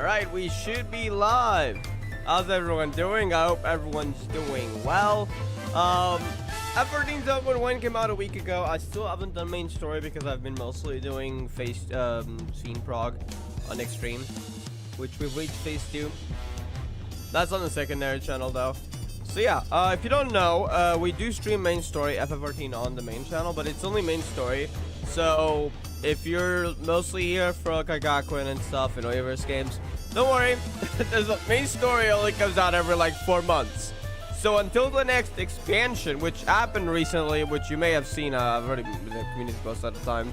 Alright, we should be live. How's everyone doing? I hope everyone's doing well. F14's Open 1 came out a week ago. I still haven't done main story because I've been mostly doing scene prog on Extreme, which we've reached phase 2. That's on the secondary channel though. So yeah, if you don't know, we do stream main story FF14 on the main channel, but it's only main story. So if you're mostly here for Kagakuen and stuff and Oiverse games, don't worry. There's a main story only comes out every like 4 months. So until the next expansion, which happened recently, which you may have seen, I've already been in the community post at the time,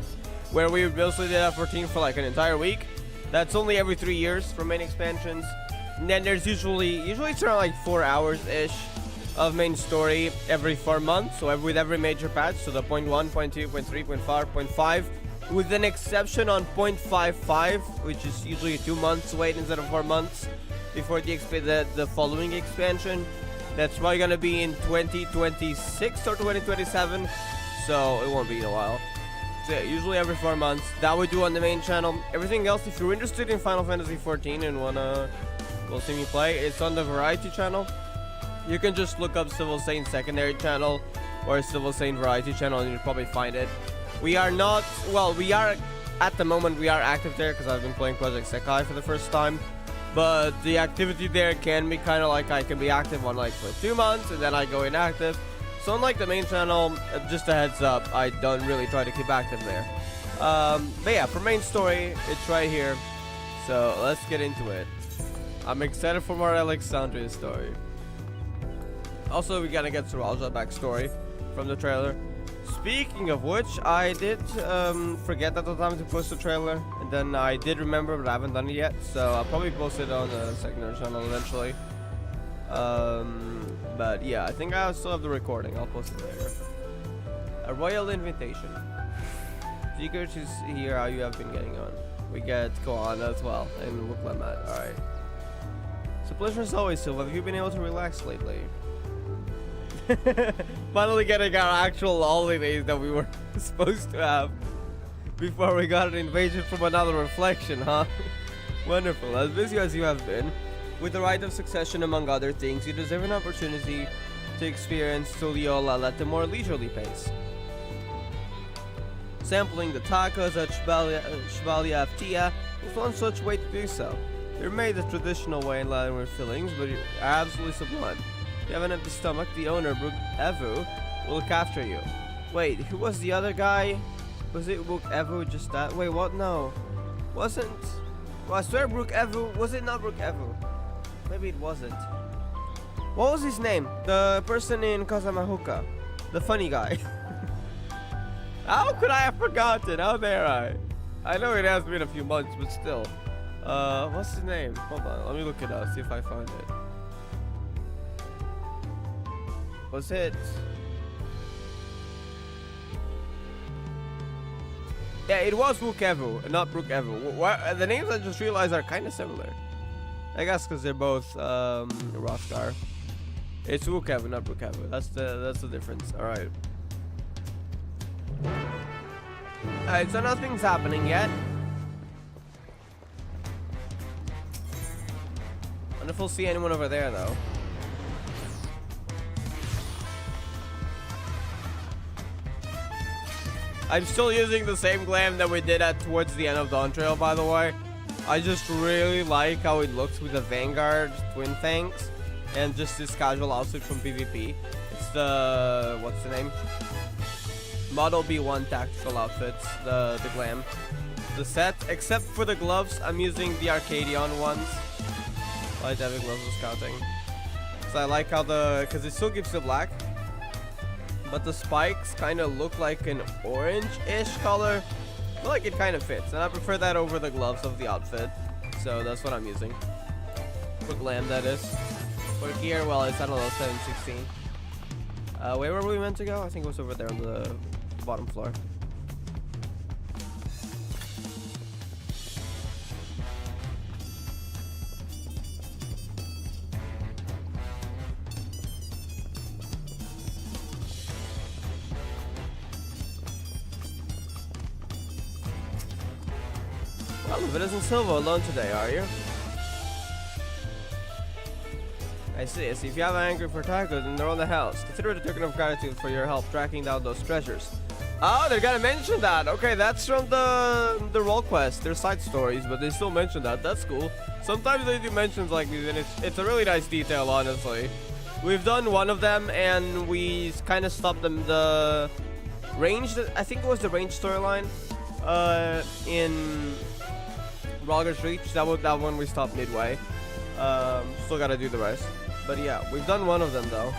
where we mostly did F14 for like an entire week. That's only every 3 years for main expansions. And then there's usually it's around like 4 hours-ish of main story every 4 months. So with every major patch, so the 0.1, 0.2, 0.3, 0.4, 0.5, with an exception on 0.55, which is usually 2 months wait instead of 4 months before the following expansion. That's probably gonna be in 2026 or 2027, so it won't be in a while. So yeah, usually every 4 months. That we do on the main channel. Everything else, if you're interested in Final Fantasy XIV and wanna go see me play, it's on the Variety channel. You can just look up Civil Saint secondary channel or Civil Saint Variety channel and you'll probably find it. We are not, well, we are, at the moment we are active there because I've been playing Project Sekai for the first time. But the activity there can be kind of like I can be active on like for 2 months and then I go inactive. So unlike the main channel, just a heads up, I don't really try to keep active there. But yeah, for main story, it's right here. So let's get into it. I'm excited for more Alexandria story. Also, we gotta get Suraja backstory from the trailer. Speaking of which, I did forget at the time to post the trailer, and then I did remember, but I haven't done it yet, so I'll probably post it on the secondary channel eventually. But yeah, I think I still have the recording. I'll post it later. A royal invitation. Secrets is here. How you have been getting on? We get Koana as well, and Wuklamat. All right. It's a pleasure as always, Silva. Have you been able to relax lately? Finally getting our actual holidays that we were supposed to have before we got an invasion from another reflection, huh? Wonderful. As busy as you have been, with the right of succession among other things, you deserve an opportunity to experience Tuliola at a more leisurely pace. Sampling the tacos at Shvalia Aftia is one such way to do so. They're made the traditional way in laden with fillings, but you're absolutely sublime. If you have an empty stomach, the owner, Brook Evu, will look after you. Wait, who was the other guy? Was it Brook Evu just that? Wait, what? No. Wasn't... Well, I swear Brook Evu... Was it not Brook Evu? Maybe it wasn't. What was his name? The person in Kazamahuka. The funny guy. How could I have forgotten? How dare I? I know it has been a few months, but still. What's his name? Hold on, let me look it up, see if I find it. Was it? Yeah, it was Wukevu, not Brook Evu. The names I just realized are kind of similar. I guess because they're both Rothgar. It's Wukevu, not Brook Evu. That's the difference. All right. All right. So nothing's happening yet. I wonder if we'll see anyone over there though. I'm still using the same glam that we did towards the end of Dawn Trail, by the way. I just really like how it looks with the Vanguard Twin Fangs and just this casual outfit from PvP. It's the... what's the name? Model B1 tactical outfits, the glam. The set, except for the gloves, I'm using the Arcadion ones. Light heavy gloves of scouting. So I like how because it still gives the black, but the spikes kind of look like an orange-ish color. I feel like it kind of fits, and I prefer that over the gloves of the outfit. So that's what I'm using. For glam, that is. For gear, well, it's, I don't know, 716. Where were we meant to go? I think it was over there on the bottom floor. Well, if it isn't Silva alone today, are you? I see. If you have anger for tacos and they're on the house, consider it a token of gratitude for your help tracking down those treasures. Oh, they're gonna mention that. Okay, that's from the role quest. They're side stories, but they still mention that. That's cool. Sometimes they do mentions like these, and it's a really nice detail, honestly. We've done one of them, and we kind of stopped them. The range, I think it was the range storyline, in Rogger's Reach. That one we stopped midway. Still gotta do the rest. But yeah, we've done one of them though.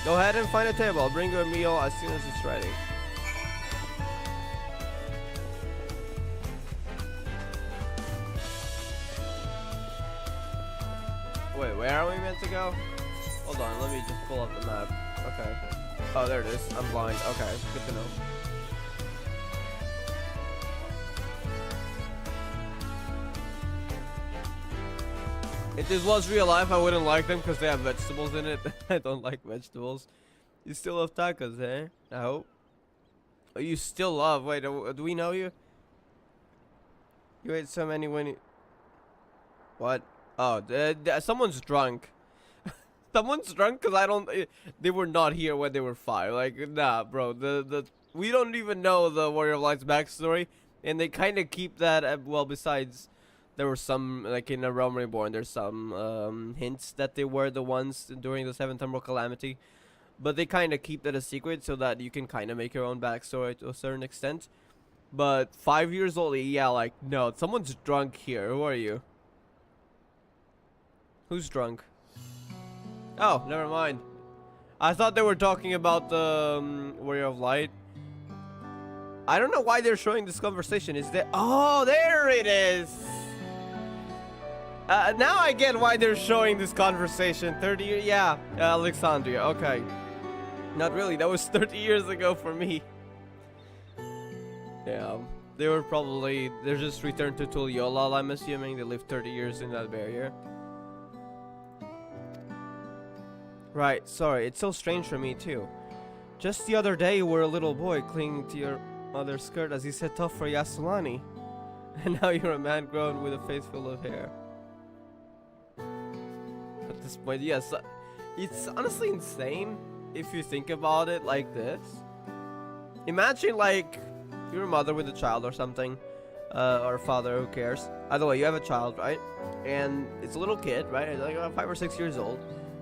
Go ahead and find a table. I'll bring you a meal as soon as it's ready. Wait, where are we meant to go? Hold on, let me just pull up the map. Okay. Oh, there it is. I'm blind. Okay, good to know. If this was real life, I wouldn't like them because they have vegetables in it. I don't like vegetables. You still love tacos, eh? I hope. Oh, you still love. Wait, do we know you? You ate so many when you... What? Oh, someone's drunk. Someone's drunk because I don't... They were not here when they were 5. Like, nah, bro. We don't even know the Warrior of Light's backstory. And they kind of keep that... well, besides... There were some, like in A Realm Reborn, there's some hints that they were the ones during the 7th Emerald Calamity. But they kind of keep that a secret so that you can kind of make your own backstory to a certain extent. But 5 years old, yeah, like, no, someone's drunk here. Who are you? Who's drunk? Oh, never mind. I thought they were talking about the Warrior of Light. I don't know why they're showing this conversation. Is there... Oh, there it is! Now I get why they're showing this conversation. 30 years, yeah, Alexandria, okay. Not really, that was 30 years ago for me. Yeah, they were probably, they're just returned to Tuliolal, I'm assuming. They lived 30 years in that barrier. Right, sorry, it's so strange for me too. Just the other day you were a little boy clinging to your mother's skirt as you set tough for Yasselani. And now you're a man grown with a face full of hair. At this point, yes, it's honestly insane if you think about it like this. Imagine like you're a mother with a child or something, or a father, who cares. Either way, you have a child, right? And it's a little kid, right? It's like 5 or 6 years old.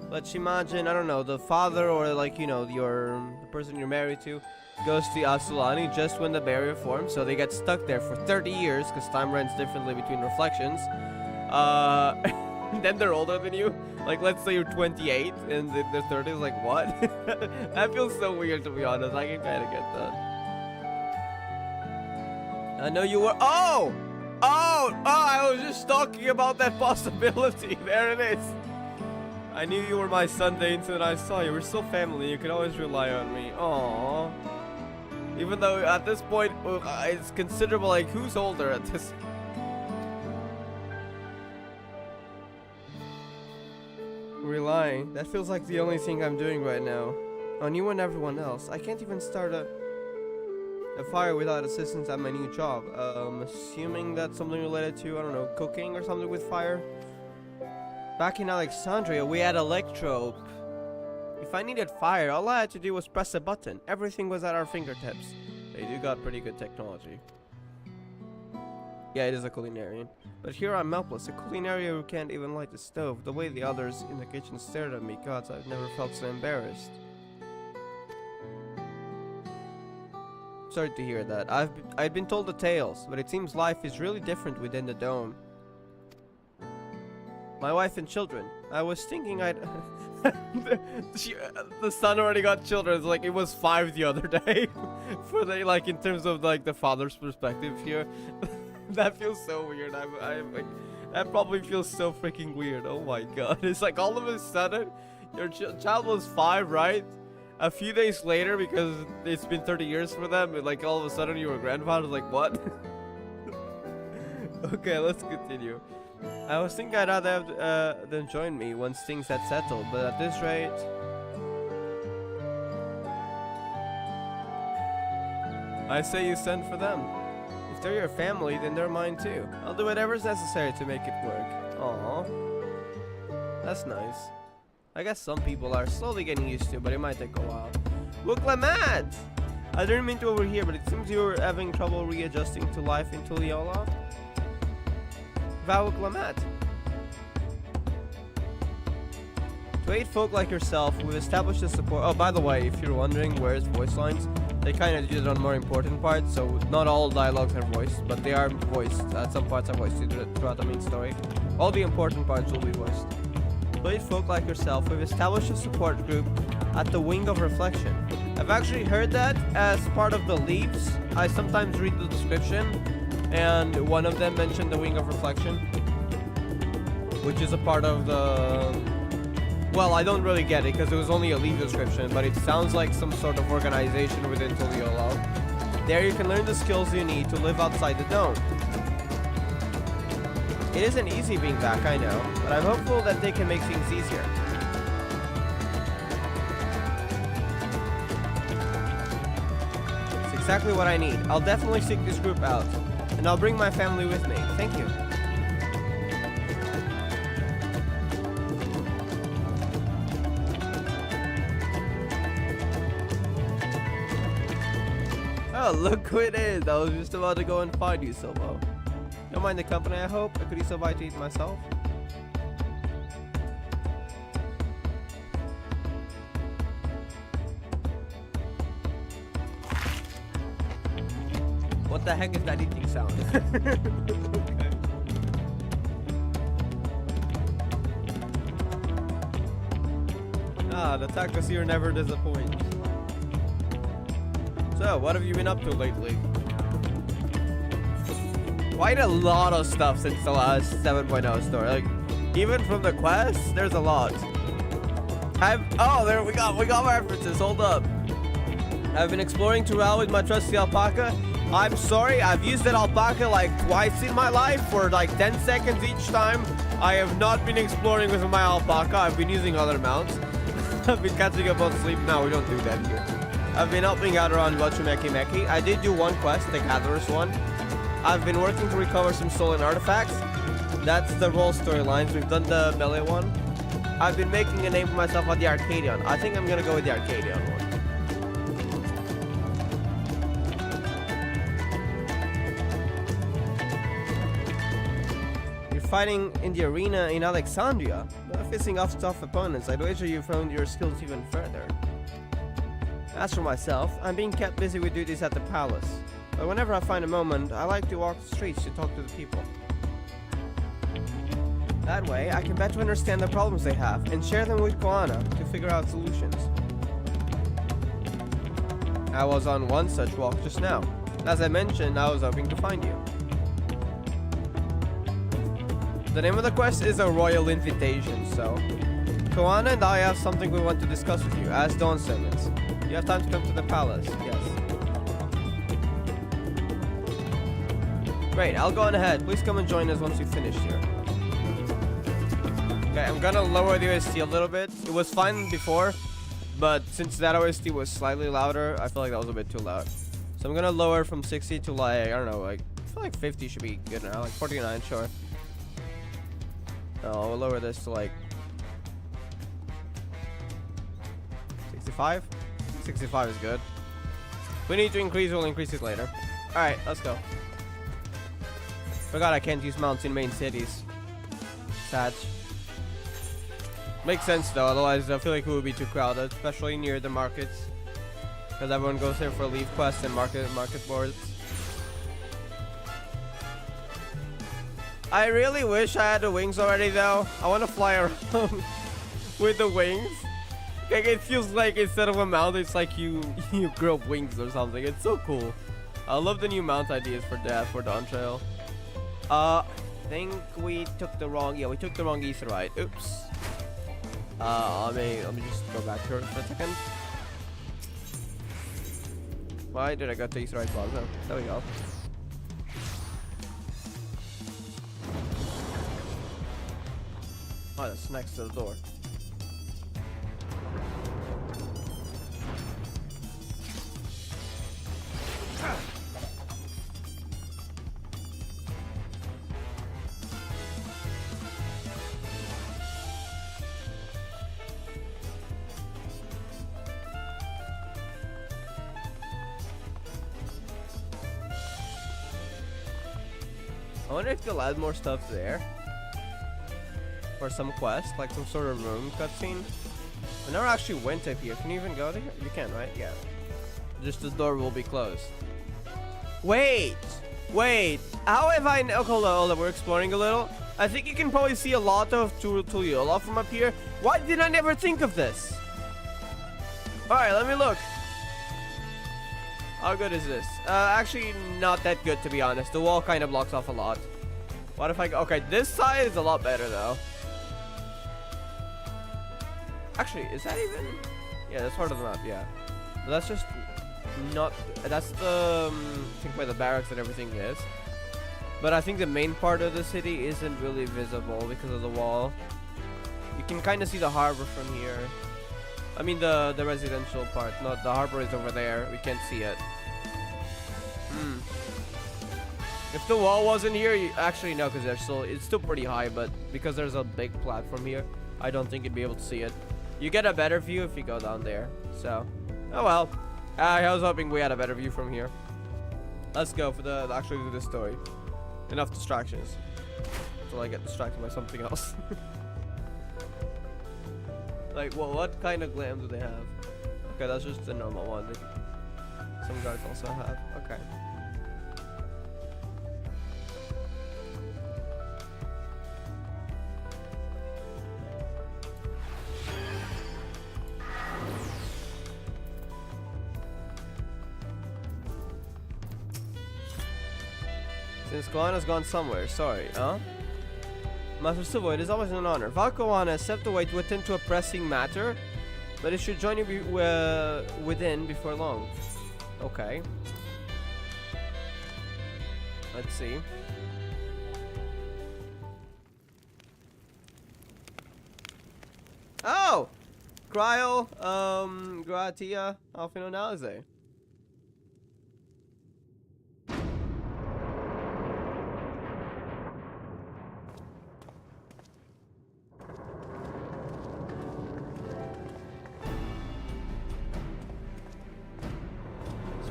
Let's imagine, I don't know, the father or like, you know, the person you're married to goes to Asulani just when the barrier forms, so they get stuck there for 30 years because time runs differently between reflections. And then they're older than you. Like, let's say you're 28 and they're 30. It's like, what? That feels so weird, to be honest. I can kind of get that. I know you were... Oh, I was just talking about that possibility. There it is. I knew you were my son the instant I saw you. We're still family. You can always rely on me. Aww. Even though at this point, it's considerable. Like, who's older at this? Relying. That feels like the only thing I'm doing right now. On you and everyone else. I can't even start a fire without assistance at my new job. Assuming that's something related to, I don't know, cooking or something with fire. Back in Alexandria, we had electrope. If I needed fire, all I had to do was press a button. Everything was at our fingertips. They do got pretty good technology. Yeah, it is a culinarian. But here I'm helpless, a culinarian who can't even light the stove. The way the others in the kitchen stared at me, gods, I've never felt so embarrassed. Sorry to hear that. I've been told the tales, but it seems life is really different within the dome. My wife and children. I was thinking I'd... the son already got children. It's like it was 5 the other day. For the, like, in terms of like the father's perspective here. That feels so weird. I'm like, that probably feels so freaking weird. Oh my god. It's like all of a sudden, your child was 5, right? A few days later, because it's been 30 years for them, like all of a sudden you were a grandfather. Like, what? Okay, let's continue. I was thinking I'd rather have them join me once things had settled, but at this rate... I say you send for them. If they're your family, then they're mine too. I'll do whatever's necessary to make it work. Aww. That's nice. I guess some people are slowly getting used to, but it might take a while. Wuklamat! I didn't mean to overhear, but it seems you're having trouble readjusting to life in Tuliola. Wuklamat. To aid folk like yourself, we've established a support. Oh, by the way, if you're wondering where's voice lines, they kind of do it on more important parts, so not all dialogues are voiced, but they are voiced. Some parts are voiced throughout the main story. All the important parts will be voiced. To aid folk like yourself, we've established a support group at the Wing of Reflection. I've actually heard that as part of the leaves. I sometimes read the description, and one of them mentioned the Wing of Reflection, which is a part of the... Well, I don't really get it because it was only a leave description, but it sounds like some sort of organization within Tuliolo. There you can learn the skills you need to live outside the dome. It isn't easy being back, I know, but I'm hopeful that they can make things easier. It's exactly what I need. I'll definitely seek this group out, and I'll bring my family with me. Thank you. Oh, look who it is! I was just about to go and find you, Silvo. Don't mind the company, I hope. I could eat so bite to eat myself. What the heck is that eating sound? Okay. Ah, the tacos here never disappoint. So, what have you been up to lately? Quite a lot of stuff since the last 7.0 story. Like, even from the quests, there's a lot. There we got references. Hold up. I've been exploring Tural with my trusty alpaca. I'm sorry, I've used that alpaca like twice in my life for like 10 seconds each time. I have not been exploring with my alpaca. I've been using other mounts. I've been catching up on sleep. No, we don't do that here. I've been helping out around Wachumeki Meki. I did do one quest, the Gatherer's one. I've been working to recover some stolen artifacts. That's the role storylines. We've done the melee one. I've been making a name for myself on the Arcadion. I think I'm gonna go with the Arcadion one. You're fighting in the arena in Alexandria. Facing off tough opponents, I'd wager you've honed your skills even further. As for myself, I'm being kept busy with duties at the palace. But whenever I find a moment, I like to walk the streets to talk to the people. That way, I can better understand the problems they have and share them with Koana to figure out solutions. I was on one such walk just now. As I mentioned, I was hoping to find you. The name of the quest is a royal invitation, so... Koana and I have something we want to discuss with you as Dawn servants. You have time to come to the palace, yes. Great, I'll go on ahead. Please come and join us once we've finished here. Okay, I'm gonna lower the OST a little bit. It was fine before, but since that OST was slightly louder, I feel like that was a bit too loud. So I'm gonna lower from 60 to like, I don't know, like, I feel like 50 should be good now. Like 49, sure. No, I'll lower this to like 65? 65 is good. If we need to increase, we'll increase it later. Alright, let's go. Forgot I can't use mounts in main cities. Sad. Makes sense though, otherwise I feel like it would be too crowded, especially near the markets. Because everyone goes there for leave quests and market boards. I really wish I had the wings already though. I want to fly around with the wings. Like, it feels like instead of a mount, it's like you grow wings or something. It's so cool. I love the new mount ideas for Dawn Trail. I think we took the wrong. Yeah, we took the wrong Aetheryte. Oops. Let me just go back here for a second. Why did I go to Aetheryte Plaza? There we go. Oh, that's next to the door. I wonder if they'll add more stuff there. For some quest, like some sort of room cutscene. I never actually went up here. Can you even go there? You can, right? Yeah. Just this door will be closed. Wait! Wait! How have I... Oh, hold on. We're exploring a little. I think you can probably see a lot of Tulliola from up here. Why did I never think of this? Alright, let me look. How good is this? Actually, not that good, to be honest. The wall kind of blocks off a lot. What if I go... Okay, this side is a lot better, though. Actually, is that even... Yeah, that's part of the map, yeah. But that's just not... That's the... I think where the barracks and everything is. But I think the main part of the city isn't really visible because of the wall. You can kind of see the harbor from here. I mean the residential part. Not the harbor is over there. We can't see it. If the wall wasn't here, actually no, because it's still pretty high. But because there's a big platform here, I don't think you'd be able to see it. You get a better view if you go down there. So, oh well. I was hoping we had a better view from here. Let's go for the actually do this story. Enough distractions. Until I get distracted by something else. Like, what kind of glam do they have? Okay, that's just the normal one. Some guards also have. Okay. Since Goanna's gone somewhere, sorry, huh? Master Silvo, it is always an honor. Val Goanna has stepped away to attend to a pressing matter, but it should join you within before long. Okay. Let's see. Oh! Cryo, Gratia, Alfinonalze.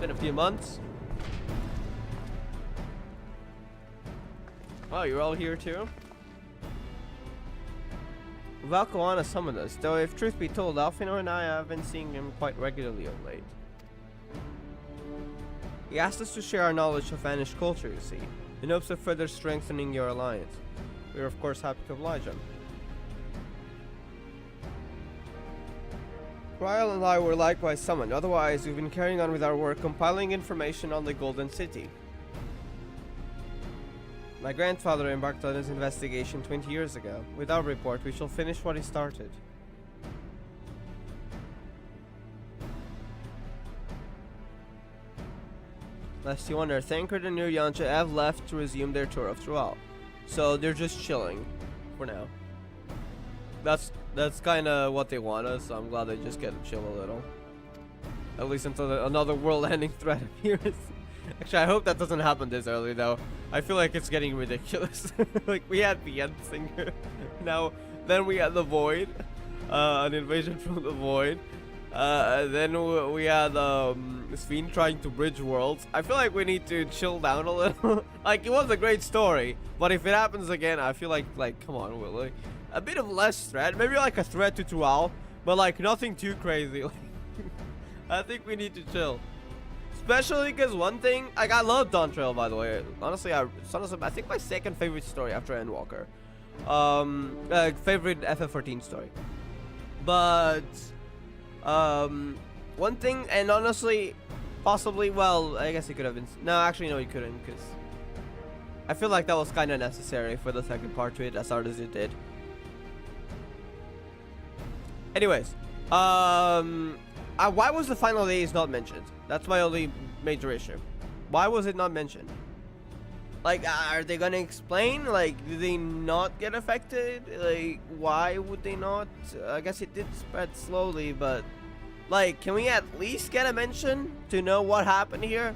Been a few months. Oh, you're all here too? Val Goanna summoned us, though if truth be told, Alfino and I have been seeing him quite regularly of late. He asked us to share our knowledge of vanished culture, you see, in hopes of further strengthening your alliance. We are of course happy to oblige him. Ryle and I were likewise summoned, otherwise we've been carrying on with our work compiling information on the Golden City. My grandfather embarked on his investigation 20 years ago. With our report, we shall finish what he started. Lest you wonder, Thancred and Nuryancha have left to resume their tour of Trual. So they're just chilling for now. That's kind of what they want us, so I'm glad they just get to chill a little. At least until another world-ending threat appears. Actually, I hope that doesn't happen this early, though. I feel like it's getting ridiculous. Like, we had the End Singer. Then we had the Void. An invasion from the Void. Then we had Sphene trying to bridge worlds. I feel like we need to chill down a little. Like, it was a great story, but if it happens again, I feel like come on, Willie. A bit of less threat, maybe like a threat to Trual, but like nothing too crazy. I think we need to chill. Especially because one thing, like I love Dawn Trail, by the way. Honestly, I think my second favorite story after Endwalker. Favorite FF14 story. But one thing, and honestly, possibly, well, I guess it could have been. No, actually, no, you couldn't, because I feel like that was kind of necessary for the second part to it, as hard as it did. Anyways, why was the final days not mentioned? That's my only major issue. Why was it not mentioned? Like, are they gonna explain? Like, do they not get affected? Like, why would they not? I guess it did spread slowly, but like, can we at least get a mention to know what happened here?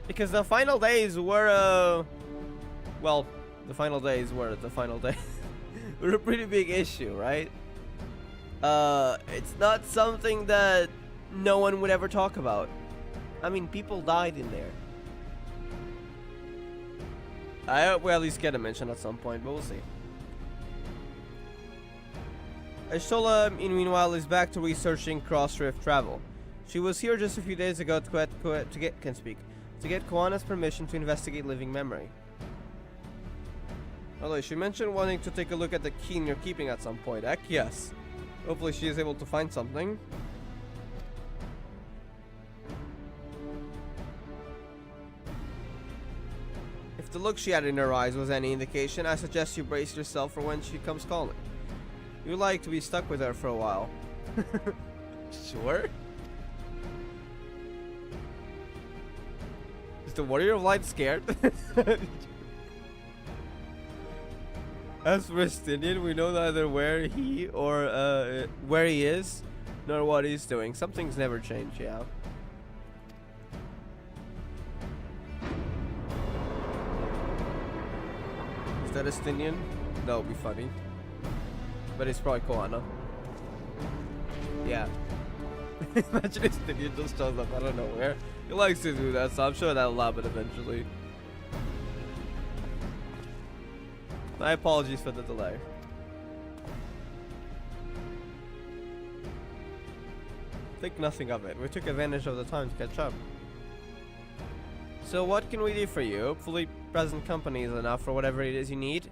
Because the final days were, well, the final days were the final days. Were a pretty big issue, right? It's not something that no one would ever talk about. I mean, people died in there. I hope we at least get a mention at some point, but we'll see. Ashtola, meanwhile, is back to researching cross-rift travel. She was here just a few days ago to get Koana's permission to investigate living memory. Although she mentioned wanting to take a look at the key you're keeping at some point. Heck yes. Hopefully she is able to find something. If the look she had in her eyes was any indication, I suggest you brace yourself for when she comes calling. You like to be stuck with her for a while. Sure. Is the Warrior of Light scared? As for Stinian, we know neither where he is, nor what he's doing. Some things never change, yeah. Is that a Stinian? That would be funny. But it's probably Koana. Yeah. Imagine if Stinian just shows up out of nowhere. He likes to do that, so I'm sure that'll happen eventually. My apologies for the delay. Think nothing of it. We took advantage of the time to catch up. So what can we do for you? Hopefully present company is enough for whatever it is you need.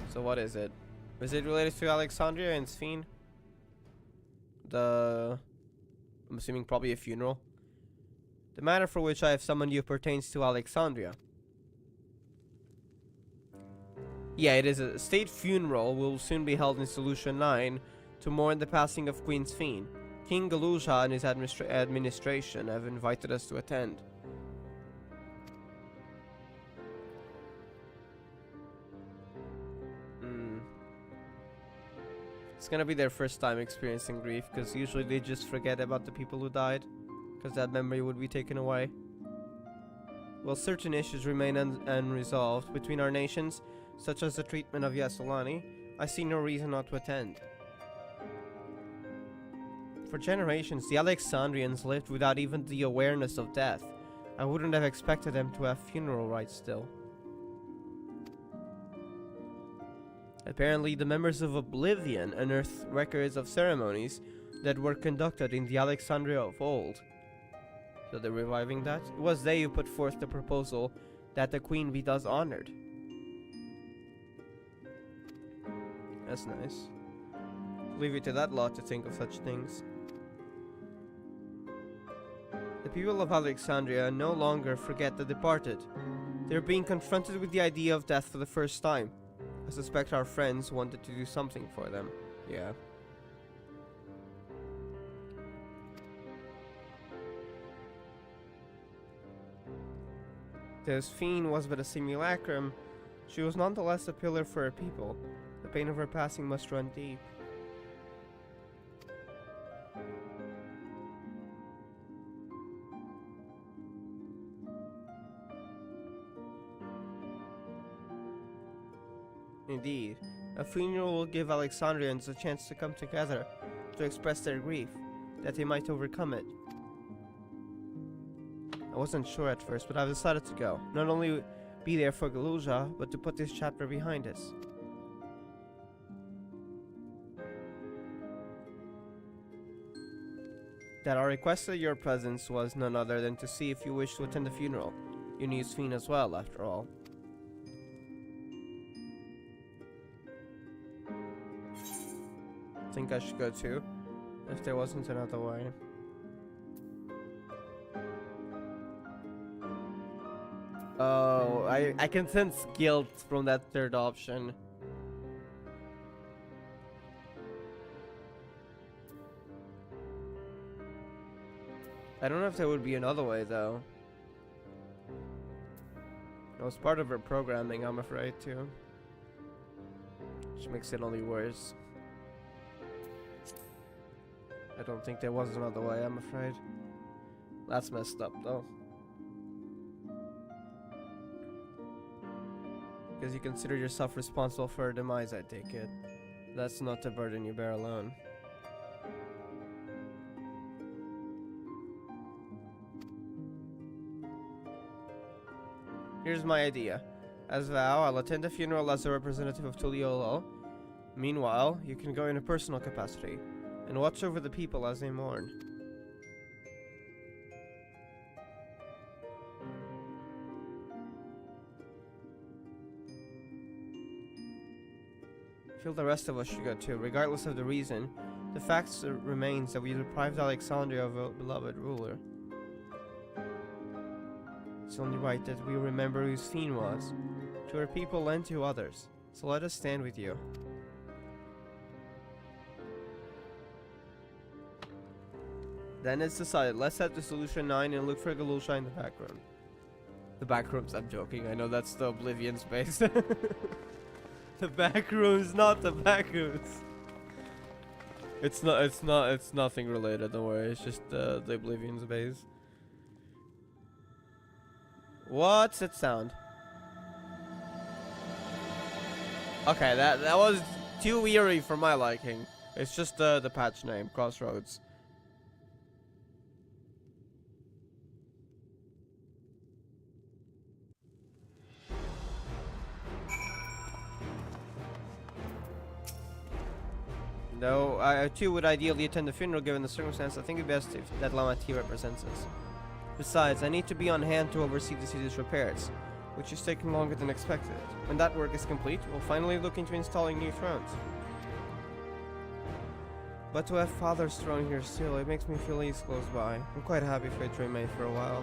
So what is it? Is it related to Alexandria and XIV? I'm assuming probably a funeral. The matter for which I have summoned you pertains to Alexandria. Yeah, it is a state funeral will soon be held in Solution 9 to mourn the passing of Queen XIV. King Galusha and his administration have invited us to attend. It's gonna be their first time experiencing grief, because usually they just forget about the people who died, because that memory would be taken away. While certain issues remain unresolved between our nations, such as the treatment of Yassolani, I see no reason not to attend. For generations, the Alexandrians lived without even the awareness of death. I wouldn't have expected them to have funeral rites still. Apparently, the members of Oblivion unearthed records of ceremonies that were conducted in the Alexandria of old. So they're reviving that? It was they who put forth the proposal that the queen be thus honored. That's nice. Leave it to that lot to think of such things. The people of Alexandria no longer forget the departed. They're being confronted with the idea of death for the first time. I suspect our friends wanted to do something for them. Yeah. Josephine was but a simulacrum. She was nonetheless a pillar for her people. The pain of her passing must run deep. Indeed, a funeral will give Alexandrians a chance to come together to express their grief, that they might overcome it. I wasn't sure at first, but I've decided to go. Not only be there for Galuja, but to put this chapter behind us. That our request of your presence was none other than to see if you wish to attend the funeral. You knew Sphene as well, after all. Think I should go too, if there wasn't another way. Oh, I can sense guilt from that third option. I don't know if there would be another way though. It was part of her programming, I'm afraid, too. Which makes it only worse. I don't think there was another way, I'm afraid. That's messed up, though. Because you consider yourself responsible for her demise, I take it. That's not a burden you bear alone. Here's my idea. As vow, I'll attend the funeral as a representative of Tuliolo. Meanwhile, you can go in a personal capacity and watch over the people as they mourn. I feel the rest of us should go too, regardless of the reason. The fact remains that we deprived Alexandria of a beloved ruler. It's only right that we remember whose fiend was, to our people and to others. So let us stand with you. Then it's decided. Let's head to Solution 9 and look for Galusha in the back room. The back rooms, I'm joking. I know that's the Oblivion space. The back rooms, not the back rooms. It's nothing related, don't worry. It's just the Oblivion space. What's that sound? Okay, that was too eerie for my liking. It's just the patch name, Crossroads. Though I too would ideally attend the funeral given the circumstance, I think it'd be best if that Lama T represents us. Besides, I need to be on hand to oversee the city's repairs, which is taking longer than expected. When that work is complete, we'll finally look into installing new thrones. But to have Father's throne here still, it makes me feel he's close by. I'm quite happy for it to remain for a while.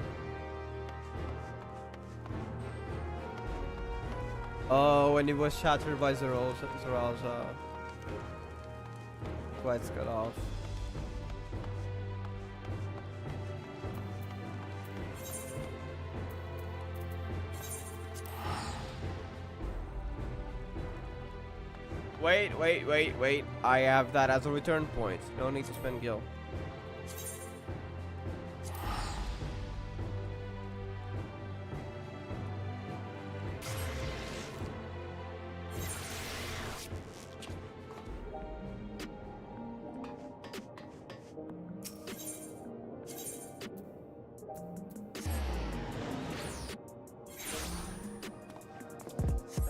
Oh, when it was shattered by Zeral's lights got off. Wait. I have that as a return point. No need to spend gil.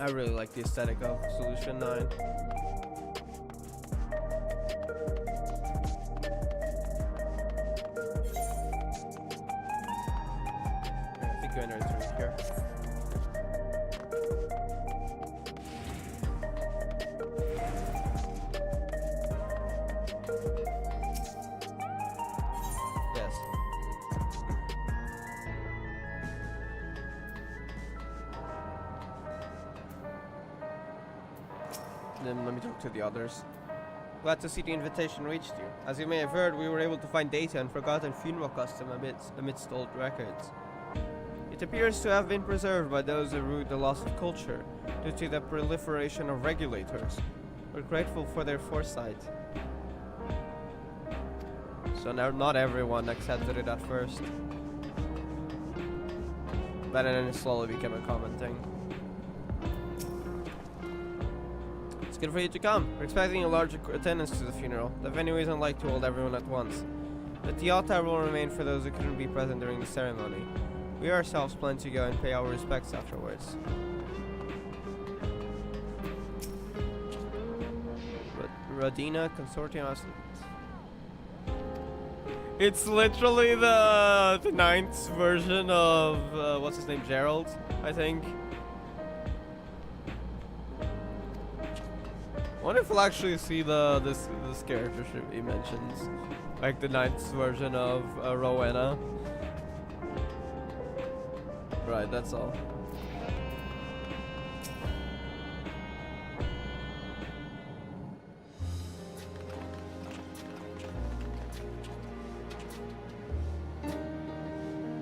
I really like the aesthetic of Solution 9. I think I enter through here. Yes. Then let me talk to the others. Glad to see the invitation reached you. As you may have heard, we were able to find data on forgotten funeral custom amidst old records. It appears to have been preserved by those who rue the loss of culture due to the proliferation of regulators. We're grateful for their foresight. So now not everyone accepted it at first. But then it slowly became a common thing. It's good for you to come. We're expecting a large attendance to the funeral. The venue isn't like to hold everyone at once. But the altar will remain for those who couldn't be present during the ceremony. We ourselves plan to go and pay our respects afterwards. Radina Consortium. It's literally the ninth version of what's his name, Gerald, I think. I wonder if we'll actually see this character he mentions, like the ninth version of Rowena. Right, that's all.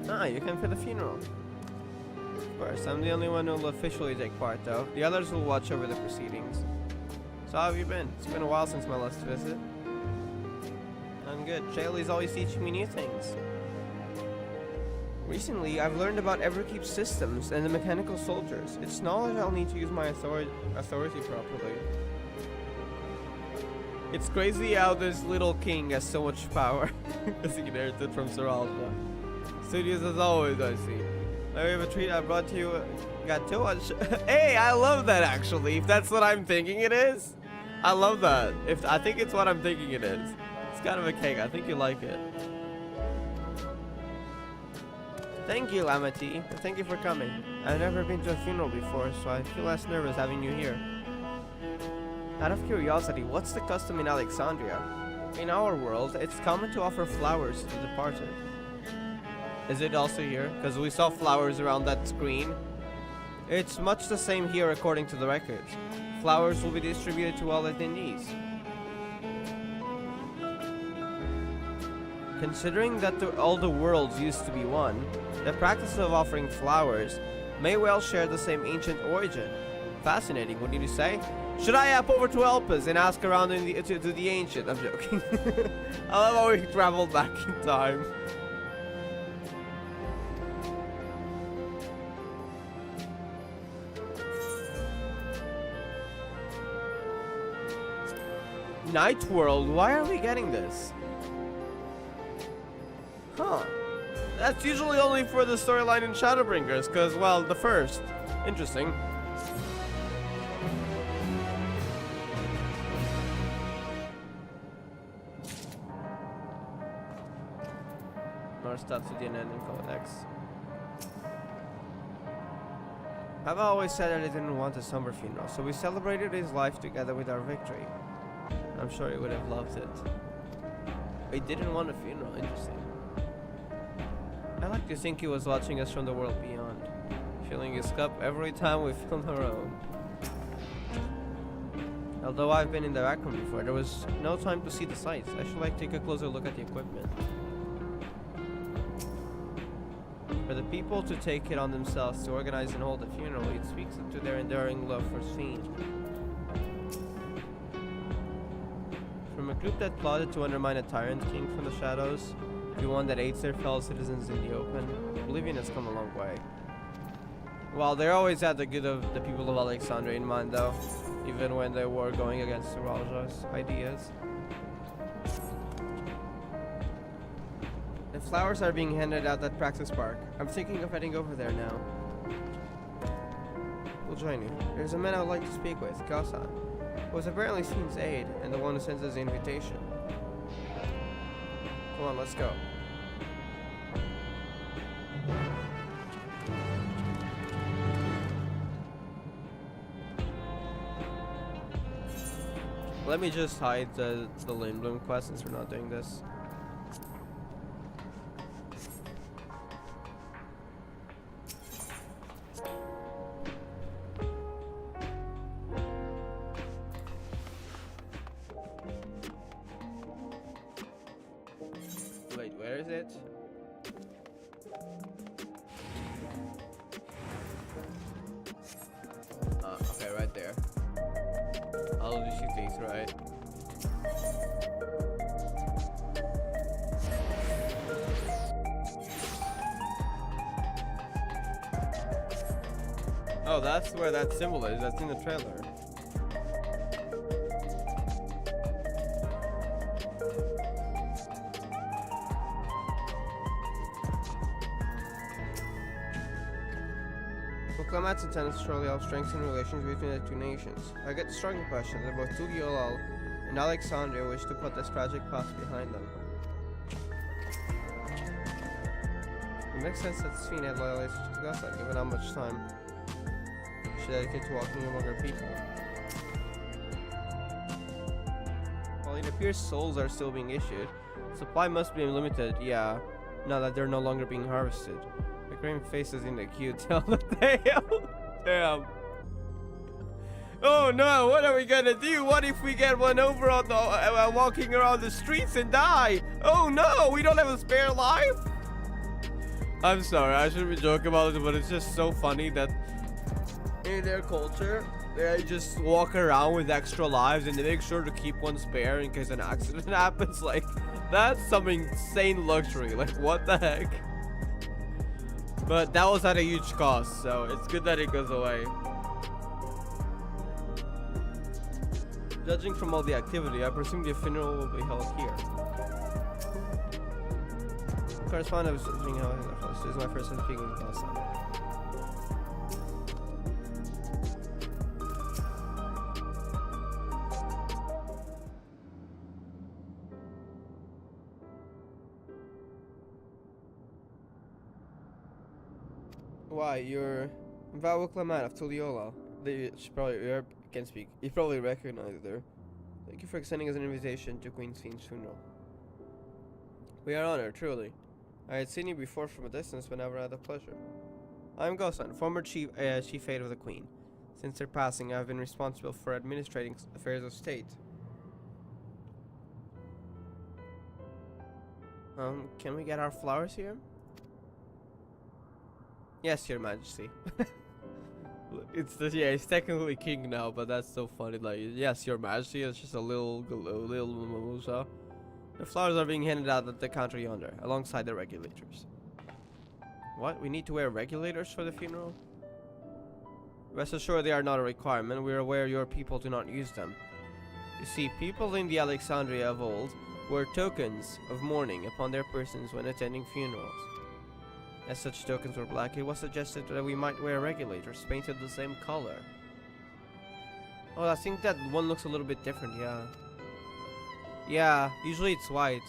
Ah, you came for the funeral. Of course, I'm the only one who will officially take part, though. The others will watch over the proceedings. So how have you been? It's been a while since my last visit. I'm good. Shaylee's always teaching me new things. Recently, I've learned about Everkeep's systems and the mechanical soldiers. It's knowledge I'll need to use my authority properly. It's crazy how this little king has so much power, because he inherited from Sir Alpha. Studious as always, I see. I have a treat I brought to you. Got too much. Hey, I love that actually. If that's what I'm thinking it is, I love that. If I think it's what I'm thinking it is, it's kind of a cake. I think you like it. Thank you, Lamity. Thank you for coming. I've never been to a funeral before, so I feel less nervous having you here. Out of curiosity, what's the custom in Alexandria? In our world, it's common to offer flowers to the departed. Is it also here? Because we saw flowers around that screen. It's much the same here according to the records. Flowers will be distributed to all attendees. Considering that all the worlds used to be one, the practice of offering flowers may well share the same ancient origin. Fascinating, wouldn't you say? Should I hop over to help us and ask around to the ancient? I'm joking. I love how we traveled back in time. Night World, why are we getting this? Huh. That's usually only for the storyline in Shadowbringers, because, well, the first. Interesting. More stuff to the ending codex. I've always said that I didn't want a somber funeral, so we celebrated his life together with our victory. I'm sure he would have loved it. He didn't want a funeral, interesting. I like to think he was watching us from the world beyond, filling his cup every time we filled our own. Although I've been in the back room before, there was no time to see the sights. I should like take a closer look at the equipment. For the people to take it on themselves to organize and hold a funeral, it speaks to their enduring love for Sphene. From a group that plotted to undermine a tyrant king from the shadows, to one that aids their fellow citizens in the open, Oblivion has come a long way. Well, they always had the good of the people of Alexandria in mind, though, even when they were going against the Raja's ideas. The flowers are being handed out at Praxis Park. I'm thinking of heading over there now. We'll join you. There's a man I would like to speak with, Gasan, who was apparently Sphene's aide and the one who sends us the invitation. Come on, let's go. Let me just hide the Lindblom quest since we're not doing this. Wait, where is it? Okay, right there. I'll just shoot these, right? Oh, that's where that symbol is. That's in the trailer. Diplomats intend to surely help strengthen relations between the two nations. I get the strong impression that both Tugiolal and Alexandria wish to put this tragic past behind them. It makes sense that Sphene had loyalty to Gasa, given how much time she dedicated to walking among her people. While it appears souls are still being issued, supply must be limited, yeah, now that they're no longer being harvested. The grim faces in the queue tell the tale. Damn. Oh no, what are we gonna do? What if we get one over on the walking around the streets and die? Oh no, we don't have a spare life? I'm sorry, I shouldn't be joking about it, but it's just so funny that in their culture, they just walk around with extra lives and they make sure to keep one spare in case an accident happens. Like, that's some insane luxury. Like, what the heck? But that was at a huge cost, so it's good that it goes away. Judging from all the activity, I presume the funeral will be held here. Correspondent was visiting how this is my first time speaking with Gasan. Why, you're Vowel Clement of Tuliola. They should probably can't speak. You probably recognize her. Thank you for extending us an invitation to Queen Fiend's funeral. We are honored, truly. I had seen you before from a distance, but never had the pleasure. I am Gosan, former chief aide of the Queen. Since her passing, I have been responsible for administrating affairs of state. Can we get our flowers here? Yes, Your Majesty. He's technically king now, but that's so funny. Like, yes, Your Majesty. It's just a little mimosa. The flowers are being handed out at the counter yonder, alongside the regulators. What? We need to wear regulators for the funeral? Rest assured, they are not a requirement. We are aware your people do not use them. You see, people in the Alexandria of old wore tokens of mourning upon their persons when attending funerals. As such tokens were black, it was suggested that we might wear regulators painted the same color. Oh, I think that one looks a little bit different, yeah. Yeah, usually it's white.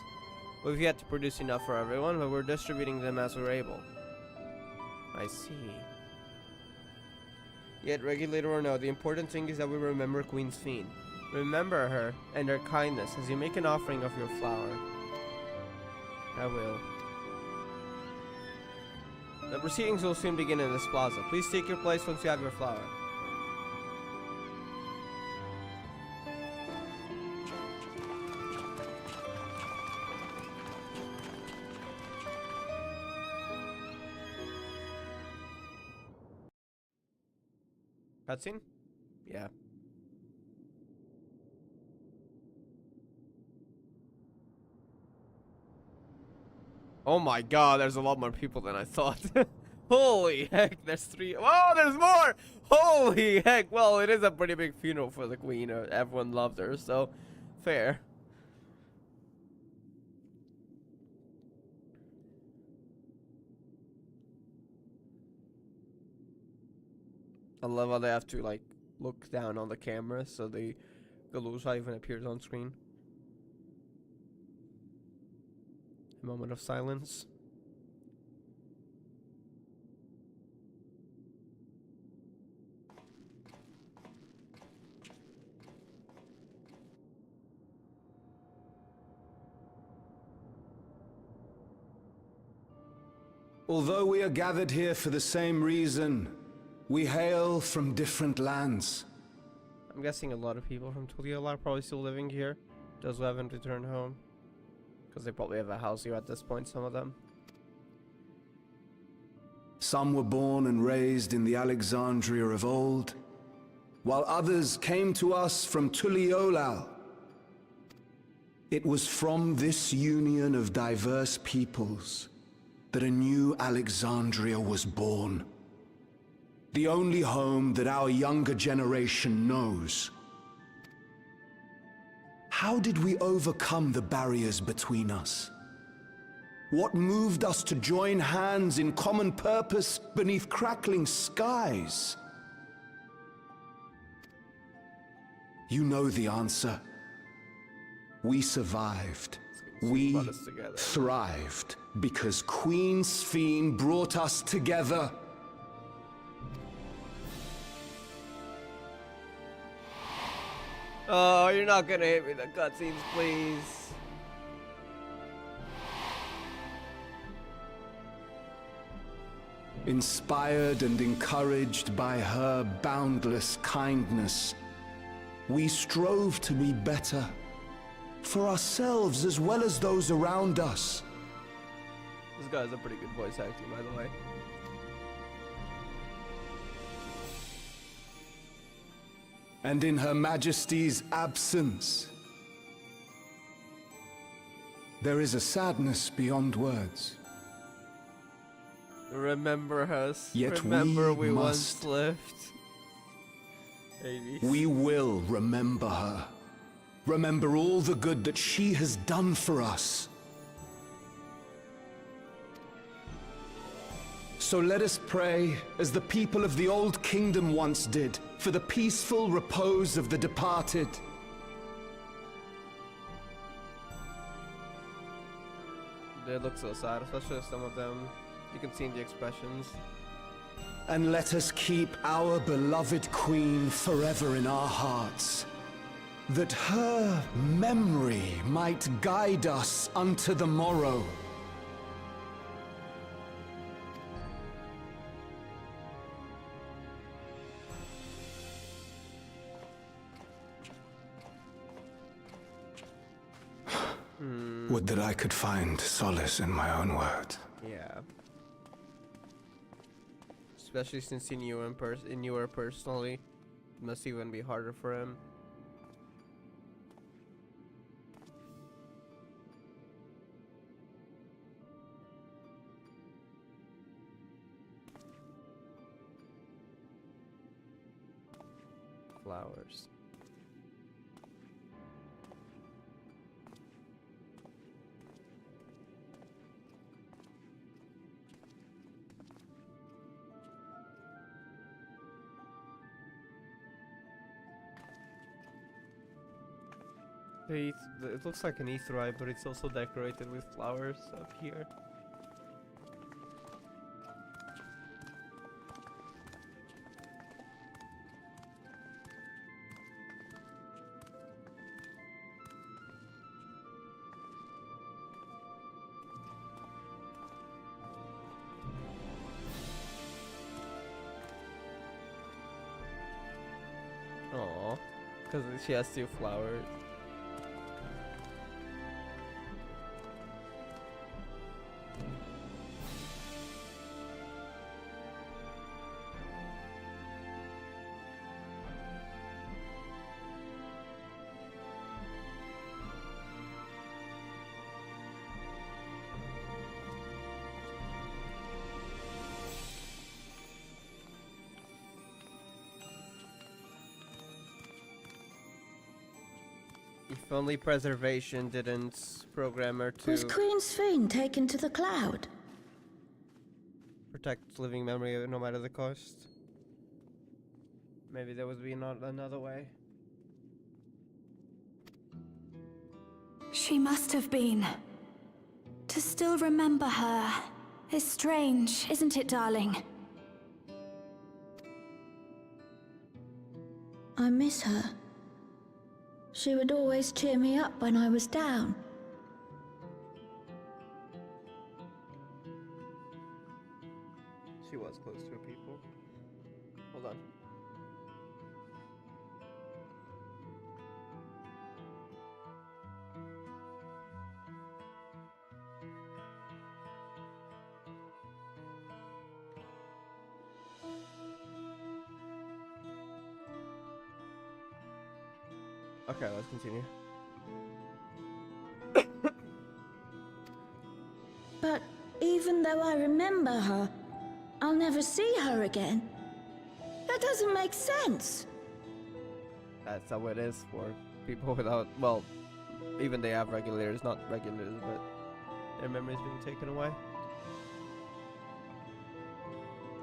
We've yet to produce enough for everyone, but we're distributing them as we're able. I see. Yet, regulator or no, the important thing is that we remember Queen Fiend. Remember her and her kindness as you make an offering of your flower. I will. The proceedings will soon begin in this plaza. Please take your place once you have your flower. Cutscene? Yeah. Oh my god, there's a lot more people than I thought. Holy heck, there's 3. Oh, there's more! Holy heck, well, it is a pretty big funeral for the queen. Everyone loved her, so fair. I love how they have to, like, look down on the camera so the Galusha even appears on screen. A moment of silence. Although we are gathered here for the same reason, we hail from different lands. I'm guessing a lot of people from Tuliola are probably still living here. Those who haven't returned home. Because they probably have a house here at this point, some of them. Some were born and raised in the Alexandria of old, while others came to us from Tuliolal. It was from this union of diverse peoples that a new Alexandria was born. The only home that our younger generation knows. How did we overcome the barriers between us? What moved us to join hands in common purpose beneath crackling skies? You know the answer. We survived. We thrived because Queen Fiend brought us together. Oh, you're not gonna hit me the cutscenes, please. Inspired and encouraged by her boundless kindness, we strove to be better, for ourselves as well as those around us. This guy's a pretty good voice acting, by the way. And in Her Majesty's absence, there is a sadness beyond words. Remember us. Yet remember we once must. lived. 80s. We will remember her. Remember all the good that she has done for us. So let us pray, as the people of the Old Kingdom once did, for the peaceful repose of the departed. They look so sad, especially some of them. You can see in the expressions. and let us keep our beloved queen forever in our hearts, that her memory might guide us unto the morrow. Would that I could find solace in my own words. Yeah. Especially since he knew her personally, it must even be harder for him. Flowers. It looks like an Etherite, but it's also decorated with flowers up here. Aww, because she has 2 flowers. If only preservation didn't program her to Was Queen Sphene taken to the cloud? protect living memory no matter the cost. Maybe there would be not another way. She must have been. To still remember her is strange, isn't it, darling? I miss her. She would always cheer me up when I was down. She was close to her people. Hold on. Okay, let's continue. But even though I remember her, I'll never see her again. That doesn't make sense. That's how it is for people without, well, even they have regulators, not regulators, but their memories being taken away.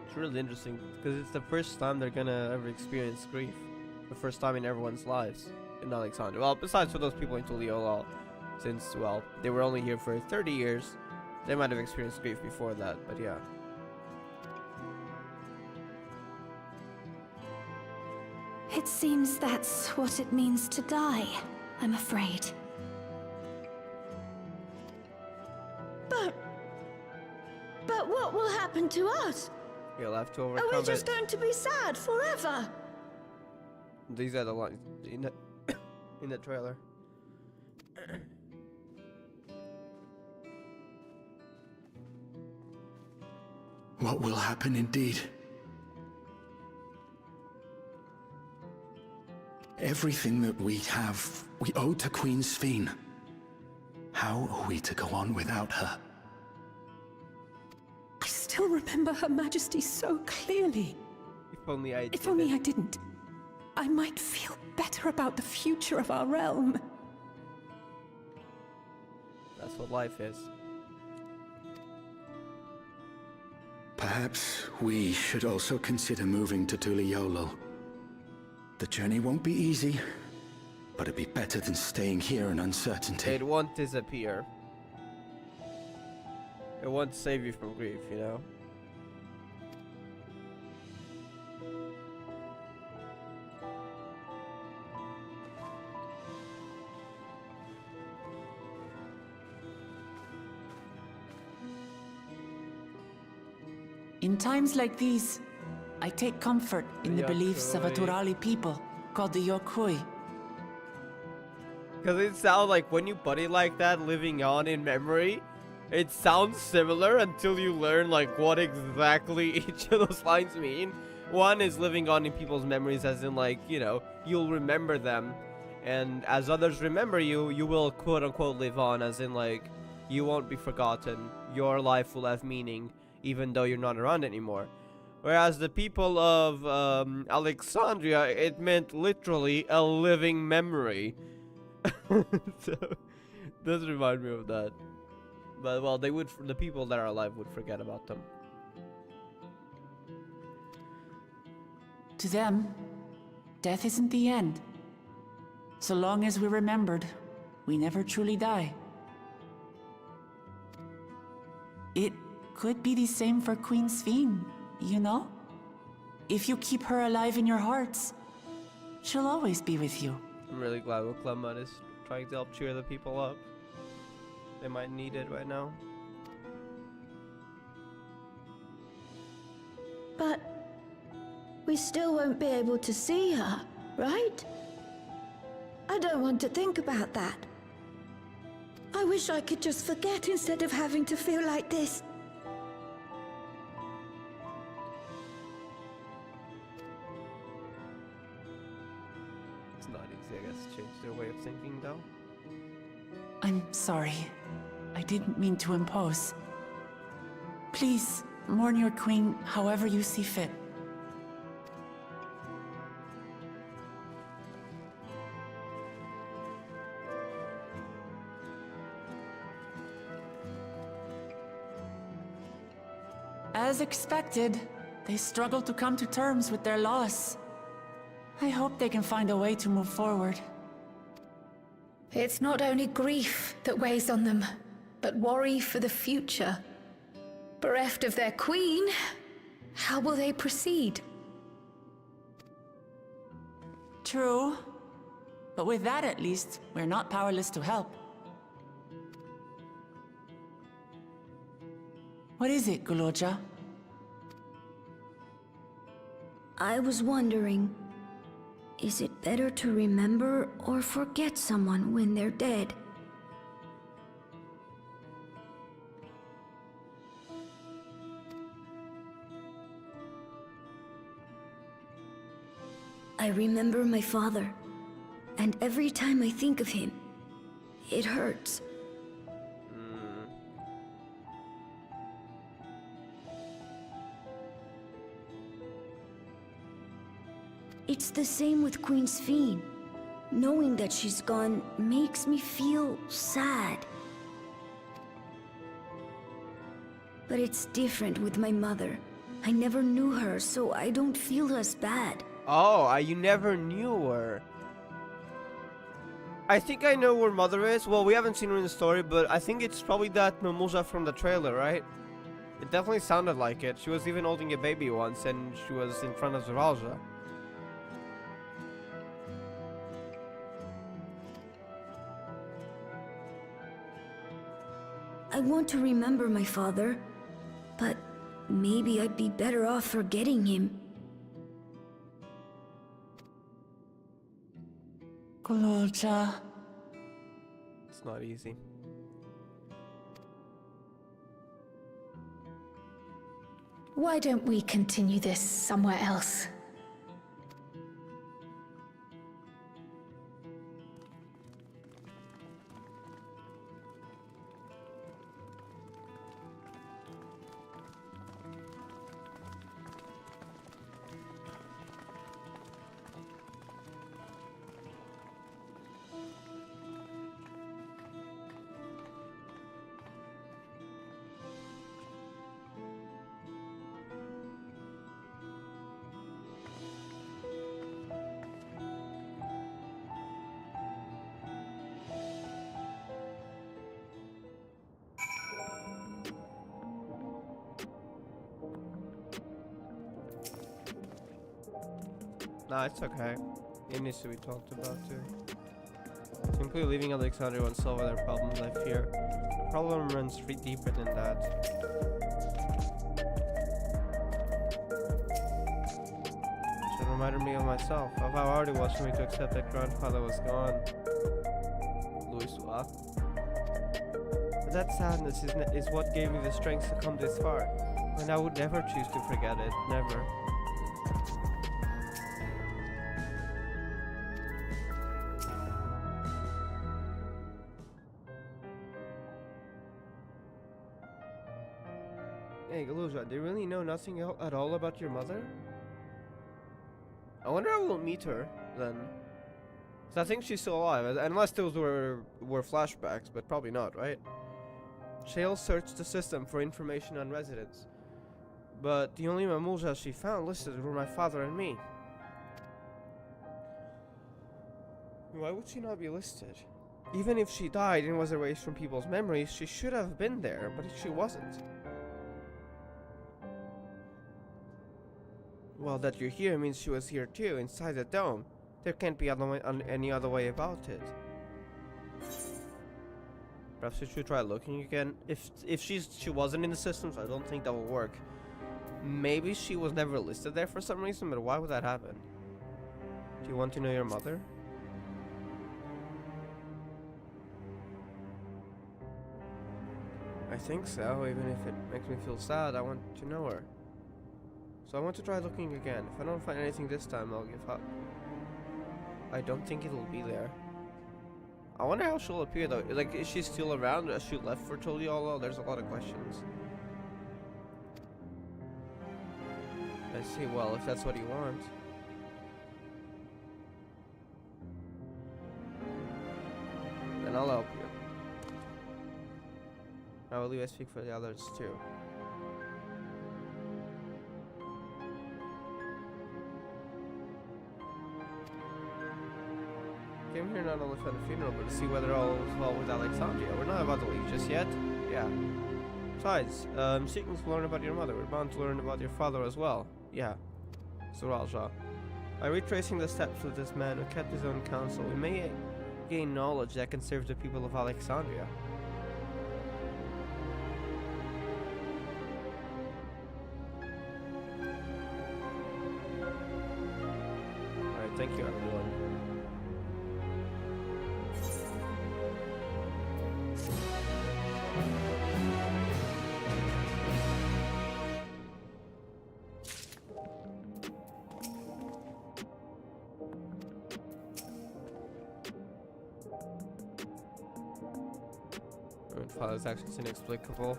It's really interesting because it's the first time they're gonna ever experience grief. The first time in everyone's lives in Alexandria. Well, besides for those people in Tuliyollal, since, well, they were only here for 30 years, they might have experienced grief before that, but yeah. It seems that's what it means to die, I'm afraid. But what will happen to us? You'll have to Are overcome we just it. going to be sad forever? These are the lines in the in the trailer. What will happen indeed? Everything that we have, we owe to Queen Sphene. How are we to go on without her? I still remember Her Majesty so clearly. If only I If only I didn't, I might feel better about the future of our realm. That's what life is. Perhaps we should also consider moving to Tuliyollal. The journey won't be easy, but it'd be better than staying here in uncertainty. It won't disappear. It won't save you from grief, you know? In times like these, I take comfort in the beliefs of a Yokoi. Turali people called the Yokoi. Because it sounds like when you put it like that, living on in memory, it sounds similar until you learn like what exactly each of those lines mean. One is living on in people's memories as in like, you know, you'll remember them. And as others remember you, you will quote unquote live on as in like, you won't be forgotten. Your life will have meaning even though you're not around anymore. Whereas the people of Alexandria, it meant literally a living memory. So, does remind me of that. But well, they would, the people that are alive would forget about them. To them, death isn't the end. So long as we're remembered, we never truly die. It could be the same for Queen Sveen, you know? If you keep her alive in your hearts, she'll always be with you. I'm really glad Wuklamut is trying to help cheer the people up. They might need it right now. But we still won't be able to see her, right? I don't want to think about that. I wish I could just forget instead of having to feel like this. It's not easy, I guess, to change their way of thinking, though. I'm sorry. I didn't mean to impose. Please, mourn your queen however you see fit. As expected, they struggle to come to terms with their loss. I hope they can find a way to move forward. It's not only grief that weighs on them, but worry for the future. Bereft of their queen, how will they proceed? True. But with that at least, we're not powerless to help. What is it, Guloja? I was wondering, is it better to remember or forget someone when they're dead? I remember my father, and every time I think of him, it hurts. It's the same with Queen Sveen. Knowing that she's gone makes me feel sad. But it's different with my mother. I never knew her, so I don't feel as bad. Oh, you never knew her. I think I know where Mother is. Well, we haven't seen her in the story, but I think it's probably that mimosa from the trailer, right? It definitely sounded like it. She was even holding a baby once, and she was in front of Zeralja. I want to remember my father, but maybe I'd be better off forgetting him. Guloja. It's not easy. Why don't we continue this somewhere else? Nah, it's okay. It needs to be talked about too. Simply leaving Alexandria won't solve their problems, I fear. The problem runs deeper than that. It reminded me of myself, of how hard it was for me to accept that grandfather was gone. Louis. But that sadness is what gave me the strength to come this far. And I would never choose to forget it. Never. Hey, Galuja, do you really know nothing at all about your mother? I wonder how we'll meet her, then. 'Cause I think she's still alive, unless those were flashbacks, but probably not, right? Shale searched the system for information on residents, but the only Mamuja she found listed were my father and me. Why would she not be listed? Even if she died and was erased from people's memories, she should have been there, but she wasn't. Well, that you're here means she was here too, inside the dome. There can't be any other way about it. Perhaps we should try looking again. If she wasn't in the systems, I don't think that will work. Maybe she was never listed there for some reason, but why would that happen? Do you want to know your mother? I think so, even if it makes me feel sad, I want to know her. So I want to try looking again. If I don't find anything this time, I'll give up. I don't think it'll be there. I wonder how she'll appear though. Like, is she still around? Has she left for Tuliolo? There's a lot of questions. I see. Well, if that's what you want. Then I'll help you. I will leave I speak for the others too. Came here not only for the funeral, but to see whether all is well with Alexandria. We're not about to leave just yet. Yeah. Besides, seeking to learn about your mother. We're bound to learn about your father as well. Yeah. Suralja. By retracing the steps of this man who kept his own counsel, we may gain knowledge that can serve the people of Alexandria. Alright, thank you everyone. Father's actions inexplicable.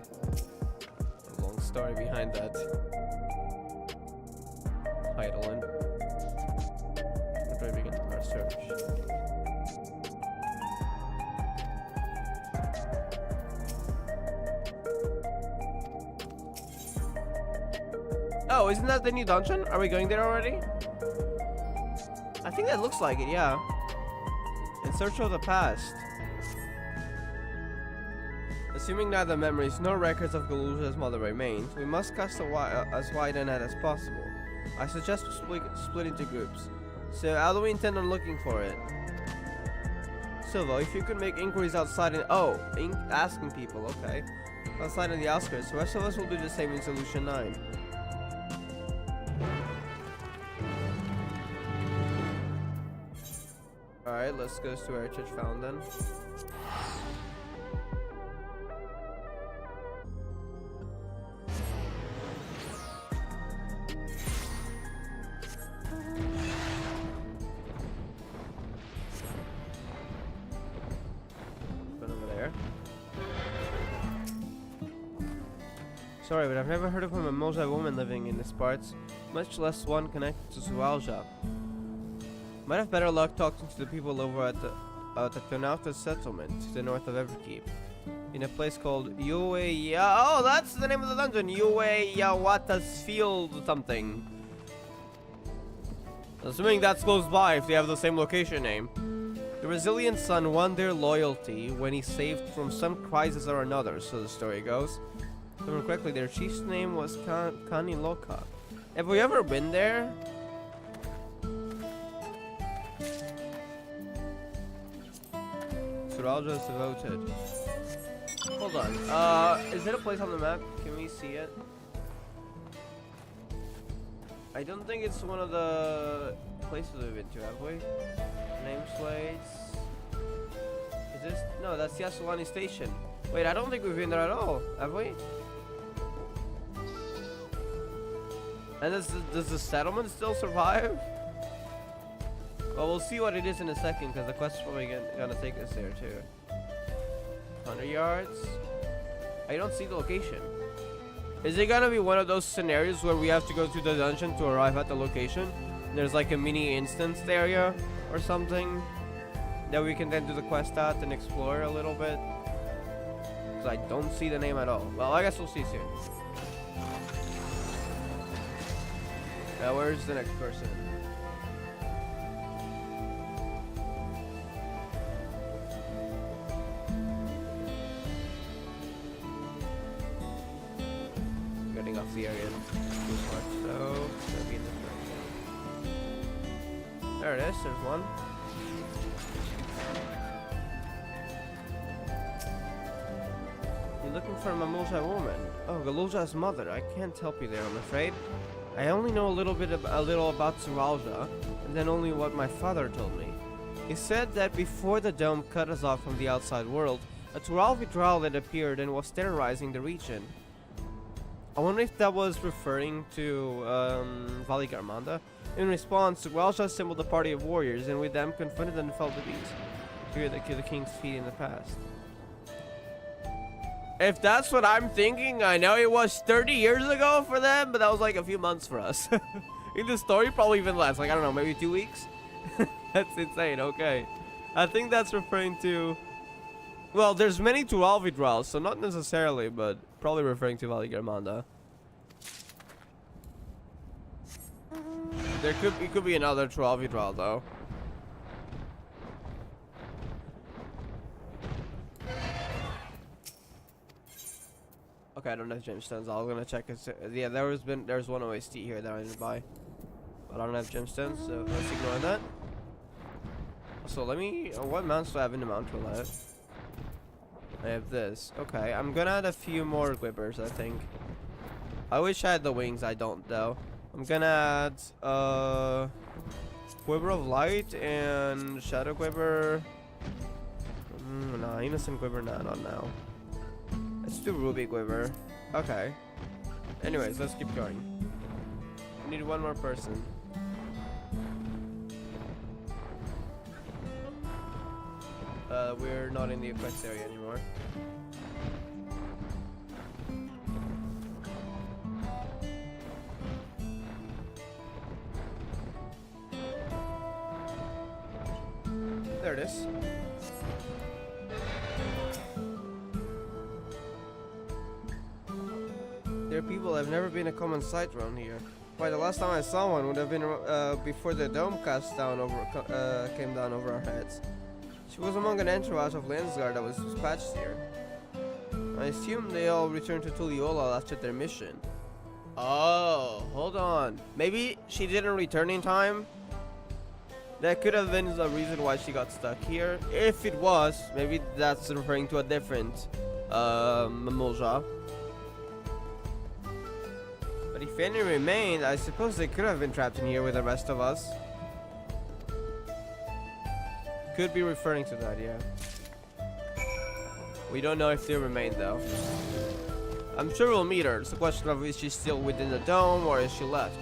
A long story behind that. Heidelin. Where do we begin our search? Oh, isn't that the new dungeon? Are we going there already? I think that looks like it, yeah. In search of the past. Assuming neither memories nor records of Galuja's mother remain, we must cast as wide a net as possible. I suggest we split into groups. So how do we intend on looking for it? Silva, if you could make inquiries outside asking people, okay. Outside in the outskirts, the rest of us will do the same in Solution 9. Alright, let's go to Heritage Found then. Sorry, but I've never heard of a Mimosa woman living in these parts, much less one connected to Suralja. Might have better luck talking to the people over at the Tonauta settlement to the north of Everkeep, in a place called Yueya. Oh, that's the name of the dungeon. Yueyawata's Field something. Assuming that's close by if they have the same location name. The resilient son won their loyalty when he saved from some crisis or another, so the story goes. If I remember correctly, their chief's name was Kaniloka. Have we ever been there? Suralja is devoted. Hold on. Is it a place on the map? Can we see it? I don't think it's one of the places we've been to, have we? Name plates. Is this? No, that's Yasulani Station. Wait, I don't think we've been there at all, have we? And does the settlement still survive? Well, we'll see what it is in a second, because the quest is probably gonna take us there too. 100 yards. I don't see the location. Is it gonna be one of those scenarios where we have to go to the dungeon to arrive at the location? There's like a mini instanced area or something that we can then do the quest at and explore a little bit. So I don't see the name at all. Well, I guess we'll see soon. Where's the next person? Getting off the area. So, gonna be in this direction. There it is. There's one. You're looking for a Mamulja woman. Oh, Galulja's mother. I can't help you there, I'm afraid. I only know a little about Suralja, and then only what my father told me. He said that before the dome cut us off from the outside world, a Turalvi drow had appeared and was terrorizing the region. I wonder if that was referring to Vali Garmanda. In response, Suralja assembled a party of warriors, and with them confronted and fell defeat to the king's feet in the past. If that's what I'm thinking, I know it was 30 years ago for them, but that was like a few months for us. In the story, probably even less. Like, I don't know, maybe 2 weeks? That's insane, okay. I think that's referring to... Well, there's many Turalvi Drals, so not necessarily, but probably referring to Vali Garmanda. It could be another Turalvi Dral, though. Okay, I don't have gemstones. I was gonna check. Yeah, there's one OST here that I didn't buy, but I don't have gemstones, so let's ignore that. So let me. What mounts do I have in the mount roulette? I have this. Okay, I'm gonna add a few more quibbers, I think. I wish I had the wings. I don't though. I'm gonna add Quiver of Light and Shadow Quiver. Nah, Innocent Quiver. Nah, not now. Let's do Ruby Quiver. Okay. Anyways, let's keep going. We need one more person. We're not in the quest area anymore. There it is. There are people that have never been a common sight around here. Why, the last time I saw one would have been before the dome came down over our heads. She was among an entourage of Landsguard that was dispatched here. I assume they all returned to Tuliolal after their mission. Oh, hold on. Maybe she didn't return in time? That could have been the reason why she got stuck here. If it was, maybe that's referring to a different Mamulja. But if any remained, I suppose they could have been trapped in here with the rest of us. Could be referring to that, yeah. We don't know if they remain though. I'm sure we'll meet her. It's a question of is she still within the dome or is she left?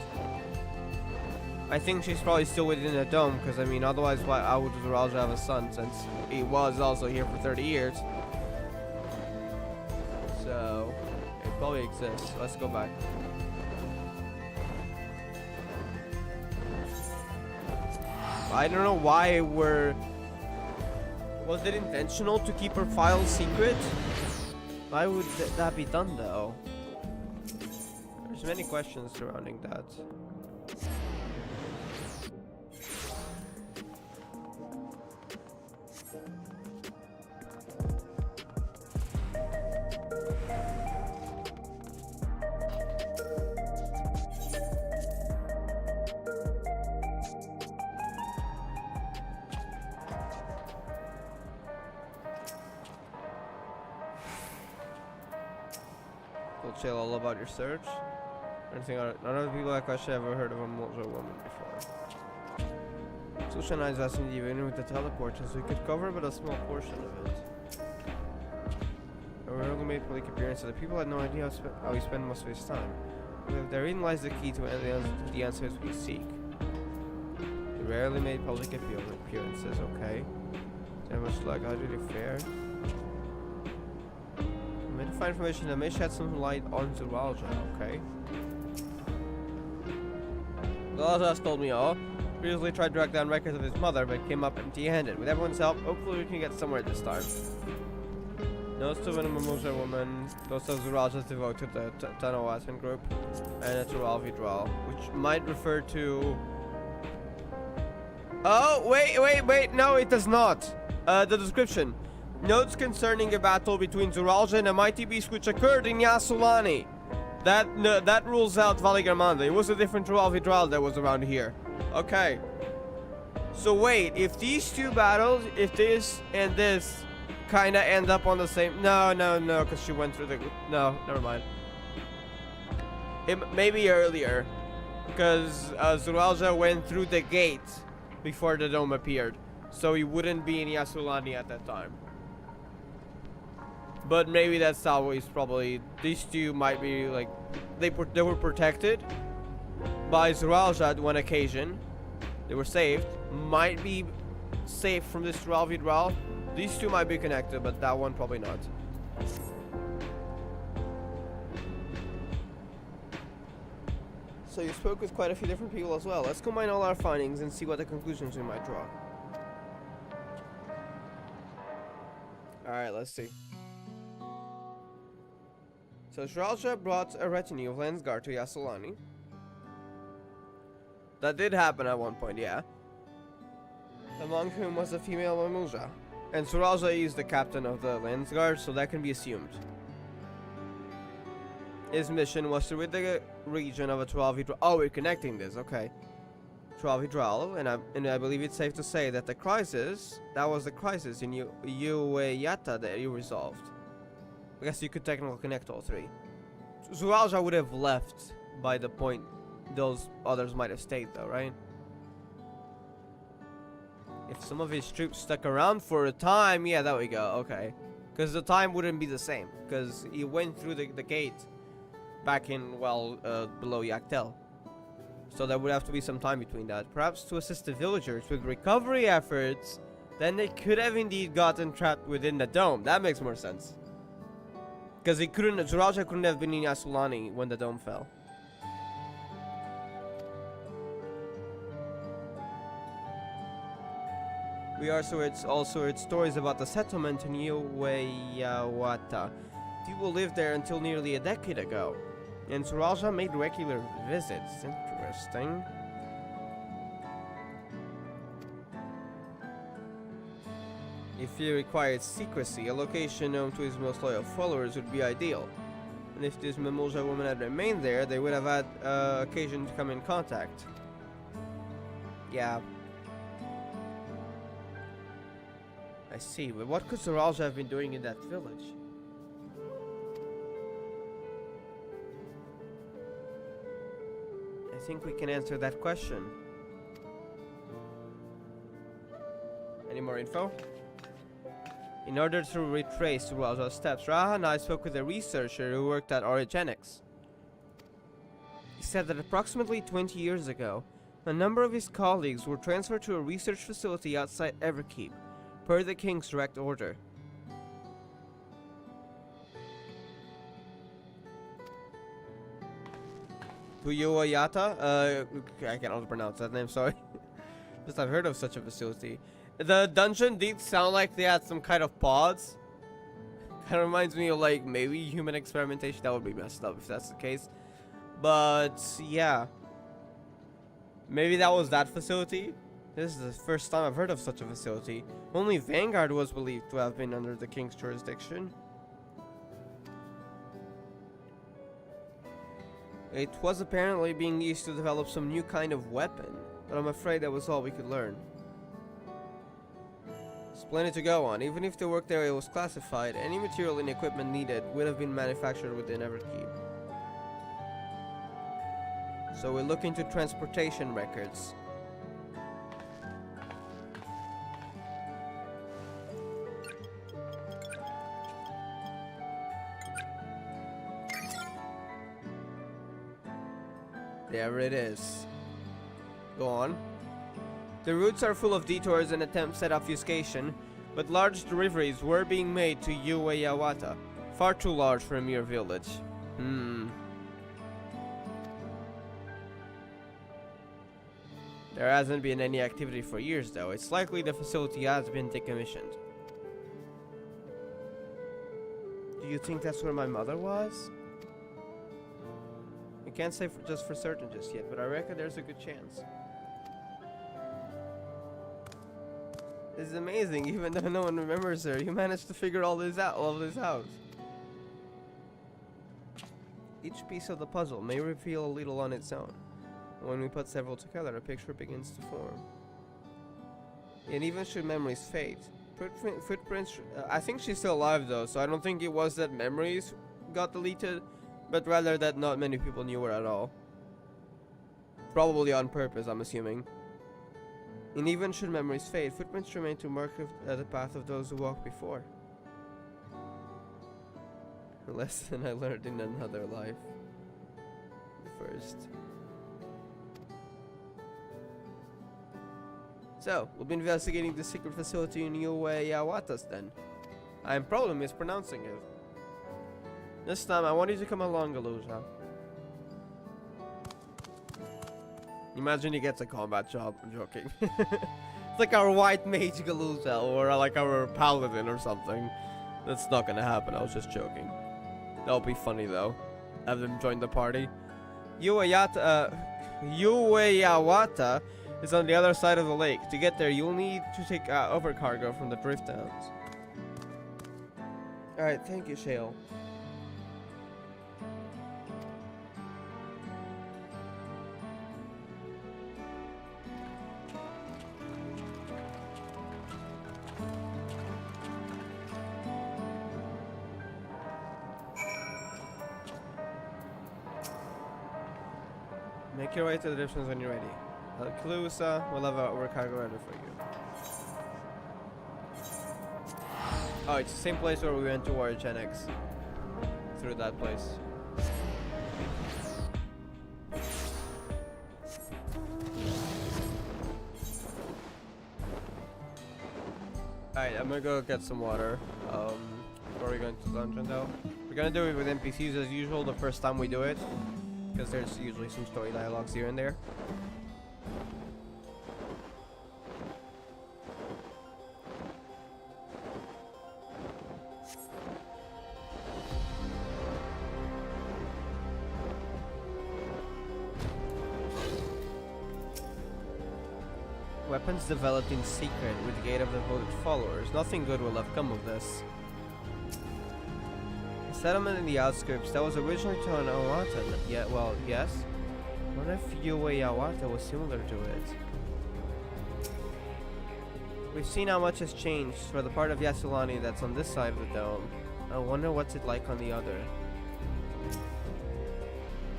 I think she's probably still within the dome because I mean otherwise why would Zuralja have a son since he was also here for 30 years. So it probably exists. Let's go back. I don't know why was it intentional to keep her file secret? Why would that be done though? There's many questions surrounding that. We'll chill all about your search. None of the people I question ever heard of a Mojo woman before. Susha and I asking you in with the teleportation, so we could cover but a small portion of it. We only made public appearances. The people had no idea how he spent most of his time. Therein lies the key to the answers we seek. He rarely made public appearances, okay? That much luck, how did it fare? We made to find information that may shed some light on Zoology, okay? Zoology has told me all. Previously tried to track down records of his mother, but came up empty-handed. With everyone's help, hopefully we can get somewhere this time. Notes to win a Mimosa woman, those of Zuraja's devoted to the Tanoasan group, and a Tural Vidral, which might refer to... Oh, wait, no, it does not. The description. Notes concerning a battle between Zuralja and a mighty beast which occurred in Yasulani. That rules out Valigarmanda. It was a different Tural Vidral that was around here. Okay. So wait, if these two battles, if this and this kind of end up on the same... No, because she went through the... No, never mind. Maybe earlier. Because Zuralja went through the gate before the dome appeared. So he wouldn't be in Yasulani at that time. But maybe that's always probably... These two might be like... They were protected by Zuralja at one occasion. They were saved. Might be safe from this Tural Vidral. These two might be connected, but that one probably not. So you spoke with quite a few different people as well. Let's combine all our findings and see what the conclusions we might draw. Alright, let's see. So Zuralja brought a retinue of Lensguard to Yasulani. That did happen at one point, yeah. Among whom was a female Mamuja. And Zuralja is the captain of the Lensguard, so that can be assumed. His mission was to rid the region of a Tural Vidral. Oh, we're connecting this, okay. Tural Vidral, and I believe it's safe to say that the crisis, that was the crisis in Ueyata that you resolved. I guess you could technically connect all three. Zuralja would have left by the point those others might have stayed though, right? If some of his troops stuck around for a time, yeah, there we go, okay. Because the time wouldn't be the same, because he went through the gate back in, well, below Yaktel. So there would have to be some time between that. Perhaps to assist the villagers with recovery efforts, then they could have indeed gotten trapped within the dome. That makes more sense. Because Zuralja couldn't have been in Yasulani when the dome fell. We also heard stories about the settlement in Ueyawata. People lived there until nearly a decade ago. And Zuralja made regular visits. Interesting. If he required secrecy, a location known to his most loyal followers would be ideal. And if this Mimosa woman had remained there, they would have had occasion to come in contact. Yeah. I see, but what could Zuralja have been doing in that village? I think we can answer that question. Any more info? In order to retrace Zuralja's steps, Raha and I spoke with a researcher who worked at Origenics. He said that approximately 20 years ago, a number of his colleagues were transferred to a research facility outside Everkeep, per the king's direct order. Tuyuayata? I cannot pronounce that name, sorry. Just I've heard of such a facility. The dungeon did sound like they had some kind of pods. Kind of reminds me of like maybe human experimentation. That would be messed up if that's the case. But yeah. Maybe that was that facility. This is the first time I've heard of such a facility. Only Vanguard was believed to have been under the king's jurisdiction. It was apparently being used to develop some new kind of weapon, but I'm afraid that was all we could learn. There's plenty to go on. Even if the work area was classified, any material and equipment needed would have been manufactured within Everkeep. So we'll look into transportation records. There it is. Go on. The routes are full of detours and attempts at obfuscation, but large deliveries were being made to Ueyawata. Far too large for a mere village. There hasn't been any activity for years though. It's likely the facility has been decommissioned. Do you think that's where my mother was? I can't say just for certain just yet, but I reckon there's a good chance. This is amazing, even though no one remembers her. You managed to figure all this out. Each piece of the puzzle may reveal a little on its own. When we put several together, a picture begins to form. And even should memories fade, footprints. I think she's still alive though, so I don't think it was that memories got deleted, but rather that not many people knew her at all. Probably on purpose, I'm assuming. And even should memories fade, footprints remain to mark the path of those who walked before. A lesson I learned in another life. First. So, we'll be investigating the secret facility in Ueyawata's then. I'm probably mispronouncing it. This time, I want you to come along, Galuja. Imagine he gets a combat job. I'm joking. It's like our white mage Galuja, or like our paladin or something. That's not gonna happen, I was just joking. That'll be funny though. Have them join the party. Ueyawata is on the other side of the lake. To get there, you'll need to take overcargo from the drift towns. Alright, thank you, Shale. Make your way to the directions when you're ready. Kalusa will have our cargo ready for you. Oh, it's the same place where we went to our Gen X. Through that place. Alright, I'm gonna go get some water. Before we go into the dungeon though. We're gonna do it with NPCs as usual the first time we do it. Because there's usually some story dialogues here and there. Weapons developed in secret with the aid of devoted followers. Nothing good will have come of this. Settlement in the outskirts that was originally to an Awata. Yeah, well, yes. What if Ueyawata was similar to it? We've seen how much has changed for the part of Yassilani that's on this side of the dome. I wonder what's it like on the other.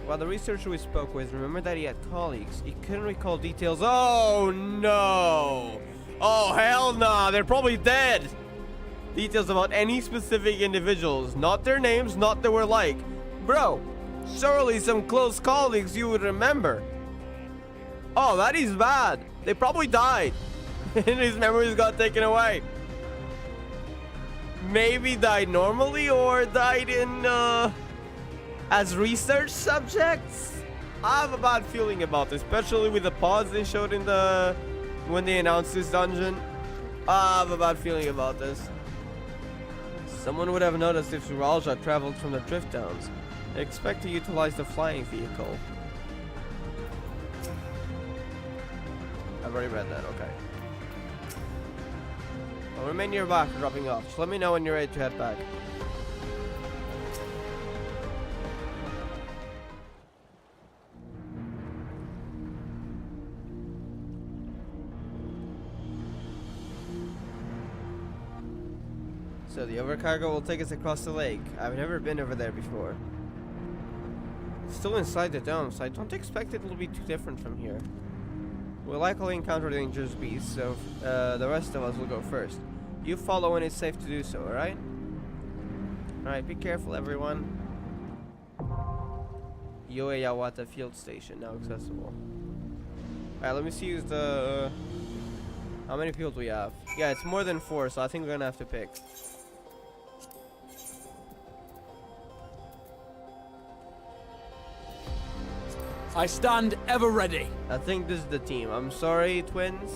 While the researcher we spoke with remembered that he had colleagues, he couldn't recall details. Oh no! Oh hell no! They're probably dead! Details about any specific individuals, not their names, not they were like. Bro, surely some close colleagues you would remember. Oh, that is bad. They probably died. And his memories got taken away. Maybe died normally or died in, as research subjects? I have a bad feeling about this, especially with the pause they showed in when they announced this dungeon. I have a bad feeling about this. Someone would have noticed if Suralja traveled from the drift towns. They expect to utilize the flying vehicle. I've already read that, okay. I'll remain nearby for dropping off. Just let me know when you're ready to head back. So the overcargo will take us across the lake. I've never been over there before. Still inside the dome, so I don't expect it will be too different from here. We'll likely encounter dangerous beasts, so the rest of us will go first. You follow when it's safe to do so, alright? Alright, be careful everyone. Yoeyawata Field Station, now accessible. Alright, let me see who's the... how many people do we have? Yeah, it's more than 4, so I think we're gonna have to pick. I stand ever ready. I think this is the team. I'm sorry, twins.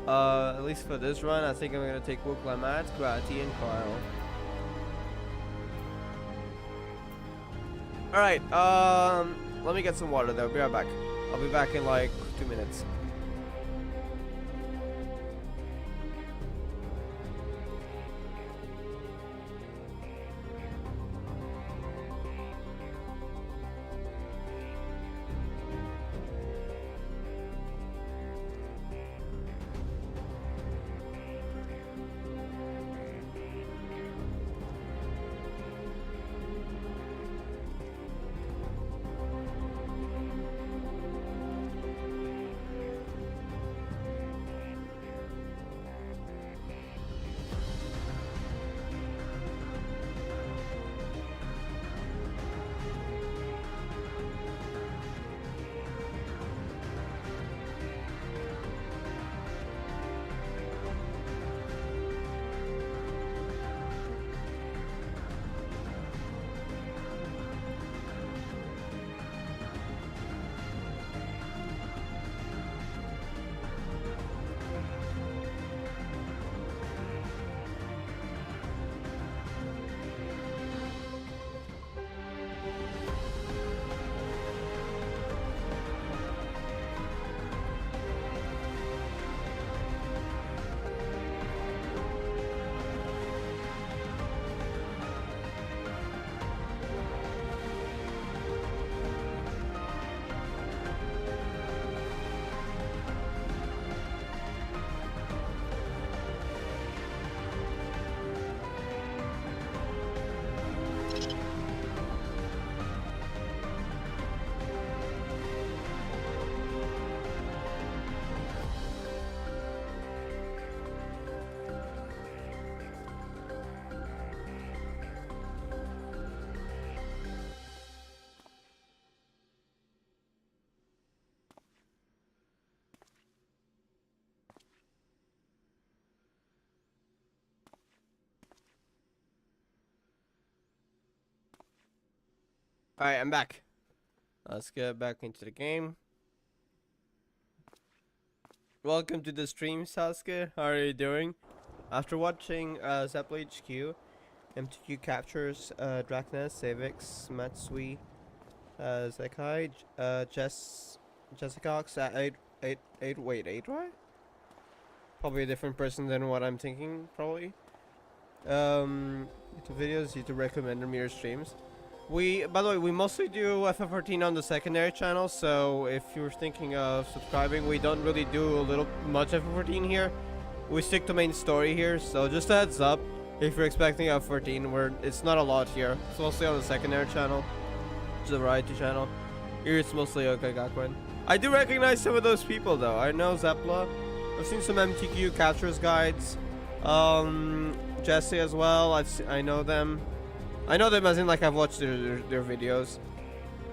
At least for this run, I think I'm gonna take Wuklamat, Grati, and Kyle. Alright, let me get some water though. Be right back. I'll be back in like 2 minutes. Alright, I'm back. Let's get back into the game. Welcome to the stream, Sasuke. How are you doing? After watching Zeppel HQ, MTQ captures Draknes, Savix, Matsui, Zekai, Jessicox at 8, right? Probably a different person than what I'm thinking, probably. YouTube videos, YouTube recommended me your streams. By the way, we mostly do FF14 on the secondary channel, so if you're thinking of subscribing, we don't really do much FF14 here. We stick to main story here, so just a heads up, if you're expecting FF14, it's not a lot here. It's mostly on the secondary channel, which is a variety channel. Here it's mostly Okagakuen. I do recognize some of those people though. I know Zepla. I've seen some MTQ captures guides. Jesse as well. I know them. I know them as in like I've watched their videos.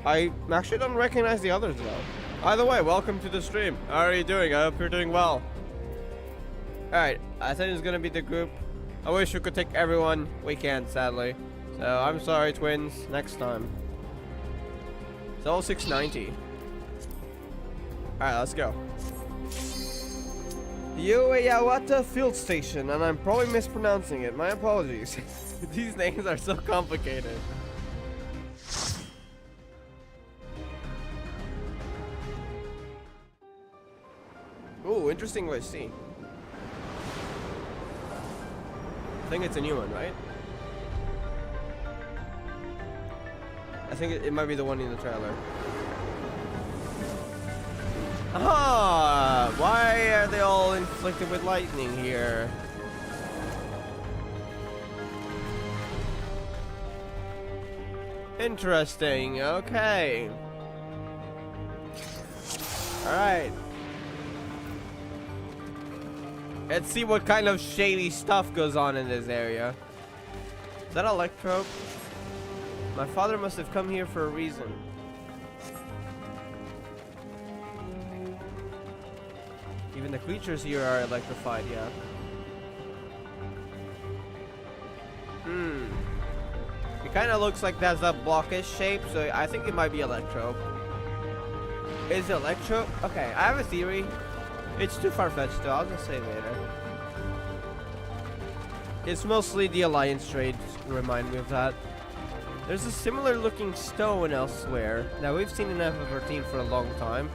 I actually don't recognize the others though. Either way, welcome to the stream. How are you doing? I hope you're doing well. Alright, I think it's gonna be the group. I wish we could take everyone. We can't, sadly. So I'm sorry, twins. Next time. It's all 690. Alright, let's go. Yoeyawata Field Station, and I'm probably mispronouncing it. My apologies. These names are so complicated. Ooh, interesting way to see. I think it's a new one, right? I think it might be the one in the trailer. Ah, why are they all inflicted with lightning here? Interesting. Okay. Alright. Let's see what kind of shady stuff goes on in this area. Is that Electro? My father must have come here for a reason. Even the creatures here are electrified, yeah. It kind of looks like that's a blockish shape, so I think it might be Electro. Is it Electro? Okay, I have a theory. It's too far-fetched though, I'll just say later. It's mostly the Alliance trades remind me of that. There's a similar looking stone elsewhere that we've seen in FF13 for a long time.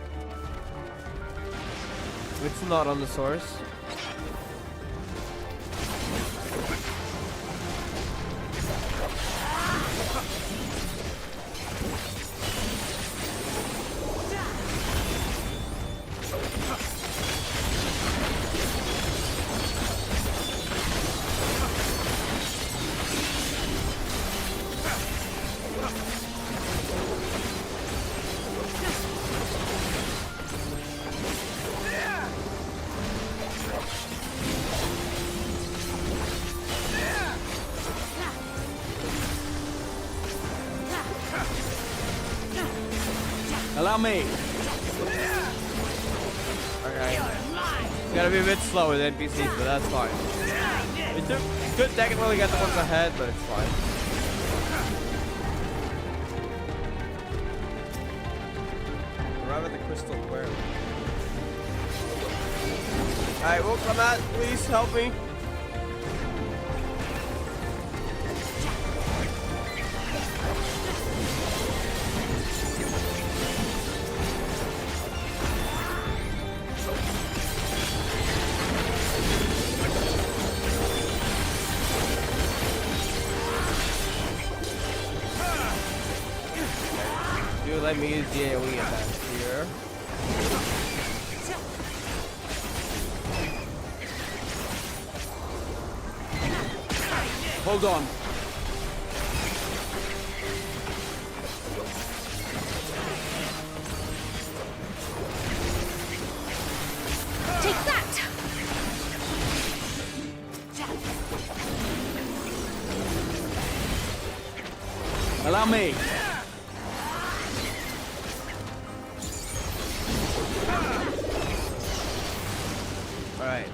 It's not on the source. Allow me. Okay. It's gotta be a bit slow with NPCs, but that's fine. It could technically get the ones ahead, but it's fine. Arrive at the crystal aquarium. Alright, well, come out. Please help me. Dude, let me use the AoE attack here. Hold on. Take that! Allow me. Alright.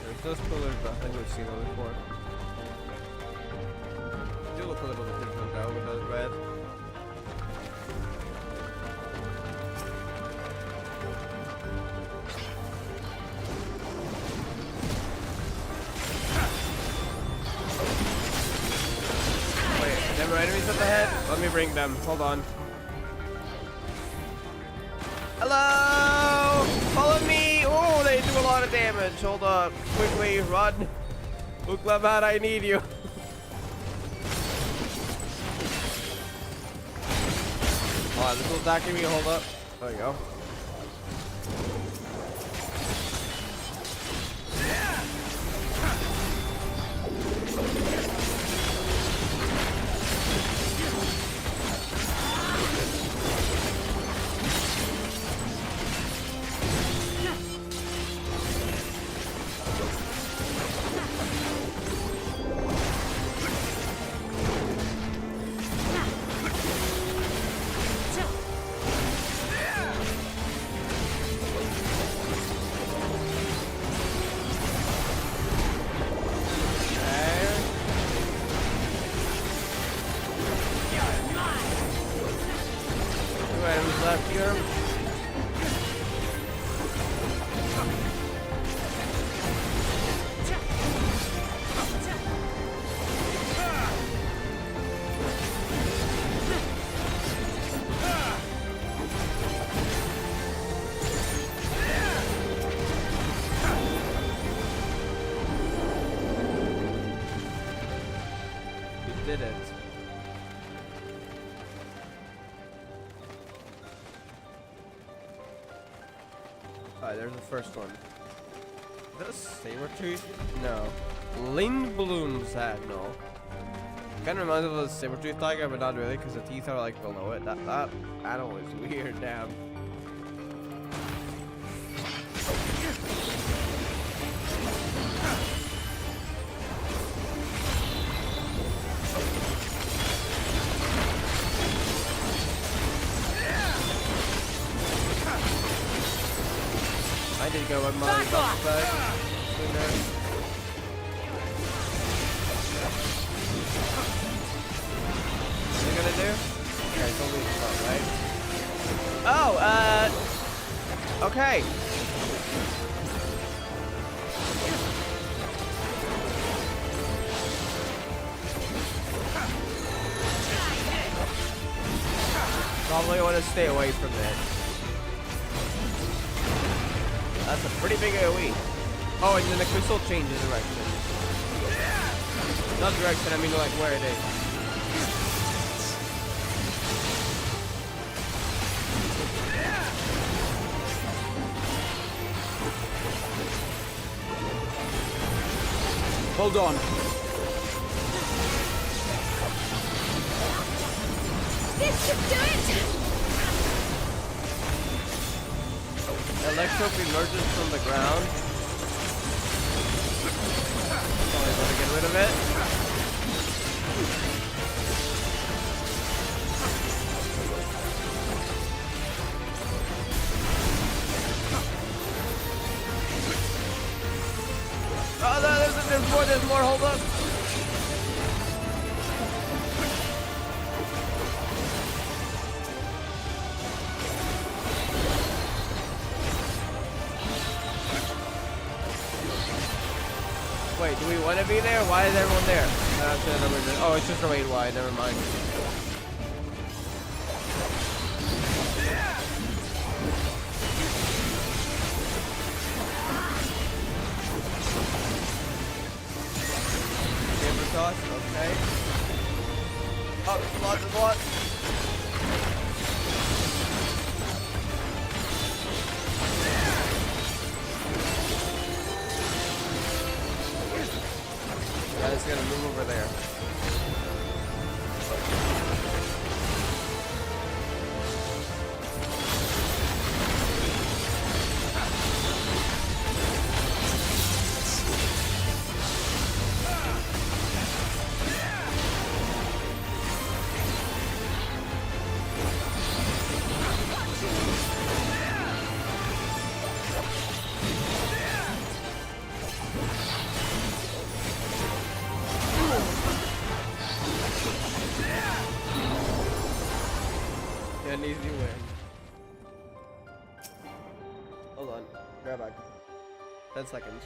There's those pillars, but I think we've seen them before. They do look a little bit different though with those red. Wait, there were enemies up ahead? Let me bring them. Hold on. Hello! Follow me! Oh, they do a lot of damage. Hold up. Quickly, run. Look, Levat, I need you. Oh, this is attacking me. Hold up. There you go. Left here. You did it. Alright, there's the first one. Is that a saber tooth? No. Lindblum Signal. Kind of reminds me of a saber-tooth tiger, but not really, because the teeth are like below it. That animal is weird, damn. I did go with my back sooner. What are you gonna do? Okay, it's only slow, right? Oh, okay. Probably want to stay away from it. That's a pretty big AoE. Oh, and then the crystal changes direction. Not direction, I mean like where it is. Hold on. This should do it! Electro emerges from the ground. Probably gonna get rid of it. Oh no, there's more, hold up. Wait, do we want to be there? Why is everyone there? Oh, it's just a raid wide, never mind. Saber toss, okay. Oh, there's lots. Yeah, it's gonna move over there. An easy win. Hold on. Grab back. 10 seconds.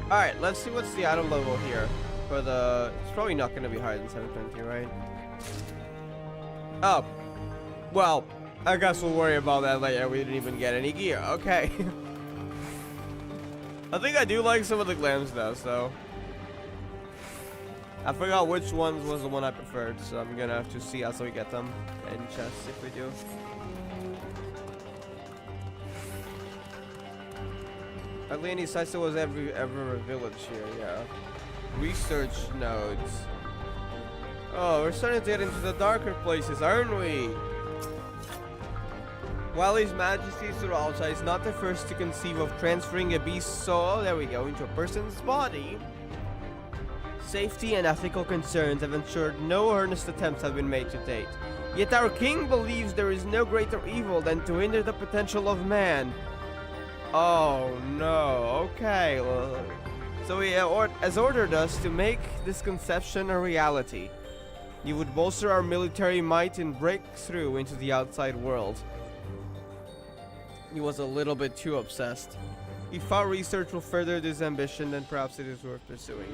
Alright, let's see what's the item level here. For the... It's probably not going to be higher than 720, right? Oh. Well... I guess we'll worry about that later. We didn't even get any gear. Okay. I think I do like some of the glams though, so. I forgot which one was the one I preferred, so I'm gonna have to see as we get them and chests if we do. Hardly any sites there was ever a village here, yeah. Research nodes. Oh, we're starting to get into the darker places, aren't we? While His Majesty Suralcha is not the first to conceive of transferring a beast's soul, there we go, into a person's body, safety and ethical concerns have ensured no earnest attempts have been made to date. Yet our king believes there is no greater evil than to hinder the potential of man. Oh no, okay. Well, so he has ordered us to make this conception a reality. You would bolster our military might and break through into the outside world. He was a little bit too obsessed. If our research will further this ambition, then perhaps it is worth pursuing.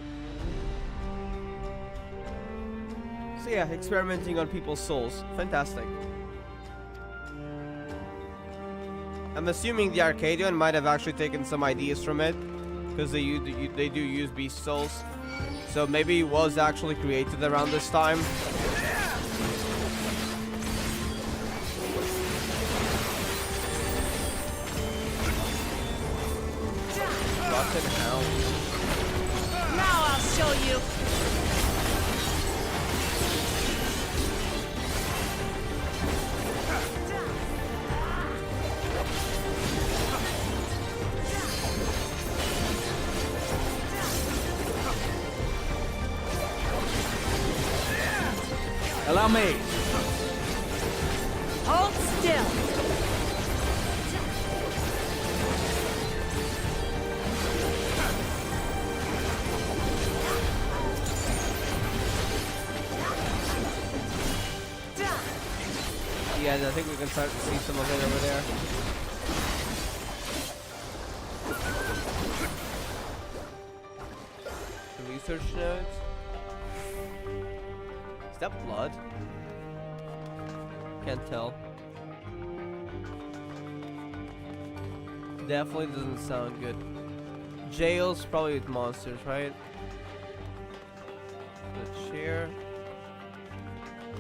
So yeah, experimenting on people's souls. Fantastic. I'm assuming the Arcadian might have actually taken some ideas from it, because they do use beast souls. So maybe it was actually created around this time. Rotten hound. Now I'll show you. Allow me. Hold still. Yeah, I think we can start to see some of it over there. The research notes. Is that blood? Can't tell. Definitely doesn't sound good. Jails probably with monsters, right? The chair.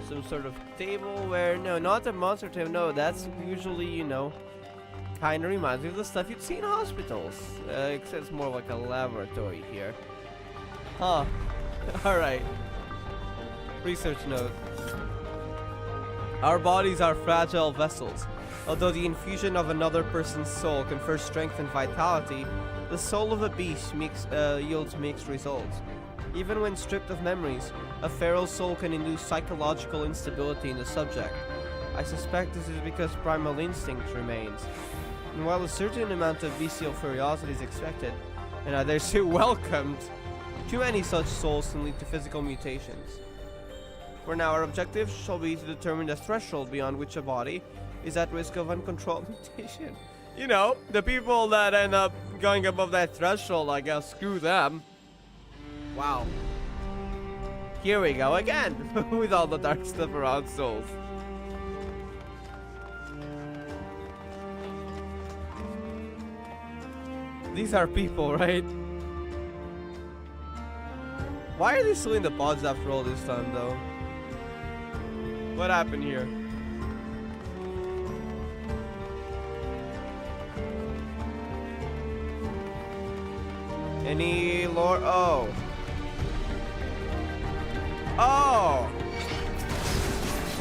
Some sort of table where, no, not a monster table, no, that's usually, you know, kind of reminds me of the stuff you'd see in hospitals. Except it's more like a laboratory here. Huh. Alright. Research note. Our bodies are fragile vessels. Although the infusion of another person's soul confers strength and vitality, the soul of a beast yields mixed results. Even when stripped of memories, a feral soul can induce psychological instability in the subject. I suspect this is because primal instinct remains. And while a certain amount of bestial curiosity is expected, and I dare say welcomed, too many such souls can lead to physical mutations. For now, our objective shall be to determine the threshold beyond which a body is at risk of uncontrolled mutation. You know, the people that end up going above that threshold, I guess, screw them. Wow. Here we go again, with all the dark stuff around souls. These are people, right? Why are they still in the pods after all this time, though? What happened here? Any lore? Oh. Oh!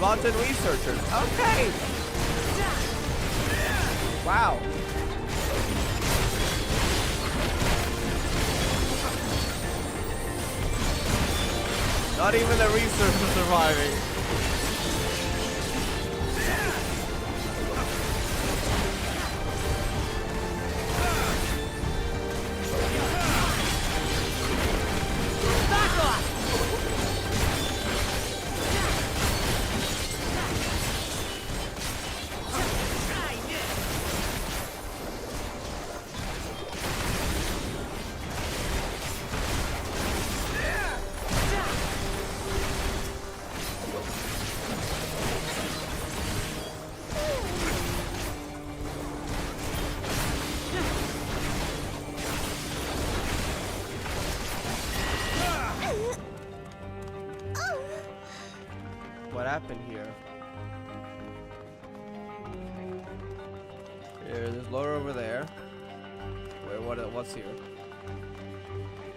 Lots of researchers. Okay! Wow. Not even the researchers surviving. What happened here? There's lore over there. Wait, what's here?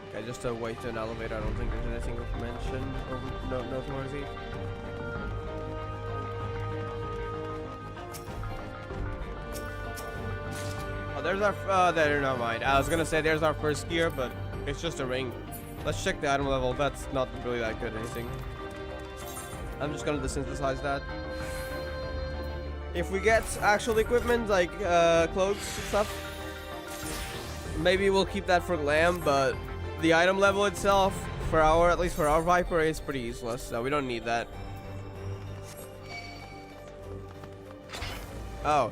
Okay, just a way to an elevator. I don't think there's anything of mention or noteworthy. Oh, there's our. There, never mind. I was gonna say there's our first gear, but it's just a ring. Let's check the item level. That's not really that good. Anything. I'm just gonna desynthesize that. If we get actual equipment like clothes and stuff, maybe we'll keep that for glam. But the item level itself, at least for our Viper, is pretty useless. So we don't need that. Oh.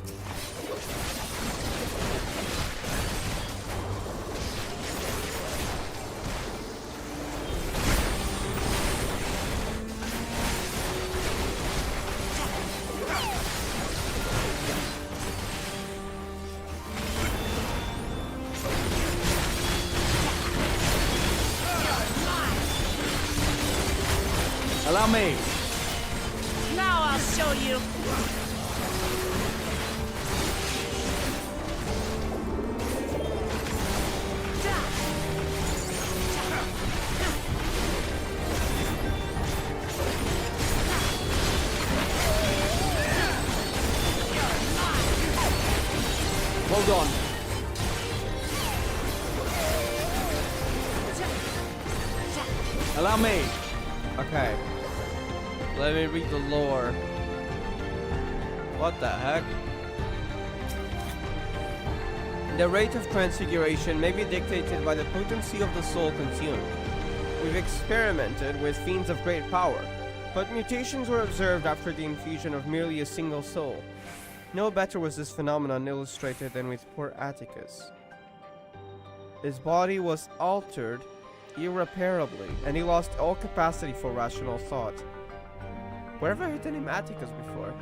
Allow me. Now I'll show you. Hold on. Allow me. Okay. Let me read the lore. What the heck? The rate of transfiguration may be dictated by the potency of the soul consumed. We've experimented with fiends of great power, but mutations were observed after the infusion of merely a single soul. No better was this phenomenon illustrated than with poor Atticus. His body was altered irreparably, and he lost all capacity for rational thought. Where have I heard the name Atticus before?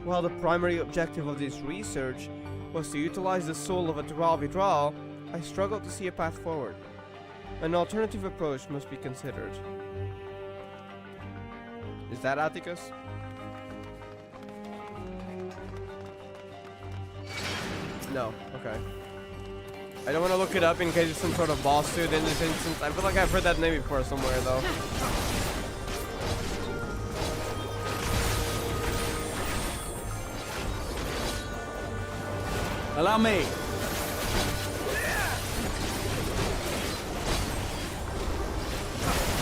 While the primary objective of this research was to utilize the soul of a Dural Vidral, I struggled to see a path forward. An alternative approach must be considered. Is that Atticus? No, okay. I don't want to look it up in case it's some sort of boss suit in this instance. I feel like I've heard that name before somewhere though. Allow me.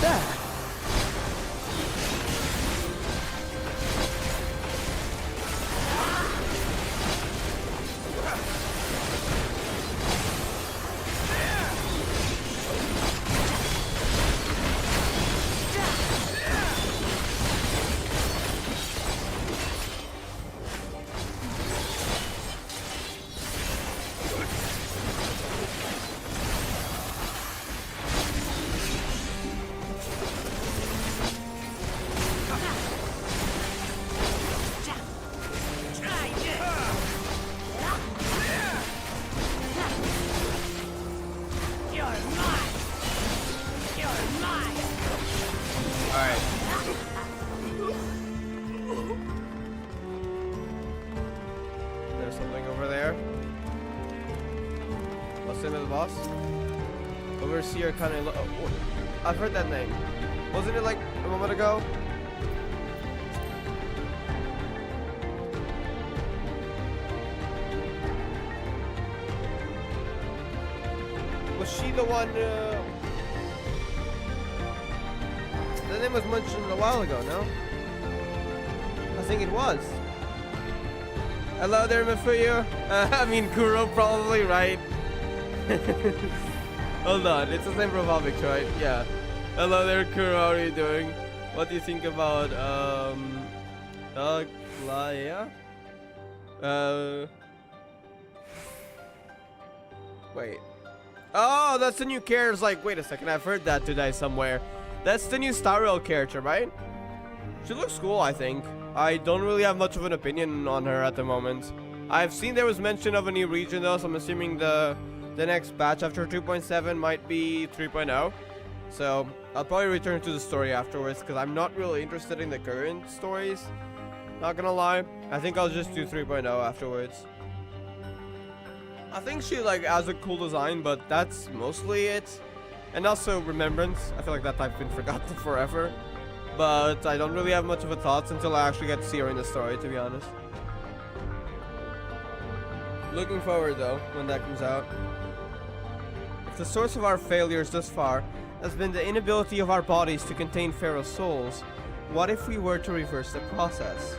There. Alright. There's something over there. What's the name of the boss? Overseer kind of. Oh, I've heard that name. Wasn't it like a moment ago? Was she the one? The name was mentioned a while ago, no? I think it was. Hello there, Mifuyu. I mean, Kuro, probably, right? Hold on, it's the same profile picture, right? Yeah. Hello there, Kuro, how are you doing? What do you think about, Laia? Wait. Oh, that's the new character. Like, wait a second, I've heard that today somewhere. That's the new Star Rail character, right? She looks cool, I think. I don't really have much of an opinion on her at the moment. I've seen there was mention of a new region though, so I'm assuming the next batch after 2.7 might be 3.0. So I'll probably return to the story afterwards because I'm not really interested in the current stories. Not gonna lie. I think I'll just do 3.0 afterwards. I think she like has a cool design, but that's mostly it. And also Remembrance. I feel like that type's been forgotten forever. But I don't really have much of a thoughts until I actually get to see her in the story, to be honest. Looking forward though, when that comes out. If the source of our failures thus far has been the inability of our bodies to contain Pharaoh's souls, what if we were to reverse the process?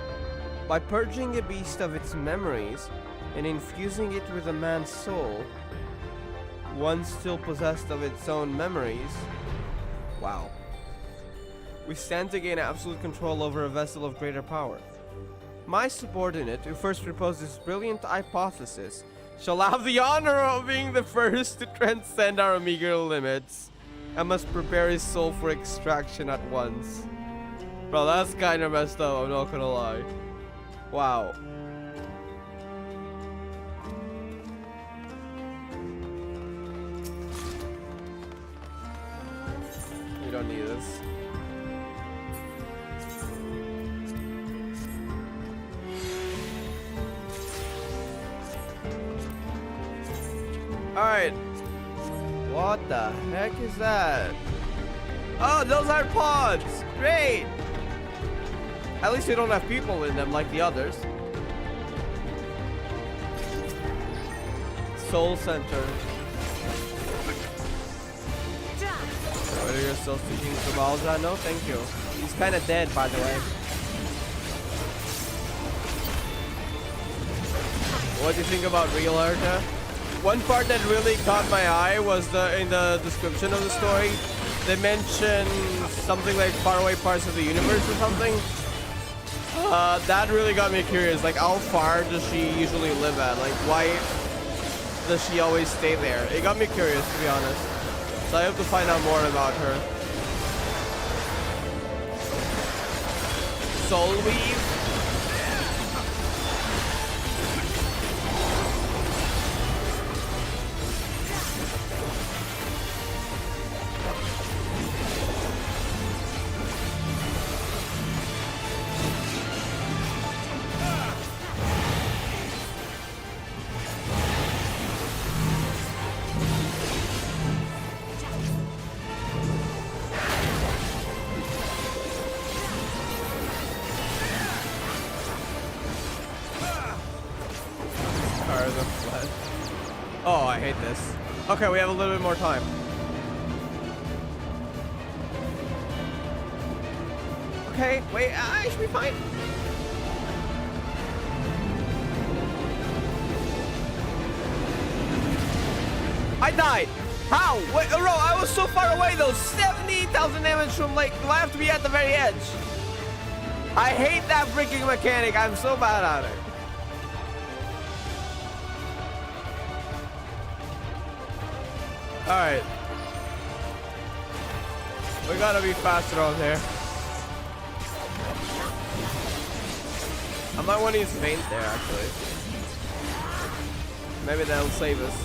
By purging a beast of its memories and infusing it with a man's soul, one still possessed of its own memories. Wow. We stand to gain absolute control over a vessel of greater power. My subordinate, who first proposed this brilliant hypothesis, shall have the honor of being the first to transcend our meager limits. I must prepare his soul for extraction at once. Bro, that's kinda messed up, I'm not gonna lie. Wow. You don't need this. Alright. What the heck is that? Oh, those are pods! Great! At least they don't have people in them like the others. Soul Center. Whether you're still speaking to Balza? No, thank you. He's kind of dead, by the way. What do you think about real Urta? One part that really caught my eye was in the description of the story. They mentioned something like faraway parts of the universe or something. That really got me curious. Like, how far does she usually live at? Like, why does she always stay there? It got me curious, to be honest. So I have to find out more about her. Soul Weave? Oh, I hate this. Okay, we have a little bit more time. Okay, wait, I should be fine. I died. How? Wait, bro, I was so far away though. 70,000 damage from like, do I have to be at the very edge? I hate that freaking mechanic. I'm so bad at it. Alright. We gotta be faster on here. I might want to use Feint there, actually. Maybe that'll save us.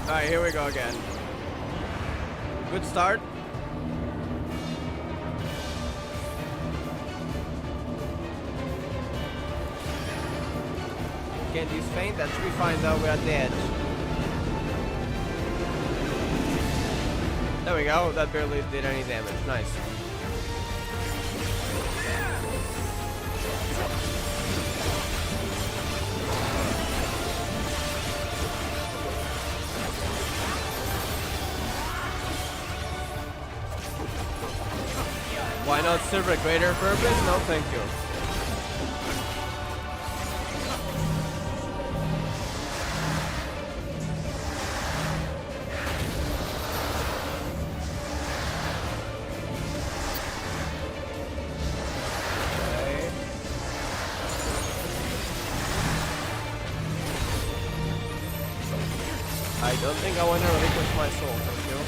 Alright, here we go again. Good start. Can't use Feint, that should be fine though, we're at the edge. There we go, that barely did any damage, nice. Why not serve a greater purpose? No, thank you. Okay. I don't think I want to relinquish my soul, thank you.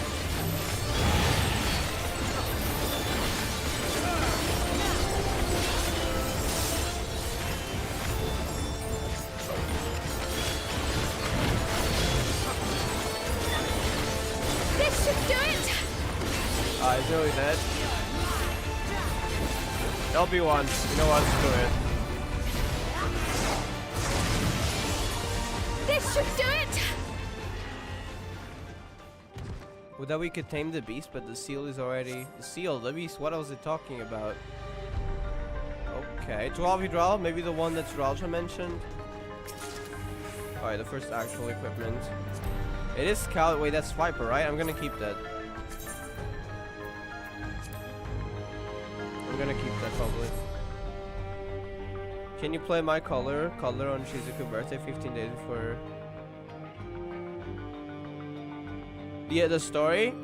He's really dead. LB1, you know what, let's do it. This should do it! Well, that we could tame the beast, but the seal is already... The seal, the beast, what was it talking about? Okay, 12 draw, maybe the one that Stralja mentioned. Alright, the first actual equipment. It is Scout. Wait, that's Viper, right? I'm gonna keep that. I'm gonna keep that probably. Can you play my color on Shizuku's birthday 15 days before? Yeah, the story?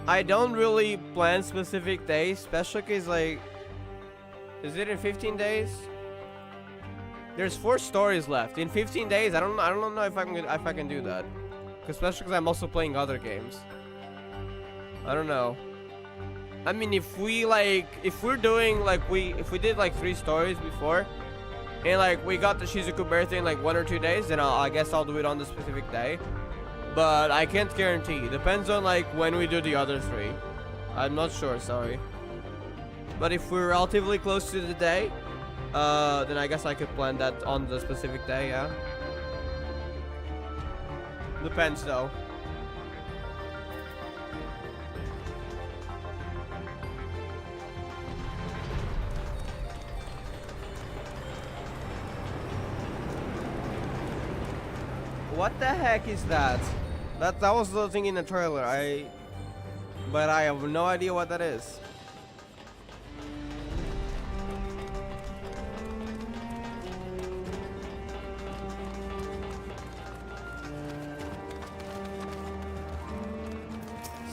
I don't really plan specific days. Special case, like, is it in 15 days? There's 4 stories left in 15 days. I don't know if I can do that. Cause especially because I'm also playing other games. I don't know. I mean, if we're doing like if we did like 3 stories before, and like we got the Shizuku birthday in like 1 or 2 days, then I guess I'll do it on the specific day. But I can't guarantee. Depends on like when we do the other 3. I'm not sure. Sorry. But if we're relatively close to the day, then I guess I could plan that on the specific day. Yeah. Depends though. What the heck is that? That was the thing in the trailer. But I have no idea what that is.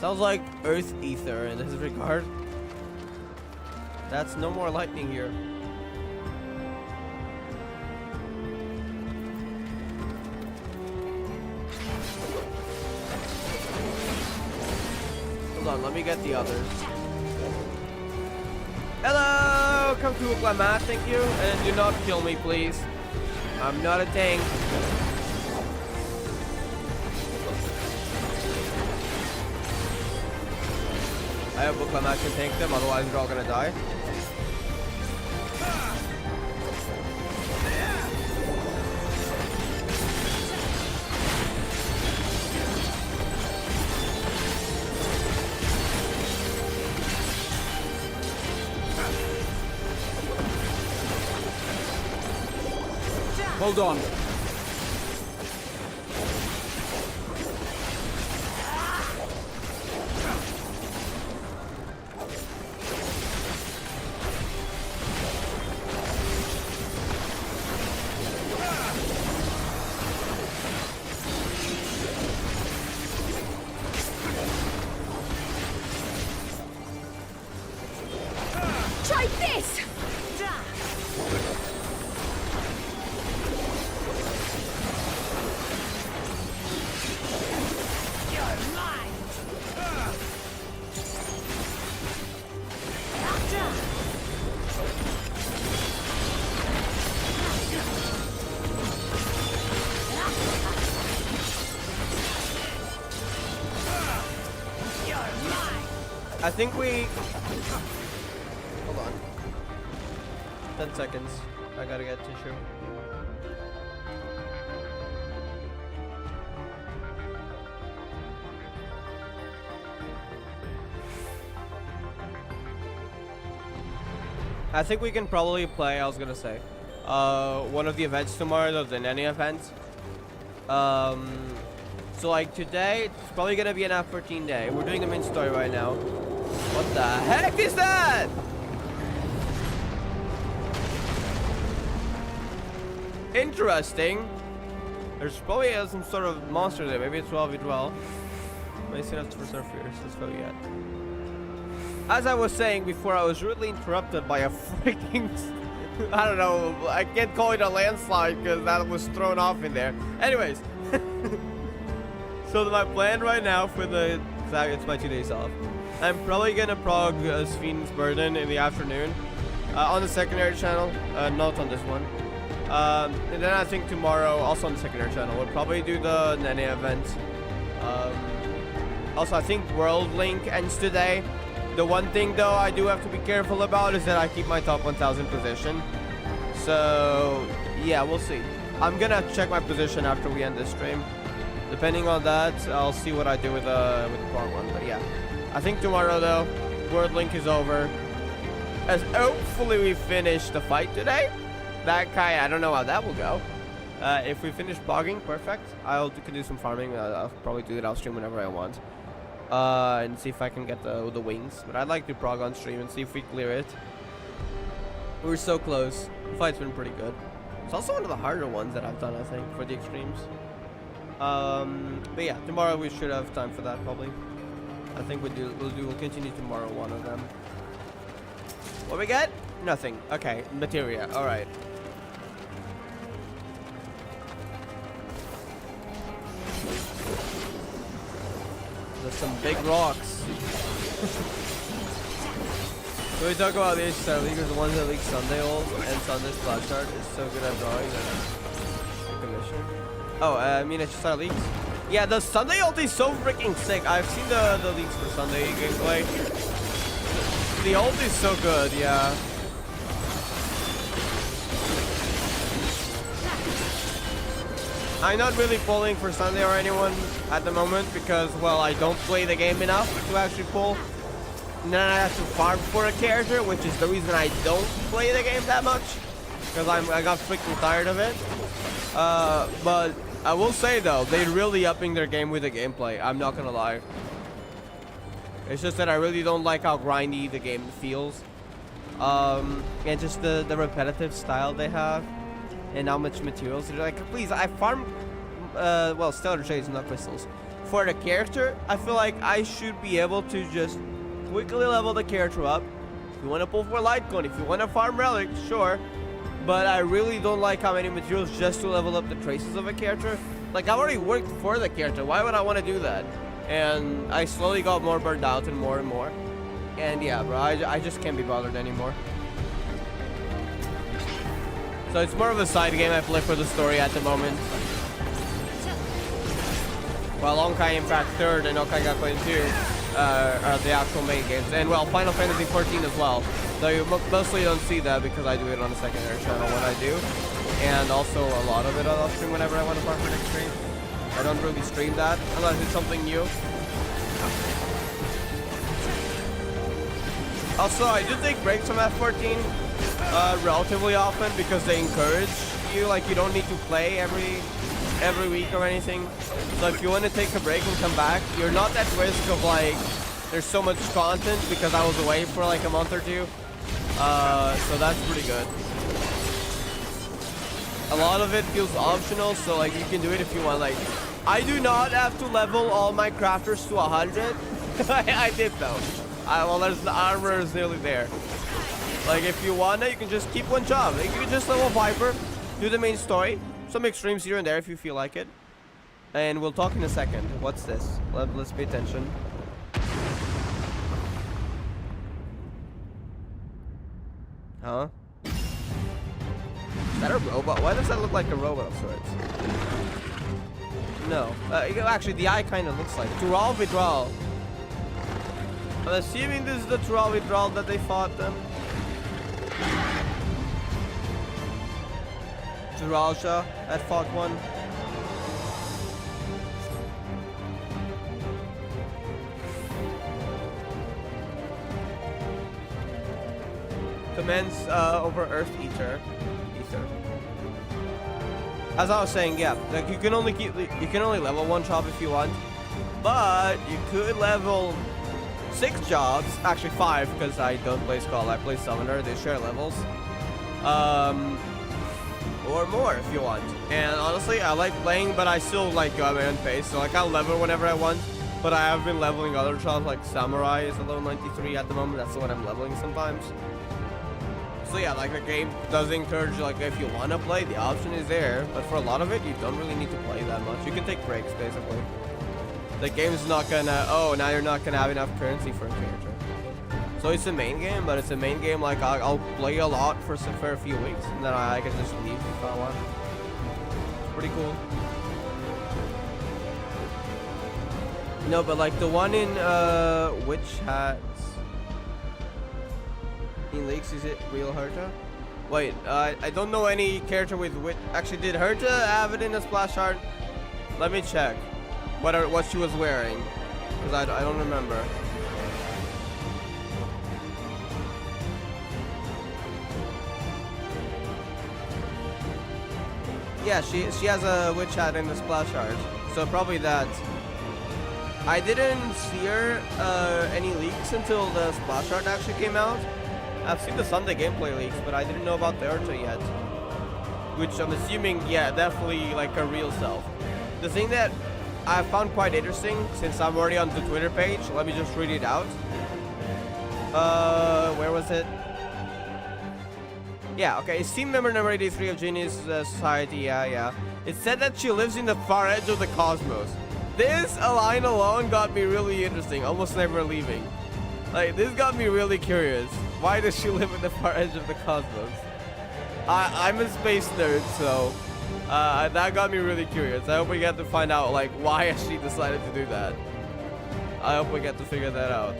Sounds like Earth Ether in this regard. That's no more lightning here. Hold on, let me get the others. Hello! Come to Oklahoma, thank you. And do not kill me, please. I'm not a tank. I hope Oklahoma can tank them, otherwise we're all gonna die. Hold on. Try this! I think we... Hold on. 10 seconds. I gotta get tissue. I think we can probably play, I was gonna say, one of the events tomorrow, the Nanny event. So like today, it's probably gonna be an F14 day. We're doing the main story right now. What the heck is that? Interesting. There's probably some sort of monster there. Maybe it's 12v12. Maybe it's enough for surfers. Let's go yet. As I was saying before, I was rudely interrupted by a freaking... I don't know. I can't call it a landslide because that was thrown off in there. Anyways. So my plan right now for the... It's my 2 days off. I'm probably gonna prog Sven's Burden in the afternoon. On the secondary channel. Not on this one. And then I think tomorrow, also on the secondary channel, we'll probably do the Nene event. Also, I think World Link ends today. The one thing, though, I do have to be careful about is that I keep my top 1000 position. So, yeah, we'll see. I'm gonna check my position after we end this stream. Depending on that, I'll see what I do with the prog one. But yeah, I think tomorrow, though, World Link is over. As hopefully we finish the fight today. That guy, I don't know how that will go. If we finish bogging, perfect. Can do some farming. I'll probably do it off stream whenever I want. And see if I can get the wings. But I'd like to prog on stream and see if we clear it. We're so close. The fight's been pretty good. It's also one of the harder ones that I've done, I think, for the extremes. But yeah, tomorrow we should have time for that probably. I think we'll continue tomorrow one of them. What we get? Nothing. Okay, materia. All right. There's some big rocks. So we talk about the HSR leaguers, the ones that leak Sunday ult and Sunday splash art is so good at drawing the commission. Oh, I mean HSR leaks. Yeah, the Sunday ult is so freaking sick. I've seen the leaks for Sunday gameplay. The ult is so good, yeah. I'm not really pulling for Sunday or anyone at the moment because, well, I don't play the game enough to actually pull. And then I have to farm for a character, which is the reason I don't play the game that much. Because I got freaking tired of it. But I will say though, they're really upping their game with the gameplay. I'm not gonna lie. It's just that I really don't like how grindy the game feels. And just the repetitive style they have. And how much materials they're like, please, I farm, well, stellar shades, not crystals. For the character, I feel like I should be able to just quickly level the character up. If you want to pull for Litecoin, if you want to farm relics, sure. But I really don't like how many materials just to level up the traces of a character. Like, I've already worked for the character. Why would I want to do that? And I slowly got more burned out and more. And yeah, bro, I just can't be bothered anymore. So it's more of a side game I play for the story at the moment. While Honkai Impact 3rd and Honkai Gakuen 2 are the actual main games. And well, Final Fantasy 14 as well. Though you mostly don't see that because I do it on a secondary channel when I do. And also a lot of it on stream whenever I want to farm for next stream. I don't really stream that unless it's something new. Also, I do take breaks from F14 relatively often because they encourage you, like you don't need to play every week or anything. So if you want to take a break and come back, you're not at risk of like there's so much content because I was away for like a month or two. So that's pretty good. A lot of it feels optional, so like you can do it if you want. Like I do not have to level all my crafters to 100. I did though. Well, there's the armor is nearly there. Like if you wanna, you can just keep one job. Like, you can just level Viper, do the main story, some extremes here and there if you feel like it. And we'll talk in a second. What's this? Let's pay attention. Huh? Is that a robot? Why does that look like a robot of sorts? No. Actually, the eye kind of looks like Tural Vidral. I'm assuming this is the Tural Vidral that they fought them. Turalsha had fought one. Commands over Earth Ether. As I was saying, yeah, like you can only level one job if you want, but you could level 6 jobs, actually 5 because I don't play Skull, I play Summoner, they share levels. Or more if you want. And honestly, I like playing, but I still like go at my own pace. So like I'll level whenever I want, but I have been leveling other jobs like Samurai is a level 93 at the moment. That's the one I'm leveling sometimes. So yeah, like the game does encourage you, like if you want to play, the option is there. But for a lot of it, you don't really need to play that much. You can take breaks basically. The game's not gonna, oh, now you're not gonna have enough currency for a character. So it's a main game, but it's a main game like I'll play a lot for a few weeks, and then I can just leave if I want. It's pretty cool. No, but like the one in Witch Hats in Leaks, is it real Herta? Wait, I don't know any character with Witch. Actually, did Herta have it in the splash art? Let me check what she was wearing, because I don't remember. Yeah, she has a witch hat in the splash art, so probably that. I didn't see her any leaks until the splash art actually came out. I've seen the Sunday gameplay leaks, but I didn't know about the Urta yet. Which I'm assuming, yeah, definitely like a real self. The thing that I found quite interesting, since I'm already on the Twitter page, let me just read it out. Where was it? Yeah, okay, it's team member number 83 of Genius Society, yeah. It said that she lives in the far edge of the cosmos. This line alone got me really interesting, almost never leaving. Like, this got me really curious. Why does she live in the far edge of the cosmos? I'm a space nerd, so that got me really curious. I hope we get to find out, like, why she decided to do that. I hope we get to figure that out.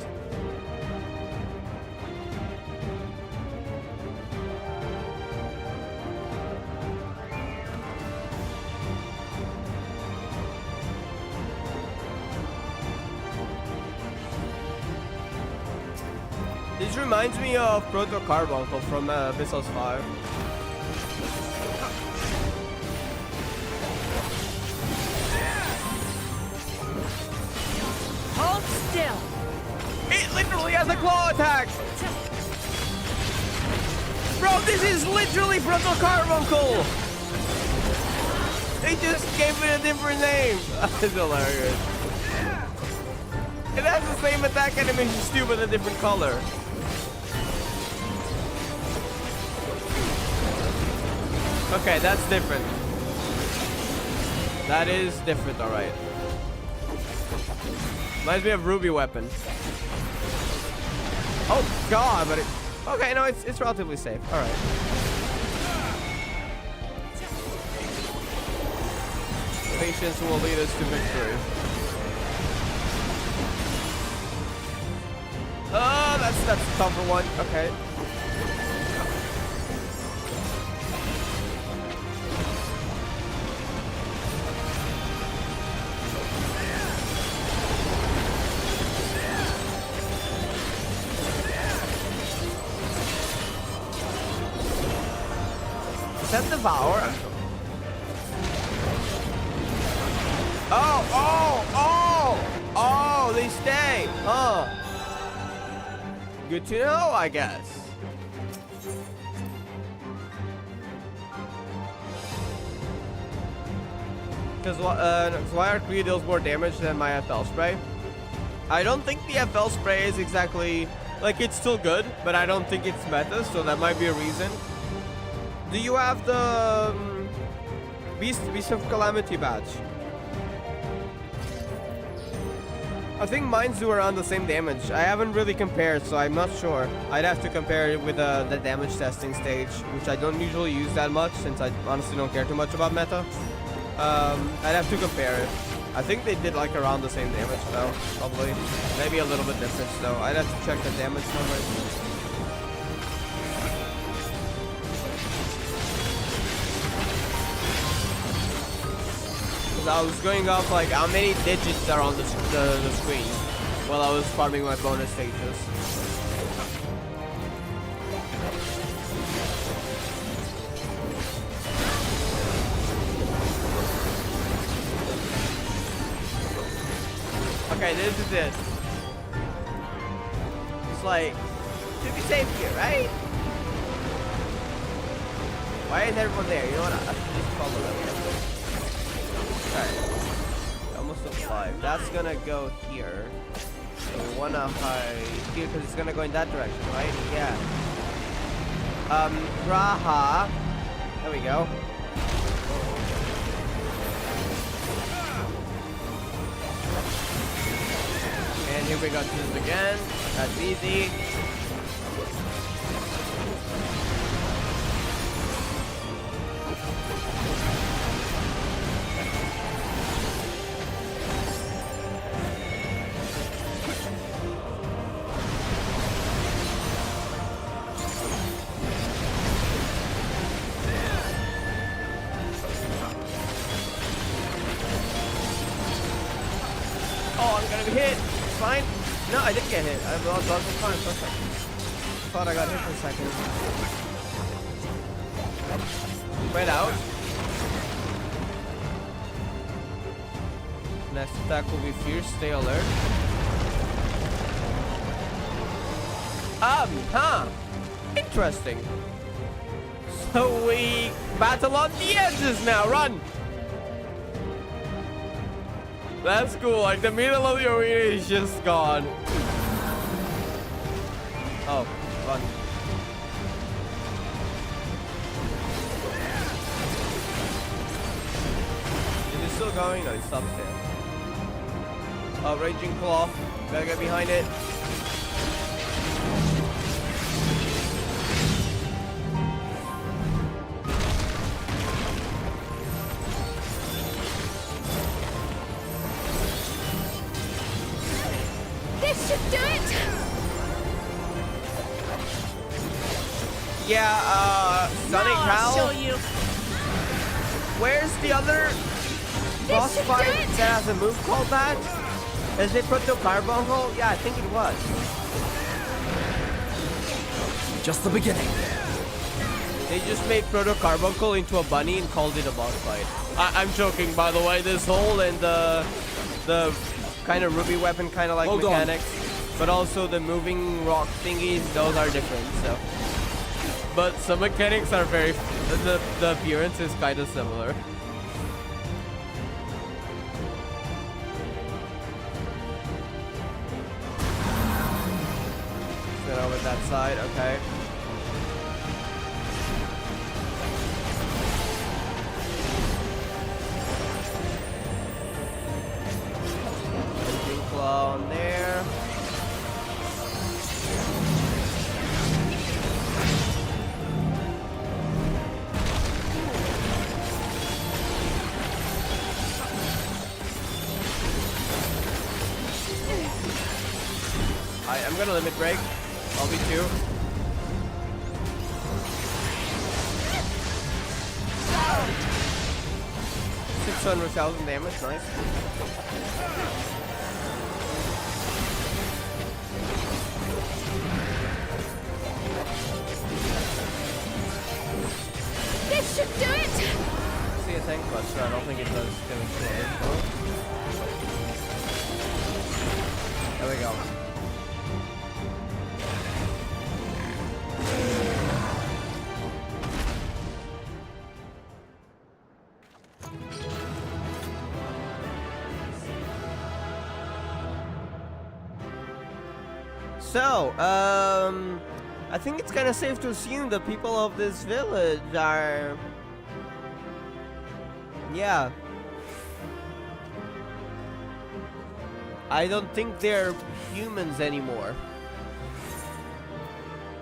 This reminds me of Proto Carbuncle from Abyssals 5. Hold still. It literally has a claw attack! Bro, this is literally Proto Carbuncle! They just gave it a different name! That's hilarious. It has the same attack animation too, but a different color. Okay, that's different. That is different, alright. Reminds me of Ruby Weapon. Oh god, but it... Okay, no, it's relatively safe. Alright. Patience will lead us to victory. Oh, that's a tougher one. Okay. Is that Devour? Oh, they stay. Oh. Good to know, I guess. Because why are Kree deals more damage than my FL spray? I don't think the FL spray is exactly... Like, it's still good, but I don't think it's meta, so that might be a reason. Do you have the Beast of Calamity badge? I think mine's do around the same damage. I haven't really compared, so I'm not sure. I'd have to compare it with the damage testing stage, which I don't usually use that much, since I honestly don't care too much about meta. I'd have to compare it. I think they did like around the same damage though, probably. Maybe a little bit different though. I'd have to check the damage numbers. I was going off like how many digits are on the screen while I was farming my bonus stages. Okay, this is it. It's like, should be safe here, right? Why is everyone there? You know what? I should just follow them. Alright, almost at 5. That's gonna go here. So we wanna hide here because it's gonna go in that direction, right? Yeah. Raha. There we go. And here we go to this again. That's easy. Hit. It's fine. No, I didn't get hit. I was fine. Perfect. Thought I got hit for a second. Spread out. Next attack will be fierce. Stay alert. Interesting. So we battle on the edges now. Run. That's cool. Like the middle of the arena is just gone. Oh, run. Is it still going? No, it stopped there. Oh, Raging Claw. Gotta get behind it. This should do it! Yeah, Sonic Now I'll show Hal. you. Where's the other boss should do fight it. that has a move called that? Is it Proto Carbuncle? Yeah, I think it was. Just the beginning. They just made Proto Carbuncle into a bunny and called it a boss fight. I'm joking, by the way. This whole and the kind of ruby weapon kind of like Hold on. mechanics, but also the moving rock thingies, those are different. So, but some mechanics are very. The appearance is kind of similar. Sit over that side, okay. Raging Claw on there. I'm gonna limit break. I'll be 2. $600,000 damage, nice. This should do it! See a tank buster, I don't think it does damage. There we go. So, I think it's kind of safe to assume the people of this village are... Yeah. I don't think they're humans anymore.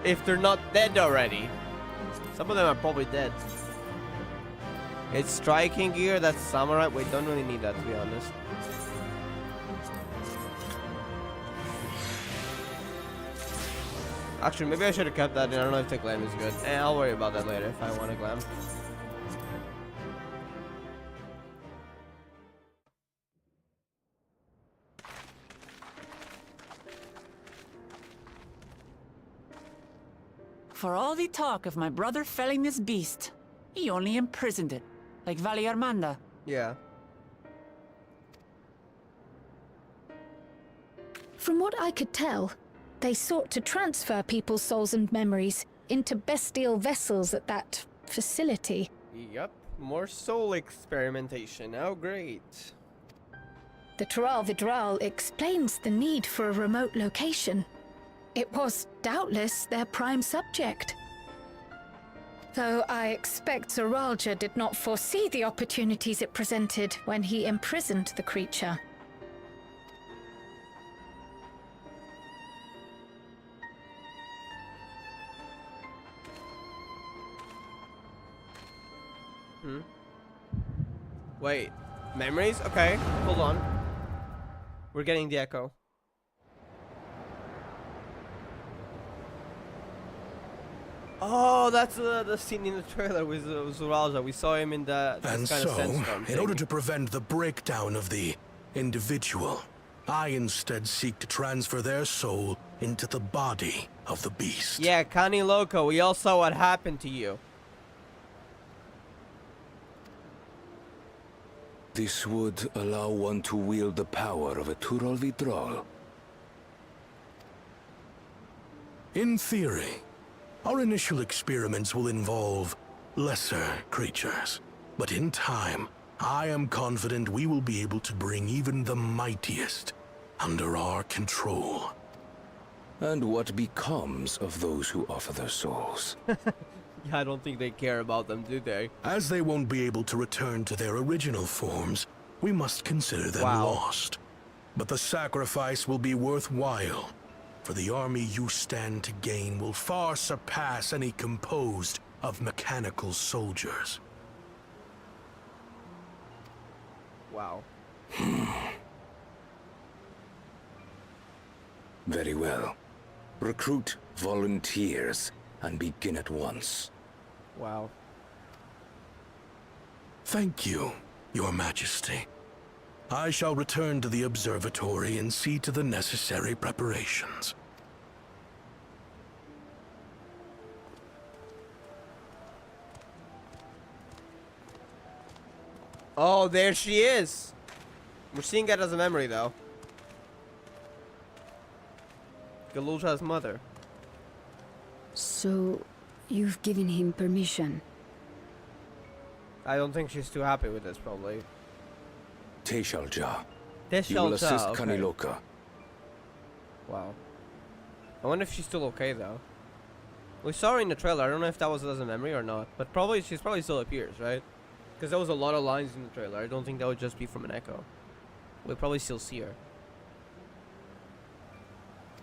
If they're not dead already. Some of them are probably dead. It's striking gear, that's samurai. Wait, don't really need that to be honest. Actually, maybe I should have kept that in. I don't know if the glam is good. I'll worry about that later if I want a glam. For all the talk of my brother felling this beast, he only imprisoned it, like Valley Armanda. Yeah. From what I could tell, they sought to transfer people's souls and memories into bestial vessels at that facility. Yep. More soul experimentation. Oh, great. The Tural Vidral explains the need for a remote location. It was doubtless their prime subject. Though I expect Zoralja did not foresee the opportunities it presented when he imprisoned the creature. Wait. Memories? Okay. Hold on. We're getting the echo. Oh, that's the scene in the trailer with Zoralja. We saw him in the And kind of so, sandstorm in thing. order to prevent the breakdown of the individual, I instead seek to transfer their soul into the body of the beast. Yeah, Kani Loco, we all saw what happened to you. This would allow one to wield the power of a Tural Vidral. In theory, our initial experiments will involve lesser creatures. But in time, I am confident we will be able to bring even the mightiest under our control. And what becomes of those who offer their souls? Yeah, I don't think they care about them, do they? As they won't be able to return to their original forms, we must consider them Wow. lost. But the sacrifice will be worthwhile, for the army you stand to gain will far surpass any composed of mechanical soldiers. Wow. Very well. Recruit volunteers and begin at once. Wow. Thank you, Your Majesty. I shall return to the observatory and see to the necessary preparations. Oh, there she is. We're seeing it as a memory, though. Galulja's mother. So, you've given him permission? I don't think she's too happy with this, probably. Teshalja. This You will shelter, assist okay. Kaniloka. Wow. I wonder if she's still okay, though. We saw her in the trailer. I don't know if that was as a memory or not. But probably, she's probably still appears, right? Because there was a lot of lines in the trailer. I don't think that would just be from an echo. We'll probably still see her.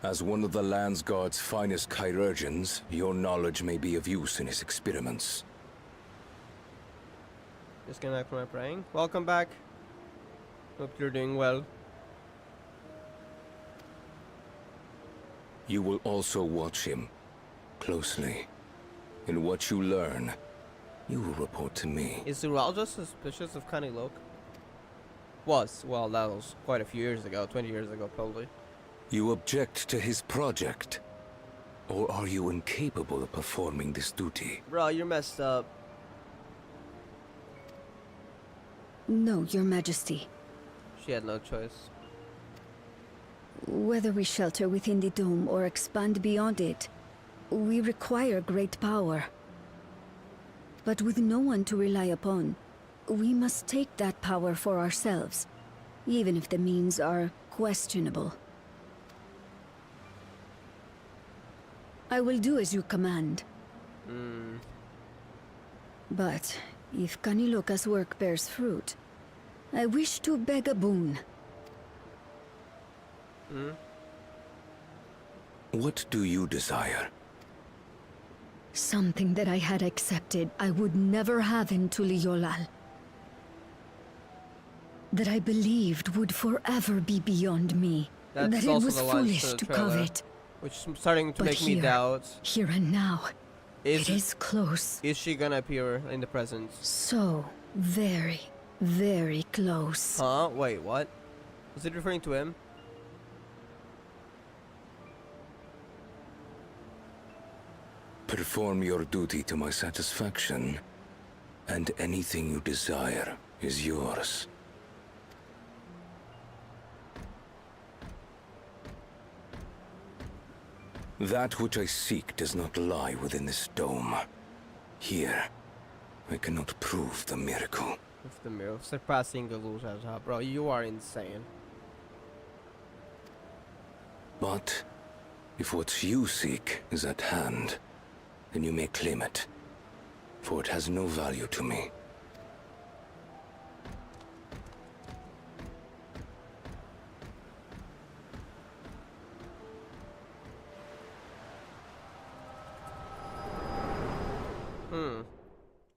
As one of the Land's Guard's finest chirurgeons, your knowledge may be of use in his experiments. Just getting back from my praying. Welcome back. Hope you're doing well. You will also watch him closely. In what you learn, you will report to me. Is Zuralja suspicious of Kanilok? Was. Well, that was quite a few years ago. 20 years ago, probably. You object to his project? Or are you incapable of performing this duty? Bro, you're messed up. No, Your Majesty. She had no choice. Whether we shelter within the dome or expand beyond it, we require great power. But with no one to rely upon, we must take that power for ourselves, even if the means are questionable. I will do as you command. But if Kaniloka's work bears fruit, I wish to beg a boon. What do you desire? Something that I had accepted I would never have in Tuliolal. That I believed would forever be beyond me. That's that it also was the lines foolish to the to trailer, covet. which is starting to But make me here- doubt. Here and now, Is it is close. is she gonna appear in the presence? So very, very close. Huh? Wait, what? Is it referring to him? Perform your duty to my satisfaction, and anything you desire is yours. That which I seek does not lie within this dome. Here, I cannot prove the miracle. It's the mirror. Surpassing Galulja's, bro. You are insane. But if what you seek is at hand, then you may claim it, for it has no value to me.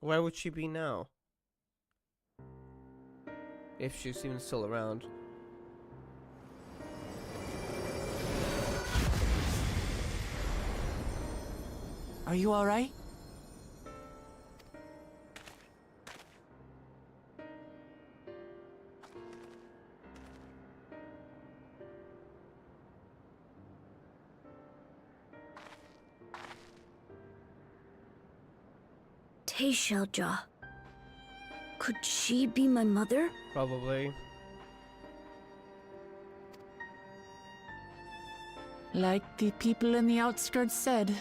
Where would she be now? If she's even still around. Are you alright? Teshalja. Could she be my mother? Probably. Like the people in the outskirts said,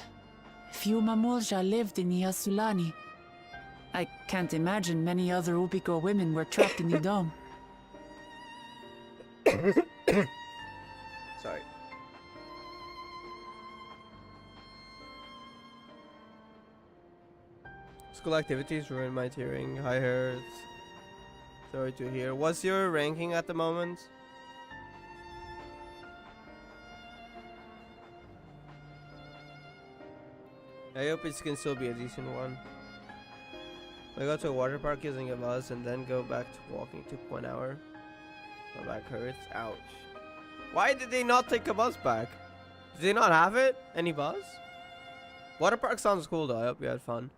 few Mamulja lived in the Yasulani. I can't imagine many other Ubico women were trapped in the dome. Sorry. School activities ruined my hearing. Hi, Hertz. Sorry to hear. What's your ranking at the moment? I hope it can still be a decent one. I go to a water park using a bus and then go back to walking. Took 1 hour. My back hurts. Ouch. Why did they not take a bus back? Did they not have it? Any bus? Water park sounds cool though. I hope you had fun.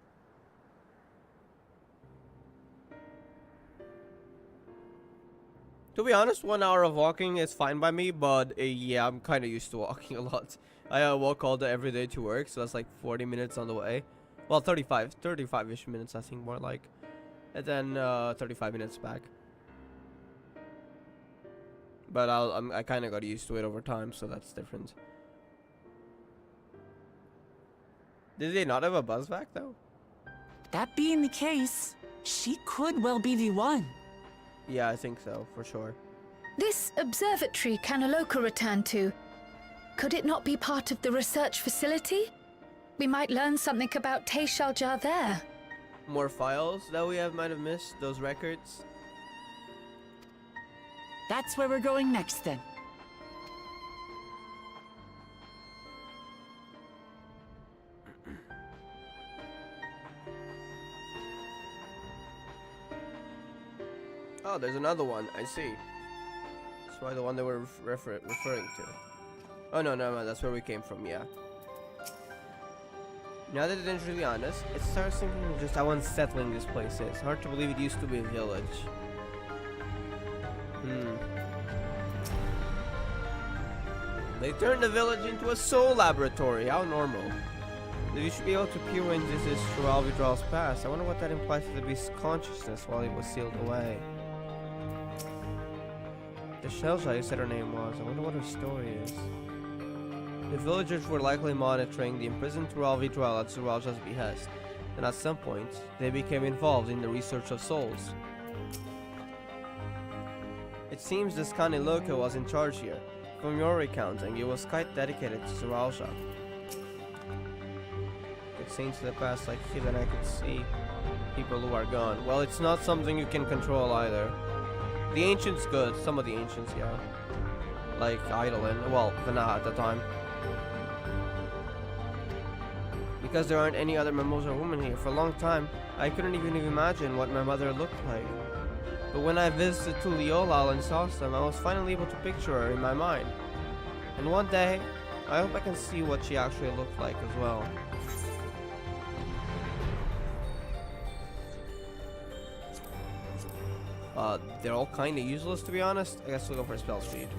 To be honest, 1 hour of walking is fine by me, but yeah, I'm kind of used to walking a lot. I walk all day every day to work, so that's like 40 minutes on the way. Well, 35-ish minutes, I think, more like. And then 35 minutes back. But I kind of got used to it over time, so that's different. Did they not have a bus back, though? That being the case, she could well be the one. Yeah, I think so, for sure. This observatory Kanaloka returned to, could it not be part of the research facility? We might learn something about Teishalja there. More files that we might have missed, those records. That's where we're going next then. Oh, there's another one. I see. That's probably the one they were referring to. Oh, no, that's where we came from, yeah. Now that it's really honest, it starts thinking just how unsettling this place is. Hard to believe it used to be a village. They turned the village into a soul laboratory. How normal. You should be able to peer into this Vidral's past. I wonder what that implies to the beast's consciousness while he was sealed away. The Shelja, you said her name was. I wonder what her story is. The villagers were likely monitoring the imprisoned Vidral at Suralja's behest, and at some point, they became involved in the research of souls. It seems this Kani Loco was in charge here. From your recounting, he was quite dedicated to Suralja. It seems to the past like even I could see people who are gone. Well, it's not something you can control either. The ancients good, some of the ancients, yeah. Like Eidolon, well, Vana at the time. Because there aren't any other Mimosa women here. For a long time, I couldn't even imagine what my mother looked like. But when I visited Tuliolal and saw some, I was finally able to picture her in my mind. And one day, I hope I can see what she actually looked like as well. They're all kind of useless, to be honest. I guess we'll go for spell speed.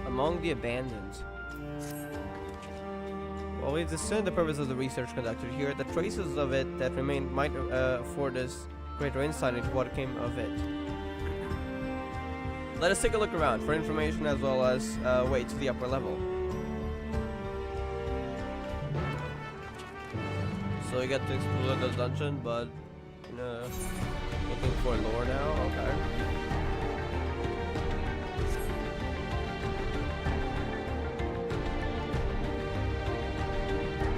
Among the abandoned. Well, we've discerned the purpose of the research conducted here. The traces of it that remain might afford us greater insight into what came of it. Let us take a look around for information as well as way to the upper level. So we get to explore the dungeon, but looking for lore now. Okay.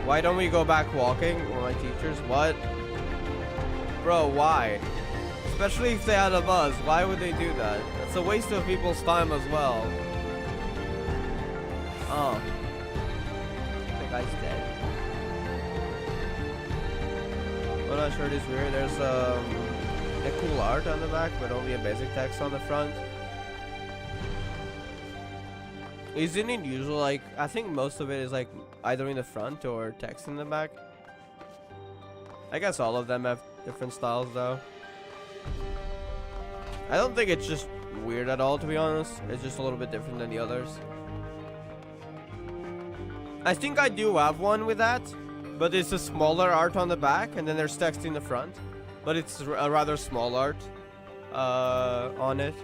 Why don't we go back walking? Or my teachers? What? Bro, why? Especially if they had a buzz. Why would they do that? That's a waste of people's time as well. Oh. The guy's dead. I'm not sure it is weird. There's a cool art on the back, but only a basic text on the front. Isn't it usual? Like, I think most of it is like either in the front or text in the back. I guess all of them have different styles though. I don't think it's just weird at all, to be honest. It's just a little bit different than the others. I think I do have one with that, but it's a smaller art on the back, and then there's text in the front. But it's a rather small art on it.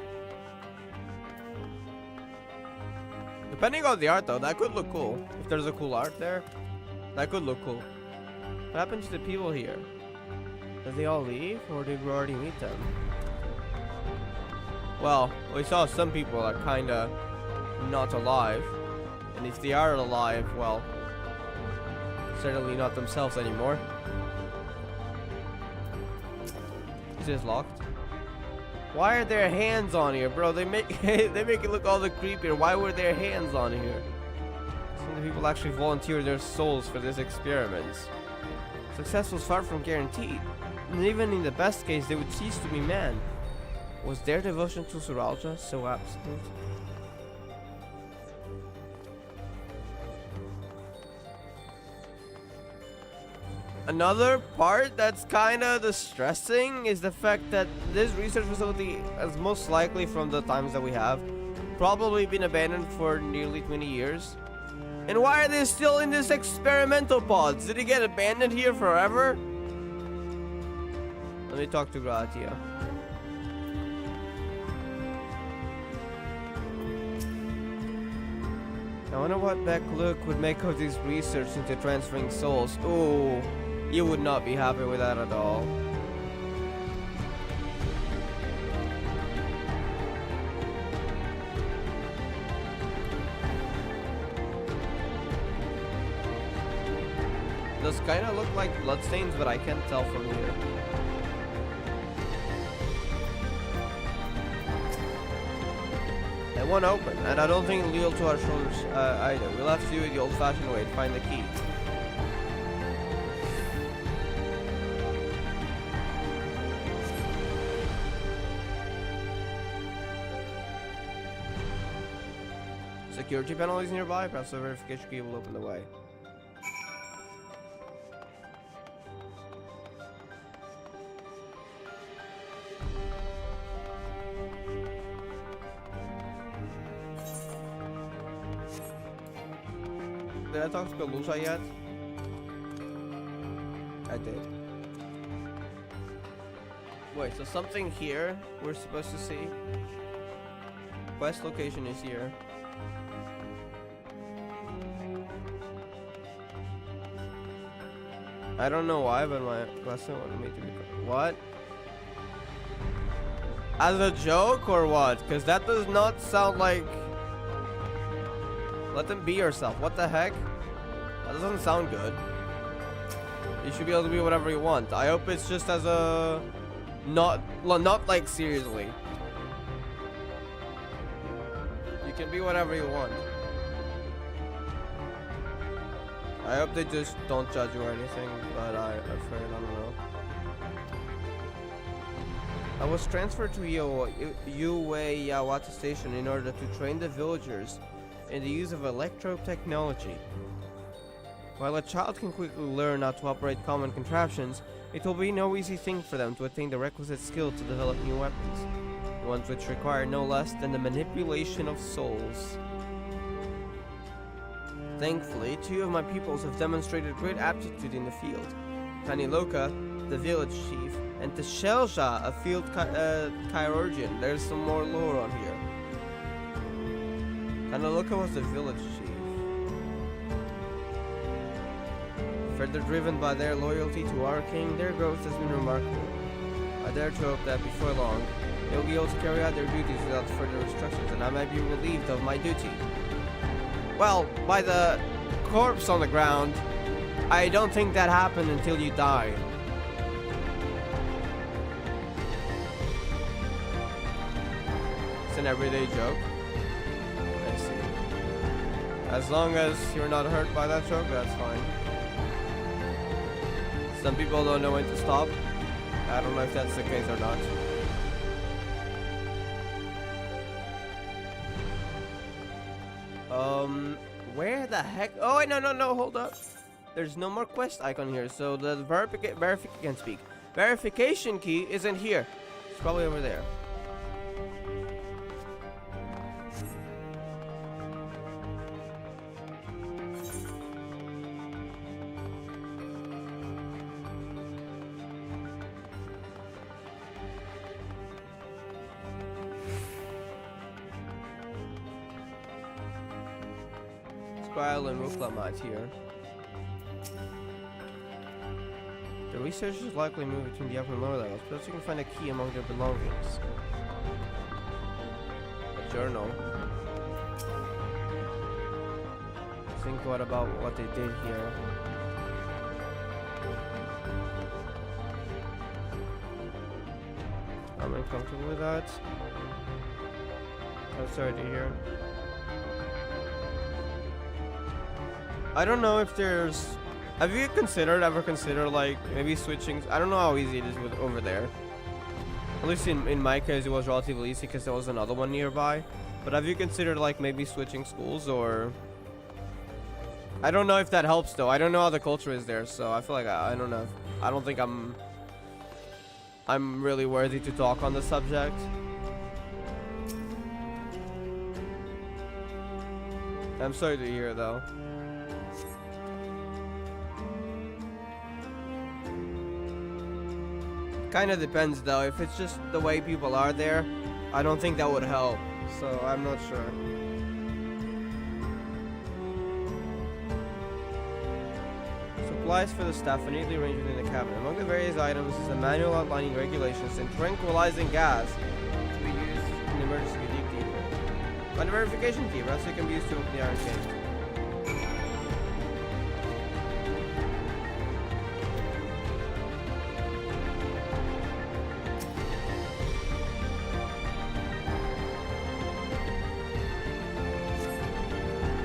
Depending on the art, though, that could look cool. If there's a cool art there, that could look cool. What happened to the people here? Did they all leave, or did we already meet them? Well, we saw some people are kinda not alive. And if they are alive, well, certainly not themselves anymore. Is this locked? Why are there hands on here, bro? They make they make it look all the creepier. Why were there hands on here? Some of the people actually volunteered their souls for this experiment. Success was far from guaranteed, and even in the best case, they would cease to be man. Was their devotion to Suralja so absolute? Another part that's kind of distressing is the fact that this research facility is most likely, from the times that we have, probably been abandoned for nearly 20 years. And why are they still in this experimental pods? Did it get abandoned here forever? Let me talk to Gratia. I wonder what Beck Luke would make of this research into transferring souls. Ooh, you would not be happy with that at all. Does kind of look like bloodstains, but I can't tell from here. It won't open, and I don't think it'll yield to our shoulders either. We'll have to do it the old-fashioned way to find the key. Security penalties nearby. Perhaps the verification key will open the way. Did I talk to Belusa yet? I did. Wait, so something here we're supposed to see? Quest location is here. I don't know why, but my lesson wanted me to be... What? As a joke or what? Because that does not sound like... Let them be yourself. What the heck? That doesn't sound good. You should be able to be whatever you want. I hope it's just as a... Not like seriously. You can be whatever you want. I hope they just don't judge you or anything, but I've heard, I don't know. I was transferred to Yue Yawata Station in order to train the villagers in the use of electro-technology. While a child can quickly learn how to operate common contraptions, it will be no easy thing for them to attain the requisite skill to develop new weapons, ones which require no less than the manipulation of souls. Thankfully, 2 of my pupils have demonstrated great aptitude in the field. Kaniloka, the village chief, and Teshelja, a field chirurgeon. There's some more lore on here. Kaniloka was the village chief. Further driven by their loyalty to our king, their growth has been remarkable. I dare to hope that before long, they will be able to carry out their duties without further restrictions, and I might be relieved of my duty. Well, by the corpse on the ground, I don't think that happened until you die. It's an everyday joke. I see. As long as you're not hurt by that joke, that's fine. Some people don't know when to stop. I don't know if that's the case or not. Where the heck? Oh, wait, no, hold up. There's no more quest icon here, so the verification key isn't here. It's probably over there. Squirrel and Ruklamat here. The researchers likely move between the upper and lower levels. Perhaps you can find a key among their belongings. A journal. Think what about what they did here. I'm uncomfortable with that. I'm sorry to hear. I don't know if there's... Have you ever considered like maybe switching? I don't know how easy it is with over there. At least in my case it was relatively easy because there was another one nearby. But have you considered like maybe switching schools or... I don't know if that helps though. I don't know how the culture is there, so I feel like I don't know. I don't think I'm really worthy to talk on the subject. I'm sorry to hear though. Kind of depends though. If it's just the way people are there, I don't think that would help. So I'm not sure. Supplies for the staff are neatly arranged within the cabinet. Among the various items is a manual outlining regulations and tranquilizing gas to be used in emergency deep deeper. Find a verification key, perhaps it can be used to open the iron cage.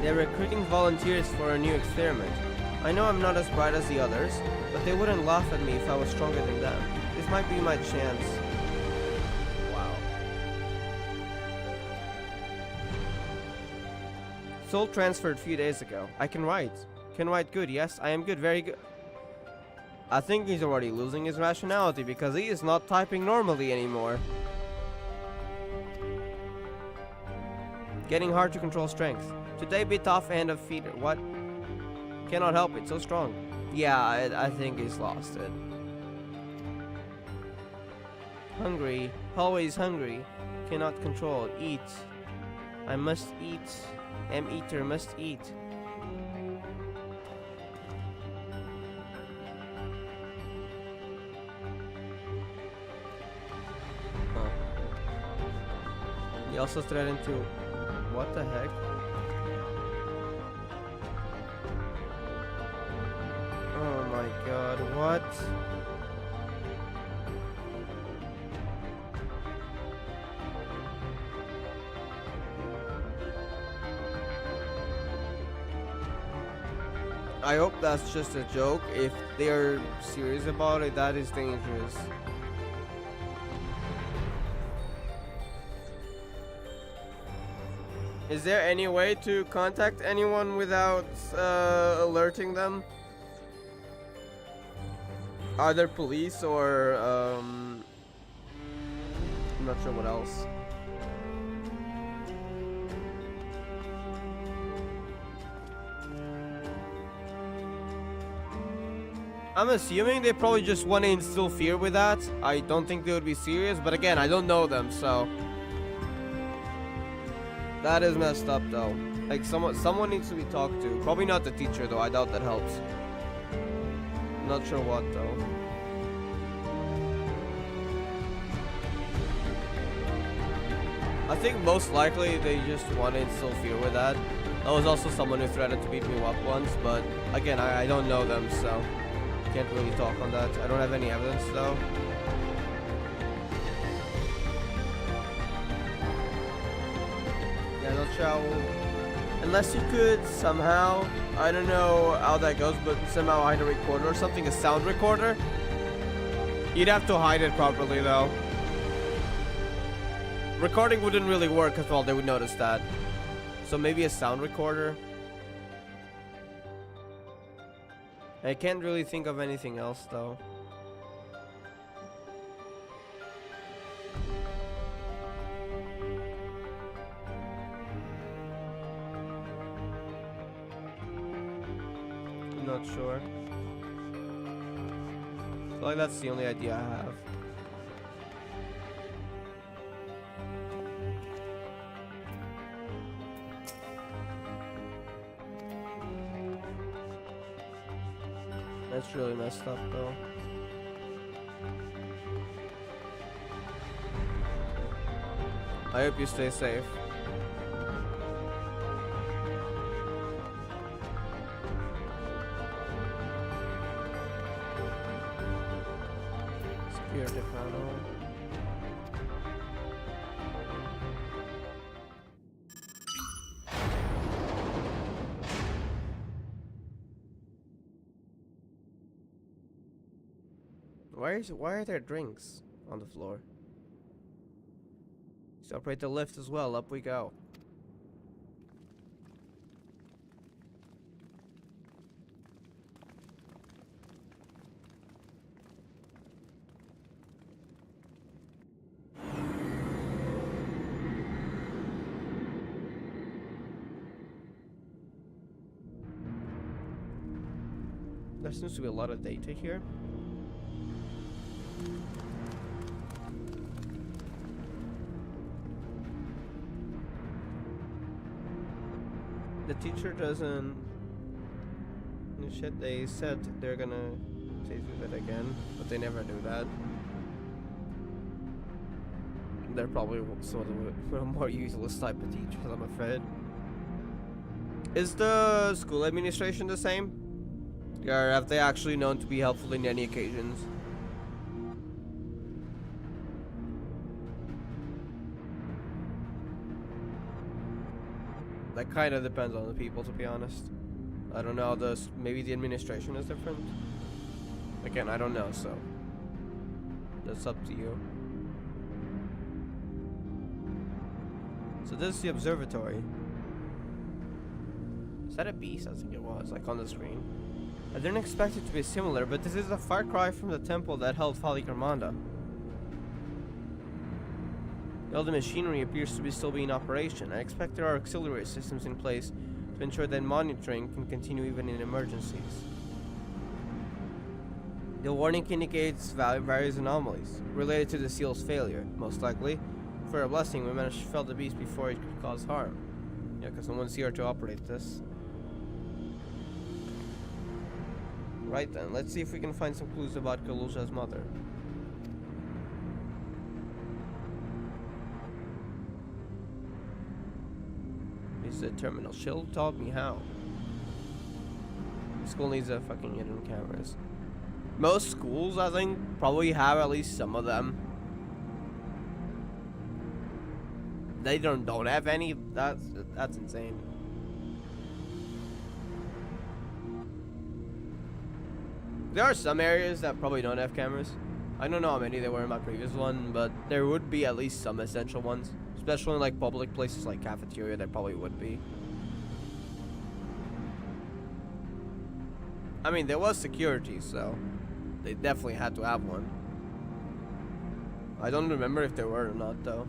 They're recruiting volunteers for a new experiment. I know I'm not as bright as the others, but they wouldn't laugh at me if I was stronger than them. This might be my chance. Wow. Soul transferred a few days ago. I can write. Can write good, yes, I am good, very good. I think he's already losing his rationality because he is not typing normally anymore. Getting hard to control strength. Today bit off hand of feeder. What? Cannot help it, so strong. Yeah, I think he's lost it. Hungry, always hungry. Cannot control. Eat. I must eat. Am eater, must eat. Huh. He also threatened to... What the heck? Oh my god, what? I hope that's just a joke. If they're serious about it, that is dangerous. Is there any way to contact anyone without alerting them? Either police or I'm not sure what else. I'm assuming they probably just want to instill fear with that. I don't think they would be serious, but again, I don't know them, so that is messed up though. Like someone needs to be talked to. Probably not the teacher though. I doubt that helps. Not sure what though. I think most likely they just want to instill fear with that. That was also someone who threatened to beat me up once, but again, I don't know them, so can't really talk on that. I don't have any evidence though. Yeah, not sure how, unless you could somehow, I don't know how that goes, but somehow hide a recorder or something, a sound recorder. You'd have to hide it properly though. Recording wouldn't really work as well, they would notice that. So maybe a sound recorder. I can't really think of anything else though. I'm not sure. I feel like that's the only idea I have. That's really messed up, though. I hope you stay safe. Security panel. Why are there drinks on the floor? Let's operate the lift as well. Up we go. There seems to be a lot of data here. The teacher doesn't. Shit, they said they're gonna say do that again, but they never do that. They're probably sort of a more useless type of teachers, I'm afraid. Is the school administration the same? Or have they actually known to be helpful in any occasions? That kind of depends on the people, to be honest. I don't know, maybe the administration is different? Again, I don't know, so that's up to you. So this is the observatory. Is that a beast? I think it was, like on the screen. I didn't expect it to be similar, but this is a far cry from the temple that held Falicarmanda. All the machinery appears to be still be in operation. I expect there are auxiliary systems in place to ensure that monitoring can continue even in emergencies. The warning indicates various anomalies related to the seal's failure. Most likely, for a blessing, we managed to fell the beast before it could cause harm. Yeah, because no one's here to operate this. Right then, let's see if we can find some clues about Kalusha's mother. The terminal shield taught me how. School needs a fucking hidden cameras. Most schools, I think, probably have at least some of them. They don't have any. That's insane. There are some areas that probably don't have cameras. I don't know how many there were in my previous one, but there would be at least some essential ones. Especially in like public places like cafeteria, there probably would be. I mean, there was security, so they definitely had to have one. I don't remember if there were or not, though.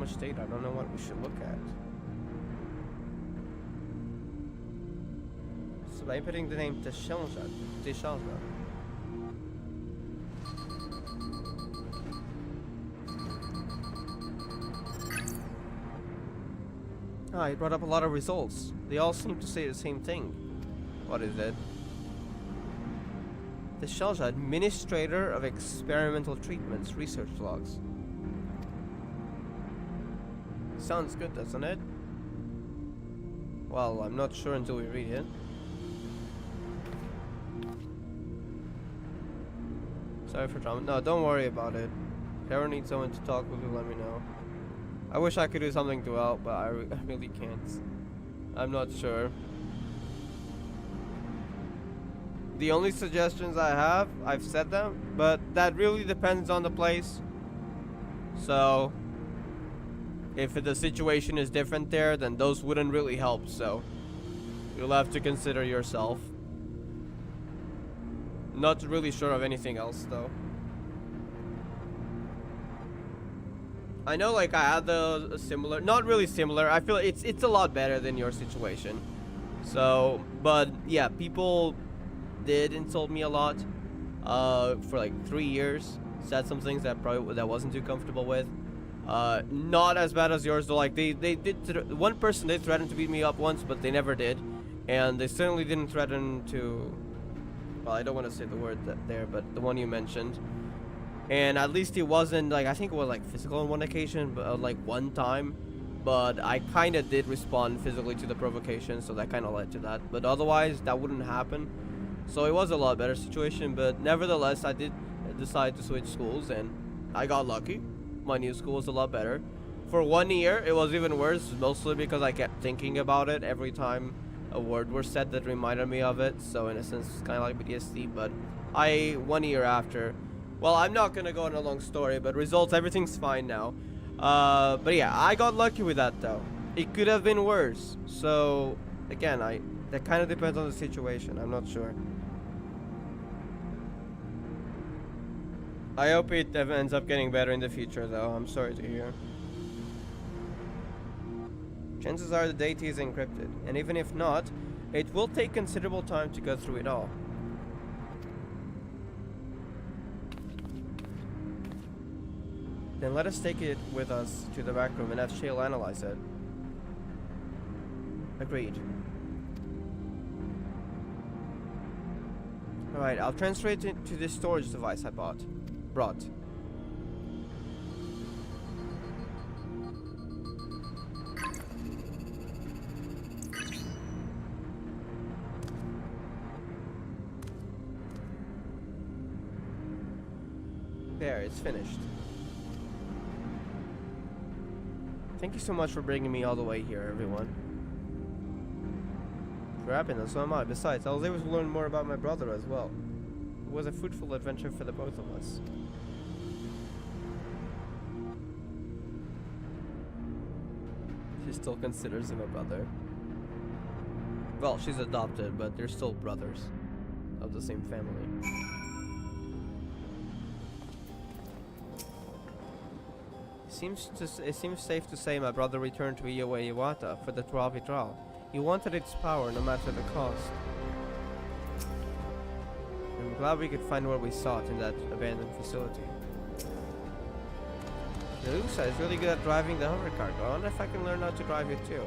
State, I don't know what we should look at. So by putting the name Teshalja. Ah, he brought up a lot of results. They all seem to say the same thing. What is it? Teshalja, Administrator of Experimental Treatments, Research Logs. Sounds good, doesn't it? Well, I'm not sure until we read it. Sorry for drama. No, don't worry about it. If you ever need someone to talk with, let me know. I wish I could do something to help, but I really can't. I'm not sure. The only suggestions I have, I've said them, but that really depends on the place. So if the situation is different there, then those wouldn't really help, so you'll have to consider yourself. Not really sure of anything else, though. I know, like, I had a similar, not really similar. I feel it's a lot better than your situation. So, but yeah, people did insult me a lot for like 3 years. Said some things that that wasn't too comfortable with. Not as bad as yours though. Like they did. One person did threaten to beat me up once, but they never did, and they certainly didn't threaten to. Well, I don't want to say the word there, but the one you mentioned. And at least it wasn't like, I think it was like physical on one occasion, but like one time. But I kind of did respond physically to the provocation, so that kind of led to that. But otherwise, that wouldn't happen. So it was a lot better situation. But nevertheless, I did decide to switch schools, and I got lucky. My new school was a lot better. For 1 year, it was even worse, mostly because I kept thinking about it every time a word was said that reminded me of it. So in a sense, it's kind of like PTSD. But 1 year after, well, I'm not gonna go on a long story, but results, everything's fine now. But yeah, I got lucky with that though. It could have been worse. So again, that kind of depends on the situation. I'm not sure. I hope it ends up getting better in the future though. I'm sorry to hear. Chances are the data is encrypted, and even if not, it will take considerable time to go through it all. Then let us take it with us to the back room and have Shale analyze it. Agreed. Alright, I'll transfer it to this storage device I brought. There, it's finished. Thank you so much for bringing me all the way here, everyone. For happiness, so am I. Besides, I was able to learn more about my brother as well. It was a fruitful adventure for the both of us. She still considers him a brother. Well, she's adopted, but they're still brothers of the same family. It seems safe to say my brother returned to Iwa Iwata for the Turavitral. He wanted its power no matter the cost. I'm glad we could find what we sought in that abandoned facility. Delusa is really good at driving the hovercar. I wonder if I can learn how to drive it too.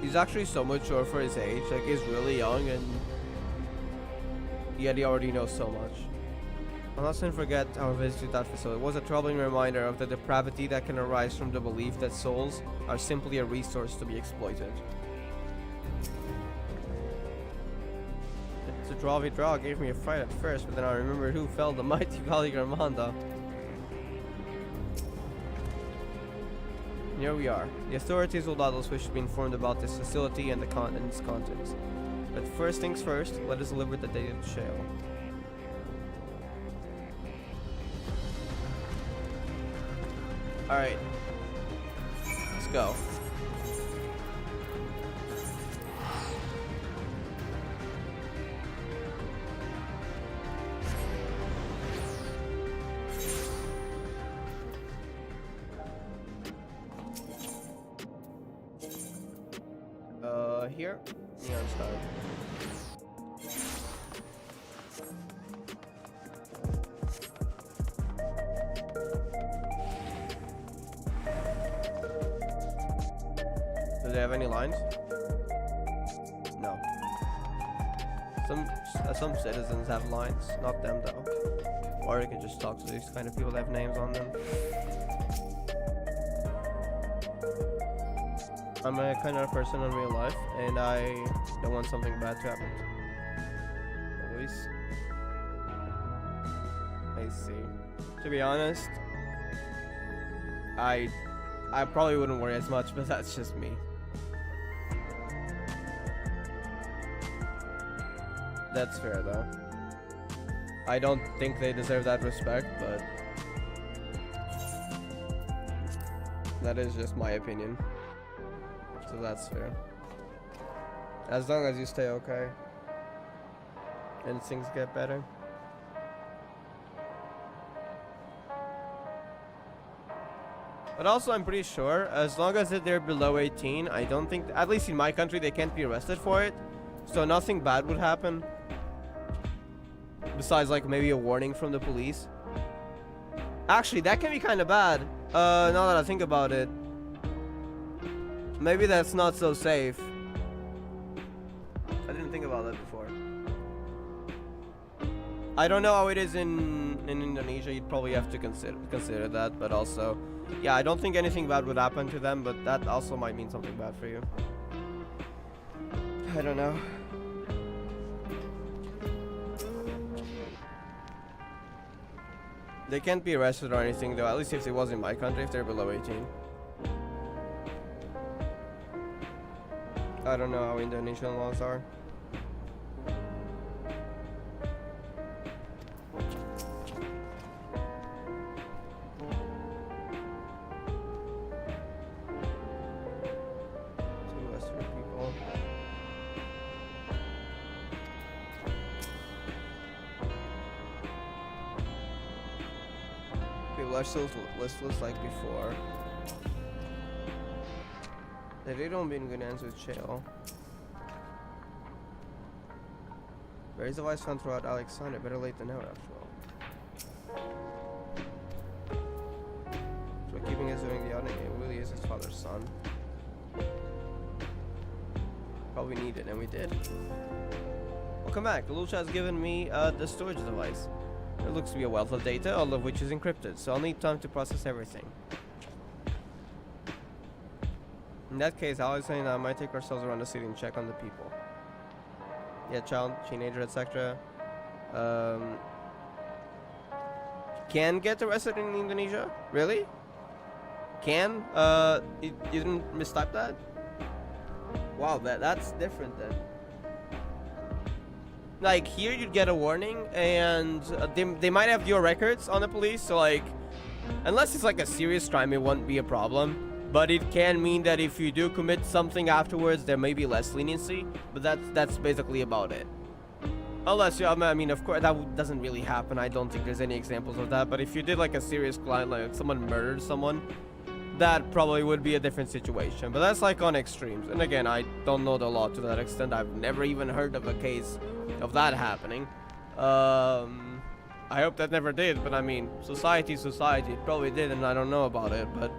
He's actually so mature for his age. Like, he's really young, and yet he already knows so much. I'll not soon forget our visit to that facility. It was a troubling reminder of the depravity that can arise from the belief that souls are simply a resource to be exploited. The Draw gave me a fright at first, but then I remembered who fell the mighty Valley Gramanda. And here we are. The authorities will doubtless wish to be informed about this facility and its contents. But first things first, let us deliver the data to Shale. Alright. Let's go. Here? Yeah, I'm sorry. Do they have any lines? No. Some citizens have lines, not them though. Or you can just talk to these kind of people that have names on them. I'm a kind of person in real life, and I don't want something bad to happen. Always. I see. To be honest, I probably wouldn't worry as much, but that's just me. That's fair though. I don't think they deserve that respect, but that is just my opinion. So that's fair. As long as you stay okay and things get better. But also, I'm pretty sure, as long as they're below 18, I don't think, at least in my country, they can't be arrested for it. So nothing bad would happen. Besides, like, maybe a warning from the police. Actually, that can be kind of bad. Now that I think about it. Maybe that's not so safe. I didn't think about that before. I don't know how it is in Indonesia. You'd probably have to consider that, but also, yeah, I don't think anything bad would happen to them, but that also might mean something bad for you. I don't know. They can't be arrested or anything though, at least if it was in my country, if they're below 18. I don't know how Indonesian laws are. Two Western people. People are still listless like before. They don't be in good hands with jail. Where is the vice found throughout Alexandria? Better late than never, after all. So keeping us doing the outing, it really is his father's son. Probably needed, and we did. Welcome back. Lucha has given me the storage device. There looks to be a wealth of data, all of which is encrypted, so I'll need time to process everything. In that case, Alex and I might take ourselves around the city and check on the people. Yeah, child, teenager, etc. Can get arrested in Indonesia? Really? Can? You didn't mistype that? Wow, that's different then. Like, here you'd get a warning, and they might have your records on the police, so like, unless it's like a serious crime, it won't be a problem. But it can mean that if you do commit something afterwards, there may be less leniency. But that's basically about it. Unless you, I mean, of course, that doesn't really happen. I don't think there's any examples of that. But if you did like a serious crime, like someone murdered someone, that probably would be a different situation. But that's like on extremes. And again, I don't know the law to that extent. I've never even heard of a case of that happening. I hope that never did. But I mean, society, it probably did, and I don't know about it. But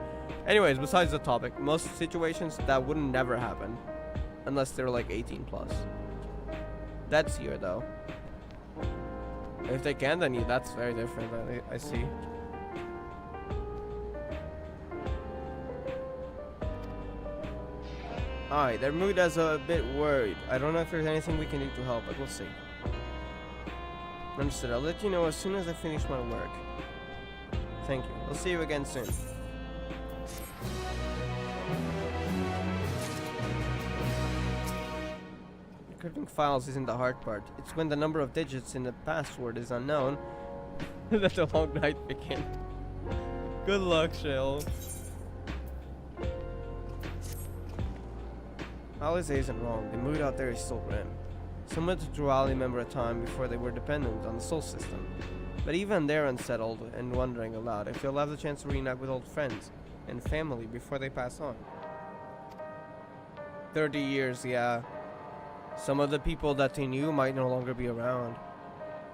anyways, besides the topic, most situations that wouldn't never happen unless they're like 18 plus. That's here though. If they can, then that's very different. I see. Alright, their mood is a bit worried. I don't know if there's anything we can do to help, but we'll see. Understood. I'll let you know as soon as I finish my work. Thank you. We'll see you again soon. Encrypting files isn't the hard part. It's when the number of digits in the password is unknown that the long night begins. Good luck, Shell. Alice isn't wrong. The mood out there is still grim. Similar to Dual, remember a time before they were dependent on the Sol system. But even they're unsettled and wondering aloud if they'll have the chance to reunite with old friends and family before they pass on. 30 years, yeah. Some of the people that they knew might no longer be around.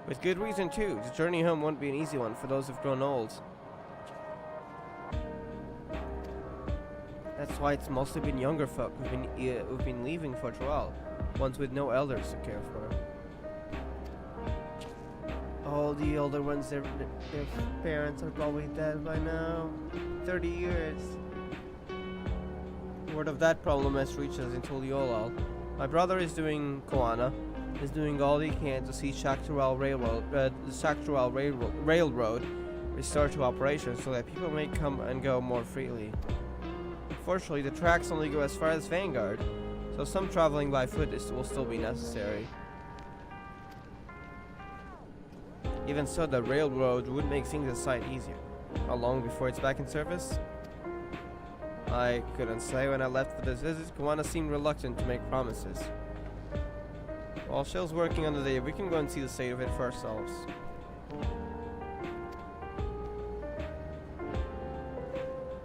With good reason too. The journey home won't be an easy one for those who've grown old. That's why it's mostly been younger folk who've been leaving for Troll, ones with no elders to care for. All the older ones, their parents are probably dead by now. 30 years. Word of that problem has reached us in Tuliolal. My brother is doing Koana, is doing all he can to see Shaktural Railroad restored to operation so that people may come and go more freely. Unfortunately, the tracks only go as far as Vanguard, so some traveling by foot will still be necessary. Even so, the railroad would make things a sight easier. How long before it's back in service? I couldn't say. When I left for this visit, Kawana seemed reluctant to make promises. While Shell's working on the day, we can go and see the state of it for ourselves.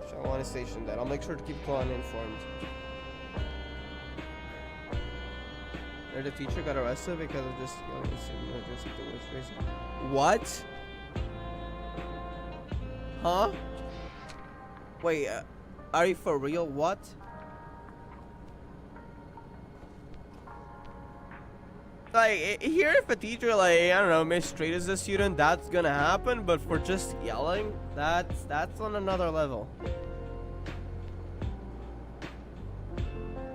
Shell Kalani station then. I'll make sure to keep Kalani informed. Or the teacher got arrested because of just what? Huh? Wait, are you for real? What? Like, here if a teacher, like, I don't know, mistreats a student, that's gonna happen, but for just yelling, that's on another level.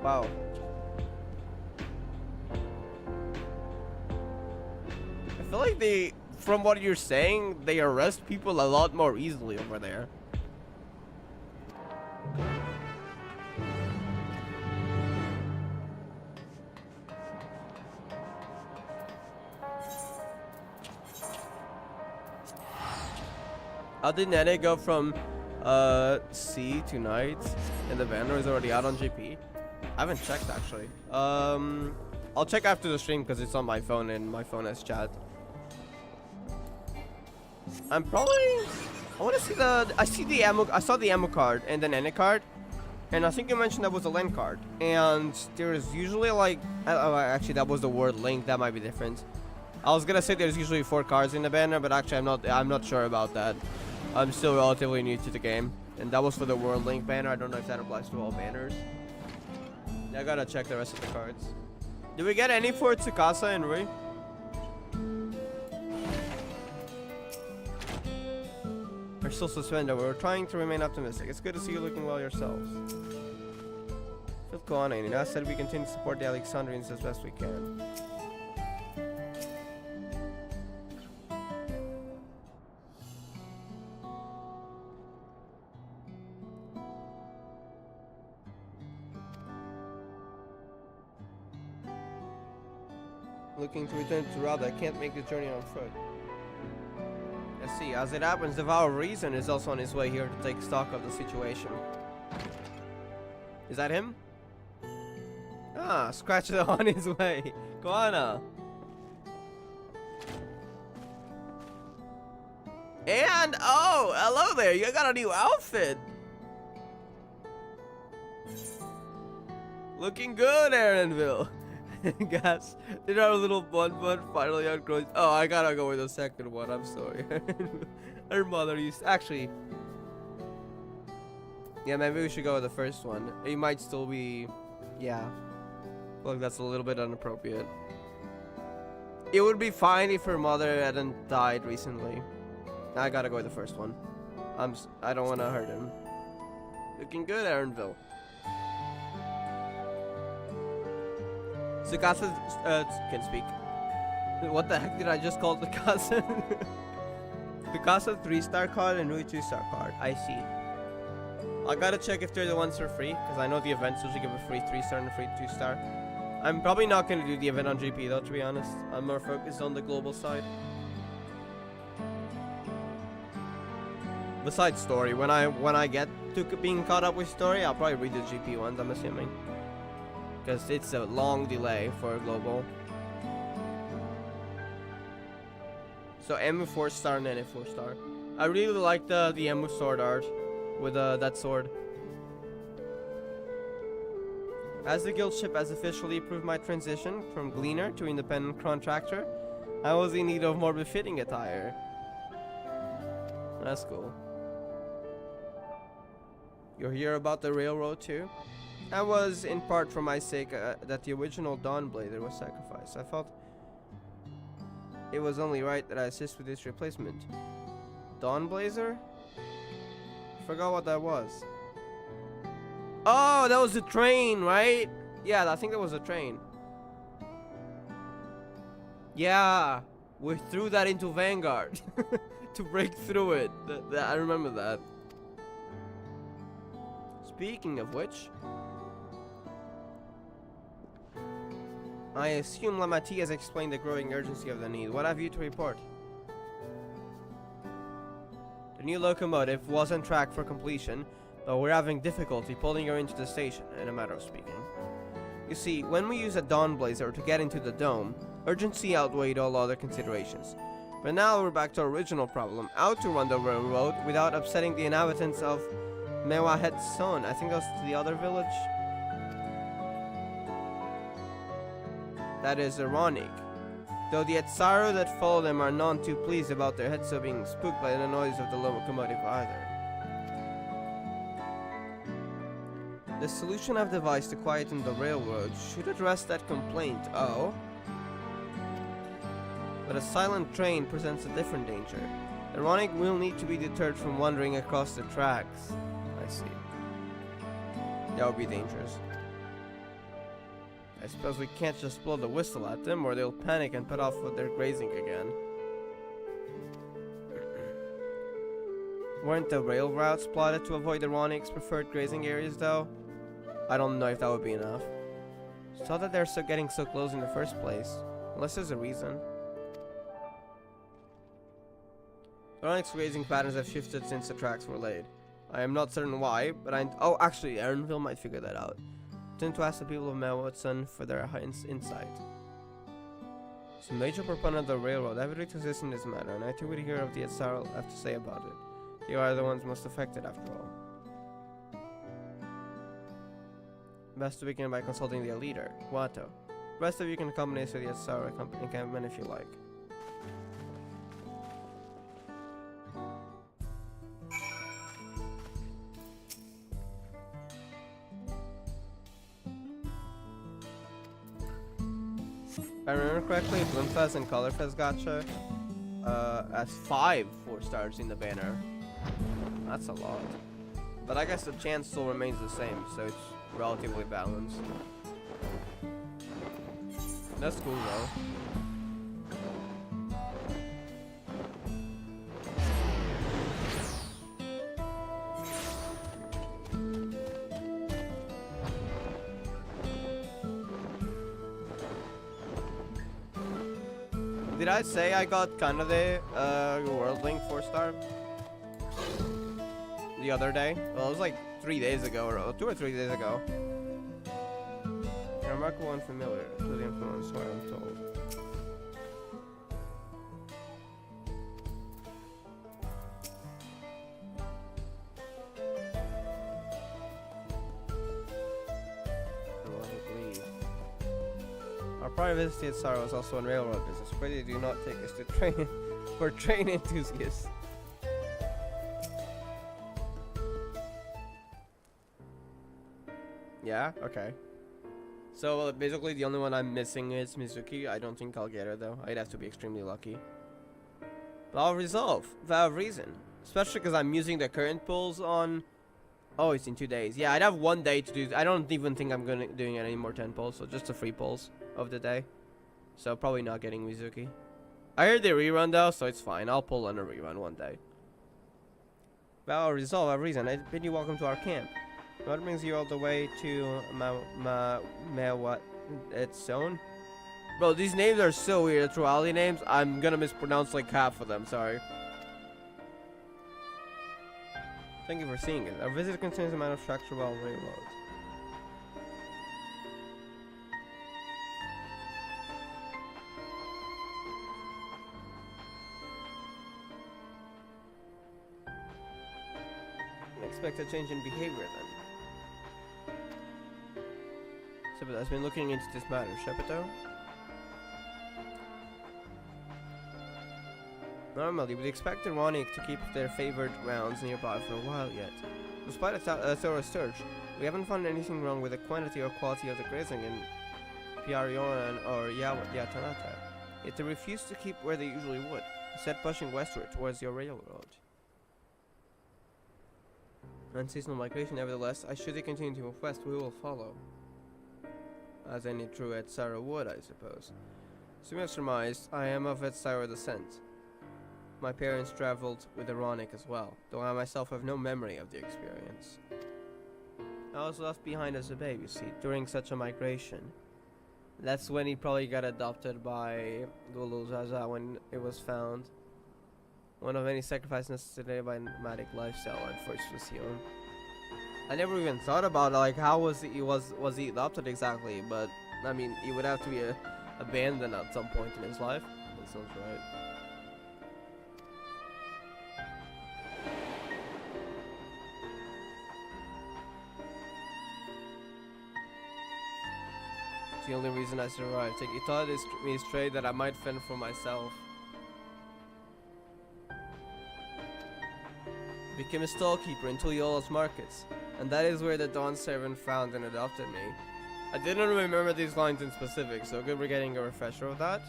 Wow. I feel like from what you're saying, they arrest people a lot more easily over there. How did Nene go from C to Knight and the banner is already out on GP? I haven't checked actually. I'll check after the stream because it's on my phone and my phone has chat. I'm probably, I want to see I saw the ammo card and the Nene card, and I think you mentioned that was a LAN card, and there's usually like, oh, actually that was the word link, that might be different. I was gonna say there's usually 4 cards in the banner, but actually I'm not sure about that. I'm still relatively new to the game, and that was for the World Link banner. I don't know if that applies to all banners. I gotta check the rest of the cards. Did we get any for Tsukasa and Rui? We're still suspended. We're trying to remain optimistic. It's good to see you looking well yourselves. Phil Koane, and I said we continue to support the Alexandrians as best we can. Looking to return to Rada, I can't make the journey on foot. Let's see, as it happens, the Vow of Reason is also on his way here to take stock of the situation. Is that him? Ah, Scratch is on his way. Koana. And, oh, hello there, you got a new outfit. Looking good, Aaronville. Guys, did our little bun finally outgrow? Oh, I gotta go with the second one. I'm sorry. Her mother used actually. Yeah, maybe we should go with the first one. It might still be, yeah. Look, that's a little bit inappropriate. It would be fine if her mother hadn't died recently. I gotta go with the first one. I don't want to hurt him. Looking good, Aaronville. Tsukasa can speak. What the heck did I just call Tsukasa? Tsukasa 3-star card and Rui 2-star card. I see. I gotta check if they're the ones for free, because I know the events usually give a free 3-star and a free 2-star. I'm probably not gonna do the event on GP though, to be honest. I'm more focused on the global side. Besides story, when I get to being caught up with story, I'll probably read the GP ones, I'm assuming. Because it's a long delay for global. So Emu 4-star and Nene 4-star. I really like the Emu sword art with that sword. As the guild ship has officially approved my transition from gleaner to independent contractor, I was in need of more befitting attire. That's cool. You'll hear about the railroad too? That was in part for my sake that the original Dawnblazer was sacrificed. I felt it was only right that I assist with its replacement. Dawnblazer? Forgot what that was. Oh, that was the train, right? Yeah, I think that was a train. Yeah, we threw that into Vanguard to break through it. I remember that. Speaking of which, I assume Lamati has explained the growing urgency of the need. What have you to report? The new locomotive was on track for completion, but we're having difficulty pulling her into the station, in a matter of speaking. You see, when we use a Dawnblazer to get into the dome, urgency outweighed all other considerations. But now we're back to our original problem, how to run the railroad without upsetting the inhabitants of Mewahet's son. I think that's the other village. That is ironic. Though the Etsaru that follow them are none too pleased about their Hetso being spooked by the noise of the locomotive either. The solution I've devised to quieten the railroad should address that complaint, oh? But a silent train presents a different danger. Ironic will need to be deterred from wandering across the tracks. I see. That would be dangerous. I suppose we can't just blow the whistle at them, or they'll panic and put off with their grazing again. Weren't the rail routes plotted to avoid Ironic's preferred grazing areas, though? I don't know if that would be enough. It's not that they're getting so close in the first place, unless there's a reason. Ironic's grazing patterns have shifted since the tracks were laid. I am not certain why, but oh, actually, Aaronville might figure that out. Tend to ask the people of Melwoodson for their insight. As a major proponent of the railroad, I have a right to assist in this matter, and I too would hear of the Etsaru have to say about it. They are the ones most affected, after all. Best to begin by consulting the leader, Wato. The rest of you can accompany us to the Etsaru encampment if you like. If I remember correctly, Bloomfest and Colorfest gacha has 5 4-stars in the banner. That's a lot. But I guess the chance still remains the same, so it's relatively balanced. That's cool though. Did I say I got Kanade World Link 4-star the other day? Well, it was like 3 days ago, or 2 or 3 days ago. You're remarkable and familiar to the influence, what I'm told. Our prior visit to Tsar was also on railroad business. Why they do not take us to train for train enthusiasts. Yeah, okay. So basically the only one I'm missing is Mizuki. I don't think I'll get her though. I'd have to be extremely lucky. But I'll resolve without reason. Especially because I'm using the current pulls on... Oh, it's in 2 days. Yeah, I'd have 1 day to do... I don't even think I'm doing any more 10 pulls. So just the free pulls of the day. So probably not getting Mizuki. I heard they rerun though, so it's fine. I'll pull on a rerun 1 day. But I'll resolve without reason. I bid you welcome to our camp. What brings you all the way to what? It's zone? Bro, these names are so weird. The Truali names. I'm gonna mispronounce like half of them. Sorry. Thank you for seeing it. Our visit contains a amount of structure while railroads. Expect a change in behavior then. Shepito has been looking into this matter. Shepito? Normally, we'd expect Ironic to keep their favored grounds nearby for a while yet. Despite a thorough search, we haven't found anything wrong with the quantity or quality of the grazing in Pyarioran or Yatanata. Yet they refuse to keep where they usually would, instead pushing westward towards your railroad. Unseasonal migration, nevertheless, should they continue to move west, we will follow. As any true Etsaru would, I suppose. As you may have surmised, I am of Etsaru descent. My parents traveled with Ironic as well, though I myself have no memory of the experience. I was left behind as a babe, you see, during such a migration. That's when he probably got adopted by Duluzaza when it was found. One of many sacrifices necessitated by nomadic lifestyle and forced Fusion. I never even thought about like how was he adopted exactly, but I mean he would have to be abandoned at some point in his life. That sounds right. It's the only reason I survived. He thought me straight that I might fend for myself. Became a stallkeeper in Tuliola's markets, and that is where the Dawn servant found and adopted me. I didn't remember these lines in specific, so good we're getting a refresher of that.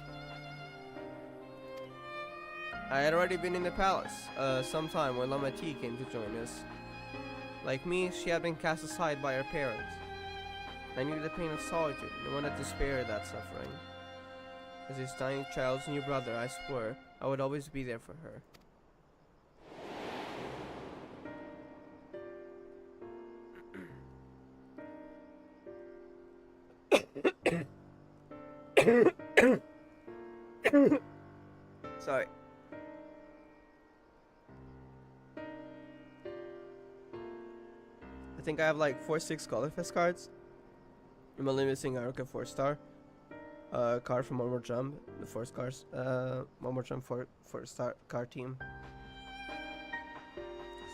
I had already been in the palace, sometime when Lama T came to join us. Like me, she had been cast aside by her parents. I knew the pain of solitude and wanted to spare her that suffering. As his tiny child's new brother, I swore I would always be there for her. Sorry. I think I have like 4-6 Colorfest cards. I'm only missing Aruka 4-star. Card from One More Jump. The 4 stars. One More Jump 4-star card team.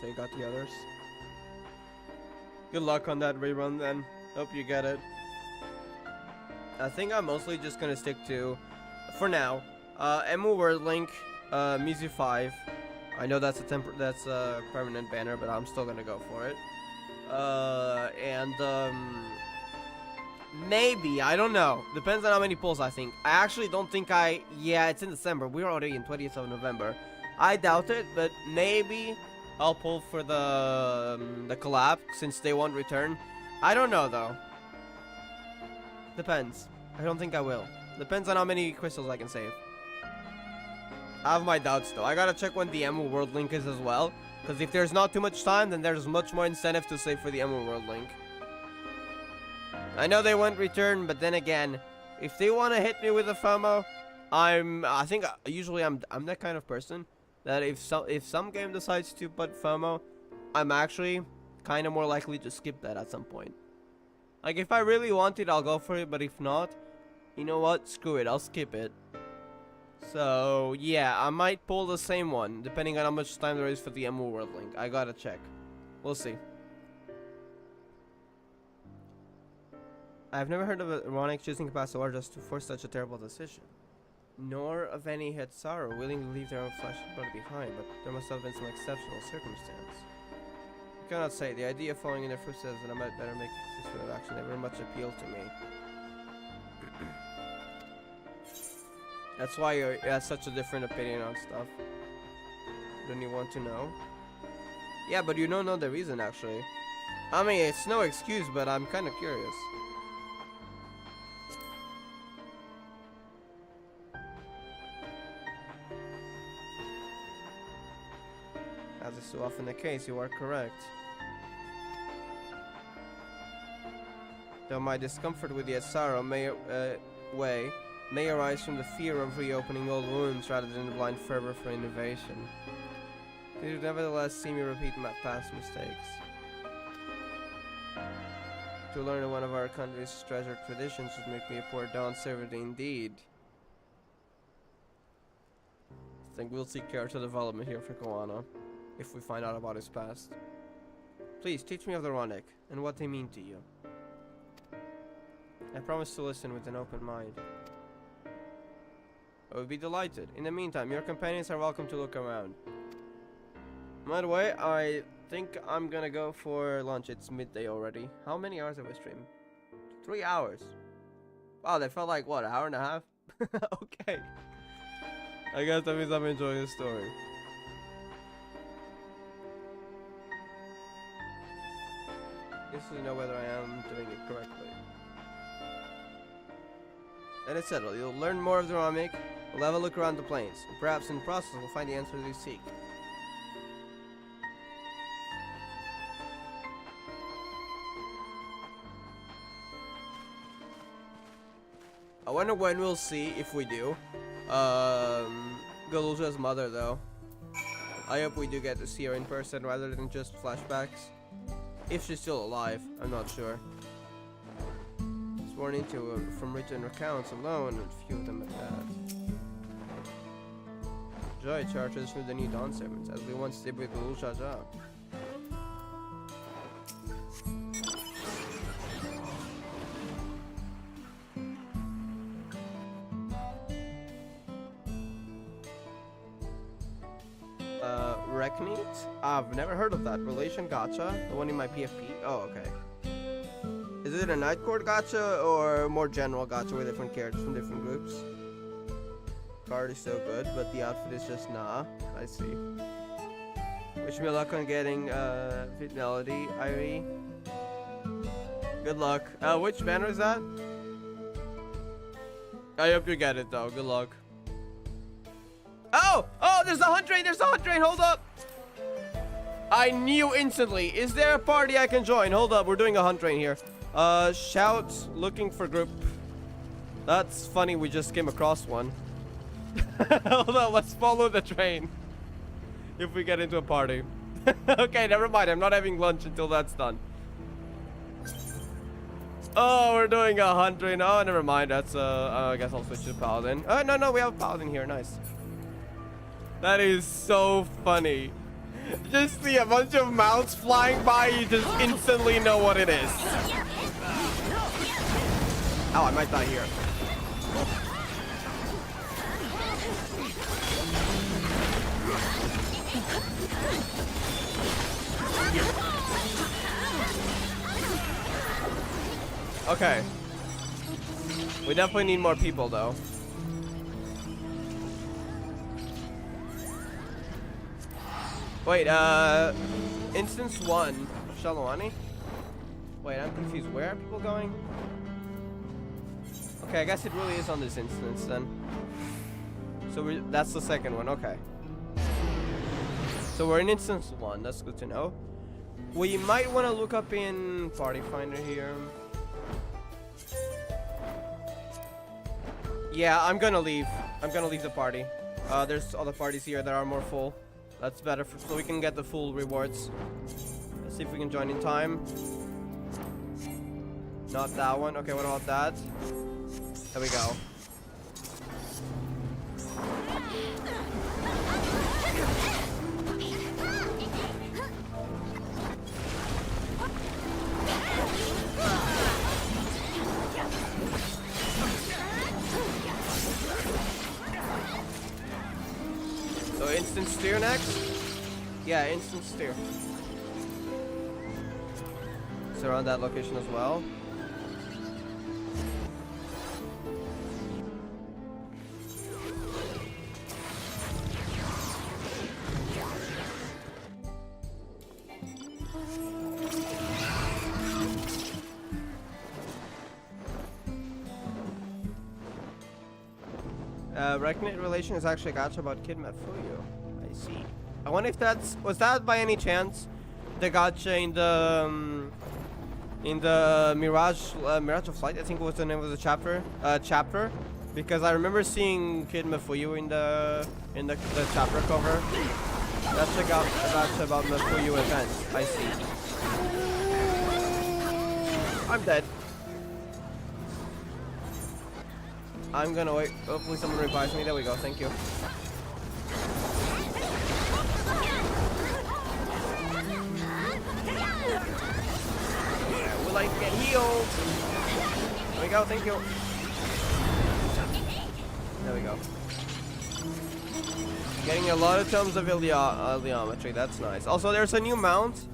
So you got the others. Good luck on that rerun then. Hope you get it. I think I'm mostly just gonna stick to, for now, Emu Word Link, Mizu 5. I know that's a permanent banner, but I'm still gonna go for it. Maybe, I don't know. Depends on how many pulls I think. I actually don't think yeah, it's in December. We're already in 20th of November. I doubt it, but maybe I'll pull for the collab since they won't return. I don't know though. Depends. I don't think I will. Depends on how many crystals I can save. I have my doubts though. I gotta check when the Emerald World Link is as well. Because if there's not too much time, then there's much more incentive to save for the Emerald World Link. I know they won't return, but then again, if they want to hit me with a FOMO, I think usually I'm that kind of person that if some game decides to put FOMO, I'm actually kind of more likely to skip that at some point. Like if I really want it, I'll go for it, but if not, you know what? Screw it, I'll skip it. So yeah, I might pull the same one depending on how much time there is for the Emerald World Link. I gotta check. We'll see. I've never heard of Ironic choosing to pass the war just to force such a terrible decision. Nor of any Hetzaru willing to leave their own flesh and blood behind, but there must have been some exceptional circumstance. I cannot say. The idea of following in their footsteps that I might better make this sort of action never much appealed to me. That's why you have such a different opinion on stuff. Don't you want to know? Yeah, but you don't know the reason actually. I mean, it's no excuse, but I'm kind of curious. As is so often the case, you are correct. Though my discomfort with the Asaro may arise from the fear of reopening old wounds rather than the blind fervor for innovation. They do nevertheless see me repeat my past mistakes. To learn one of our country's treasured traditions would make me a poor dawn servant indeed. I think we'll see character development here for Koana, if we find out about his past. Please, teach me of the Ronick, and what they mean to you. I promise to listen with an open mind. I would be delighted. In the meantime, your companions are welcome to look around. By the way, I think I'm gonna go for lunch. It's midday already. How many hours have I streamed? 3 hours. Wow, that felt like, what, an hour and a half? Okay. I guess that means I'm enjoying the story. Just to know whether I am doing it correctly. And it's settled. You'll learn more of the Ramik. We'll have a look around the plains. And perhaps in the process we'll find the answers we seek. I wonder when we'll see, if we do, Galuja's mother though. I hope we do get to see her in person rather than just flashbacks. If she's still alive, I'm not sure. Sworn into from written accounts alone, and few of them at that. Joy charges with the new Dawn servants, as we once did with Galuja. Reknit? I've never heard of that. Relation gacha? The one in my PFP? Oh, okay. Is it a night court gacha or more general gacha with different characters from different groups? Card is so good, but the outfit is just nah. I see. Wish me luck on getting Fidelity, Irie. Good luck. Which banner is that? I hope you get it though. Good luck. Oh! Oh, there's a hunt train! There's a hunt train! Hold up! I knew instantly. Is there a party I can join? Hold up, we're doing a hunt train here. Shout, looking for group. That's funny, we just came across one. Hold on, let's follow the train. If we get into a party. Okay, never mind. I'm not having lunch until that's done. Oh, we're doing a hunt train. Oh, never mind. That's I guess I'll switch to Paladin. Oh, no, we have a Paladin here. Nice. That is so funny. Just see a bunch of mounts flying by, you just instantly know what it is. Oh, I might die here. Okay. We definitely need more people though. Wait, instance 1, Shalawani? Wait, I'm confused. Where are people going? Okay, I guess it really is on this instance then. So that's the second one, okay. So we're in instance 1, that's good to know. We might want to look up in Party Finder here. Yeah, I'm gonna leave. I'm gonna leave the party. There's other parties here that are more full. That's better so we can get the full rewards. Let's see if we can join in time. Not that one. Okay, what about that? There we go. So instant steer next? Yeah, instant steer. It's around that location as well. Reconnect relation is actually a gacha about Kid Mafuyu. I see. I wonder if was that by any chance the gacha in the Mirage of Flight? I think was the name of the chapter. Because I remember seeing Kid Mafuyu in the chapter cover. That's a gacha about Mafuyu events. I see. I'm dead. I'm gonna wait. Hopefully someone revives me. There we go. Thank you. Yeah, will I get healed? There we go. Thank you. There we go. Getting a lot of tomes of Iliometry. That's nice. Also, there's a new mount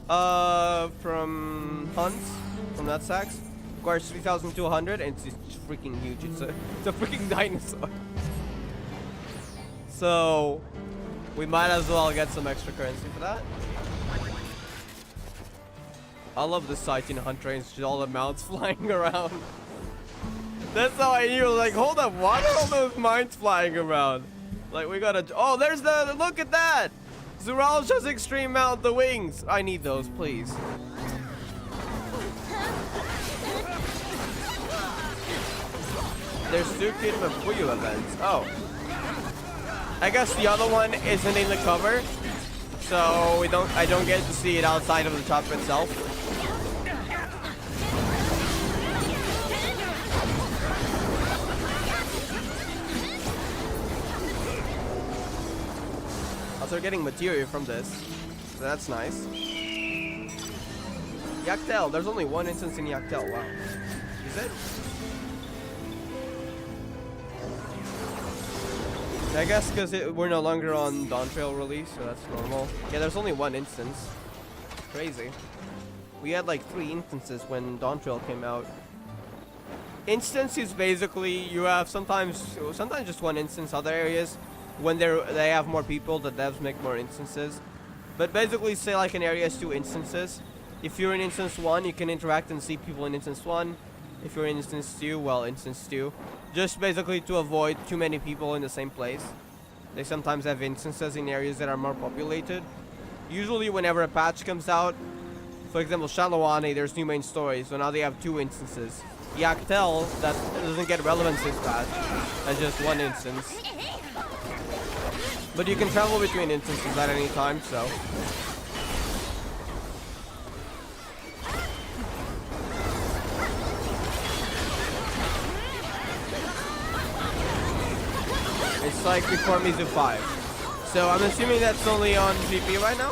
from Hunts, from that Sax. Requires 3,200 and it's freaking huge. It's a freaking dinosaur. So we might as well get some extra currency for that. I love this sight in Hunt Trains, just all the mounts flying around. That's how I knew, like, hold up, why are all those mines flying around? Like, we gotta, oh, there's the, look at that! Zuralja's extreme mount, the wings. I need those, please. There's two Kid Mafuyu events. Oh. I guess the other one isn't in the cover. So I don't get to see it outside of the chapter itself. Also getting material from this. So that's nice. Yaktel, there's only one instance in Yaktel, wow. Is it? I guess because we're no longer on Dawn Trail release, so that's normal. Yeah, there's only one instance. Crazy. We had like 3 instances when Dawn Trail came out. Instance is basically you have sometimes just one instance. Other areas, when they have more people, the devs make more instances. But basically, say like an area has 2 instances. If you're in instance 1, you can interact and see people in instance 1. If you're in instance 2, well, instance 2. Just basically to avoid too many people in the same place. They sometimes have instances in areas that are more populated. Usually whenever a patch comes out, for example, Shalawani, there's new main stories, so now they have 2 instances. Yaktel, that doesn't get relevance this patch, as just 1 instance. But you can travel between instances at any time, so... It's like before Mizu 5. So I'm assuming that's only on GP right now?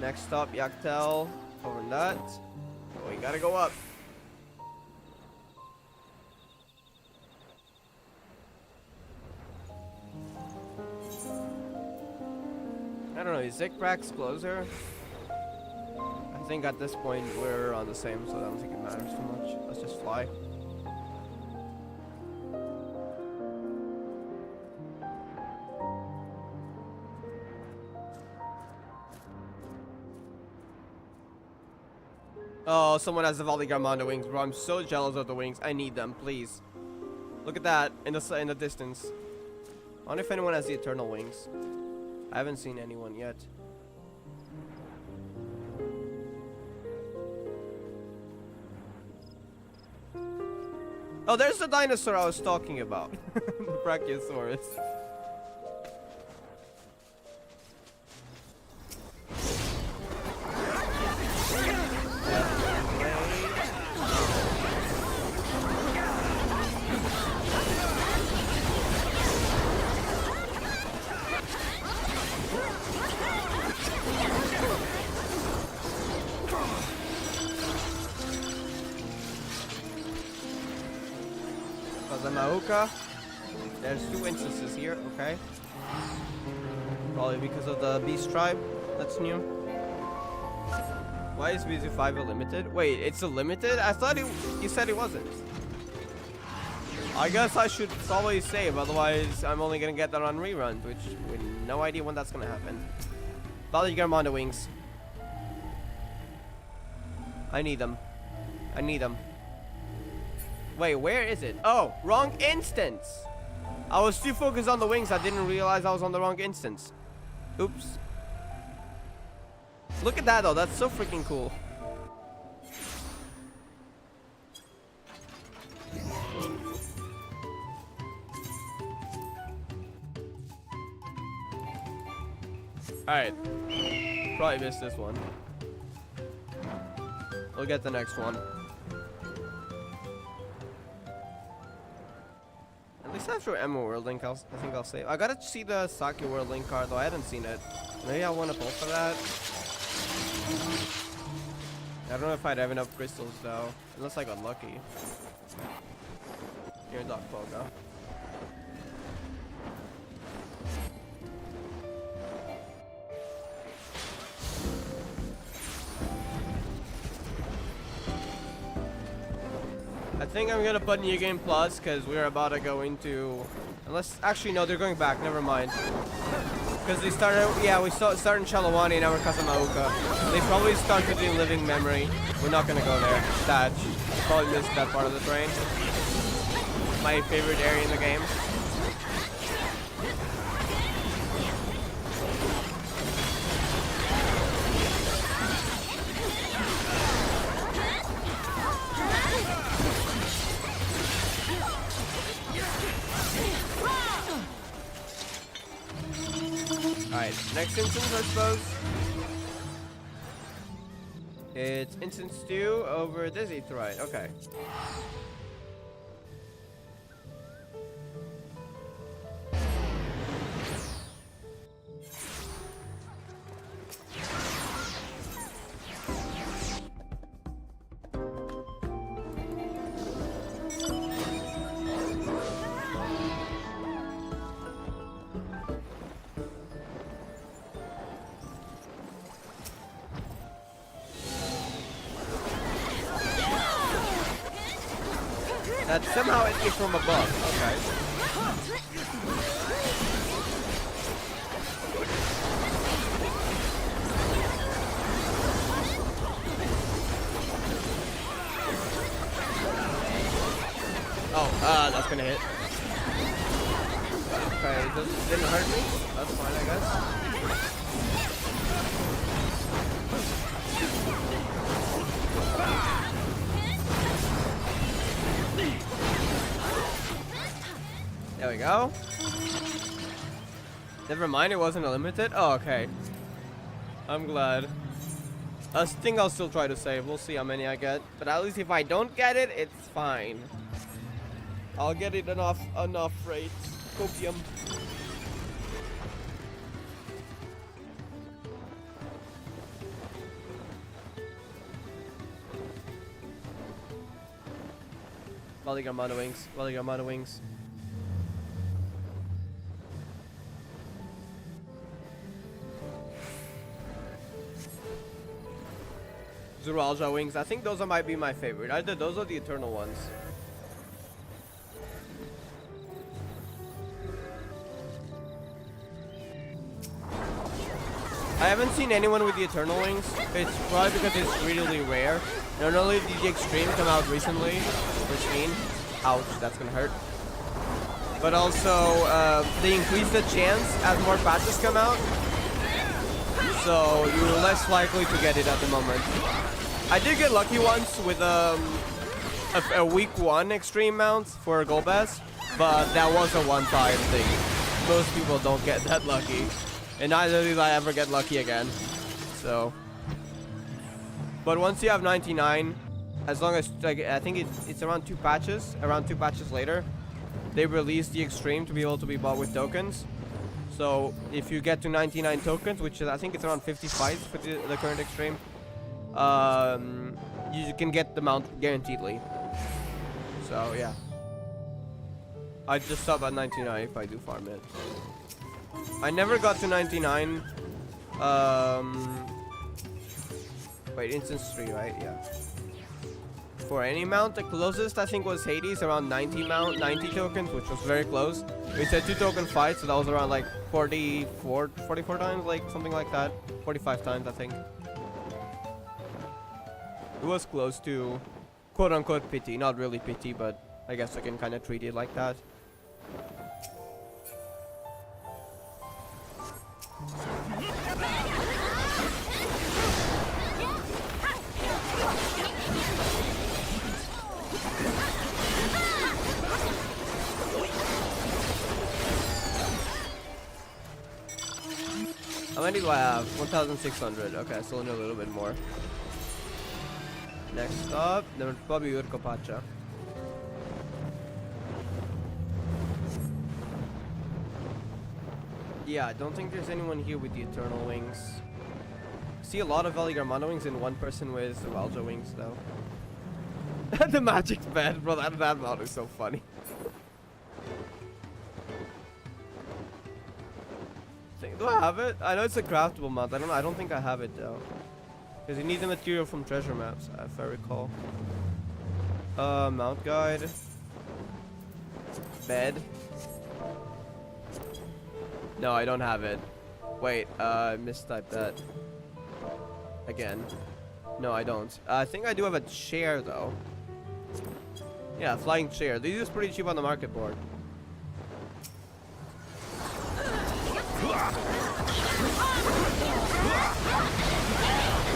Next stop, Yaktel. Over that. Oh, we gotta go up. I don't know, is Zikbrax closer? I think at this point we're on the same, so I don't think it matters too much. Let's just fly. Oh, someone has the Valley Garmanda wings, bro. I'm so jealous of the wings. I need them, please. Look at that in the distance. I wonder if anyone has the Eternal wings. I haven't seen anyone yet. Oh, there's the dinosaur I was talking about. The Brachiosaurus. Maoka. There's 2 instances here, okay. Probably because of the beast tribe. That's new. Why is Mizu 5 a limited? Wait, it's a limited? I thought you said it wasn't. I guess I should always save, otherwise I'm only gonna get that on reruns, which with no idea when that's gonna happen. Valley Garmanda wings. I need them. I need them. Wait, where is it? Oh, wrong instance. I was too focused on the wings, I didn't realize I was on the wrong instance. Oops. Look at that though, that's so freaking cool. Alright. Probably missed this one. We'll get the next one. At least after Emma World Link, I think I'll save. I gotta see the Saki World Link card though, I hadn't seen it. Maybe I want to pull for that. I don't know if I'd have enough crystals though, unless I got lucky. Here, Doc Poga. I think I'm gonna put New Game Plus because we're about to go into, unless actually no, they're going back. Never mind. Because they started, yeah, we started in Chalawani and now we're Kazamaoka. They probably started in Living Memory. We're not gonna go there. Thatch. Probably missed that part of the train. My favorite area in the game. Alright, next instance, I suppose. It's instance 2 over this Aetheryte. Okay. That somehow it came from above. Okay. Oh, that's gonna hit. Okay, this didn't hurt me. That's fine, I guess. There we go. Never mind, it wasn't a limited. Oh, okay. I'm glad. I think I'll still try to save. We'll see how many I get. But at least if I don't get it, it's fine. I'll get it enough rate. Copium. Volley Armada wings. Volley Armada wings. Zuralja wings. I think those might be my favorite. Either those are the eternal ones. I haven't seen anyone with the eternal wings. It's probably because it's really rare. Not only did the extreme come out recently, which means, ouch, that's gonna hurt. But also, they increase the chance as more patches come out. So you're less likely to get it at the moment. I did get lucky once with a week 1 extreme mount for Golbez, but that was a one-time thing. Most people don't get that lucky, and neither did I ever get lucky again. So, but once you have 99, as long as like I think it's around 2 patches, later, they release the extreme to be able to be bought with tokens. So if you get to 99 tokens, which is I think it's around 50 fights for the current extreme. You can get the mount guaranteedly. So yeah, I just stop at 99 if I do farm it. I never got to 99. Wait, instance 3, right? Yeah. For any mount, the closest I think was Hades, around 90 tokens, which was very close. We said 2 token fight, so that was around like 44 times, like something like that. 45 times, I think. It was close to quote-unquote pity. Not really pity, but I guess I can kind of treat it like that. How many do I have? 1,600. Okay, I still need a little bit more. Next up, then probably Urkopacha. Yeah, I don't think there's anyone here with the Eternal Wings. See a lot of Valigarmana wings and one person with Zuralja wings, though. The magic's bad, bro. That mount is so funny. Do I have it? I know it's a craftable mount. I don't think I have it though. Because you need the material from treasure maps, if I recall. Mount guide. Bed. No, I don't have it. Wait, I mistyped that. Again. No, I don't. I think I do have a chair though. Yeah, flying chair. These are pretty cheap on the market board.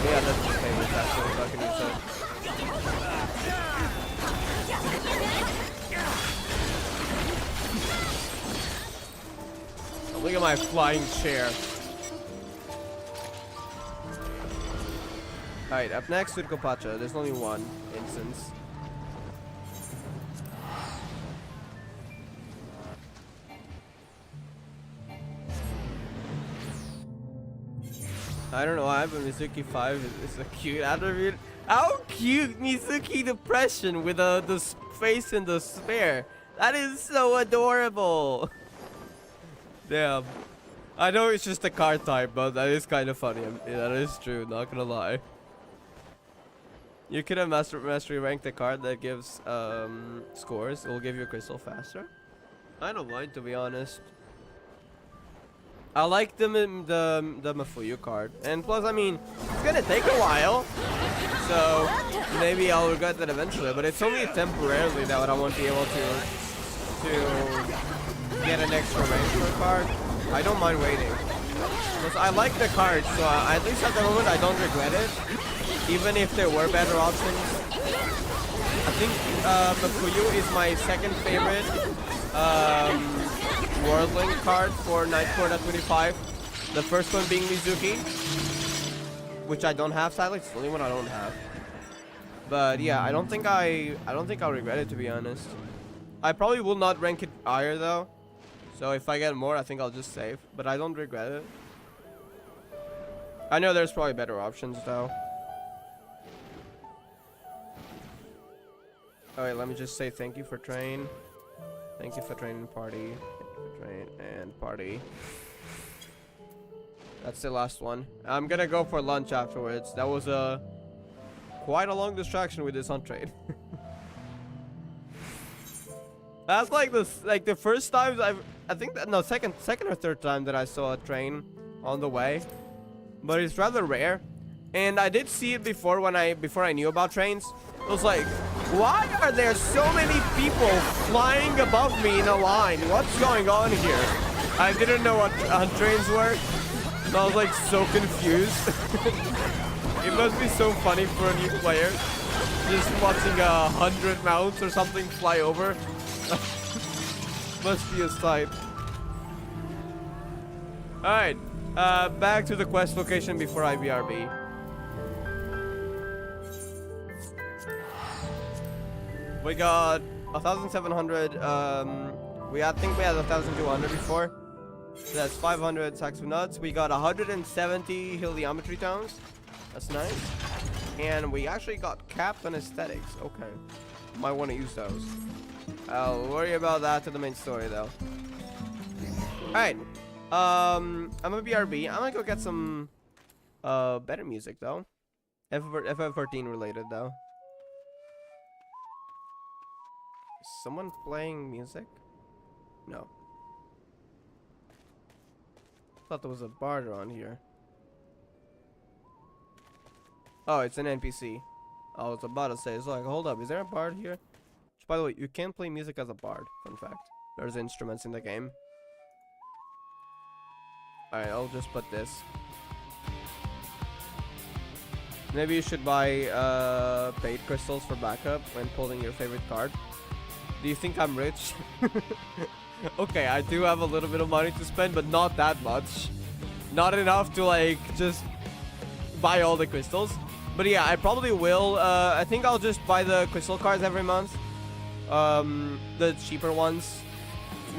Yeah, that's my favorite actually, so I can use it. Oh, look at my flying chair. Alright, up next, Urkopacha. There's only one instance. I don't know why, but Mizuki 5 is a cute attribute. How cute Mizuki Depression with the face and the spare. That is so adorable. Damn. I know it's just a card type, but that is kind of funny. Yeah, that is true, not gonna lie. You could have mastery rank the card that gives scores. It will give you a crystal faster. I don't mind, to be honest. I like the Mafuyu card, and plus, I mean, it's gonna take a while, so maybe I'll regret that eventually. But it's only temporarily that I won't be able to get an extra range for a card. I don't mind waiting, because I like the card, so at least at the moment I don't regret it. Even if there were better options. I think Mafuyu is my second favorite Worldling card for Night Court at 25. The first one being Mizuki, which I don't have, sadly. It's the only one I don't have. But yeah, I don't think I'll regret it, to be honest. I probably will not rank it higher though. So if I get more, I think I'll just save. But I don't regret it. I know there's probably better options though. Alright, let me just say thank you for train. Thank you for training party. Train and party. That's the last one. I'm gonna go for lunch afterwards. That was quite a long distraction with this hunt trade. That's like the first time I think that, no, second or third time that I saw a train on the way. But it's rather rare. And I did see it before before I knew about trains. It was like, why are there so many people flying above me in a line? What's going on here? I didn't know what trains were. And I was like so confused. It must be so funny for a new player. Just watching 100 mounts or something fly over. Must be a sight. Alright. Back to the quest location before IBRB. We got 1,700. I think we had 1,200 before. So that's 500 sacks of nuts. We got 170 heliometry towns. That's nice. And we actually got cap and aesthetics. Okay. Might want to use those. I'll worry about that to the main story though. Alright. I'm a BRB. I'm gonna go get some better music though. FF14 related though. Is someone playing music? No. Thought there was a bard around here. Oh, it's an NPC. I was about to say, it's like, hold up, is there a bard here? Which, by the way, you can play music as a bard. Fun fact. There's instruments in the game. Alright, I'll just put this. Maybe you should buy paid crystals for backup when pulling your favorite card. Do you think I'm rich? Okay, I do have a little bit of money to spend, but not that much. Not enough to like just buy all the crystals. But yeah, I probably will. I think I'll just buy the crystal cards every month. The cheaper ones.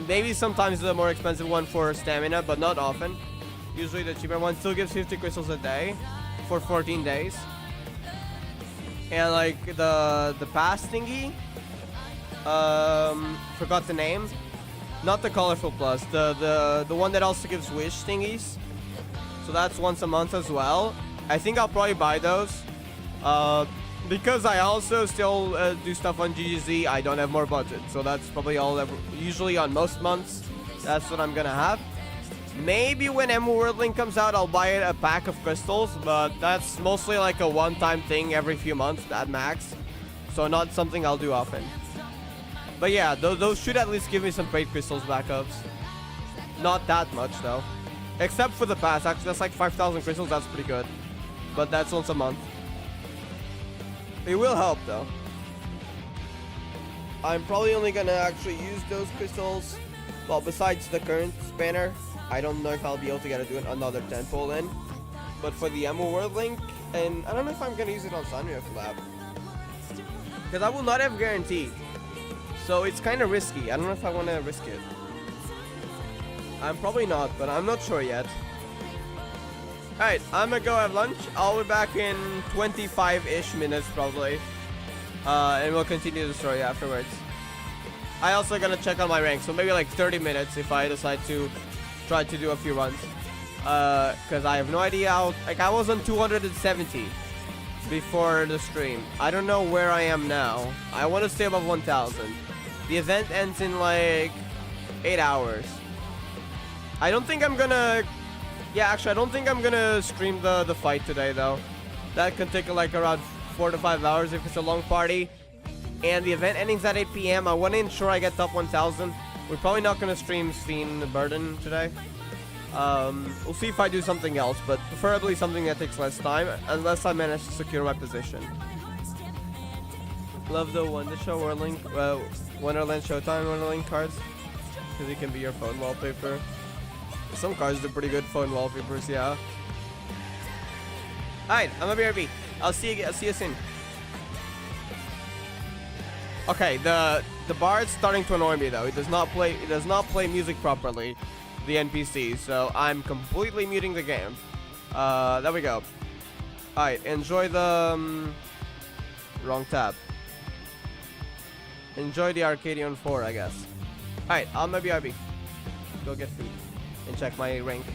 Maybe sometimes the more expensive one for stamina, but not often. Usually the cheaper one still gives 50 crystals a day for 14 days. And like the pass thingy. Forgot the name. Not the colorful plus, the one that also gives wish thingies. So that's once a month as well. I think I'll probably buy those. Because I also still do stuff on GGZ, I don't have more budget. So that's probably all usually on most months. That's what I'm gonna have. Maybe when Worldling comes out, I'll buy a pack of crystals, but that's mostly like a one-time thing every few months at max. So not something I'll do often. But yeah, those should at least give me some paid crystals backups. Not that much though. Except for the pass, actually that's like 5,000 crystals, that's pretty good. But that's once a month. It will help though. I'm probably only gonna actually use those crystals. Well, besides the current spanner, I don't know if I'll be able to get another 10 pull in. But for the Worldling, and I don't know if I'm gonna use it on Sanrio collab. Because I will not have guarantee. So it's kind of risky. I don't know if I want to risk it. I'm probably not, but I'm not sure yet. Alright, I'm gonna go have lunch. I'll be back in 25-ish minutes probably. And we'll continue the story afterwards. I also gonna check on my rank, so maybe like 30 minutes if I decide to try to do a few runs. Because I have no idea how, like I was on 270 before the stream. I don't know where I am now. I want to stay above 1,000. The event ends in like 8 hours. I don't think I'm gonna... Yeah, actually, I don't think I'm gonna stream the fight today, though. That could take like around 4 to 5 hours if it's a long party. And the event ending at 8 p.m. I want to ensure I get top 1,000. We're probably not gonna stream Steen Burden today. We'll see if I do something else, but preferably something that takes less time, unless I manage to secure my position. Love the Wonder Show Wonderland Showtime Wonderland cards, because it can be your phone wallpaper. Some cards do pretty good phone wallpapers, yeah. Alright, I'm a BRB. I'll see you soon. Okay, the bard's starting to annoy me though. It does not play music properly, the NPC, so I'm completely muting the game. There we go. Alright, enjoy the wrong tab. Enjoy the Arcadian 4, I guess. Alright, I'm a BRB. Go get food and check my rank.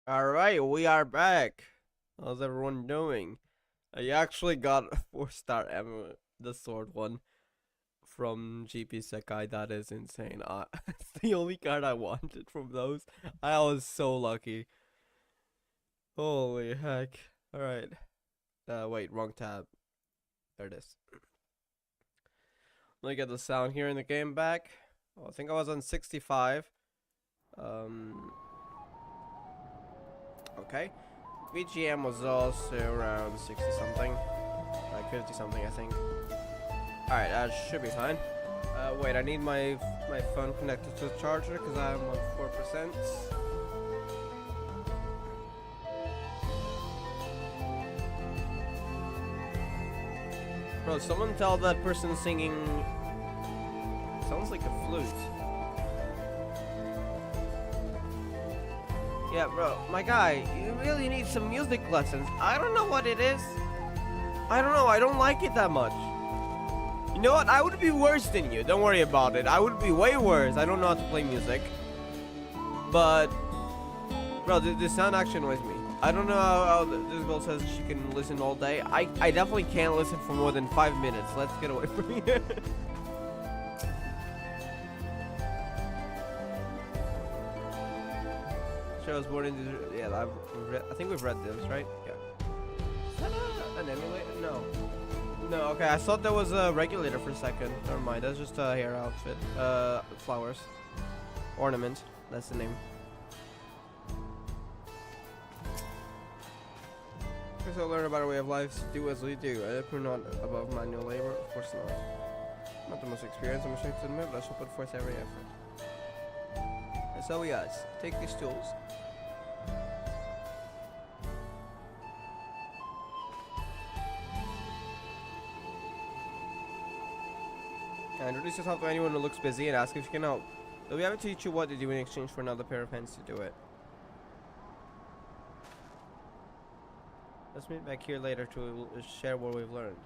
Alright, we are back. How's everyone doing? I actually got a 4-star ammo, the sword one, from GP Sekai. That is insane. It's the only card I wanted from those. I was so lucky. Holy heck. Alright. Wait, wrong tab. There it is. Let me get the sound here in the game back. Oh, I think I was on 65. Okay. VGM was also around 60 something. Like 50 something, I think. Alright, that should be fine. Wait, I need my phone connected to the charger because I'm on 4%. Bro, someone tell that person singing. Sounds like a flute. Yeah, bro, my guy, you really need some music lessons. I don't know what it is. I don't know, I don't like it that much. You know what? I would be worse than you. Don't worry about it. I would be way worse. I don't know how to play music. But, bro, this sound actually annoys me. I don't know how this girl says she can listen all day. I definitely can't listen for more than 5 minutes. Let's get away from here. Shows born in the, yeah, I think we've read this, right? Yeah. Is that an emulator? No. No, okay, I thought that was a regulator for a second. Never mind, that's just a hair outfit. Flowers. Ornament, that's the name. First I'll learn about our way of life, do as we do. We're not above manual labor, of course not. Not the most experienced, I'm ashamed to admit, but I shall put forth every effort. And so guys, take these tools. Introduce yourself to anyone who looks busy and ask if you can help. They'll be happy to teach you what to do in exchange for another pair of hands to do it. Let's meet back here later to share what we've learned.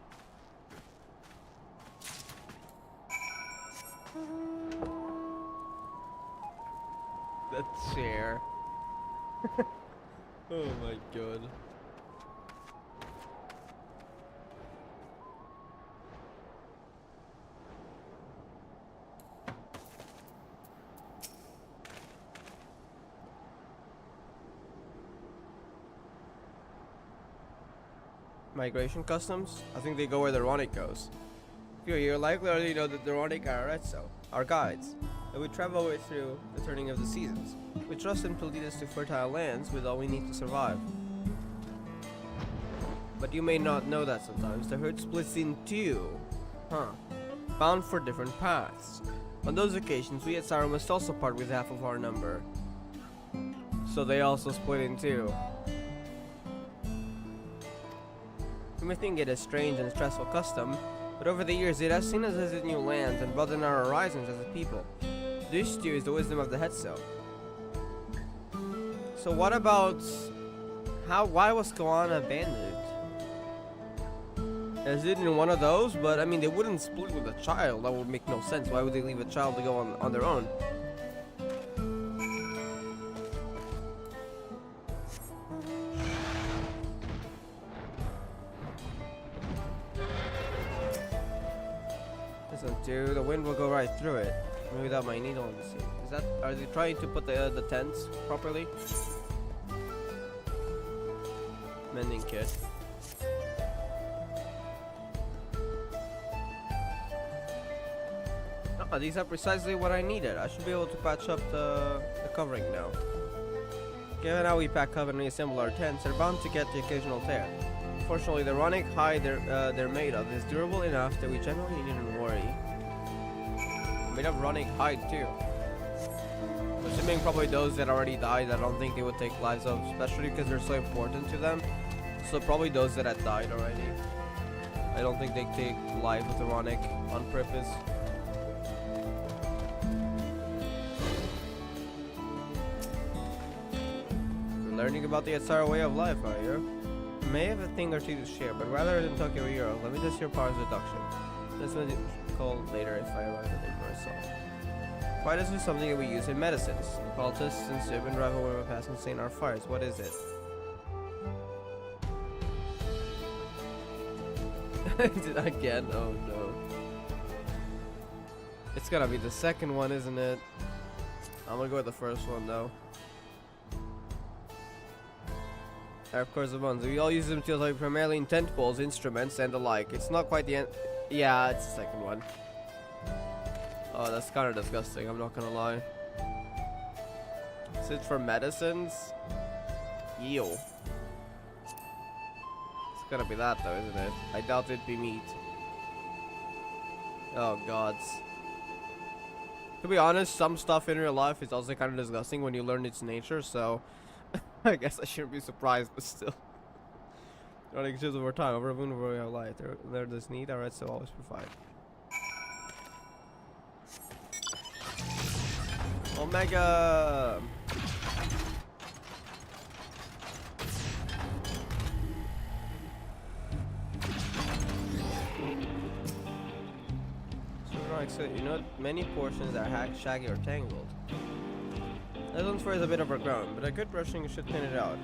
That chair. Oh my god. Migration customs? I think they go where the Ronic goes. If you're here, likely already know that the Ronic are Arezzo, our guides, and we travel our way through the turning of the seasons. We trust them to lead us to fertile lands with all we need to survive. But you may not know that sometimes the herd splits in two, bound for different paths. On those occasions, we at Saru must also part with half of our number. So they also split in two. You may think it a strange and stressful custom, but over the years it has seen us visit new lands and broaden our horizons as a people. This too is the wisdom of the Hetzo. So what about why was Koana abandoned? Is it in one of those? But I mean, they wouldn't split with a child. That would make no sense. Why would they leave a child to go on their own? Dude, the wind will go right through it. Maybe without my needle in the sea. Is that? Are they trying to put the tents properly? Mending kit. Oh, these are precisely what I needed. I should be able to patch up the covering now. Given how we pack up and reassemble our tents, they're bound to get the occasional tear. Fortunately, the Ronic hide they're made of is durable enough that we generally needn't worry. Made of Ronic hide too. Assuming probably those that already died, I don't think they would take lives of, especially because they're so important to them. So probably those that had died already. I don't think they take life with the Ronic on purpose. You're learning about the Atsara way of life, are you? You may have a thing or two to share, but rather than Tokyo Europe, let me test your powers deduction. This one is called later if I arrive at it myself. Why this is something that we use in medicines. Cultists and Subin rival where we pass insane our fires. What is it? Is it again? Oh no. It's gonna be the second one, isn't it? I'm gonna go with the first one though. Of course, the ones we all use them to like primarily in tent poles, instruments, and the like. It's not quite the end. Yeah, it's the second one. Oh, that's kind of disgusting. I'm not gonna lie. Is it for medicines? Ew. It's gonna be that though, isn't it? I doubt it'd be meat. Oh gods. To be honest, some stuff in real life is also kind of disgusting when you learn its nature, so I guess I shouldn't be surprised, but still. Running shifts over time, over a moon, over a light. They're this neat, alright, so always provide. Omega! So you know, many portions are shaggy or tangled. This one's for is a bit overgrown, but a good brushing should thin it out.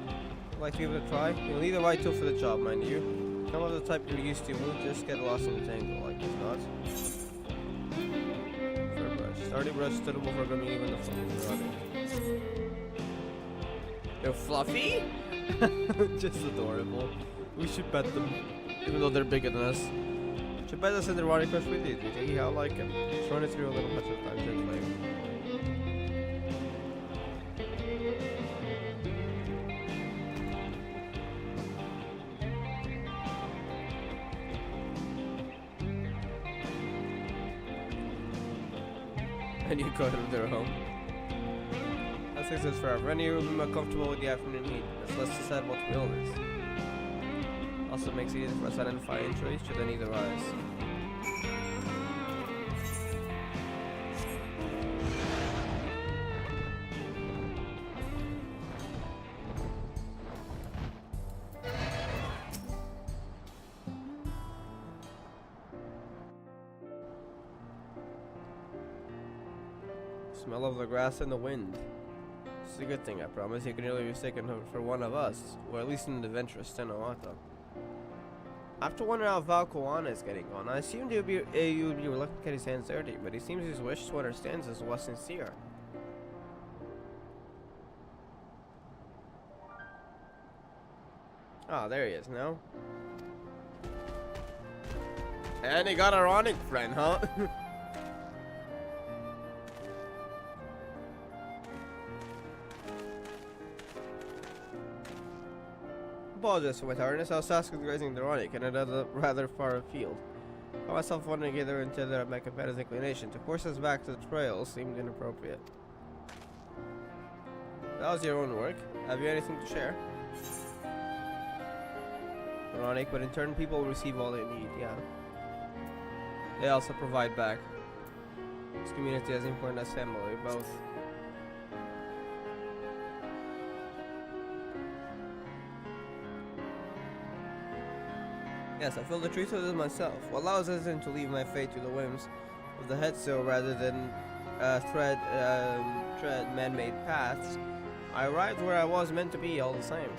Like to give it a try? You'll need the right tool for the job, mind you. Some of the type you're used to will just get lost in the tangle, like it's not. Fair brush. Starting brush suitable for grooming even the fluffy. They're fluffy? Just adorable. We should pet them, even though they're bigger than us. Should bet us in the Ronnie crush with you. Do you think how I like him? Just run it through a little bit of time, gently. And you go to their home. That exists forever. And you will be more comfortable with the afternoon heat. It's less susceptible to illness. Also makes it easier for us to identify injuries should they need arise. Smell of the grass and the wind. It's a good thing, I promise. You can really be mistaken for one of us, or at least an adventurous Tenowata. I have to wonder how Valkoana is getting on. I assumed he would be reluctant to get his hands dirty, but he seems his wish to understand us was sincere. Ah, there he is now. And he got a Ronic friend, huh? Apologize for my tiredness. I was tasked with grazing the Ronic and another rather far afield. I found myself wondering either into my companion's inclination to force us back to the trail seemed inappropriate. That was your own work. Have you anything to share? Ironic, but in turn people will receive all they need, yeah. They also provide back. This community is important as family, both. Yes, I feel the truth of it myself. What allows us to leave my fate to the whims of the headstone rather than tread man-made paths. I arrived where I was meant to be all the same.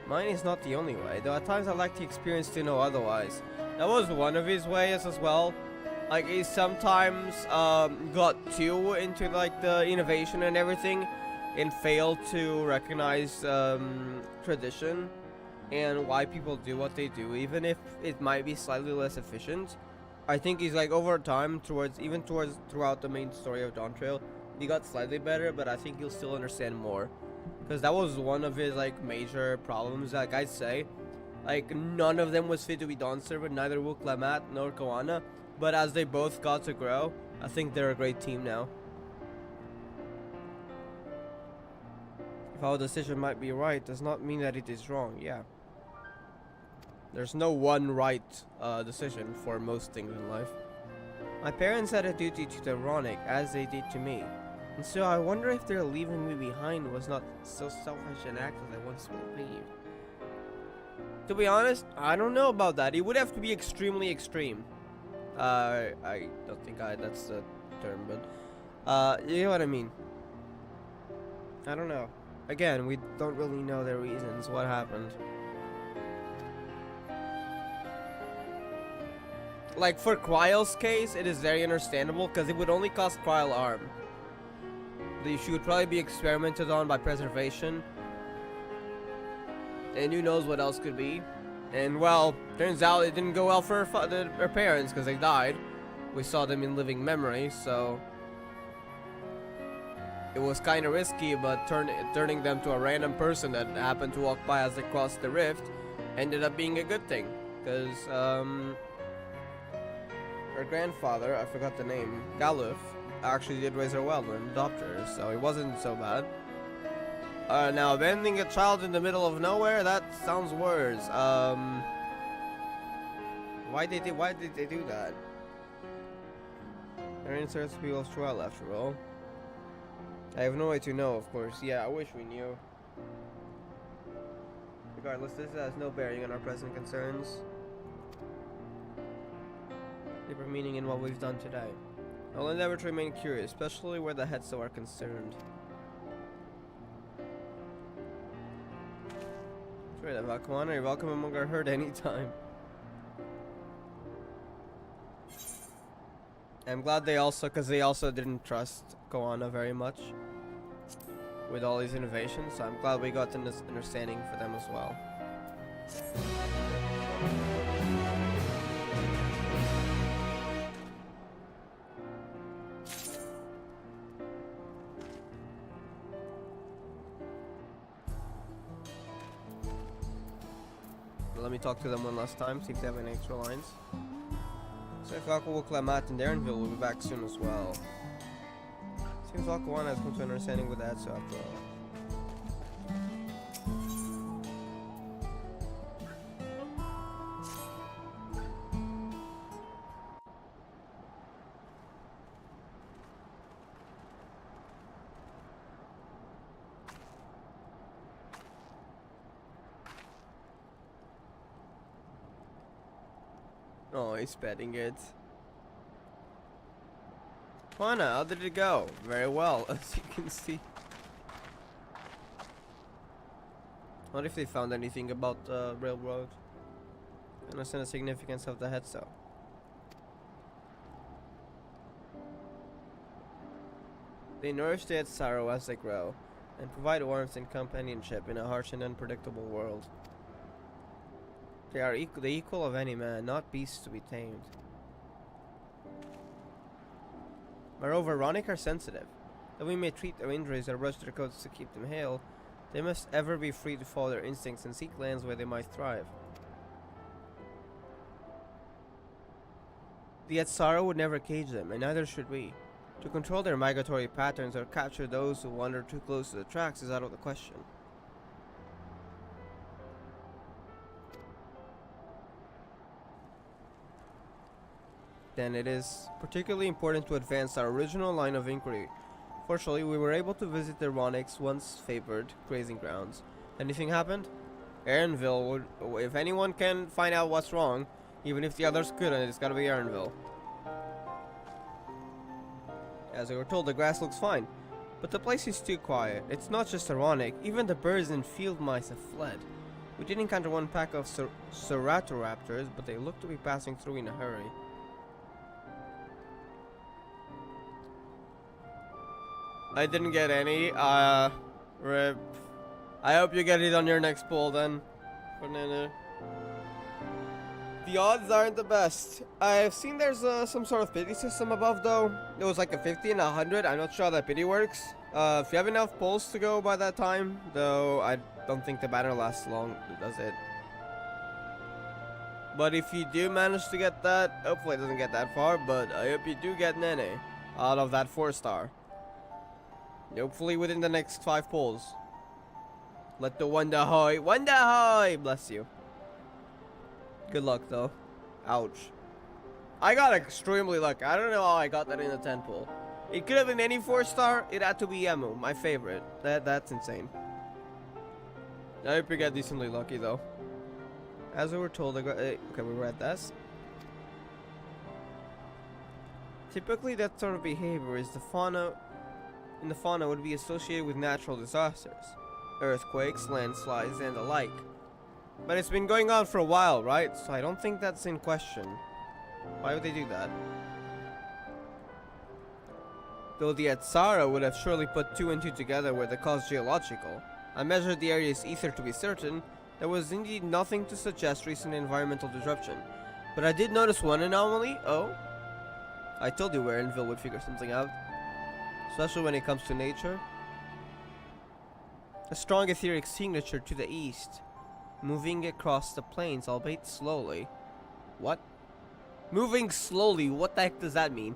Mine is not the only way, though at times I lack the experience to know otherwise. That was one of his ways as well. Like, he sometimes got too into like the innovation and everything and failed to recognize tradition and why people do what they do, even if it might be slightly less efficient. I think he's like over time throughout the main story of Dawn Trail, he got slightly better, but I think he'll still understand more. Because that was one of his like major problems. Like I'd say, like none of them was fit to be Dawn servant, neither Wook Lamat nor Koana. But as they both got to grow, I think they're a great team now. If our decision might be right, does not mean that it is wrong. Yeah. There's no one right decision for most things in life. My parents had a duty to the Ronic as they did to me. And so I wonder if their leaving me behind was not so selfish an act as I once believed. To be honest, I don't know about that. It would have to be extremely extreme. I don't think that's the term, but you know what I mean. I don't know. Again, we don't really know the reasons what happened. Like for Kryle's case, it is very understandable because it would only cost Kryle arm. She would probably be experimented on by preservation. And who knows what else could be. And well, turns out it didn't go well for her parents because they died. We saw them in living memory, so it was kind of risky, but turning them to a random person that happened to walk by as they crossed the rift ended up being a good thing. Because her grandfather, I forgot the name, Galuf, actually did raise her well and adopt her, so it wasn't so bad. Now abandoning a child in the middle of nowhere, that sounds worse. Why did they do that? There are inserts people of trial after all. I have no way to know, of course. Yeah, I wish we knew. Regardless, this has no bearing on our present concerns. Deeper meaning in what we've done today. I'll endeavor to remain curious, especially where the Hetzo are concerned. That's right, Avakuana, you're welcome among our herd anytime. I'm glad because they also didn't trust Koana very much with all these innovations, so I'm glad we got an understanding for them as well. Let me talk to them one last time, see if they have any extra lines. So if Akawa, Klamat, and Darrenville will be back soon as well. Seems Akawana has come to an understanding with that, so after all. Oh, he's petting it. Juana, how did it go? Very well, as you can see. What if they found anything about the railroad? Understand the significance of the Hetzo. They nourish the Etsaro as they grow, and provide warmth and companionship in a harsh and unpredictable world. They are the equal of any man, not beasts to be tamed. Moreover, Ronic are sensitive. Though we may treat their injuries or brush their coats to keep them hale, they must ever be free to follow their instincts and seek lands where they might thrive. The Etsaro would never cage them, and neither should we. To control their migratory patterns or capture those who wander too close to the tracks is out of the question. Then it is particularly important to advance our original line of inquiry. Fortunately, we were able to visit the Ronic's once favored grazing grounds. Anything happened? Aaronville would, if anyone can find out what's wrong, even if the others couldn't, it's gotta be Aaronville. As we were told, the grass looks fine, but the place is too quiet. It's not just ironic, even the birds and field mice have fled. We did encounter one pack of Ceratoraptors, but they look to be passing through in a hurry. I didn't get any, rip. I hope you get it on your next pull then. Banana. The odds aren't the best. I've seen there's some sort of pity system above though. It was like a 50 and a 100. I'm not sure how that pity works. If you have enough pulls to go by that time, though, I don't think the banner lasts long, does it? But if you do manage to get that, hopefully it doesn't get that far, but I hope you do get Nene out of that 4-star. Hopefully within the next 5 pulls. Let the Wanda Hoy, bless you. Good luck though. Ouch. I got extremely lucky. I don't know how I got that in the 10 pull. It could have been any 4-star. It had to be Emu, my favorite. That's insane. I hope you get decently lucky though. As we were told, okay, we read this. Typically, that sort of behavior is the fauna would be associated with natural disasters, earthquakes, landslides, and the like. But it's been going on for a while, right? So I don't think that's in question. Why would they do that? Though the Atsara would have surely put 2 and 2 together where the cause geological. I measured the area's ether to be certain. There was indeed nothing to suggest recent environmental disruption. But I did notice one anomaly. Oh. I told you Warenville would figure something out. Especially when it comes to nature. A strong etheric signature to the east. Moving across the plains, albeit slowly. What? Moving slowly? What the heck does that mean?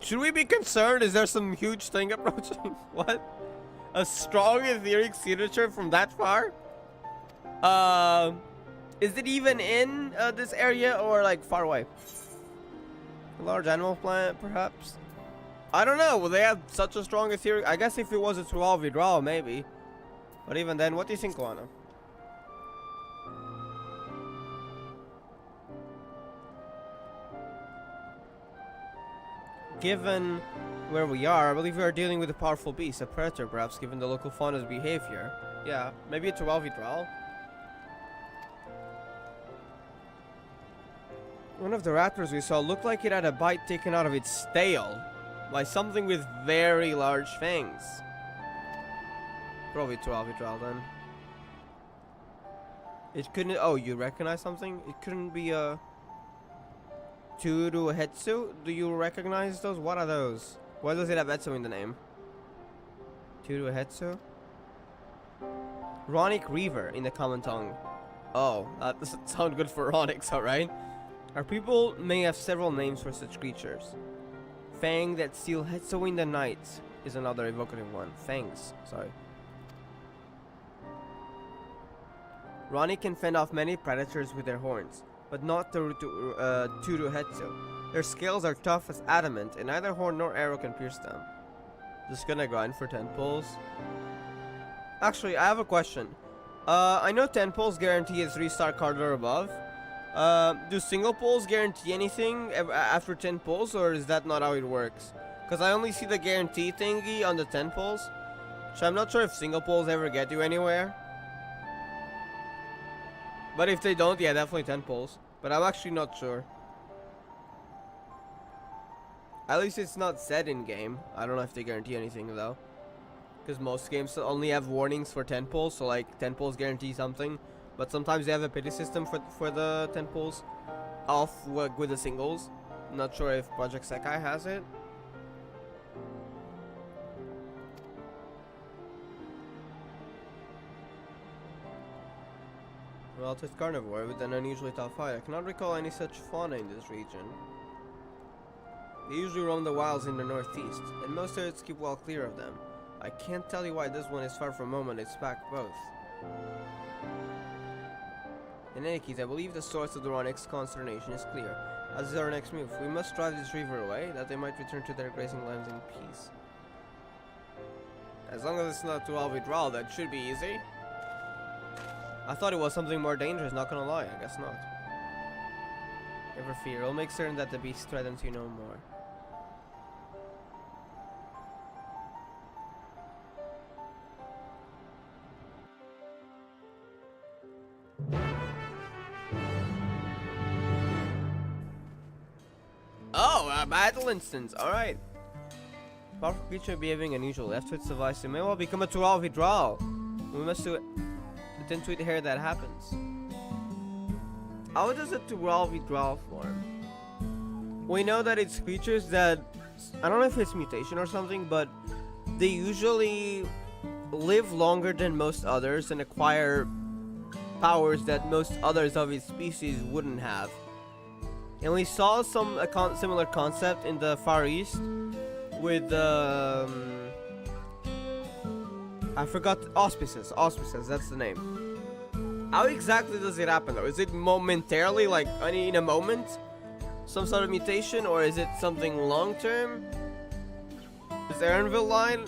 Should we be concerned? Is there some huge thing approaching? What? A strong etheric signature from that far? Is it even in this area or like far away? A large animal planet, perhaps? I don't know. Will they have such a strong etheric? I guess if it was a 12 draw, maybe. But even then, what do you think, Lana? Given where we are, I believe we are dealing with a powerful beast, a predator perhaps, given the local fauna's behavior. Yeah, maybe a 12 draw. One of the raptors we saw looked like it had a bite taken out of its tail by something with very large fangs. Probably 12 draw then. It couldn't. Oh, you recognize something? It couldn't be a Turuhetsu? Do you recognize those? What are those? Why does it have Etsu in the name? Turuhetsu? Ronic Reaver in the common tongue. Oh, that doesn't sound good for Ronix, alright? Our people may have several names for such creatures. Fang that steal Hetsu in the night is another evocative one. Fangs, sorry. Ronic can fend off many predators with their horns, but not Turuhetsu. Their scales are tough as adamant, and neither horn nor arrow can pierce them. Just gonna grind for 10 pulls. Actually, I have a question. I know 10 pulls guarantee a 3-star card or above. Do single pulls guarantee anything after 10 pulls, or is that not how it works? Because I only see the guarantee thingy on the 10 pulls, so I'm not sure if single pulls ever get you anywhere. But if they don't, yeah, definitely 10 pulls. But I'm actually not sure. At least it's not said in game. I don't know if they guarantee anything though, because most games only have warnings for 10 pulls, so like 10 pulls guarantee something. But sometimes they have a pity system for the 10 pulls off with the singles. I'm not sure if Project Sekai has it. Well, it's carnivore with an unusually tough fight. I cannot recall any such fauna in this region. They usually roam the wilds in the northeast, and most herds keep well clear of them. I can't tell you why this one is far from home and it's packed both. In any case, I believe the source of the Ronic's consternation is clear. As is our next move, we must drive this river away, that they might return to their grazing lands in peace. As long as it's not 12 withdrawal, that should be easy. I thought it was something more dangerous, not gonna lie, I guess not. Never fear, I'll make certain that the beast threatens you no more. Oh, battle instance, alright. Powerful creature behaving unusual. Left to its device, it may well become a 12 withdrawal. We must do it. Attend to it here that happens. How does a 12 withdrawal form? We know that it's creatures that, I don't know if it's mutation or something, but they usually live longer than most others and acquire powers that most others of its species wouldn't have. And we saw some similar concept in the Far East with I forgot, auspices, that's the name. How exactly does it happen though? Is it momentarily, like in a moment, some sort of mutation, or is it something long term? Is Aaronville line,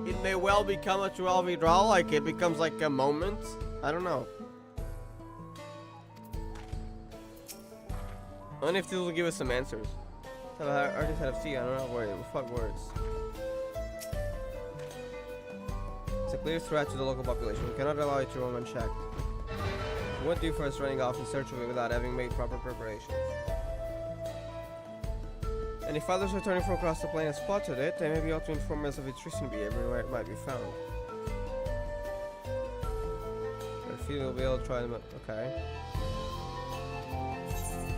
it may well become a 12 withdrawal, like it becomes like a moment? I don't know. I wonder if this will give us some answers. So I already said FC, I don't know where the fuck words. It's a clear threat to the local population. We cannot allow it to roam unchecked. We won't do first running off in search of it without having made proper preparations. And if others returning from across the plain have spotted it, they may be able to inform us of its recent behavior and where it might be found. I feel we'll be able to try them. Okay.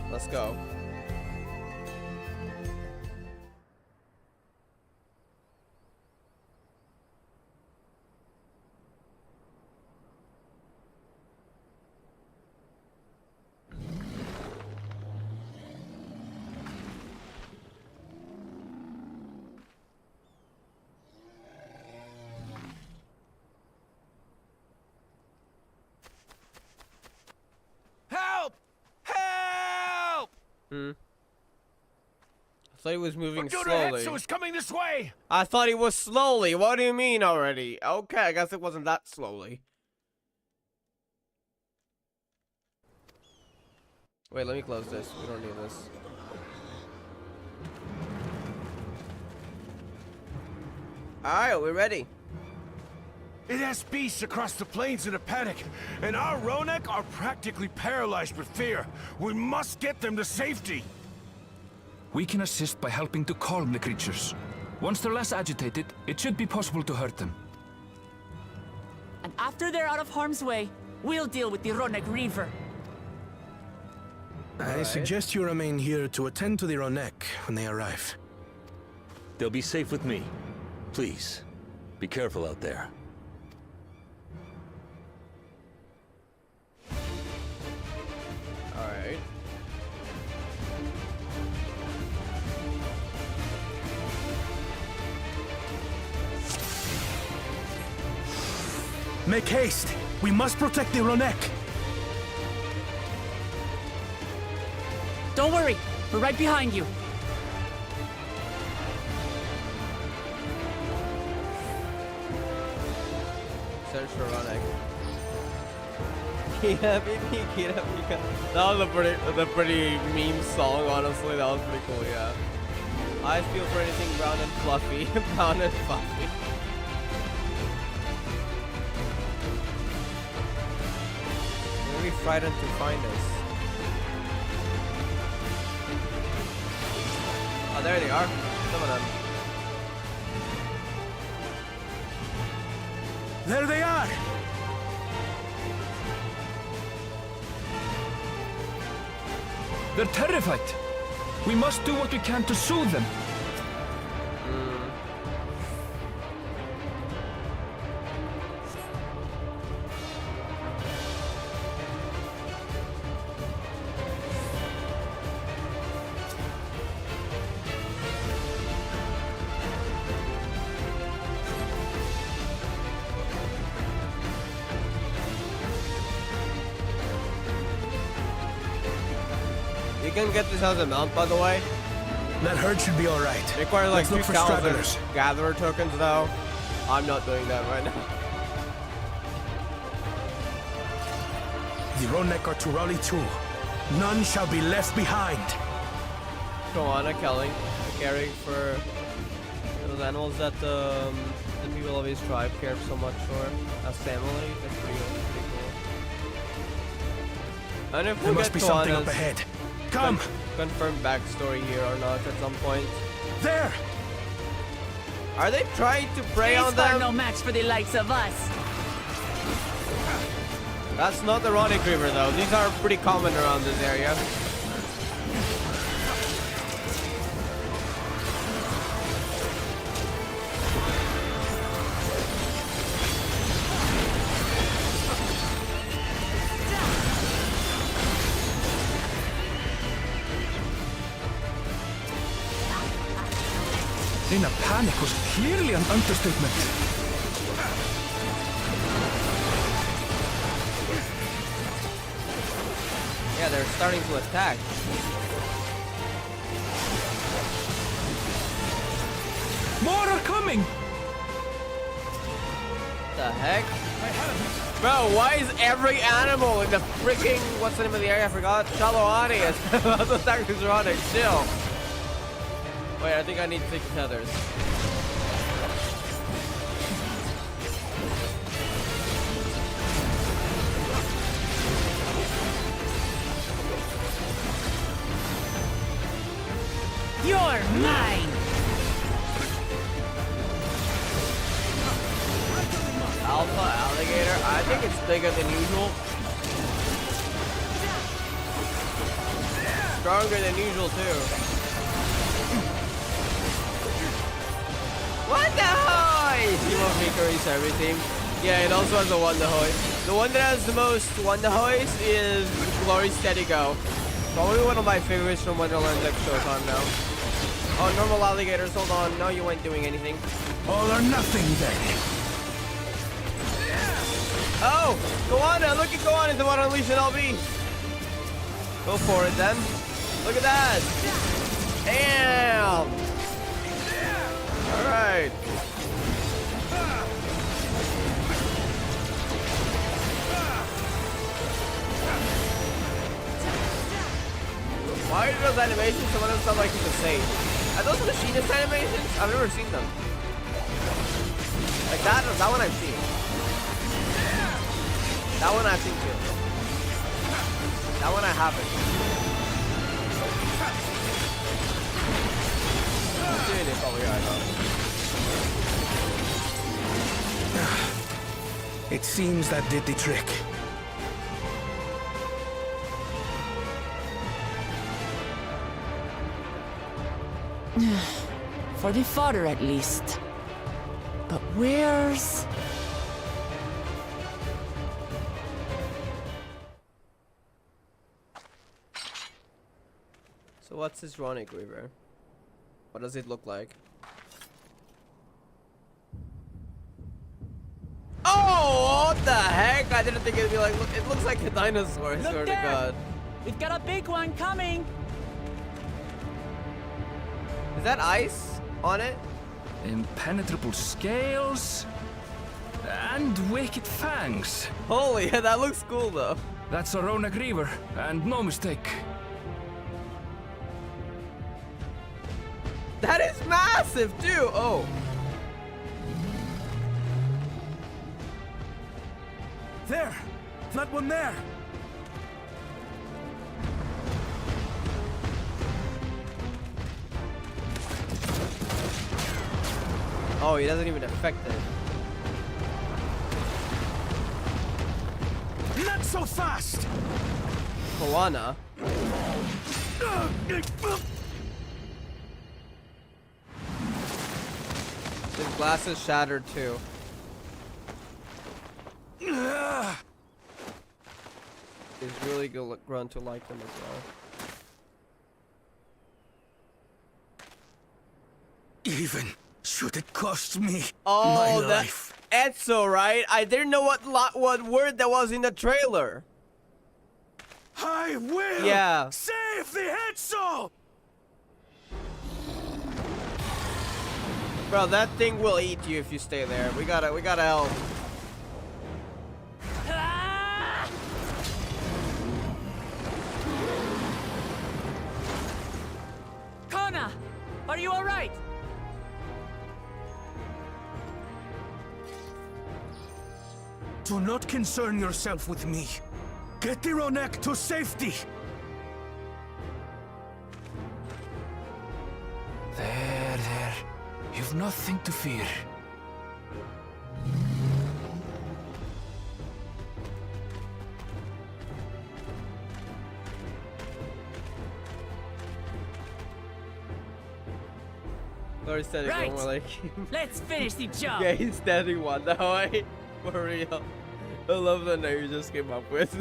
Let's go. Help! Help! I thought he was moving Fortuna slowly. Hetsu is coming this way! I thought he was slowly. What do you mean already? Okay, I guess it wasn't that slowly. Wait, let me close this. We don't need this. Alright, we're ready. It has beasts across the plains in a panic, and our Ronek are practically paralyzed with fear. We must get them to safety. We can assist by helping to calm the creatures. Once they're less agitated, it should be possible to hurt them. And after they're out of harm's way, we'll deal with the Ronek Reaver. I suggest you remain here to attend to the Ronek when they arrive. They'll be safe with me. Please, be careful out there. Alright. Make haste! We must protect the Ronek! Don't worry, we're right behind you. Search for Ronek. That was a pretty meme song, honestly. That was pretty cool, yeah. Eyes feel for anything brown and fluffy. Brown and fluffy. Maybe frightened to find us. Oh, there they are. Some of them. There they are! They're terrified. We must do what we can to soothe them. You can get this as a mount, by the way. That herd should be alright. It requires like Let's look for 2,000 stragglers. gatherer tokens, though. I'm not doing that right now. The Ronek are to rally too. None shall be left behind. Joanna caring for those animals that the people of his tribe care so much for as family. That's pretty cool. And if There we must get be something up Joanna's ahead. Come! confirmed backstory here or not at some point. There! Are they trying to prey on These are them? no match for the likes of us. That's not the Ronek River though. These are pretty common around this area. In a panic was clearly an understatement. Yeah, they're starting to attack. More are coming! The heck? Bro, why is every animal in the freaking, what's the name of the area? I forgot. Shalawani is about to attack this Ronek. Chill. Wait, I think I need 6 tethers. You're mine! Alpha alligator. I think it's bigger than usual. Stronger than usual too. Wonderhoy! Team of Hickory's everything. Yeah, it also has a Wonderhoy. The one that has the most Wonderhoys is Glory Steady Go. Probably one of my favorites from Wonderland's extra time now. Oh, normal alligators, hold on. No, you weren't doing anything. All or nothing then. Oh, Goanna, look at Goanna, the one to unleash an LB. Go for it then. Look at that. Damn. All right. Why are those animations? Some of them sound like he's a sage. Are those machinist animations? I've never seen them. Like that one I've seen. That one I've seen too. That one I haven't. I'm doing it probably right now. It seems that did the trick. For the fodder, at least. But where's... So what's this Ronic Reaver? What does it look like? Oh, what the heck? I didn't think it'd be like, look, it looks like a dinosaur, I swear to God. We've got a big one coming! Is that ice on it? Impenetrable scales and wicked fangs. Holy, that looks cool though. That's a Ronak Reaver, and no mistake. That is massive too. Oh. There! That one there! Oh, he doesn't even affect it. Not so fast! Koana. His glass is shattered too. He's really grown to like them as well. Even should it cost me Oh, my that life. Etzo, right? I didn't know what word that was in the trailer. I will Yeah. save the Etzo! Bro, that thing will eat you if you stay there. We gotta help. Kona! Are you alright? Do not concern yourself with me. Get the Ronek to safety! There. You've nothing to fear. Or standing Right. one more like Let's finish the job! yeah, he's standing one that way. For real. I love the name you just came up with.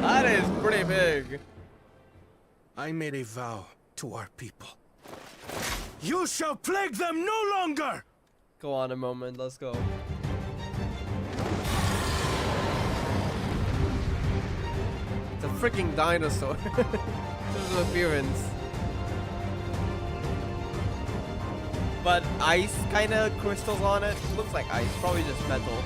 That is pretty big. I made a vow to our people. You shall plague them no longer! Go on a moment, let's go. It's a freaking dinosaur. This is appearance. But ice kind of crystals on it. Looks like ice, probably just metal.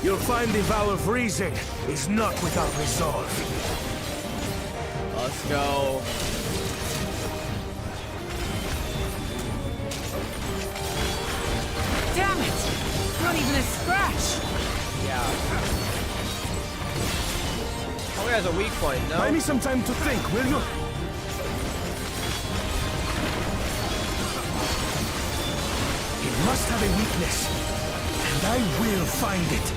You'll find the vow of reason is not without resolve. Let's go. Damn it! Not even a scratch! Yeah. Oh, he has a weak point, no? Buy me some time to think, will you? It must have a weakness, and I will find it.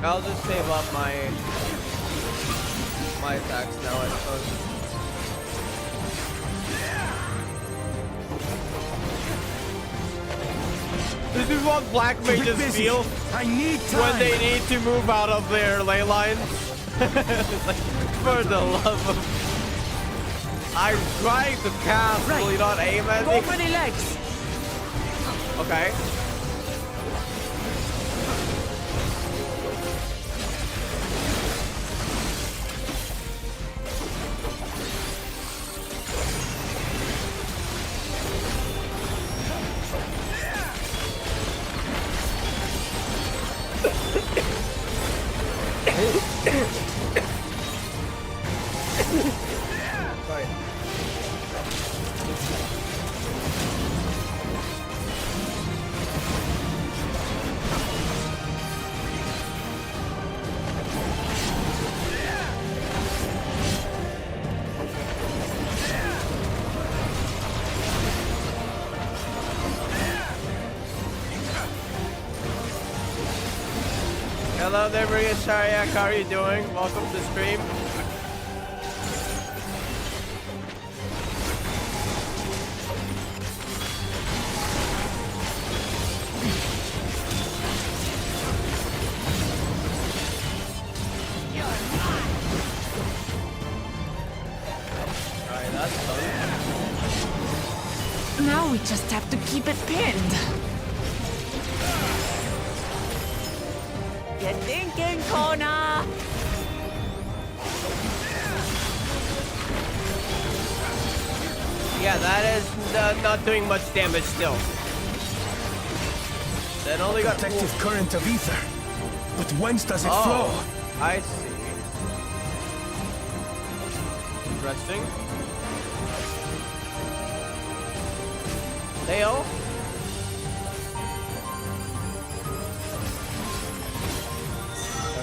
I'll just save up my attacks now, I suppose. This is what black mages feel I need time. when they need to move out of their ley lines. It's like, for the love of... I'm trying to cast, will you not aim at Go me? for the legs! Okay. Sorry. Hello there, Maria Shariak. How are you doing? Welcome to the stream. Alright, that's fun. Now we just have to keep it pinned. You're thinking, Kona! Yeah, that is not doing much damage still. That only got Protective current of ether. But whence does it Oh, flow? I see. Interesting. Leo?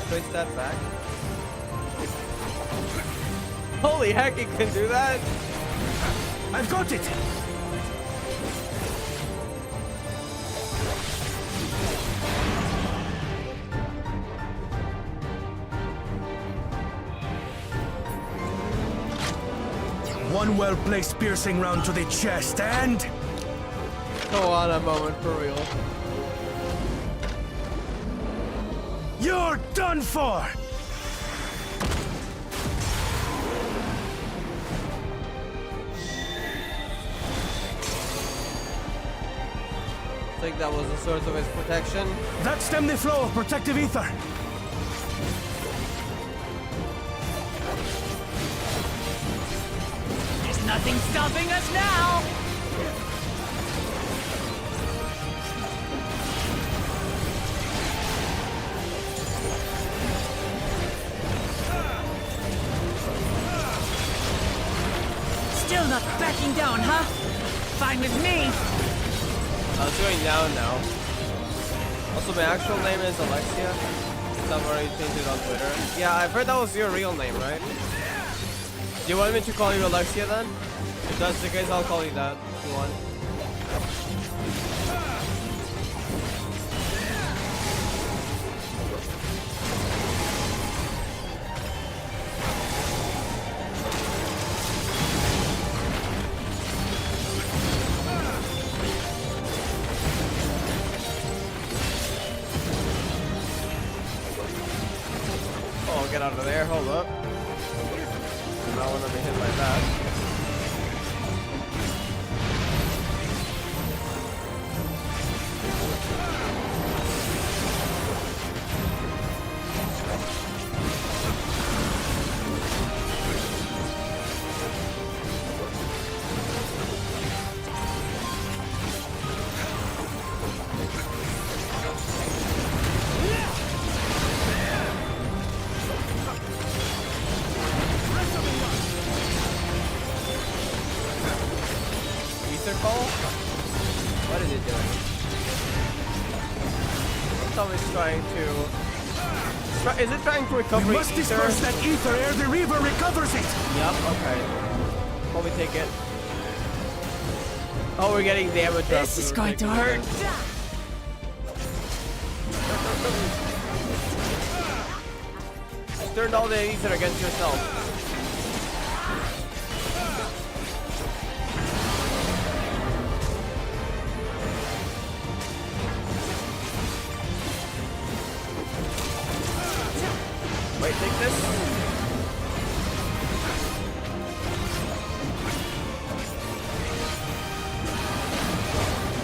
Place that back. Holy heck, it can do that? I've got it! One well-placed piercing round to the chest and... Go on a moment, for real. You're done for! I think that was the source of his protection. That stemmed the flow of protective ether. There's nothing stopping us now! Still not backing down, huh? Fine with me. I was going down now. Also, my actual name is Alexia. I've already changed it on Twitter. Yeah, I've heard that was your real name, right? Do you want me to call you Alexia then? If that's the case, I'll call you that if you want. Get out of there, hold up. I don't want to be hit by that. some is trying to... Is it trying to recover We must disperse that ether ere the river recovers it! Yep, okay. Probably take it. Oh, we're getting damage. This is going to hurt. Just turn all the ether against yourself. Wait, take this.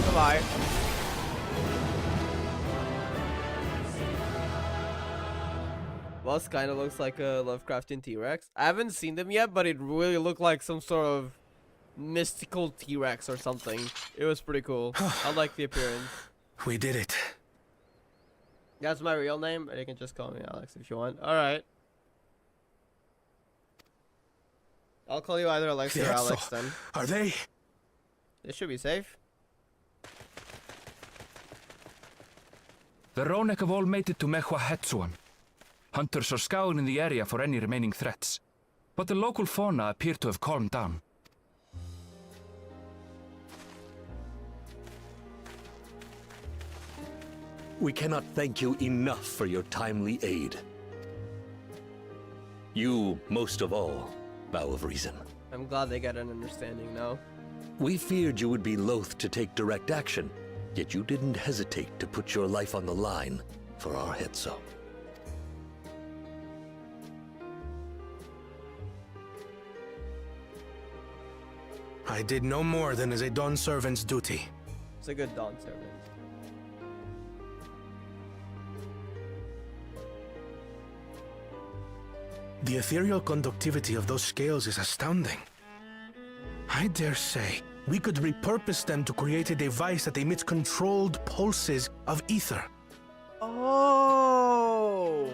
Goodbye. Boss kind of looks like a Lovecraftian T-Rex. I haven't seen them yet, but it really looked like some sort of mystical T-Rex or something. It was pretty cool. I like the appearance. We did it. That's my real name. You can just call me Alex if you want. Alright. I'll call you either Alex or Alex then. Are they? This should be safe. The Ronek have all made it to Mehwa Hetsuan. Hunters are scouring the area for any remaining threats, but the local fauna appear to have calmed down. We cannot thank you enough for your timely aid. You, most of all, Bow of Reason. I'm glad they get an understanding now. We feared you would be loath to take direct action, yet you didn't hesitate to put your life on the line for our Hetso. I did no more than as a Dawn servant's duty. It's a good Dawn servant. The ethereal conductivity of those scales is astounding. I dare say we could repurpose them to create a device that emits controlled pulses of ether. Oh!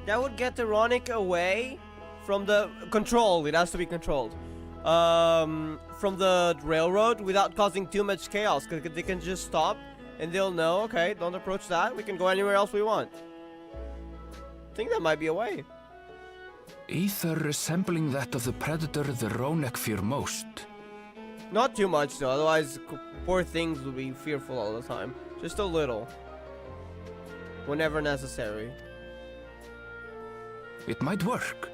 That would get the Ronic away from the... Control, it has to be controlled. From the railroad without causing too much chaos, because they can just stop and they'll know, okay, don't approach that, we can go anywhere else we want. I think that might be a way. Ether resembling that of the predator the Ronek fear most. Not too much though, otherwise poor things will be fearful all the time. Just a little. Whenever necessary. It might work.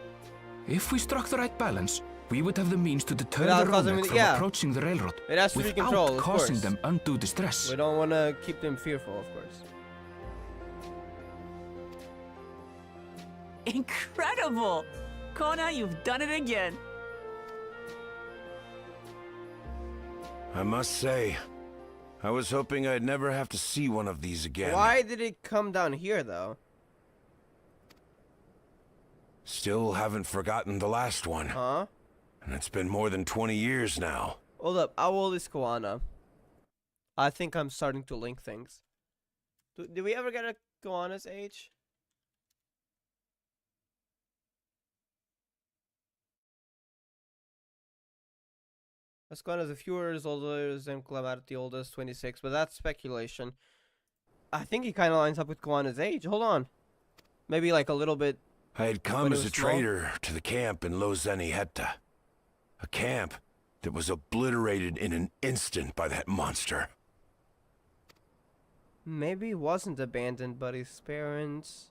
If we struck the right balance, we would have the means to deter Without the causing Ronek from approaching the railroad. It has to be controlled, of causing course. them undue distress. We don't want to keep them fearful, of course. Incredible! Kona, you've done it again. I must say, I was hoping I'd never have to see one of these again. Why did it come down here, though? Still haven't forgotten the last one. Huh? And it's been more than 20 years now. Hold up, how old is Koana? I think I'm starting to link things. Did we ever get a Koana's age? Koana's a few years older than Clamart, the oldest, 26, but that's speculation. I think he kind of lines up with Koana's age. Hold on. Maybe like a little bit. I had come as a trader to the camp in Lozeni Hetta. A camp that was obliterated in an instant by that monster. Maybe he wasn't abandoned, but his parents...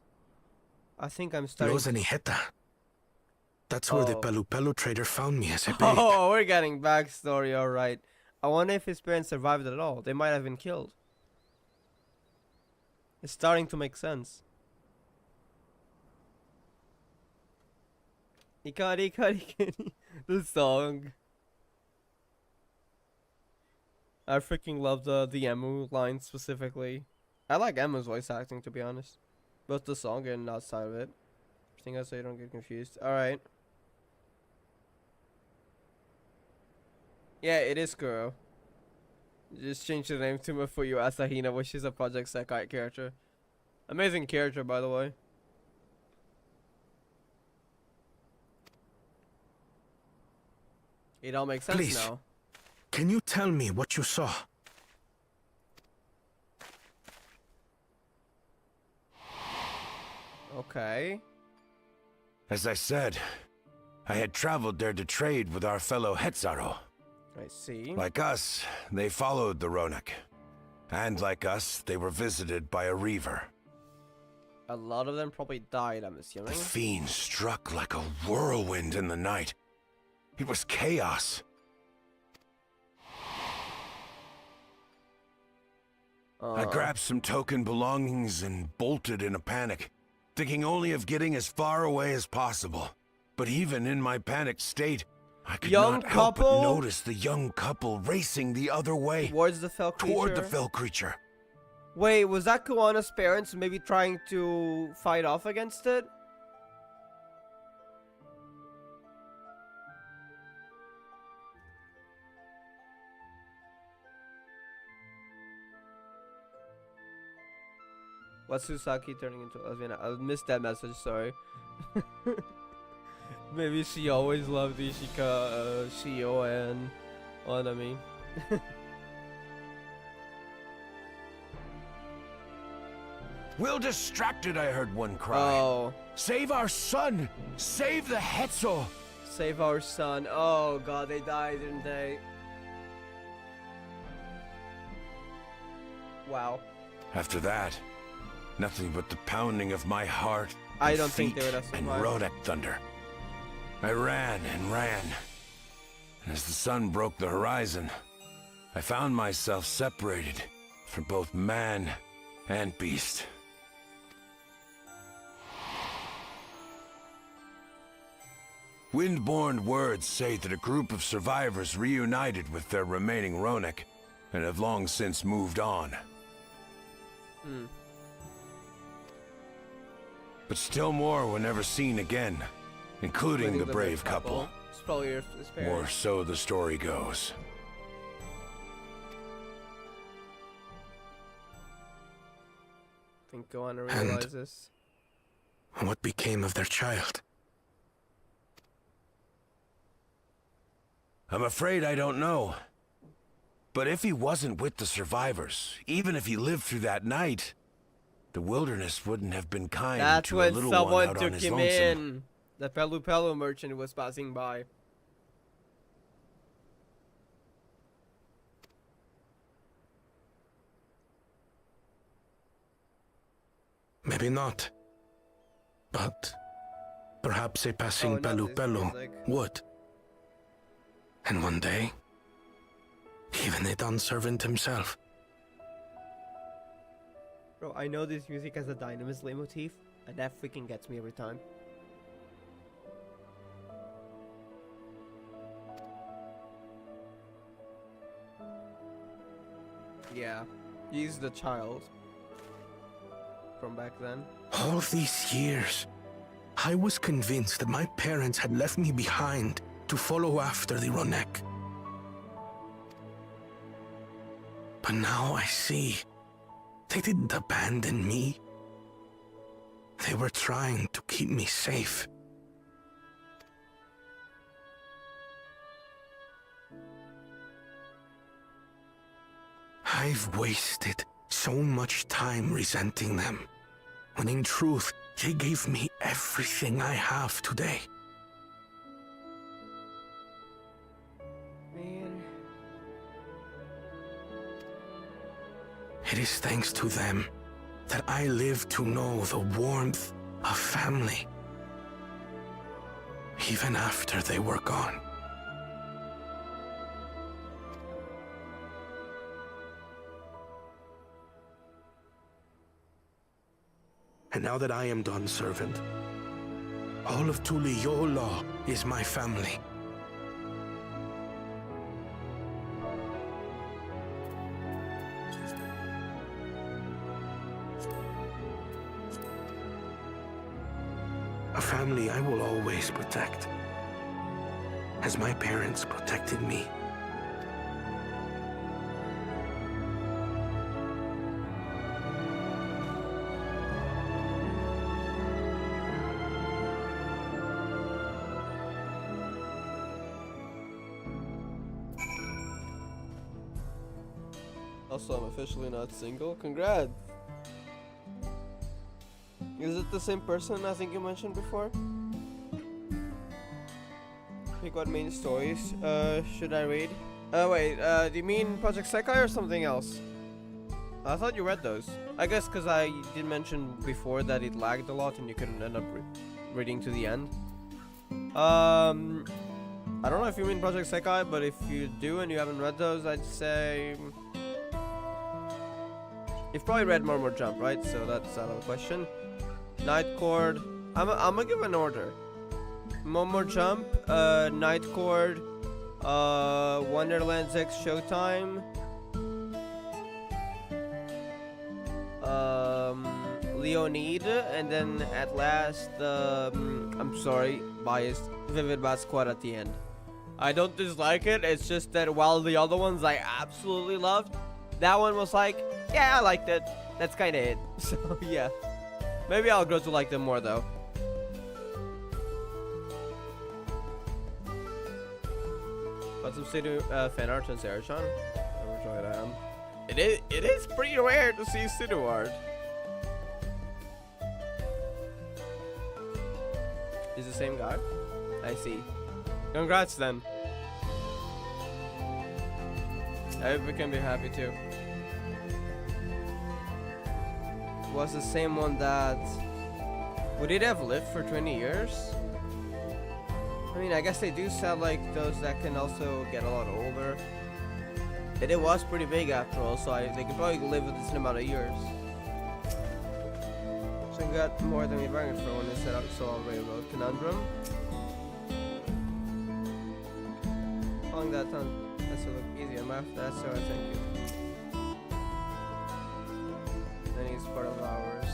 I think I'm starting... Lozeni Hetta. That's where the Pelu Pelu trader found me as a babe. Oh, we're getting backstory, alright. I wonder if his parents survived at all. They might have been killed. It's starting to make sense. Ikari, Ikari, the song. I freaking love the Emu line specifically. I like Emu's voice acting, to be honest. Both the song and outside of it. Everything else so you don't get confused. Alright. Yeah, it is Kuro. Just change the name to Mafuyu Asahina, which is a Project Sekai character. Amazing character, by the way. It all makes sense Please, now. Can you tell me what you saw? Okay. As I said, I had traveled there to trade with our fellow Hetzaro. I see. Like us, they followed the Ronak. And like us, they were visited by a reaver. A lot of them probably died, I'm assuming. The fiend struck like a whirlwind in the night. It was chaos. I grabbed some token belongings and bolted in a panic, thinking only of getting as far away as possible. But even in my panicked state, I could not help but notice the young couple racing the other way. Towards the fell creature? Toward the fell creature. Wait, was that Kuana's parents maybe trying to fight off against it? What's Susaki turning into lesbian? I missed that message, sorry. Maybe she always loved Ishika, Shio, and Onami. Well distracted, I heard one cry. Oh. Save our son! Save the Hetzo! Save our son. Oh god, they died, didn't they? Wow. After that, nothing but the pounding of my heart. I don't think they would have and survived. Rodak thunder. I ran and ran. And as the sun broke the horizon, I found myself separated from both man and beast. Windborne words say that a group of survivors reunited with their remaining Ronak and have long since moved on. But still more were never seen again, including the brave couple. It's probably his Or parents. so the story goes. I think Kuana realizes. What became of their child? I'm afraid I don't know. But if he wasn't with the survivors, even if he lived through that night, the wilderness wouldn't have been kind That's to a when little one someone out on took his him lonesome. in. The Pelu Pelu merchant was passing by. Maybe not. But perhaps a passing not Pelu this Pelu music. would. And one day, even a done servant himself. Bro, I know this music has a Dynamis leitmotif, and that freaking gets me every time. Yeah, he's the child from back then. All these years, I was convinced that my parents had left me behind to follow after the Ronek. But now I see, they didn't abandon me. They were trying to keep me safe. I've wasted so much time resenting them, when in truth, they gave me everything I have today. Man. It is thanks to them that I live to know the warmth of family, even after they were gone. And now that I am done servant, all of Tuliyola is my family. A family I will always protect, as my parents protected me. Also, I'm officially not single. Congrats! Is it the same person I think you mentioned before? Pick what main stories should I read? Wait, do you mean Project Sekai or something else? I thought you read those. I guess because I did mention before that it lagged a lot and you couldn't end up reading to the end. I don't know if you mean Project Sekai, but if you do and you haven't read those, I'd say you've probably read Murmur Jump, right? So that's out of the question. Night Court. I'm gonna give an order. Murmur Jump, Night Court, Wonderlands X Showtime, Leonid, and then at last, I'm sorry, biased, Vivid Bat Squad at the end. I don't dislike it, it's just that while the other ones I absolutely loved, that one was like, yeah, I liked it. That's kind of it. So, yeah. Maybe I'll grow to like them more, though. Got some Sidu fan art on Sarah Chan. Overjoyed I am. It is pretty rare to see Sidu art. Is the same guy? I see. Congrats then. I hope we can be happy too. Was the same one that... Would it have lived for 20 years? I mean, I guess they do sell like those that can also get a lot older. And it was pretty big after all, so they could probably live with this amount of years. So we got more than we bargained for when they set up Soul Railroad Conundrum. Following that on, that's a look easy on math, that's so I thank you. Then he's part of ours.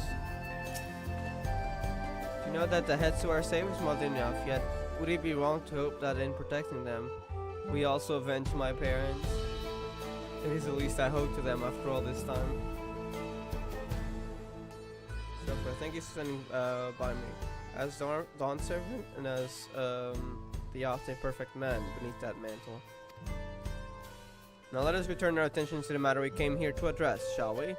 Do you know that the Hetsu are safe is not enough, yet would it be wrong to hope that in protecting them, we also avenge my parents? It is the least I hope to them after all this time. So thank you for standing by me. As Dawn Servant and as the often perfect man beneath that mantle. Now let us return our attention to the matter we came here to address, shall we?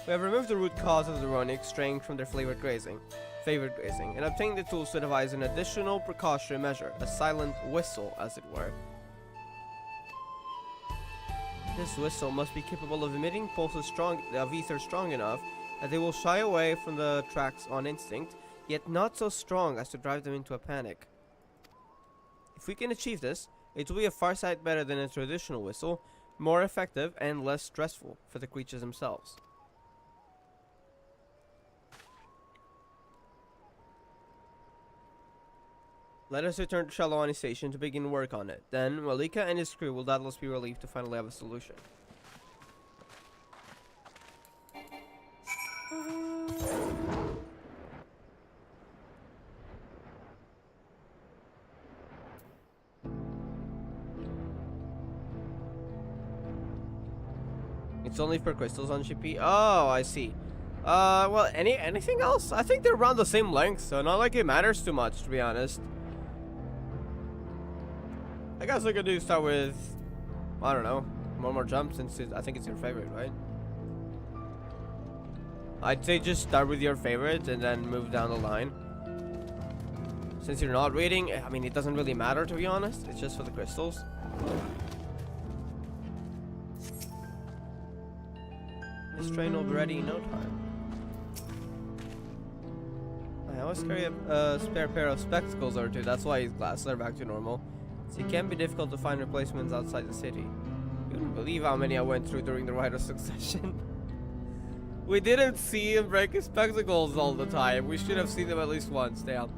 We have removed the root cause of the Ronics straying from their favored grazing, and obtained the tools to devise an additional precautionary measure, a silent whistle, as it were. This whistle must be capable of emitting pulses of ether strong enough that they will shy away from the tracks on instinct, yet not so strong as to drive them into a panic. If we can achieve this, it will be a far sight better than a traditional whistle, more effective and less stressful for the creatures themselves. Let us return to Shalawani Station to begin work on it. Then, Malika and his crew will doubtless be relieved to finally have a solution. It's only for crystals on GP. Oh, I see. Well, anything else? I think they're around the same length, so not like it matters too much, to be honest. I guess we could start with, I don't know, one more jump since I think it's your favorite, right? I'd say just start with your favorite and then move down the line. Since you're not reading, I mean, it doesn't really matter, to be honest. It's just for the crystals. This train will be ready in no time. I always carry a spare pair of spectacles or two. That's why his glasses are back to normal. So it can be difficult to find replacements outside the city. You wouldn't believe how many I went through during the Rite of Succession. We didn't see him break his spectacles all the time. We should have seen them at least once, damn.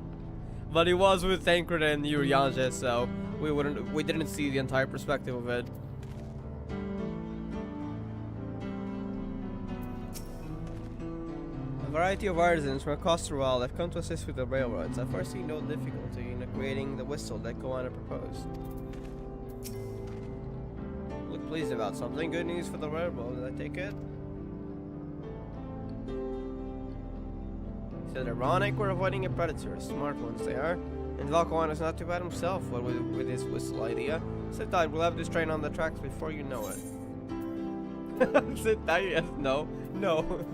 But he was with Tancred and Uriange, so we didn't see the entire perspective of it. A variety of artisans from across the world have come to assist with the railroads. I foresee no difficulty in creating the whistle that Koana proposed. Look pleased about something. Good news for the railroad, did I take it? Said ironic, we're avoiding a predator. Smart ones they are. And Valkoana's not too bad himself with his whistle idea. Sit tight, we'll have this train on the tracks before you know it. Sit tight, yes, no. No.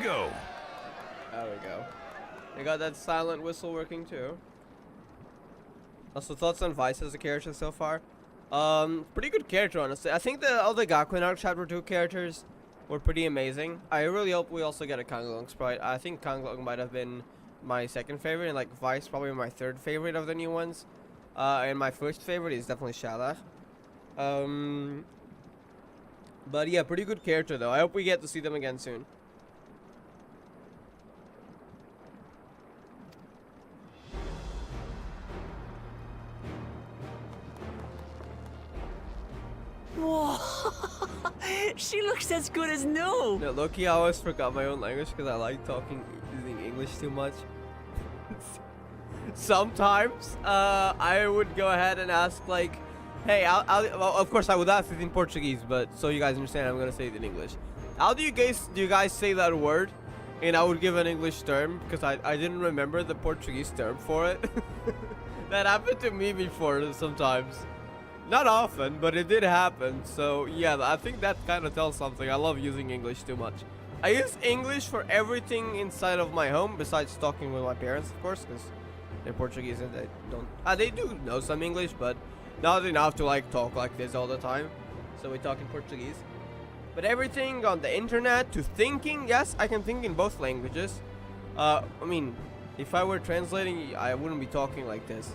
go. There we go. We got that silent whistle working too. Also, thoughts on Vice as a character so far? Pretty good character, honestly. I think all the Gakuen Arc Chapter 2 characters were pretty amazing. I really hope we also get a Kanglong sprite. I think Kanglong might have been my second favorite, and like Vice probably my third favorite of the new ones. And my first favorite is definitely Shalach. But yeah, pretty good character though. I hope we get to see them again soon. Whoa! She looks as good as new! No, low-key, I always forgot my own language because I like using English too much. Sometimes, I would go ahead and ask like, hey, well, of course I would ask it in Portuguese, but so you guys understand, I'm gonna say it in English. How do you guys say that word? And I would give an English term because I didn't remember the Portuguese term for it. That happened to me before sometimes. Not often, but it did happen. So yeah, I think that kind of tells something. I love using English too much. I use English for everything inside of my home besides talking with my parents, of course, because they're Portuguese and they don't. They do know some English, but not enough to like talk like this all the time. So we talk in Portuguese. But everything on the internet to thinking, yes, I can think in both languages. I mean, if I were translating, I wouldn't be talking like this.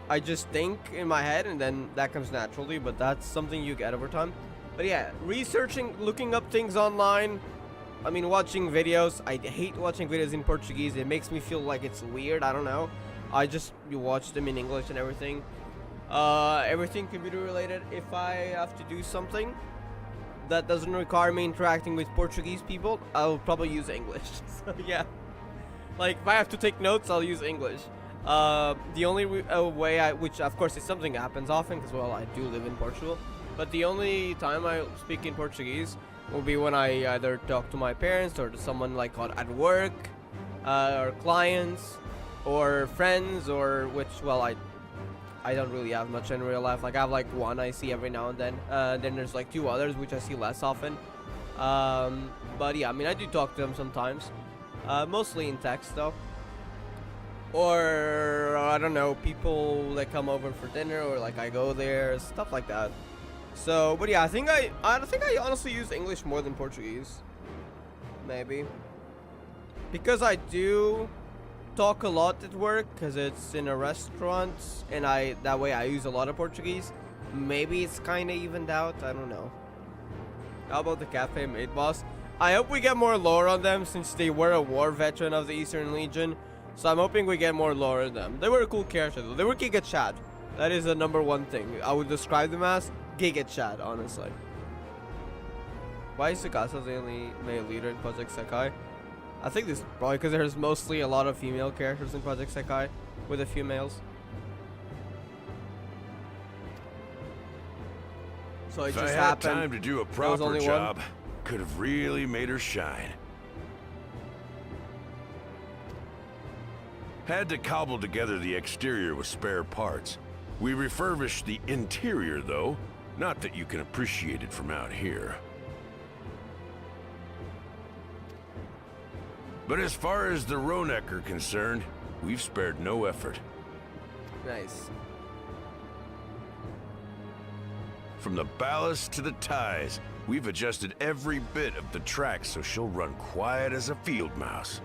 I just think in my head and then that comes naturally, but that's something you get over time. But yeah, researching, looking up things online. I mean, watching videos. I hate watching videos in Portuguese. It makes me feel like it's weird. I don't know. You watch them in English and everything. Everything computer related. If I have to do something that doesn't require me interacting with Portuguese people, I'll probably use English. So yeah, like if I have to take notes, I'll use English. The only way which of course is something that happens often because, well, I do live in Portugal, but the only time I speak in Portuguese will be when I either talk to my parents or to someone like at work, or clients, or friends, or which, well, I don't really have much in real life. Like I have like one I see every now and then. Then there's like two others which I see less often. But yeah, I mean I do talk to them sometimes, mostly in text though. Or I don't know, people that come over for dinner, or like I go there, stuff like that. So, but yeah, I think I honestly use English more than Portuguese, maybe, because I do talk a lot at work because it's in a restaurant, and that way I use a lot of Portuguese. Maybe it's kind of evened out. I don't know. How about the cafe maid boss? I hope we get more lore on them since they were a war veteran of the Eastern Legion. So I'm hoping we get more lore in them. They were a cool character though. They were Giga Chad. That is the #1 thing. I would describe them as Giga Chad, honestly. Why is Tsukasa the only male leader in Project Sekai? I think this is probably because there's mostly a lot of female characters in Project Sekai, with a few males. So it if just I had happened. time to do a proper job, could have really made her shine. Had to cobble together the exterior with spare parts. We refurbished the interior, though. Not that you can appreciate it from out here. But as far as the Ronek are concerned, we've spared no effort. Nice. From the ballast to the ties, we've adjusted every bit of the track so she'll run quiet as a field mouse.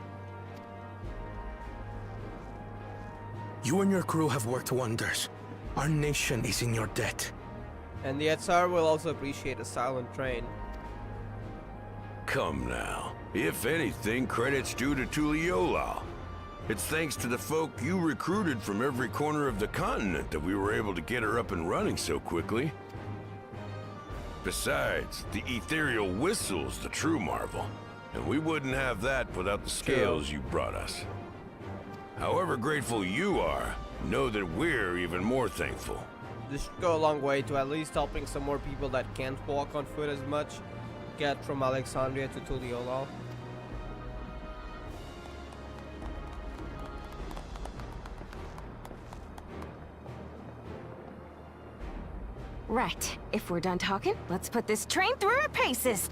You and your crew have worked wonders. Our nation is in your debt. And the Tsar will also appreciate a silent train. Come now. If anything, credit's due to Tuliolal. It's thanks to the folk you recruited from every corner of the continent that we were able to get her up and running so quickly. Besides, the ethereal whistle's the true marvel, and we wouldn't have that without the scales you brought us. However grateful you are, know that we're even more thankful. This should go a long way to at least helping some more people that can't walk on foot as much get from Alexandria to Tuliolal. Right. If we're done talking, let's put this train through her paces.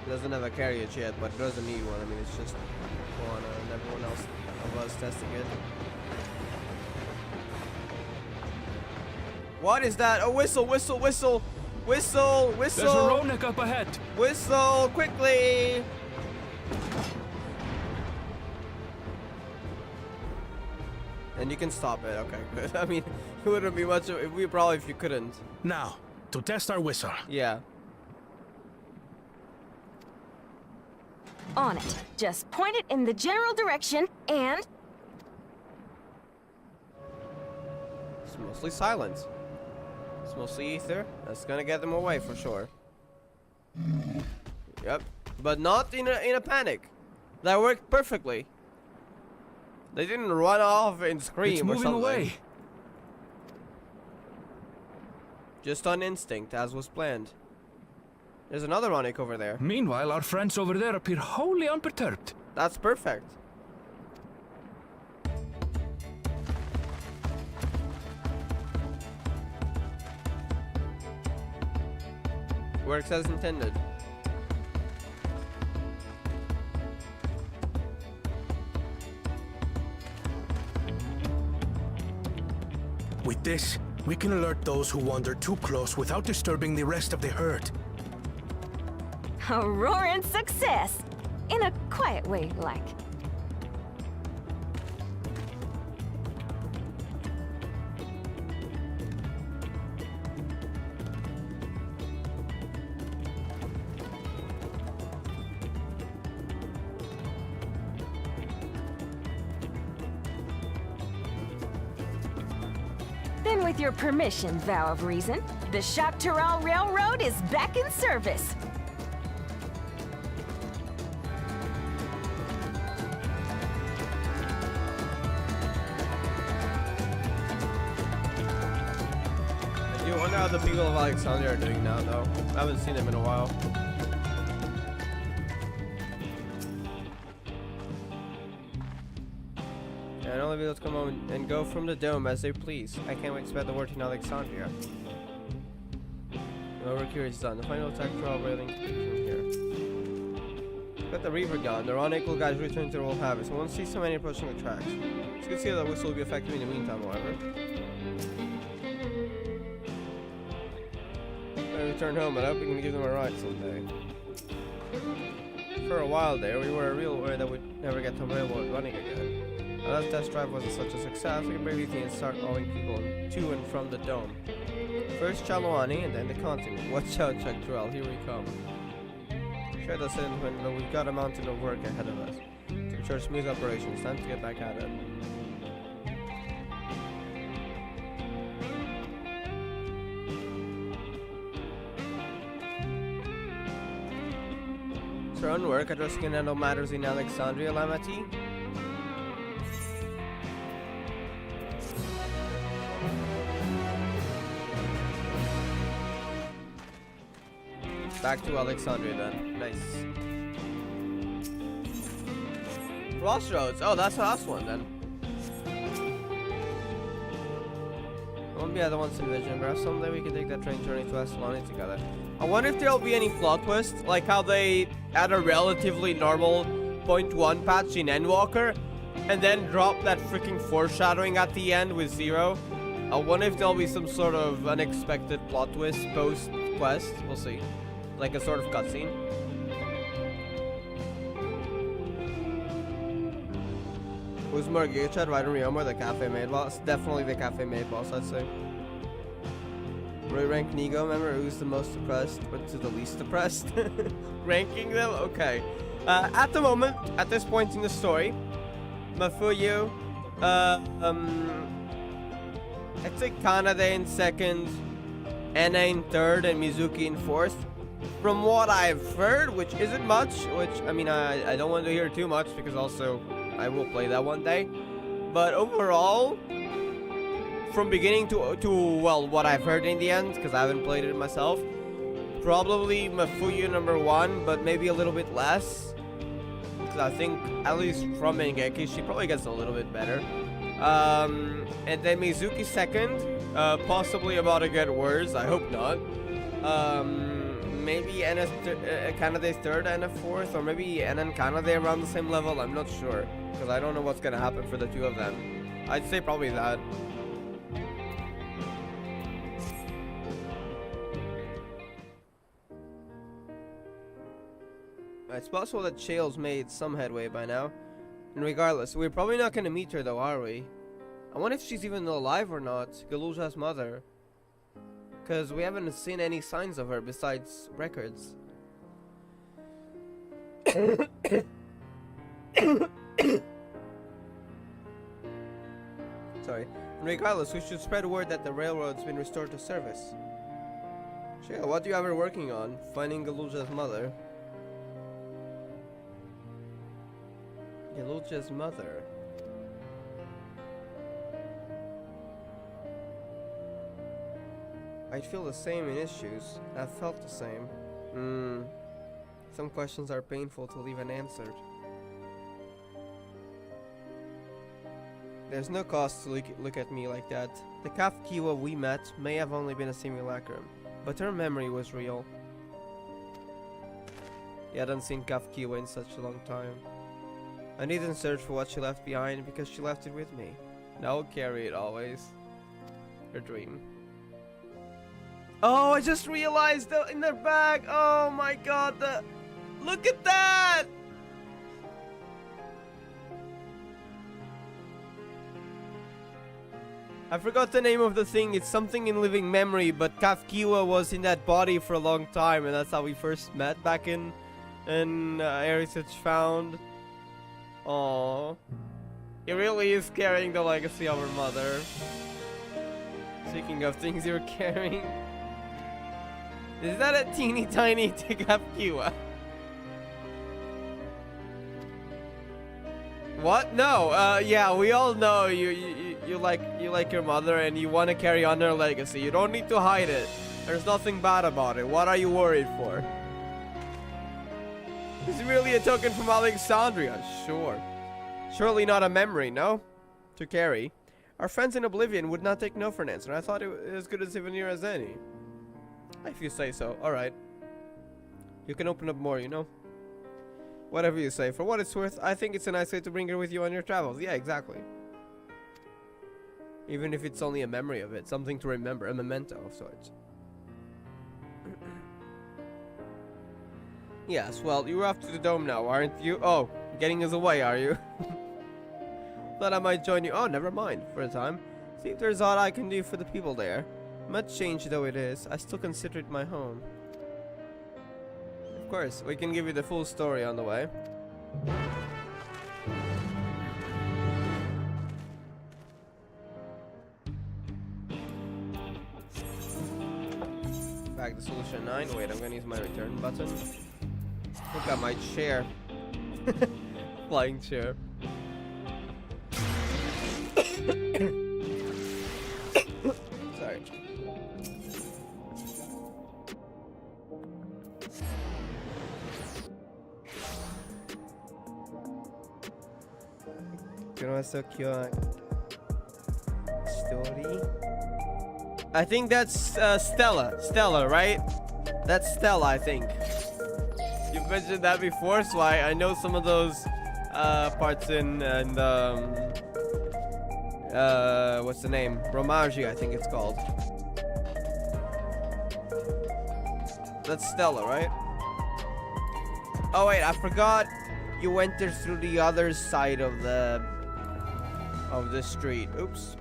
doesn't have a carriage yet, but it doesn't need one. I mean, it's just one and everyone else of us testing it. What is that? A whistle, whistle, whistle, whistle, whistle. There's a Ronek up ahead. Whistle, quickly. And you can stop it. Okay, good. I mean, it wouldn't be much if you couldn't. Now, to test our whistle. Yeah. On it. Just point it in the general direction and... It's mostly silence. It's mostly ether. That's gonna get them away for sure. Yep. But not in a panic. That worked perfectly. They didn't run off and scream It's or moving something. away. Just on instinct, as was planned. There's another Ronick over there. Meanwhile, our friends over there appear wholly unperturbed. That's perfect. Works as intended. With this, we can alert those who wander too close without disturbing the rest of the herd. A roaring success! In a quiet way, like. Then with your permission, Vow of Reason, the Shaktaral Railroad is back in service. I do wonder how the people of Alexandria are doing now, though. I haven't seen them in a while. And only be able to come home and go from the dome as they please. I can't wait to spread the word in Alexandria. The overcure is done. The final attack trial railing completion here. Got the Reaver gone. The unequal guys return to their old habits. I won't see so many approaching the tracks. It's good to see that the whistle will be effective in the meantime, however. When I return home, I hope we can give them a ride someday. For a while there, we were real worried that we'd never get the railroad running again. Our last test drive was such a success, we can barely think start hauling people to and from the dome. First Chalwani and then the continent. Watch out, Chuck Terrell, here we come. Share the sentiment, but we've got a mountain of work ahead of us. To ensure smooth operations, time to get back at it. Sir, on work, addressing and handle matters in Alexandria, Lamati. Back to Alexandria then. Nice. Crossroads. Oh, that's the last one then. Won't be other ones in Vision. Perhaps someday we can take that train journey to Ascalon together. I wonder if there'll be any plot twists, like how they add a relatively normal 0.1 patch in Endwalker, and then drop that freaking foreshadowing at the end with 0. I wonder if there'll be some sort of unexpected plot twist post-quest. We'll see. Like a sort of cutscene. Who's more Giga Ryder Riom or the Cafe Maid boss? Definitely the Cafe Maid boss, I'd say. Roy rank Nigo, remember who's the most depressed, but to the least depressed? Ranking them? Okay. At the moment, at this point in the story, Mafuyu, I'd say Kanade in second, Ena in third, and Mizuki in fourth. From what I've heard, which isn't much, which, I mean, I don't want to hear too much because also I will play that one day. But overall, from beginning to well, what I've heard in the end, because I haven't played it myself, probably Mafuyu number 1, but maybe a little bit less. Because I think, at least from Mengeki, she probably gets a little bit better. And then Mizuki second, possibly about to get worse, I hope not. maybe Canada's third and a fourth, or maybe N and Canada around the same level. I'm not sure, because I don't know what's gonna happen for the two of them. I'd say probably that. It's possible that Shale's made some headway by now. And regardless, we're probably not gonna meet her though, are we? I wonder if she's even alive or not, Galuja's mother. Because we haven't seen any signs of her besides records. Sorry. Regardless, we should spread word that the railroad's been restored to service. Shale, what are you ever working on? Finding Galuja's mother. Galuja's mother. I'd feel the same in his shoes. I've felt the same. Some questions are painful to leave unanswered. There's no cause to look at me like that. The Kafkiwa we met may have only been a simulacrum, but her memory was real. I hadn't seen Kafkiwa in such a long time. I needn't search for what she left behind because she left it with me. And I'll carry it always. Her dream. Oh, I just realized in their bag. Oh my god, look at that! I forgot the name of the thing. It's something in living memory, but Kafkiwa was in that body for a long time, and that's how we first met back in Heritage Found. Aww. He really is carrying the legacy of her mother. Speaking of things you're carrying. Is that a teeny tiny Kafkiwa? What? No. Yeah, we all know you like your mother and you want to carry on her legacy. You don't need to hide it. There's nothing bad about it. What are you worried for? It's really a token from Alexandria, sure. Surely not a memory, no? To carry. Our friends in Oblivion would not take no for an answer. I thought it was as good a souvenir as any. If you say so, alright. You can open up more, you know? Whatever you say. For what it's worth, I think it's a nice way to bring her with you on your travels. Yeah, exactly. Even if it's only a memory of it. Something to remember. A memento of sorts. Yes, well, you're off to the dome now, aren't you? Oh, getting us away, are you? Thought I might join you. Oh, never mind, for a time. See if there's aught I can do for the people there. Much change though it is, I still consider it my home. Of course, we can give you the full story on the way. Back to solution 9. Wait, I'm gonna use my return button. Look at my chair. Flying chair. Sorry. You know what's so cute? Story? I think that's Stella. Stella, right? That's Stella, I think. You've mentioned that before, so I know some of those parts in and what's the name? Romaji, I think it's called. That's Stella, right? Oh wait, I forgot you entered through the other side of the street. Oops.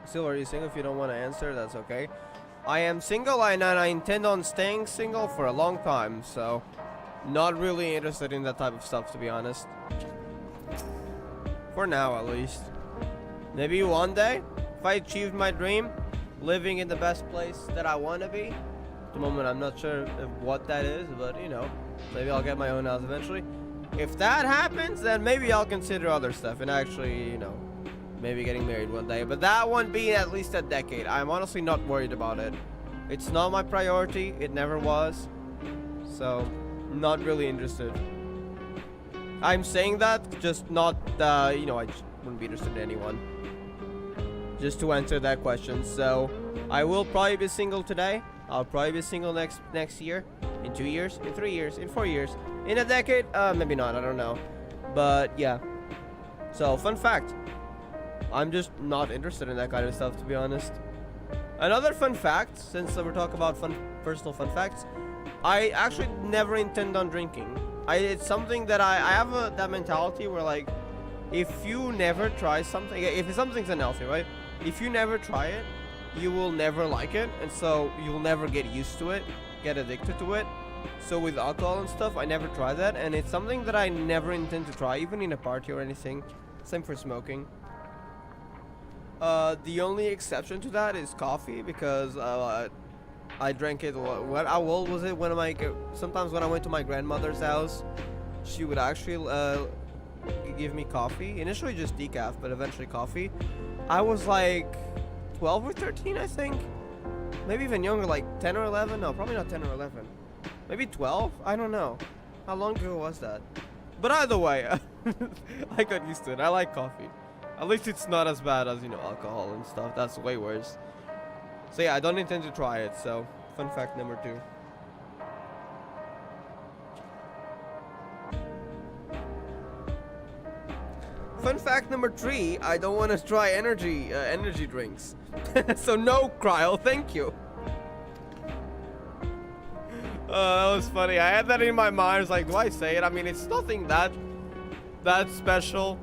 Still, are you single? If you don't want to answer, that's okay. I am single and I intend on staying single for a long time, so not really interested in that type of stuff, to be honest. For now, at least. Maybe one day, if I achieved my dream, living in the best place that I want to be. At the moment, I'm not sure what that is, but you know, maybe I'll get my own house eventually. If that happens, then maybe I'll consider other stuff and actually, you know, maybe getting married one day, but that won't be at least a decade. I'm honestly not worried about it. It's not my priority. It never was. So, not really interested. I'm saying that, just not, you know, I just wouldn't be interested in anyone. Just to answer that question. So, I will probably be single today. I'll probably be single next year. In 2 years. In 3 years. In 4 years. In a decade. Maybe not. I don't know. But, yeah. So, fun fact. I'm just not interested in that kind of stuff, to be honest. Another fun fact, since we're talking about personal fun facts, I actually never intend on drinking. It's something that I have that mentality where, like, if you never try something, if something's unhealthy, right? If you never try it, you will never like it, and so you'll never get used to it, get addicted to it. So with alcohol and stuff, I never try that, and it's something that I never intend to try, even in a party or anything. Same for smoking. The only exception to that is coffee, because I drank it. How old was it? Sometimes when I went to my grandmother's house, she would actually give me coffee. Initially just decaf, but eventually coffee. I was like 12 or 13, I think. Maybe even younger, like 10 or 11. No, probably not 10 or 11. Maybe 12. I don't know. How long ago was that? But either way, I got used to it. I like coffee. At least it's not as bad as, you know, alcohol and stuff. That's way worse. So yeah, I don't intend to try it. So, fun fact number 2. Fun fact number 3, I don't want to try energy drinks. So no, Cryle, thank you. That was funny. I had that in my mind. I was like, do I say it? I mean, it's nothing that special.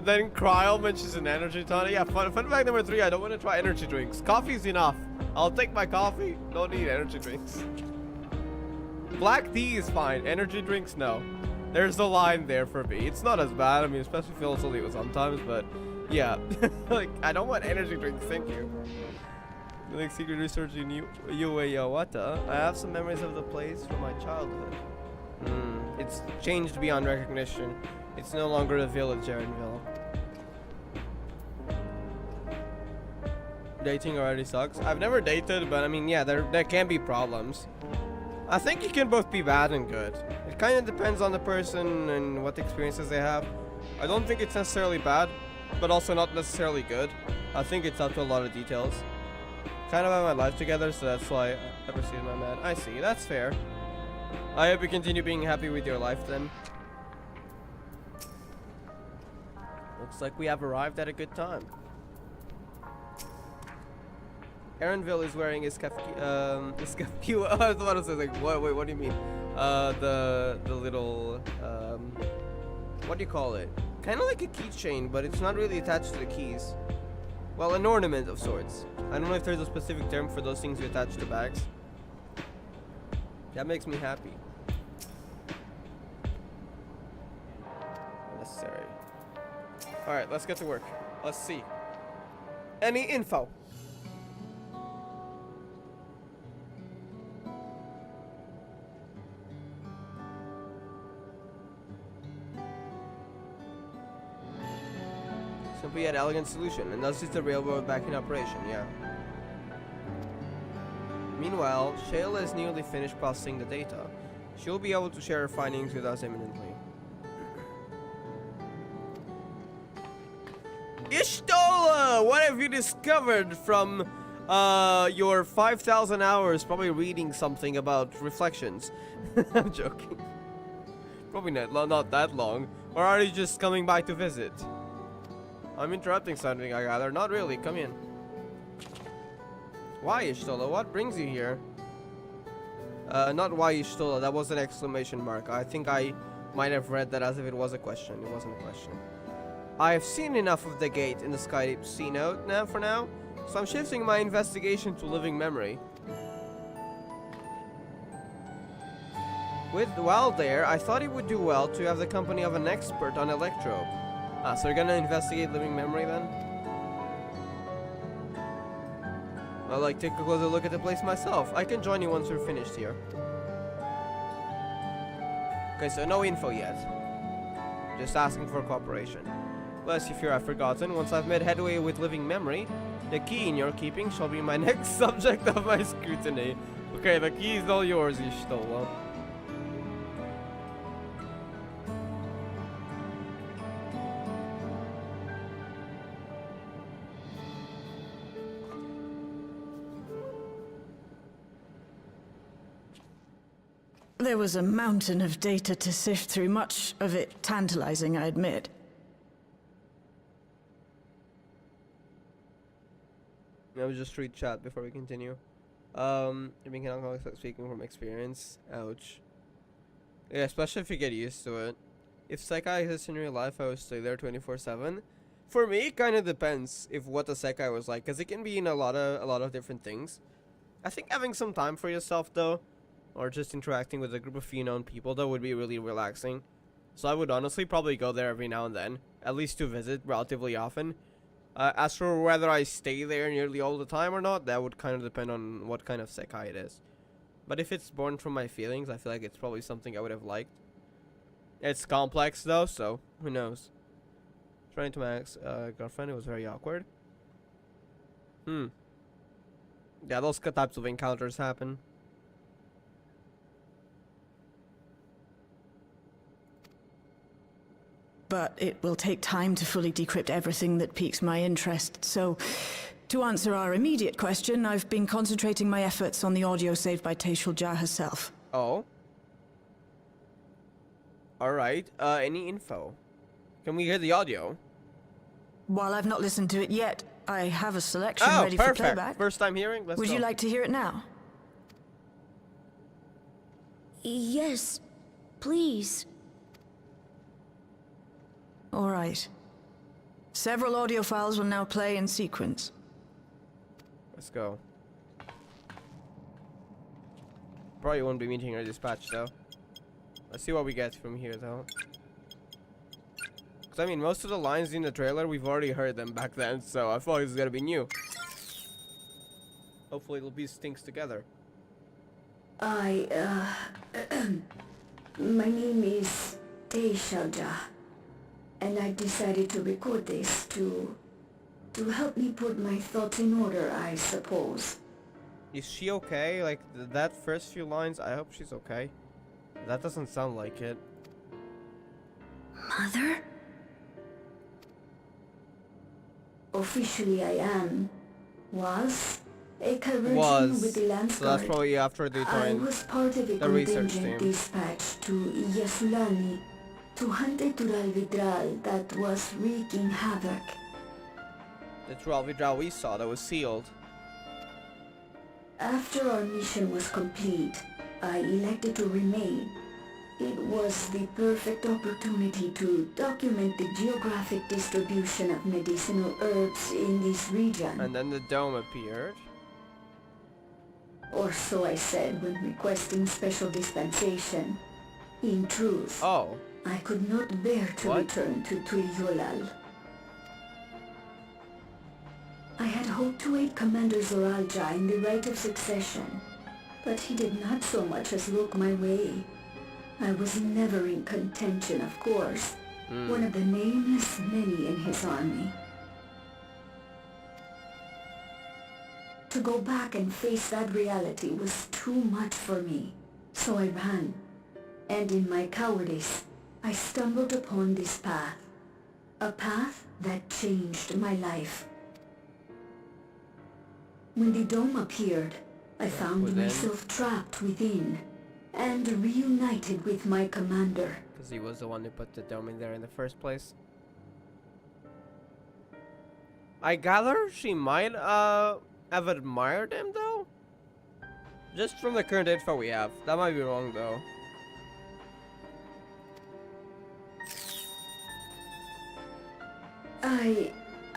Then Cryle mentions an energy tonic. Yeah, fun fact number 3, I don't want to try energy drinks. Coffee's enough. I'll take my coffee. Don't need energy drinks. Black tea is fine. Energy drinks, no. There's a line there for me. It's not as bad. I mean, especially if it's illegal sometimes, but yeah. Like, I don't want energy drinks, thank you. Like secret research in Ueyawata. I have some memories of the place from my childhood. It's changed beyond recognition. It's no longer a village, Erenville. Dating already sucks. I've never dated, but I mean, yeah, there can be problems. I think it can both be bad and good. It kind of depends on the person and what experiences they have. I don't think it's necessarily bad, but also not necessarily good. I think it's up to a lot of details. Kind of have my life together, so that's why I proceed my man. I see, that's fair. I hope you continue being happy with your life then. Looks like we have arrived at a good time. Erenville is wearing his I was about to say, like, wait, what do you mean? The little, what do you call it? Kind of like a keychain, but it's not really attached to the keys. Well, an ornament of sorts. I don't know if there's a specific term for those things you attach to bags. That makes me happy. Necessary. Alright, let's get to work. Let's see. Any info? Simply an elegant solution, and thus is the railroad back in operation, yeah. Meanwhile, Shayla is nearly finished processing the data. She'll be able to share her findings with us imminently. Ishtola! What have you discovered from your 5,000 hours probably reading something about reflections? I'm joking. Probably not that long. Or are you just coming by to visit? I'm interrupting something, I gather. Not really. Come in. Why, Ishtola? What brings you here? Not why, Ishtola. That was an exclamation mark. I think I might have read that as if it was a question. It wasn't a question. I have seen enough of the gate in the Skydeep Sea Note now for now, so I'm shifting my investigation to living memory. While there, I thought it would do well to have the company of an expert on electrobe. Ah, so you're gonna investigate living memory then? I'll like take a closer look at the place myself. I can join you once we're finished here. Okay, so no info yet. Just asking for cooperation. lest you fear I've forgotten. Once I've made headway with living memory, the key in your keeping shall be my next subject of my scrutiny. Okay, the key is all yours, you stole. There was a mountain of data to sift through, much of it tantalizing, I admit. I will just read chat before we continue. You're being an alcoholic, speaking from experience. Ouch. Yeah, especially if you get used to it. If Sekai exists in real life, I would stay there 24/7. For me, it kind of depends if what the Sekai was like, because it can be in a lot of different things. I think having some time for yourself though, or just interacting with a group of known people though, would be really relaxing. So I would honestly probably go there every now and then, at least to visit relatively often. As for whether I stay there nearly all the time or not, that would kind of depend on what kind of Sekai it is. But if it's born from my feelings, I feel like it's probably something I would have liked. It's complex though, so who knows. Trying to my ex-girlfriend, it was very awkward. Yeah, those types of encounters happen. But it will take time to fully decrypt everything that piques my interest, so to answer our immediate question, I've been concentrating my efforts on the audio saved by Teishulja herself. Oh. Alright, any info? Can we hear the audio? While I've not listened to it yet, I have a selection ready perfect. for playback. First time hearing? Let's Would go. you like to hear it now? Yes, please. All right. Several audio files will now play in sequence. Let's go. Probably won't be meeting our dispatch though. Let's see what we get from here though. Cause I mean, most of the lines in the trailer, we've already heard them back then, so I thought it was gonna be new. Hopefully it'll be things together. My name is Teishulja. And I decided to record this to help me put my thoughts in order, I suppose. Is she okay? Like, that first few lines, I hope she's okay. That doesn't sound like it. Mother? Officially I am. Was a Caverdian with the Lance so that's Guard. probably after they I joined was part of a the research contingent team. dispatched to Yasulani to hunt a Tural Vidral that was wreaking havoc. The Tural Vidral we saw that was sealed. After our mission was complete, I elected to remain. It was the perfect opportunity to document the geographic distribution of medicinal herbs in this region. And then the dome appeared. Or so I said when requesting special dispensation. In truth, I could not bear to return to Tuliolal. I had hoped to aid Commander Zoralja in the right of succession, but he did not so much as look my way. I was never in contention, of course. One of the nameless many in his army. To go back and face that reality was too much for me, so I ran. And in my cowardice, I stumbled upon this path. A path that changed my life. When the dome appeared, I found myself trapped within, and reunited with my commander. Because he was the one who put the dome in there in the first place. I gather she might have admired him though? Just from the current info we have. That might be wrong though.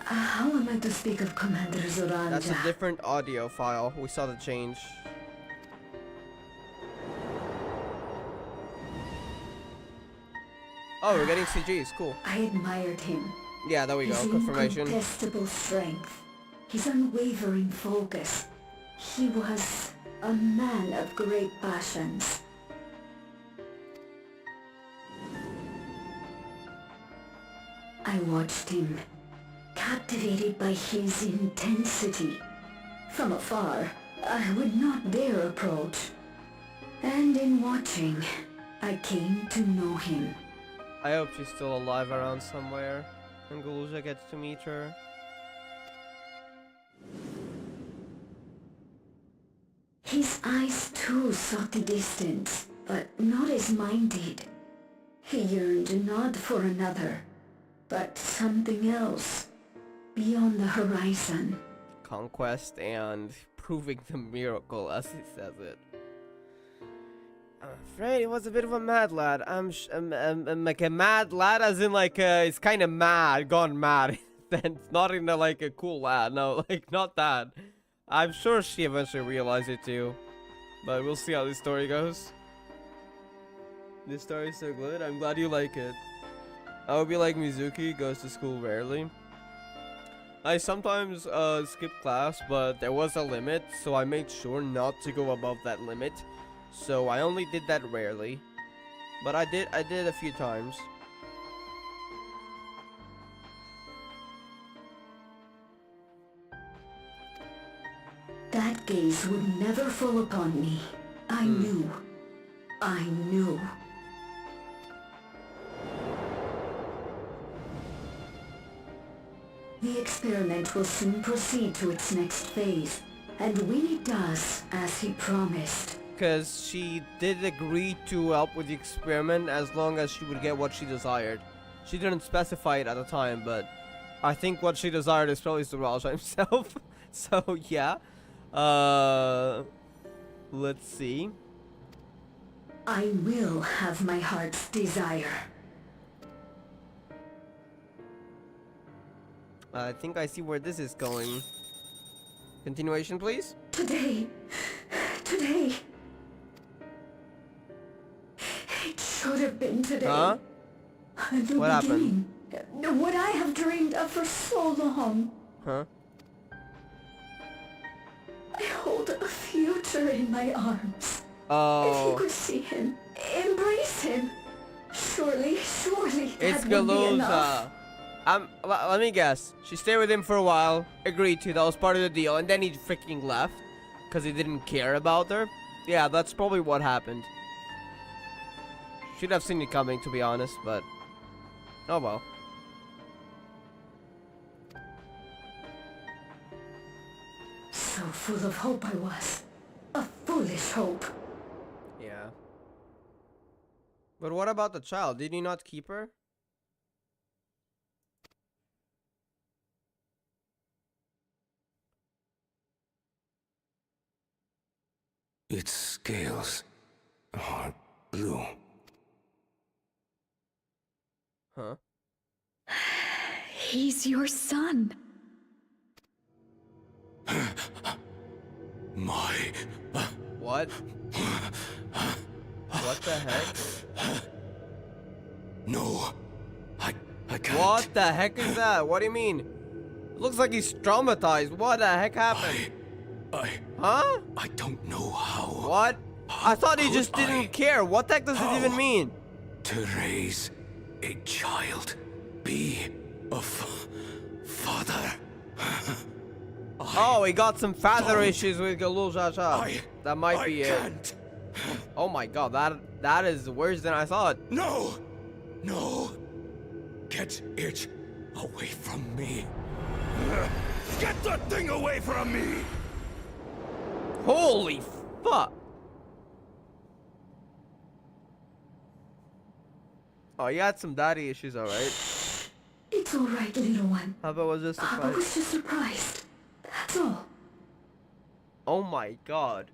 How am I to speak of Commander Zoranja? That's a different audio file. We saw the change. Oh, we're getting CGs. Cool. I admired him. Yeah, there we go. His Confirmation. incontestable strength. His unwavering focus. He was a man of great passions. I watched him, captivated by his intensity. From afar, I would not dare approach. And in watching, I came to know him. I hope she's still alive around somewhere, and Galusha gets to meet her. His eyes too sought the distance, but not as mine did. He yearned not for another, but something else, beyond the horizon. Conquest and proving the miracle, as he says it. I'm afraid he was a bit of a mad lad. I'm like a mad lad, as in like he's kind of mad, gone mad. Then not in a, like a cool lad. No, like not that. I'm sure she eventually realized it too, but we'll see how this story goes. This story is so good. I'm glad you like it. I hope you like Mizuki. Goes to school rarely. I sometimes skip class, but there was a limit, so I made sure not to go above that limit. So I only did that rarely, but I did a few times. That gaze would never fall upon me. I knew. I knew. The experiment will soon proceed to its next phase, and when it does, as he promised. Because she did agree to help with the experiment as long as she would get what she desired. She didn't specify it at the time, but I think what she desired is probably Suralja himself. So yeah. Let's see. I will have my heart's desire. I think I see where this is going. Continuation, please. Today. It should have been today. Huh? What happened? What I have dreamed of for so long. Huh? I hold a future in my arms. Oh. If you could see him, embrace him. Surely It's that would be enough. Galusha. Let me guess. She stayed with him for a while, agreed to, that was part of the deal, and then he freaking left because he didn't care about her. Yeah, that's probably what happened. Should have seen it coming, to be honest, but oh well. So full of hope I was. A foolish hope. Yeah. But what about the child? Did he not keep her? Its scales are blue. Huh? He's your son. My... What? What the heck? No. I can't. What the heck is that? What do you mean? It looks like he's traumatized. What the heck happened? Huh? I don't know how. What? I thought he just didn't care. What the heck does it even mean? To raise a child. Be a father. Oh, he got some father issues with Galusha. That might be it. Oh my god, that is worse than I thought. No! No! Get it away from me. Get that thing away from me! Holy fuck! Oh, you had some daddy issues, alright? It's alright, little one. Papa was just surprised. Papa was just surprised. That's all. Oh my god.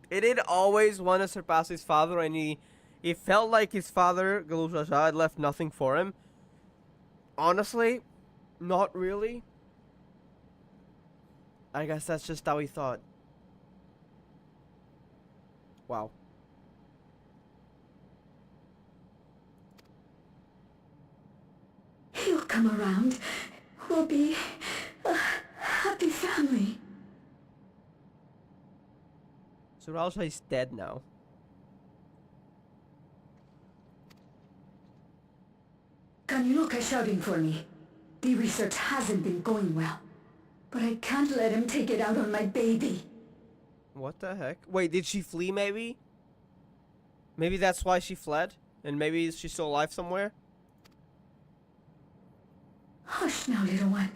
He did always want to surpass his father, and he felt like his father, Galusha, had left nothing for him. Honestly, not really. I guess that's just how he thought. Wow. He'll come around. We'll be a happy family. Suralja is dead now. Can you look at shouting for me? The research hasn't been going well. But I can't let him take it out on my baby. What the heck? Wait, did she flee maybe? Maybe that's why she fled? And maybe she's still alive somewhere? Hush now, little one.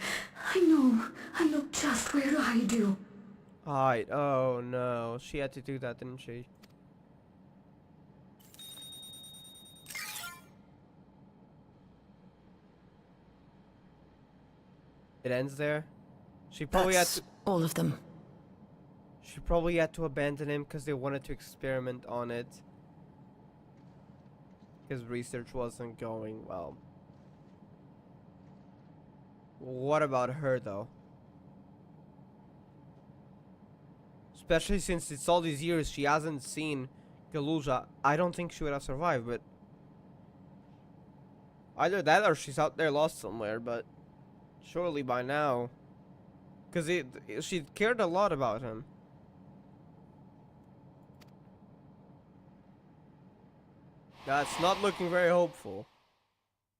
I know just where to hide you. Hide. Oh no, she had to do that, didn't she? It ends there? She probably That's had to... all of them. She probably had to abandon him because they wanted to experiment on it. Because research wasn't going well. What about her though? Especially since it's all these years she hasn't seen Galuja. I don't think she would have survived, but... Either that or she's out there lost somewhere, but... Surely by now... Because she cared a lot about him. That's not looking very hopeful.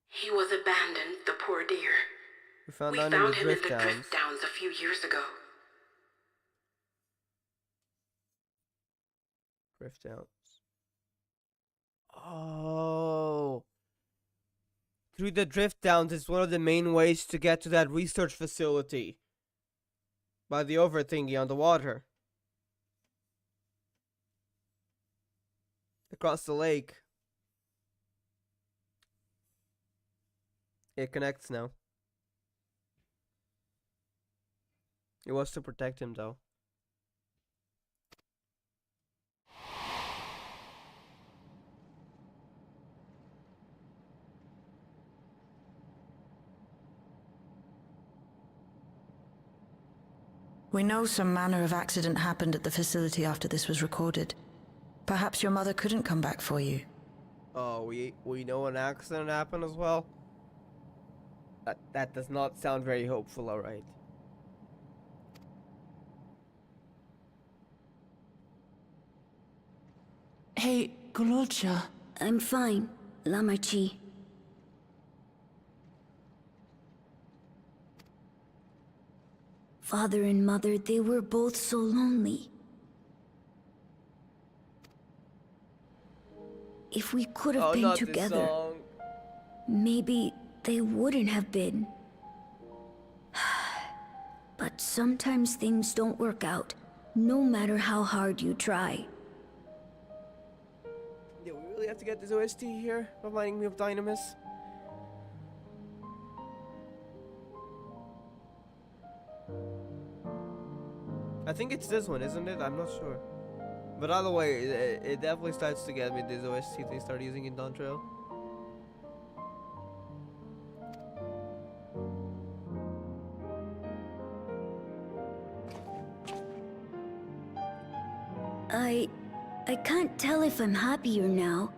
He was abandoned, the poor dear. We found him in the in the Drift Downs. Drift Downs a few years ago. Drift Downs. Oh. Through the Drift Downs is one of the main ways to get to that research facility. By the over thingy on the water. Across the lake. It connects now. It was to protect him though. We know some manner of accident happened at the facility after this was recorded. Perhaps your mother couldn't come back for you. Oh, we know an accident happened as well? That does not sound very hopeful, alright. Hey, Golocha. I'm fine, Lamachi. Father and mother, they were both so lonely. If we could have been together, maybe they wouldn't have been. But sometimes things don't work out, no matter how hard you try. Yeah, we really have to get this OST here, reminding me of Dynamis. I think it's this one, isn't it? I'm not sure. But either way, it definitely starts to get me this OST they start using in Dawn Trail. I can't tell if I'm happier now.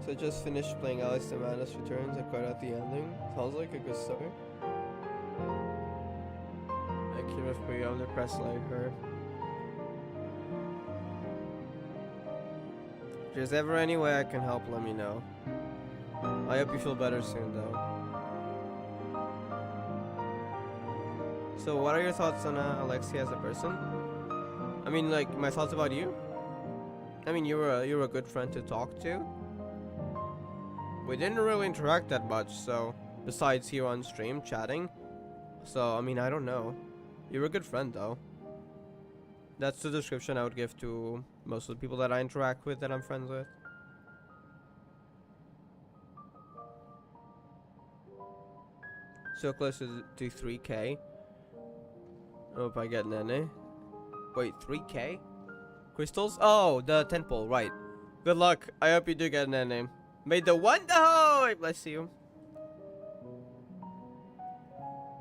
So I just finished playing Alex the Madness Returns. I quite out the ending. Sounds like a good story. I can't have pretty depressed like her. If there's ever any way I can help, let me know. I hope you feel better soon, though. So, what are your thoughts on Alexia as a person? I mean, like, my thoughts about you? I mean, you're a good friend to talk to. We didn't really interact that much, so besides here on stream chatting. So, I mean, I don't know. You're a good friend, though. That's the description I would give to most of the people that I interact with, that I'm friends with. So close to 3K. Hope I get Nene. Wait, 3K? Crystals? Oh, the temple, right. Good luck. I hope you do get Nene. May the Wonderhoy bless you.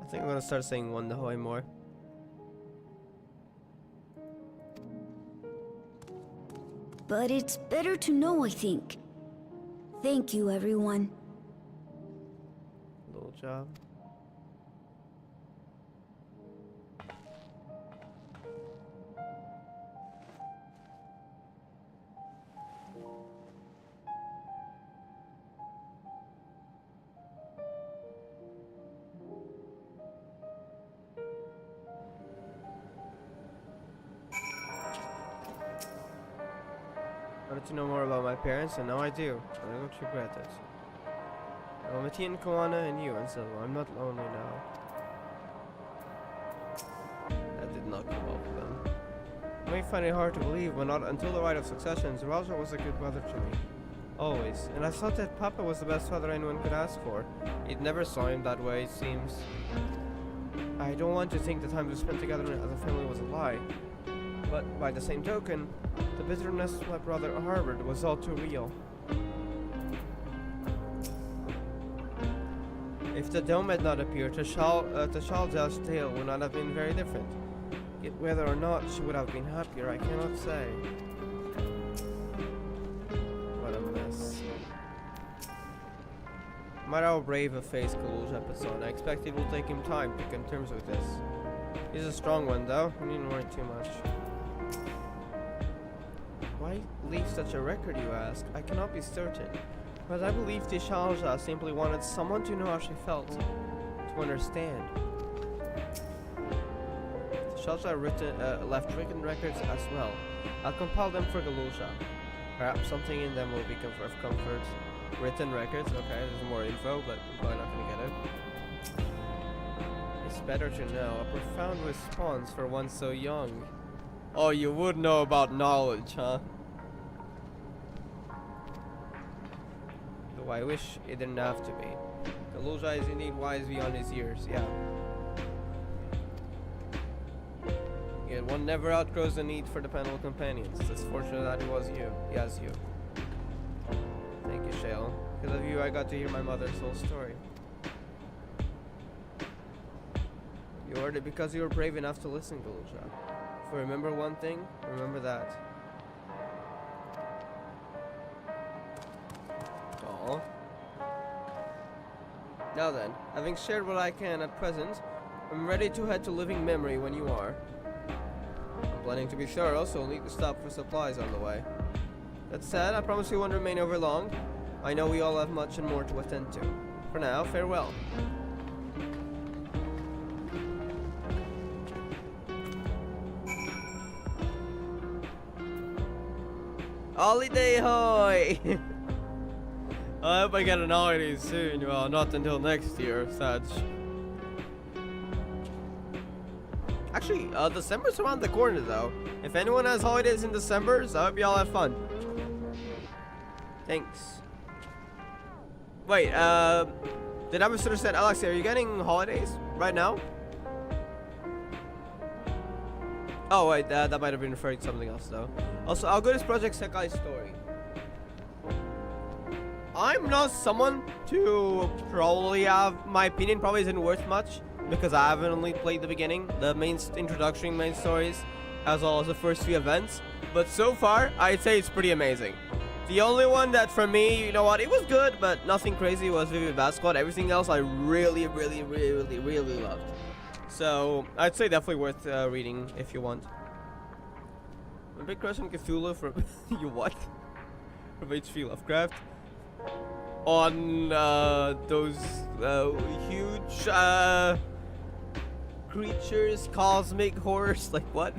I think I'm gonna start saying Wonderhoy more. But it's better to know, I think. Thank you, everyone. Little job. wanted to know more about my parents, and now I do. I don't regret it. Matian, Koana, and you, and Silva. I'm not lonely now. That did not go well for them. I may find it hard to believe, but not until the rite of succession, Raja was a good brother to me. Always. And I thought that Papa was the best father anyone could ask for. It never saw him that way, it seems. I don't want to think the time we spent together as a family was a lie. But by the same token, the bitterness my brother harbored was all too real. If the dome had not appeared, Tashalja's tale would not have been very different. Yet whether or not she would have been happier, I cannot say. What a mess. No matter how brave a face Kalulja puts on, I expect it will take him time to come to terms with this. He's a strong one though, you needn't worry too much. Why leave such a record, you ask? I cannot be certain. But I believe Tishalja simply wanted someone to know how she felt, to understand. Tishalja left written records as well. I'll compile them for Galusha. Perhaps something in them will be of comfort. Written records, okay, there's more info, but I'm probably not gonna get it. It's better to know. A profound response for one so young. Oh, you would know about knowledge, huh? I wish it didn't have to be. Galusha is indeed wise beyond his years, yeah. Yet one never outgrows the need for dependable companions. It's fortunate that he has you. Thank you, Shale. Because of you, I got to hear my mother's whole story. You heard it because you were brave enough to listen, Galusha. If you remember one thing, remember that. Now then, having shared what I can at present, I'm ready to head to Living Memory when you are. I'm planning to be thorough, so I'll need to stop for supplies on the way. That said, I promise you won't remain over long. I know we all have much and more to attend to. For now, farewell. Holiday hoy! I hope I get an holiday soon. Well, not until next year, such. Actually, December's around the corner though. If anyone has holidays in December, so I hope y'all have fun. Thanks. Wait, did I misunderstand? Alex, are you getting holidays right now? Oh wait, that might have been referring to something else though. Also, I'll go to this Project Sekai story. I'm not someone to probably have, my opinion probably isn't worth much because I haven't only played the beginning, the main introduction, main stories, as well as the first few events. But so far, I'd say it's pretty amazing. The only one that for me, you know what, it was good, but nothing crazy was Vivid Bat Squad. Everything else I really loved. So I'd say definitely worth reading if you want. A big crush on Cthulhu from you what? From H.P. Lovecraft. On those huge creatures, cosmic horrors, like what?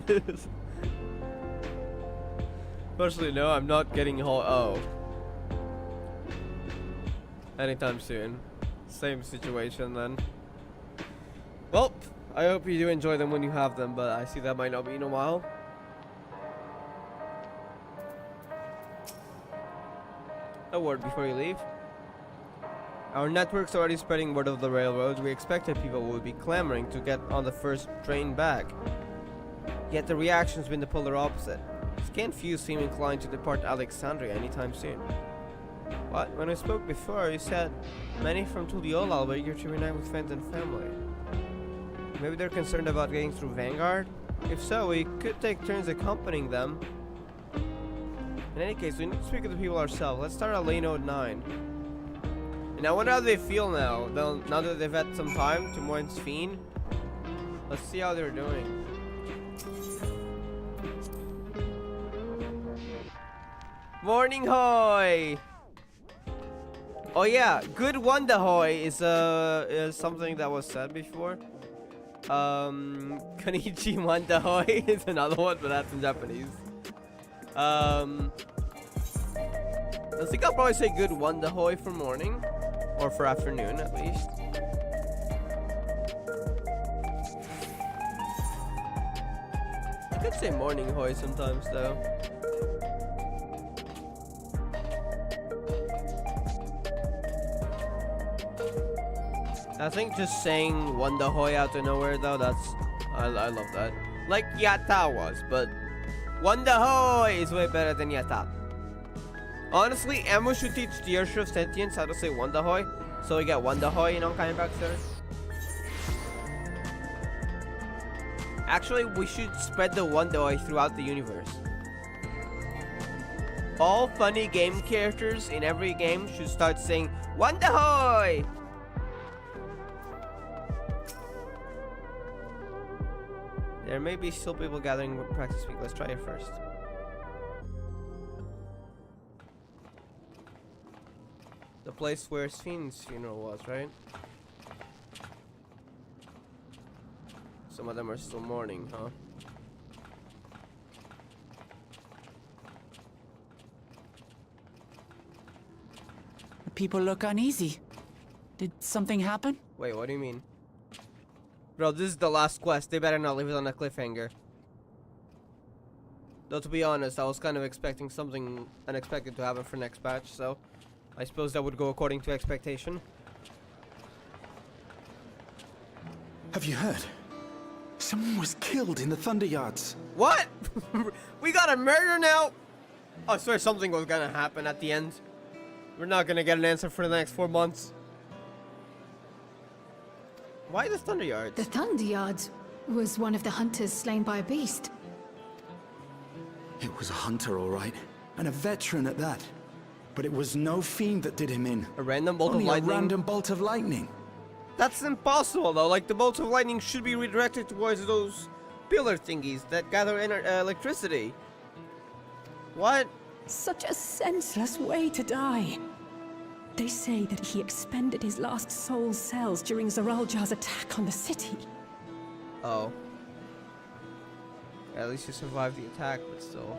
Personally, no, I'm not getting anytime soon. Same situation then. Well, I hope you do enjoy them when you have them, but I see that might not be in a while. A word before you leave. Our network's already spreading word of the railroads. We expected people would be clamoring to get on the first train back. Yet the reaction's been the polar opposite. Scant few seem inclined to depart Alexandria anytime soon. What? When I spoke before, you said many from Tuliolal were eager to reunite with friends and family. Maybe they're concerned about getting through Vanguard? If so, we could take turns accompanying them. In any case, we need to speak to the people ourselves. Let's start at lane 9. And I wonder how they feel now. Now that they've had some time to Moin's Fiend. Let's see how they're doing. Morning hoy! Oh yeah, good one hoy is something that was said before. Konichi Wanda hoy is another one, but that's in Japanese. I think I'll probably say good Wondahoy for morning. Or for afternoon, at least. I could say morning hoy sometimes, though. I think just saying Wondahoy out of nowhere, though, I love that. Like Yatta was, but Wondahoy is way better than Yatta. Honestly, Emma should teach the Ursher of Sentience how to say Wondahoy, so we get Wondahoy, you know, kind of back there. Actually, we should spread the Wondahoy throughout the universe. All funny game characters in every game should start saying Wondahoy! There may be still people gathering with practice speak. Let's try it first. The place where Sven's funeral was, right? Some of them are still mourning, huh? The people look uneasy. Did something happen? Wait, what do you mean? Bro, this is the last quest. They better not leave it on a cliffhanger. Though, to be honest, I was kind of expecting something unexpected to happen for next batch, so I suppose that would go according to expectation. Have you heard? Someone was killed in the Thunder Yards. What? We got a murder now? I swear something was gonna happen at the end. We're not gonna get an answer for the next 4 months. Why the Thunder Yards? The Thunder Yards was one of the hunters slain by a beast. It was a hunter, all right, and a veteran at that. But it was no fiend that did him in. A random bolt Only of lightning? a random bolt of lightning. That's impossible, though. Like, the bolts of lightning should be redirected towards those pillar thingies that gather electricity. What? Such a senseless way to die. They say that he expended his last soul cells during Zaraljar's attack on the city. Oh. At least you survived the attack, but still.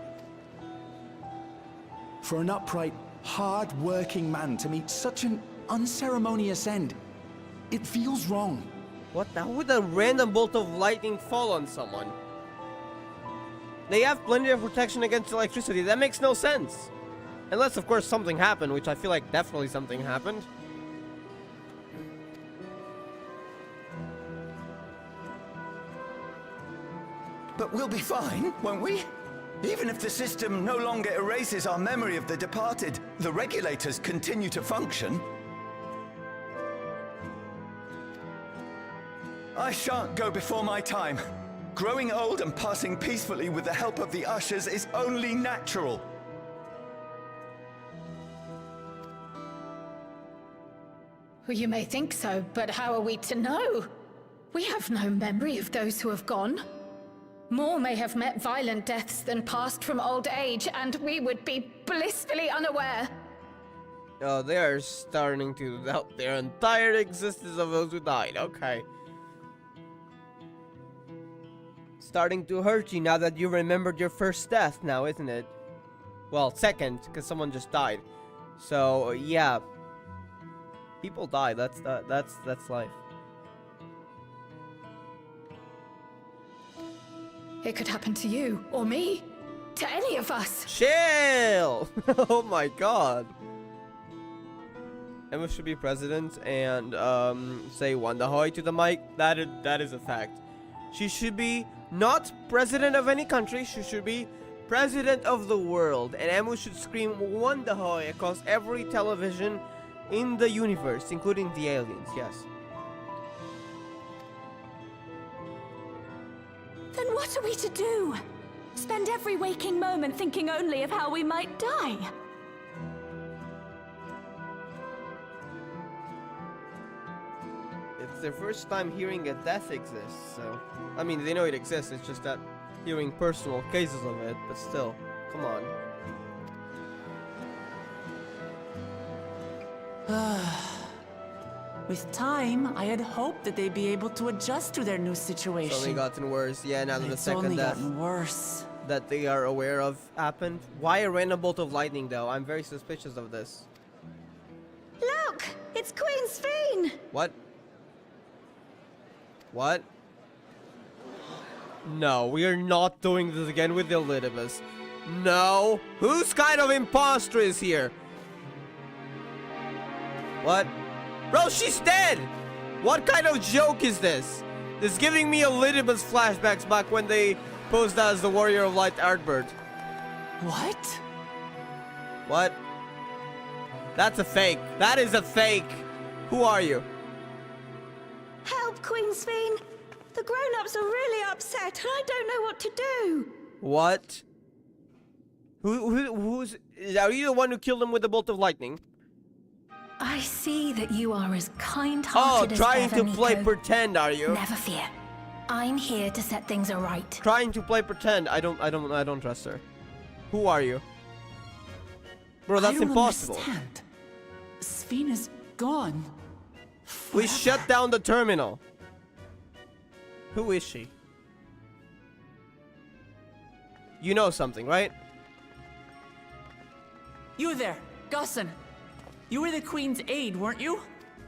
For an upright, hard-working man to meet such an unceremonious end, it feels wrong. What? How would a random bolt of lightning fall on someone? They have plenty of protection against electricity. That makes no sense. Unless, of course, something happened, which I feel like definitely something happened. But we'll be fine, won't we? Even if the system no longer erases our memory of the departed, the regulators continue to function. I shan't go before my time. Growing old and passing peacefully with the help of the ushers is only natural. Well, you may think so, but how are we to know? We have no memory of those who have gone. More may have met violent deaths than passed from old age, and we would be blissfully unaware. Oh, they are starting to doubt their entire existence of those who died. Okay. Starting to hurt you now that you remembered your first death now, isn't it? Well, second, because someone just died. So, yeah. People die. That's life. It could happen to you, or me, to any of us. Chill! Oh my god. Emma should be president and say Wondahoy to the mic. That is a fact. She should be not president of any country. She should be president of the world. And Emma should scream Wondahoy across every television in the universe, including the aliens. Yes. Then what are we to do? Spend every waking moment thinking only of how we might die? It's their first time hearing a death exists, so... I mean, they know it exists, it's just that hearing personal cases of it, but still, come on. With time, I had hoped that they'd be able to adjust to their new situation. It's only gotten worse, yeah, now that the It's second only death. gotten worse. that they are aware of happened. Why a random bolt of lightning, though? I'm very suspicious of this. Look! It's Queen Sphene! What? What? No, we are not doing this again with Elidibus. No! Whose kind of imposter is here? What? Bro, she's dead! What kind of joke is this? This is giving me Elidibus flashbacks back when they posed as the Warrior of Light Artbird. What? What? That's a fake. That is a fake. Who are you? Help, Queen Sphene! The grown-ups are really upset and I don't know what to do! What? Who's... Are you the one who killed him with a bolt of lightning? I see that you are as kind-hearted as trying ever, to play Nico. pretend, are you? Never fear. I'm here to set things right. Trying to play pretend. I don't trust her. Who are you? Bro, that's impossible. Understand. Sphene is gone. We shut down the terminal. Who is she? You know something, right? You there, Gussin. You were the Queen's aide, weren't you?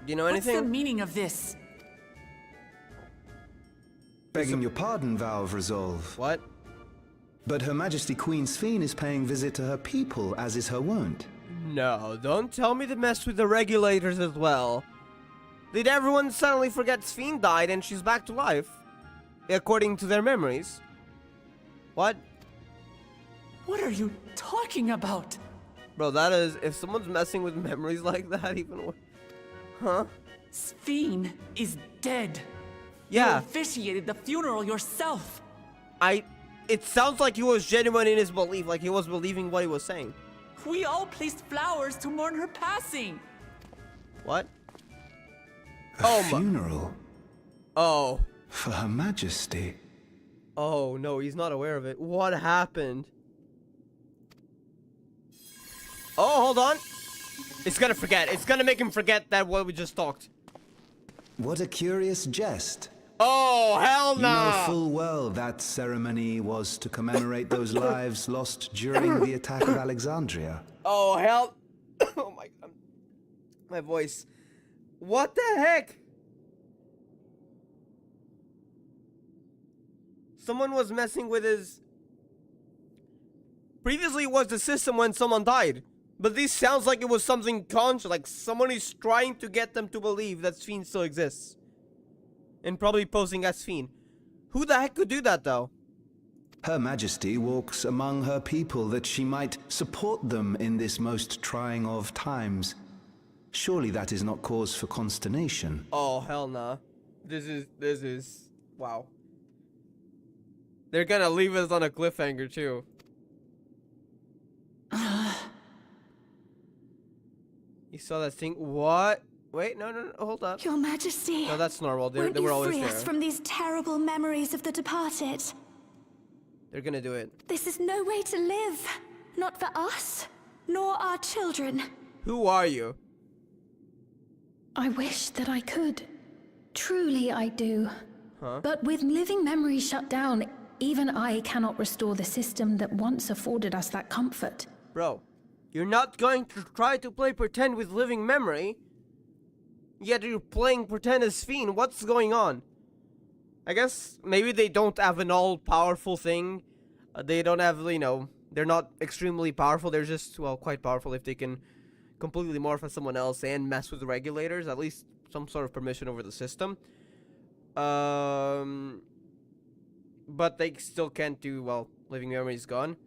Do you know anything? What's the meaning of this? Begging your pardon, Vow of Resolve. What? But Her Majesty Queen Sphene is paying visit to her people, as is her wont. No, don't tell me to mess with the regulators as well. Did everyone suddenly forget Sphene died and she's back to life? According to their memories. What? What are you talking about? Bro, that is... If someone's messing with memories like that, even worse. Huh? Sphene is dead. Yeah. You officiated the funeral yourself. It sounds like he was genuine in his belief, like he was believing what he was saying. We all placed flowers to mourn her passing. What? A funeral? Oh. For Her Majesty? Oh, no, he's not aware of it. What happened? Oh, hold on. It's gonna forget. It's gonna make him forget that what we just talked. What a curious jest. Oh, hell no! You know full well that ceremony was to commemorate those lives lost during the attack of Alexandria. Oh, hell... Oh my god. My voice. What the heck? Someone was messing with his... Previously it was the system when someone died. But this sounds like it was something conscious, like someone is trying to get them to believe that Sphene still exists. And probably posing as Sphene. Who the heck could do that, though? Her Majesty walks among her people that she might support them in this most trying of times. Surely that is not cause for consternation. Oh, hell nah. This is... Wow. They're gonna leave us on a cliffhanger, too. You saw that thing? What? Wait, no, hold up. Your Majesty. No, that's normal. They Won't were you always free there. us from these terrible memories of the departed? They're gonna do it. This is no way to live. Not for us, nor our children. Who are you? I wish that I could. Truly I do. Huh? But with living memories shut down, even I cannot restore the system that once afforded us that comfort. Bro, you're not going to try to play pretend with living memory? Yet you're playing pretend as Sphene. What's going on? I guess maybe they don't have an all-powerful thing. They don't have, you know, they're not extremely powerful. They're just, well, quite powerful if they can completely morph as someone else and mess with the regulators. At least some sort of permission over the system. But they still can't do, well, living memory is gone.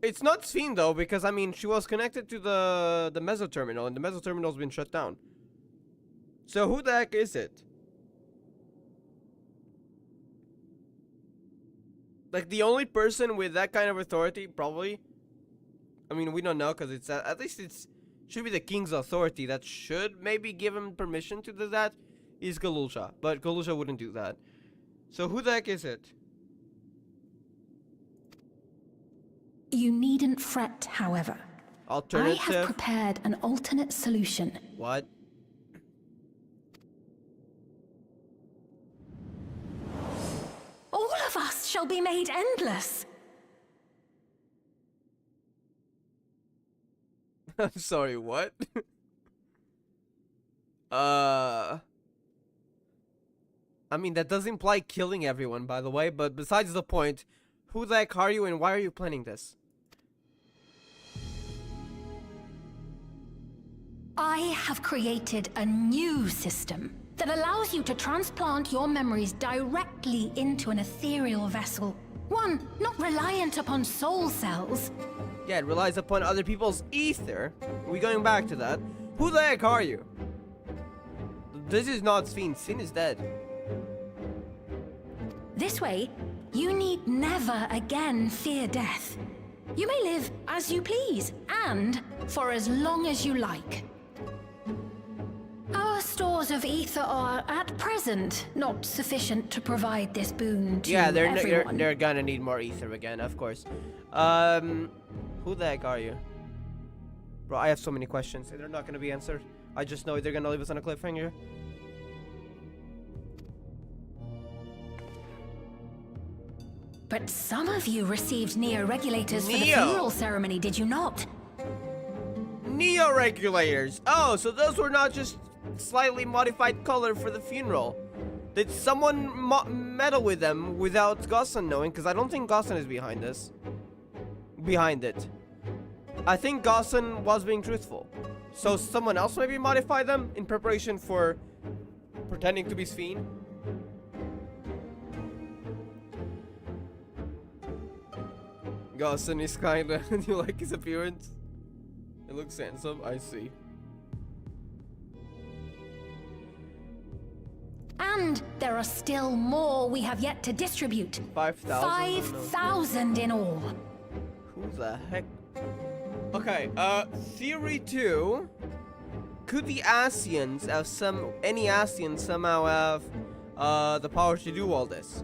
It's not Sphene, though, because, I mean, she was connected to the mesoterminal, and the mesoterminal's been shut down. So who the heck is it? Like, the only person with that kind of authority, probably... I mean, we don't know, because it's... at least it's... should be the king's authority that should maybe give him permission to do that, is Galusha. But Galusha wouldn't do that. So who the heck is it? You needn't fret, however. Alternative? I have prepared an alternate solution. What? All of us shall be made endless. I'm sorry, what? I mean, that does imply killing everyone, by the way, but besides the point, who the heck are you and why are you planning this? I have created a new system that allows you to transplant your memories directly into an ethereal vessel. One not reliant upon soul cells. Yeah, it relies upon other people's ether. We're going back to that. Who the heck are you? This is not Sven. Sven is dead. This way, you need never again fear death. You may live as you please, and for as long as you like. Our stores of ether are, at present, not sufficient to provide this boon to everyone. they're gonna need more ether again, of course. Who the heck are you? Bro, I have so many questions. They're not gonna be answered. I just know they're gonna leave us on a cliffhanger. But some of you received Neo-regulators for the funeral ceremony, did you not? Neo-regulators! Oh, so those were not just slightly modified color for the funeral. Did someone meddle with them without Gossan knowing? Because I don't think Gossan is behind this. Behind it. I think Gossan was being truthful. So someone else maybe modified them in preparation for pretending to be Sven? Gossan is kinda... you like his appearance? It looks handsome, I see. And there are still more we have yet to distribute. 5,000? 5,000 in all. Who the heck? Okay, theory 2. Could the Asians have any Asians somehow have the power to do all this?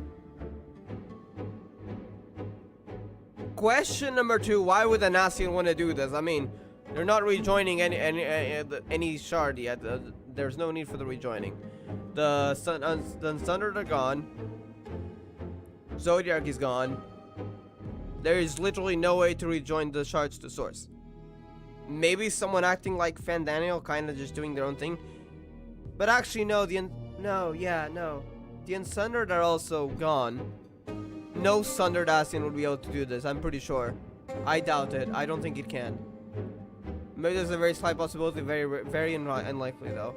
Question number 2, why would an Asian want to do this? I mean, they're not rejoining any shard yet. There's no need for the rejoining. The Sundered are gone. Zodiac is gone. There is literally no way to rejoin the shards to source. Maybe someone acting like Fandaniel, kind of just doing their own thing. But actually, no. The Unsundered are also gone. No Sundered Asian would be able to do this, I'm pretty sure. I doubt it. I don't think it can. Maybe there's a very slight possibility, very unlikely though.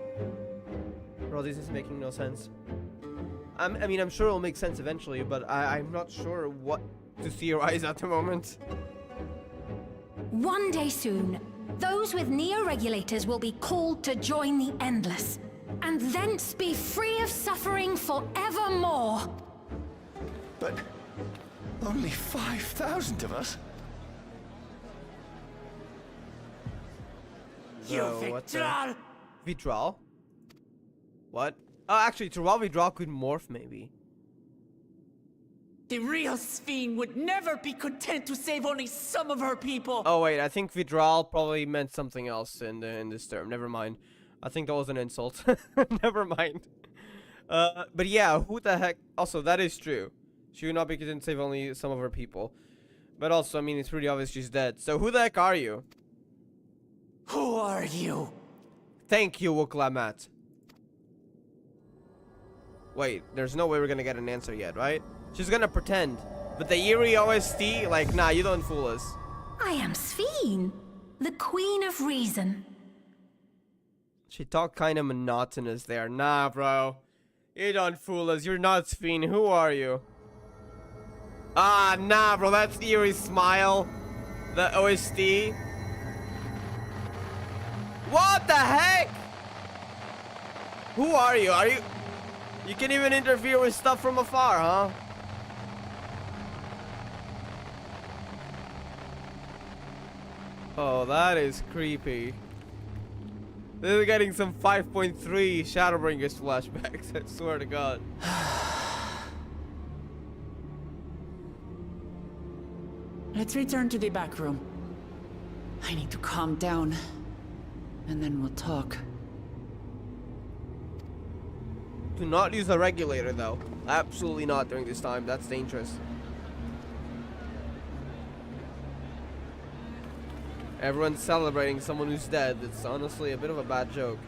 Bro, this is making no sense. I mean, I'm sure it'll make sense eventually, but I'm not sure what to theorize at the moment. One day soon, those with Neo-regulators will be called to join the Endless, and thence be free of suffering forevermore. But only 5,000 of us? Vitral? What? Oh, actually, Terral Vitral could morph, maybe. The real Sven would never be content to save only some of her people. Oh wait, I think Vitral probably meant something else in this term. Never mind. I think that was an insult. Never mind. But yeah, who the heck? Also, that is true. She would not be content to save only some of her people. But also, I mean, it's pretty obvious she's dead. So who the heck are you? Who are you? Thank you, Wuklamat. Wait, there's no way we're gonna get an answer yet, right? She's gonna pretend. But the eerie OST, like, nah, you don't fool us. I am Sven, the Queen of Reason. She talked kind of monotonous there. Nah, bro. You don't fool us. You're not Sven. Who are you? Ah, nah, bro. That's Eerie's smile. The OST. What the heck? Who are you? Are you... You can even interfere with stuff from afar, huh? Oh, that is creepy. They're getting some 5.3 Shadowbringers flashbacks, I swear to God. Let's return to the back room. I need to calm down, and then we'll talk. Do not use a regulator, though. Absolutely not during this time. That's dangerous. Everyone's celebrating someone who's dead. It's honestly a bit of a bad joke.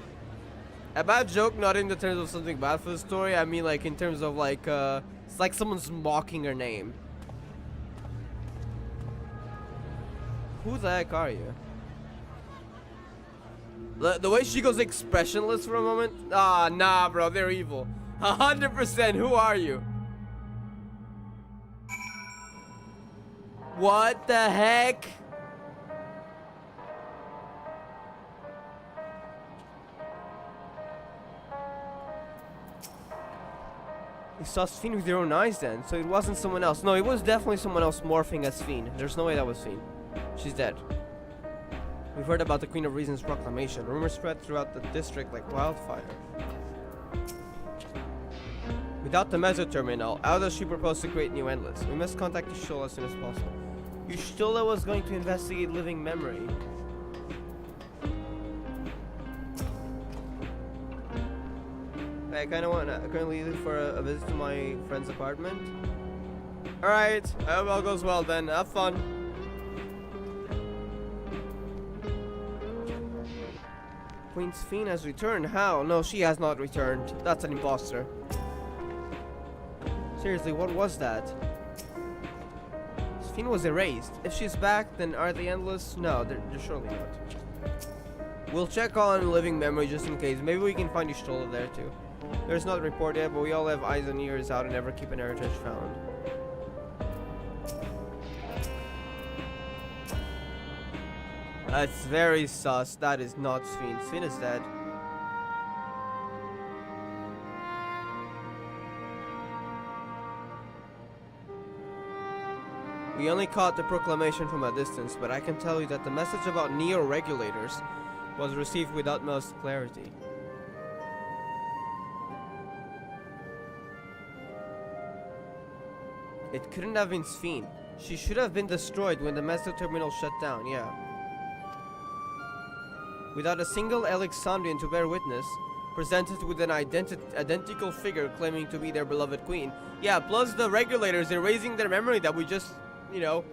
A bad joke, not in the terms of something bad for the story. I mean, like, in terms of, like, it's like someone's mocking her name. Who the heck are you? The way she goes expressionless for a moment. Ah, nah, bro, they're evil. 100%. Who are you? What the heck? You saw Sphene with your own eyes then, so it wasn't someone else. No, it was definitely someone else morphing as Sphene. There's no way that was Sphene. She's dead. We've heard about the Queen of Reason's proclamation. Rumors spread throughout the district like wildfire. Without the Meso Terminal, how does she propose to create new Endless? We must contact Y'shtola as soon as possible. Y'shtola was going to investigate living memory. I kind of want to currently leave for a visit to my friend's apartment. Alright, I hope all goes well then. Have fun. Queen Sphene has returned. How? No, she has not returned. That's an imposter. Seriously, what was that? Sphene was erased. If she's back, then are they endless? No, they're surely not. We'll check on living memory just in case. Maybe we can find Y'shtola there too. There's not a report yet, but we all have eyes and ears out and never keep an heritage found. That's very sus. That is not Sphene. Sphene is dead. We only caught the proclamation from a distance, but I can tell you that the message about neo-regulators was received with utmost clarity. It couldn't have been Sphene. She should have been destroyed when the Meso Terminal shut down, yeah. Without a single Alexandrian to bear witness, presented with an identical figure claiming to be their beloved queen. Yeah, plus the regulators erasing their memory that we just, you know,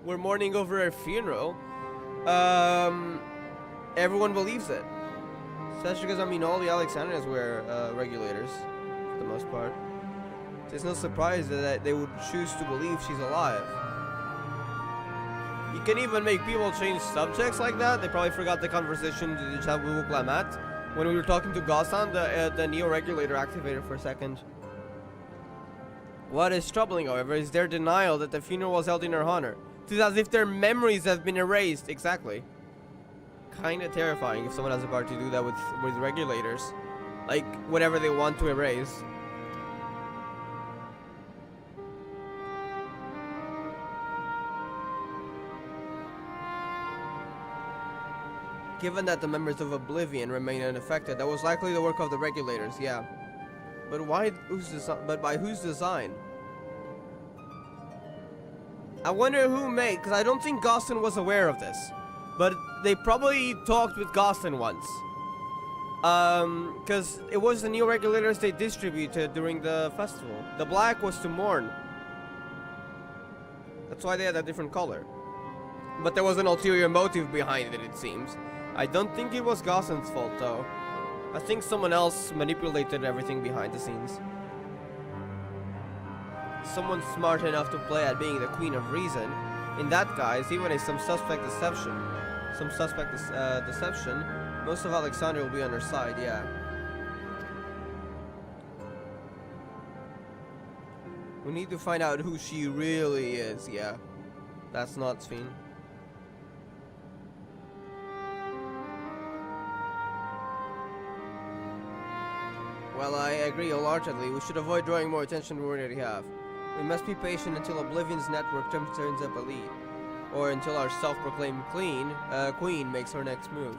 were mourning over her funeral. Everyone believes it. Especially because, I mean, all the Alexandrians were regulators, for the most part. There's no surprise that they would choose to believe she's alive. You can even make people change subjects like that. They probably forgot the conversation they just had with Clamat when we were talking to Ghassan, the neo-regulator activator for a second. What is troubling, however, is their denial that the funeral was held in her honor. It is as if their memories have been erased. Exactly. Kinda terrifying if someone has the power to do that with regulators. Like, whatever they want to erase. Given that the members of Oblivion remain unaffected, that was likely the work of the regulators, yeah. But why? But by whose design? I wonder who made, because I don't think Ghassan was aware of this. But they probably talked with Ghassan once. Because it was the new regulators they distributed during the festival. The black was to mourn. That's why they had a different color. But there was an ulterior motive behind it, it seems. I don't think it was Ghassan's fault, though. I think someone else manipulated everything behind the scenes. Someone smart enough to play at being the Queen of Reason. In that guise, even if some suspect deception, most of Alexandria will be on her side, yeah. We need to find out who she really is, yeah. That's not Sphene. Well, I agree wholeheartedly. We should avoid drawing more attention than we already have. We must be patient until Oblivion's network turns up a lead. Or until our self-proclaimed queen makes her next move.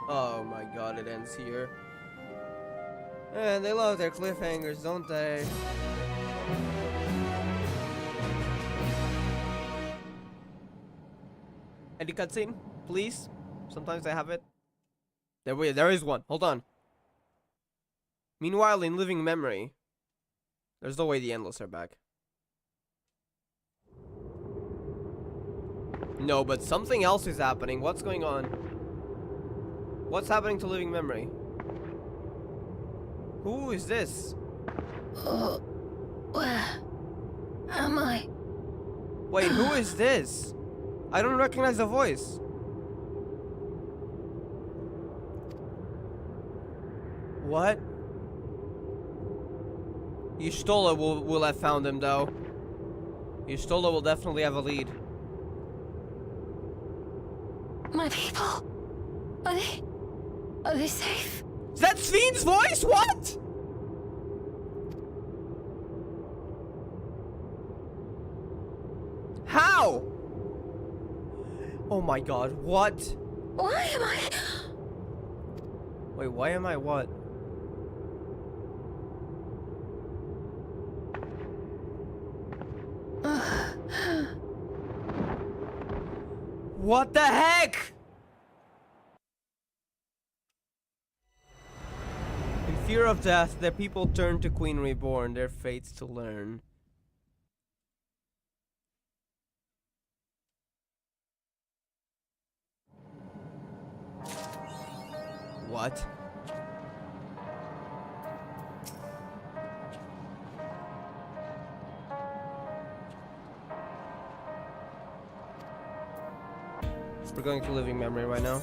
Oh my god, it ends here. And they love their cliffhangers, don't they? Any cutscene, please? Sometimes I have it. There is one. Hold on. Meanwhile, in living memory, there's no way the Endless are back. No, but something else is happening. What's going on? What's happening to living memory? Who is this? Oh, where am I? Wait, who is this? I don't recognize the voice. What? Y'shtola will have found him, though. Y'shtola will definitely have a lead. My people, are they safe? Is that Sven's voice? What? How? Oh my god, what? Why am I? Wait, why am I what? What the heck? In fear of death, the people turn to Queen Reborn, their fates to learn. What? We're going to living memory right now.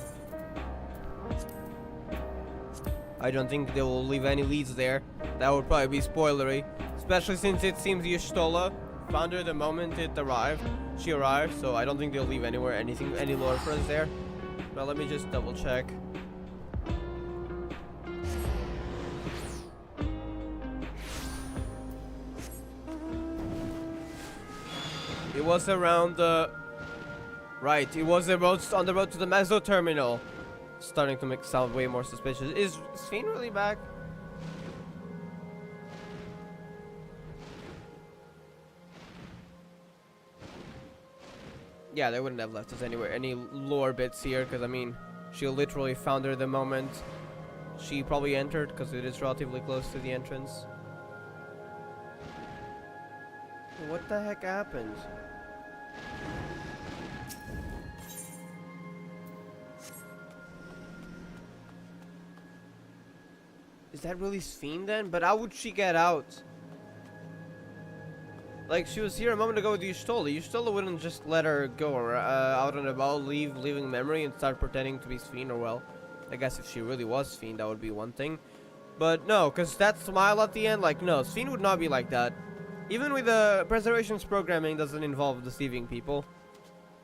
I don't think they will leave any leads there. That would probably be spoilery, especially since it seems Y'shtola found her the moment it arrived. She arrived, so I don't think they'll leave anywhere any lore for us there. But let me just double check. It was around the... Right, it was on the road to the Meso terminal. Starting to make sound way more suspicious. Is Sven really back? Yeah, they wouldn't have left us anywhere. Any lore bits here, because I mean, she literally found her the moment she probably entered, because it is relatively close to the entrance. What the heck happened? Is that really Sven then? But how would she get out? Like, she was here a moment ago with Y'shtola. Y'shtola wouldn't just let her go out and about, leaving memory and start pretending to be Sven, or well, I guess if she really was Sven, that would be one thing. But no, because that smile at the end, like, no, Sven would not be like that. Even with the preservations programming doesn't involve deceiving people.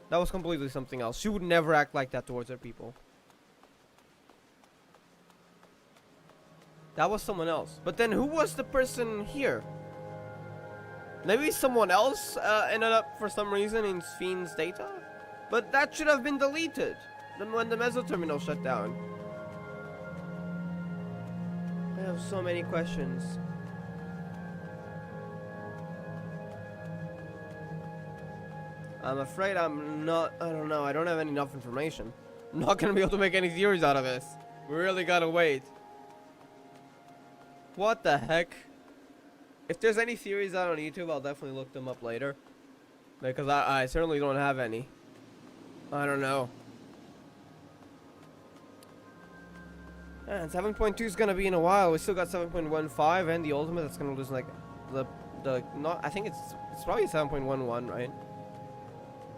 That was completely something else. She would never act like that towards her people. That was someone else. But then who was the person here? Maybe someone else ended up for some reason in Sven's data? But that should have been deleted when the Meso terminal shut down. I have so many questions. I'm afraid I'm not, I don't know, I don't have enough information. I'm not gonna be able to make any theories out of this. We really gotta wait. What the heck? If there's any theories out on YouTube, I'll definitely look them up later. Because I certainly don't have any. I don't know. And 7.2 is gonna be in a while. We still got 7.15 and the ultimate that's gonna lose like not, I think it's probably 7.11, right?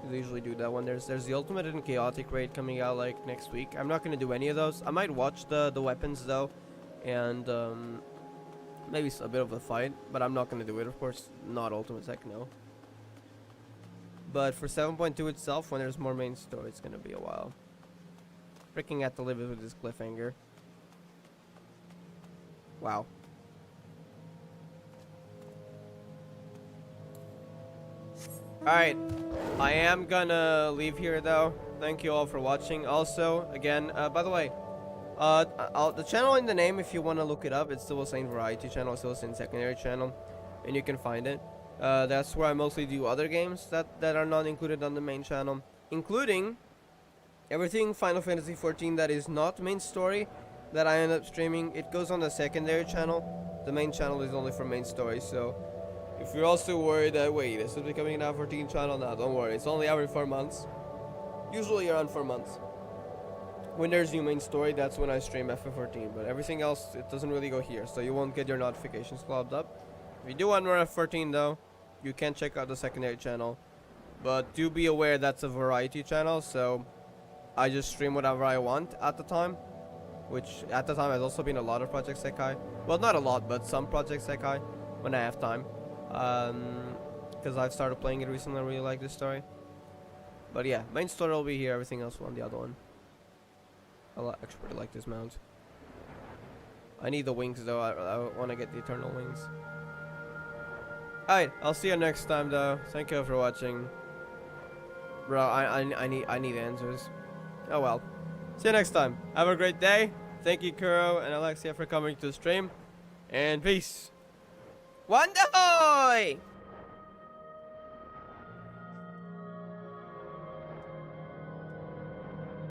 They usually do that one. There's the ultimate and chaotic raid coming out like next week. I'm not gonna do any of those. I might watch the weapons though, and maybe a bit of a fight, but I'm not gonna do it. Of course, not ultimate, heck no. But for 7.2 itself, when there's more main story, it's gonna be a while. Freaking have to live with this cliffhanger. Wow. Alright, I am gonna leave here though. Thank you all for watching. Also, again, by the way, the channel in the name, if you want to look it up, it's still a Saint Variety channel, still a Saint Secondary channel, and you can find it. That's where I mostly do other games that are not included on the main channel, including everything Final Fantasy XIV that is not main story that I end up streaming. It goes on the secondary channel. The main channel is only for main story, so if you're also worried that, wait, this is becoming an 14 channel now, don't worry, it's only every 4 months. Usually around 4 months. When there's new main story, that's when I stream FF14. But everything else, it doesn't really go here, so you won't get your notifications clubbed up. If you do want more F14 though, you can check out the secondary channel. But do be aware that's a variety channel, so I just stream whatever I want at the time. Which at the time has also been a lot of Project Sekai. Well, not a lot, but some Project Sekai when I have time. Because I've started playing it recently, I really like this story. But yeah, main story will be here, everything else on the other one. I actually really like this mount. I need the wings though, I want to get the eternal wings. Alright, I'll see you next time though. Thank you for watching. Bro, I need answers. Oh well. See you next time. Have a great day. Thank you Kuro and Alexia for coming to the stream. And peace. Wandahoy!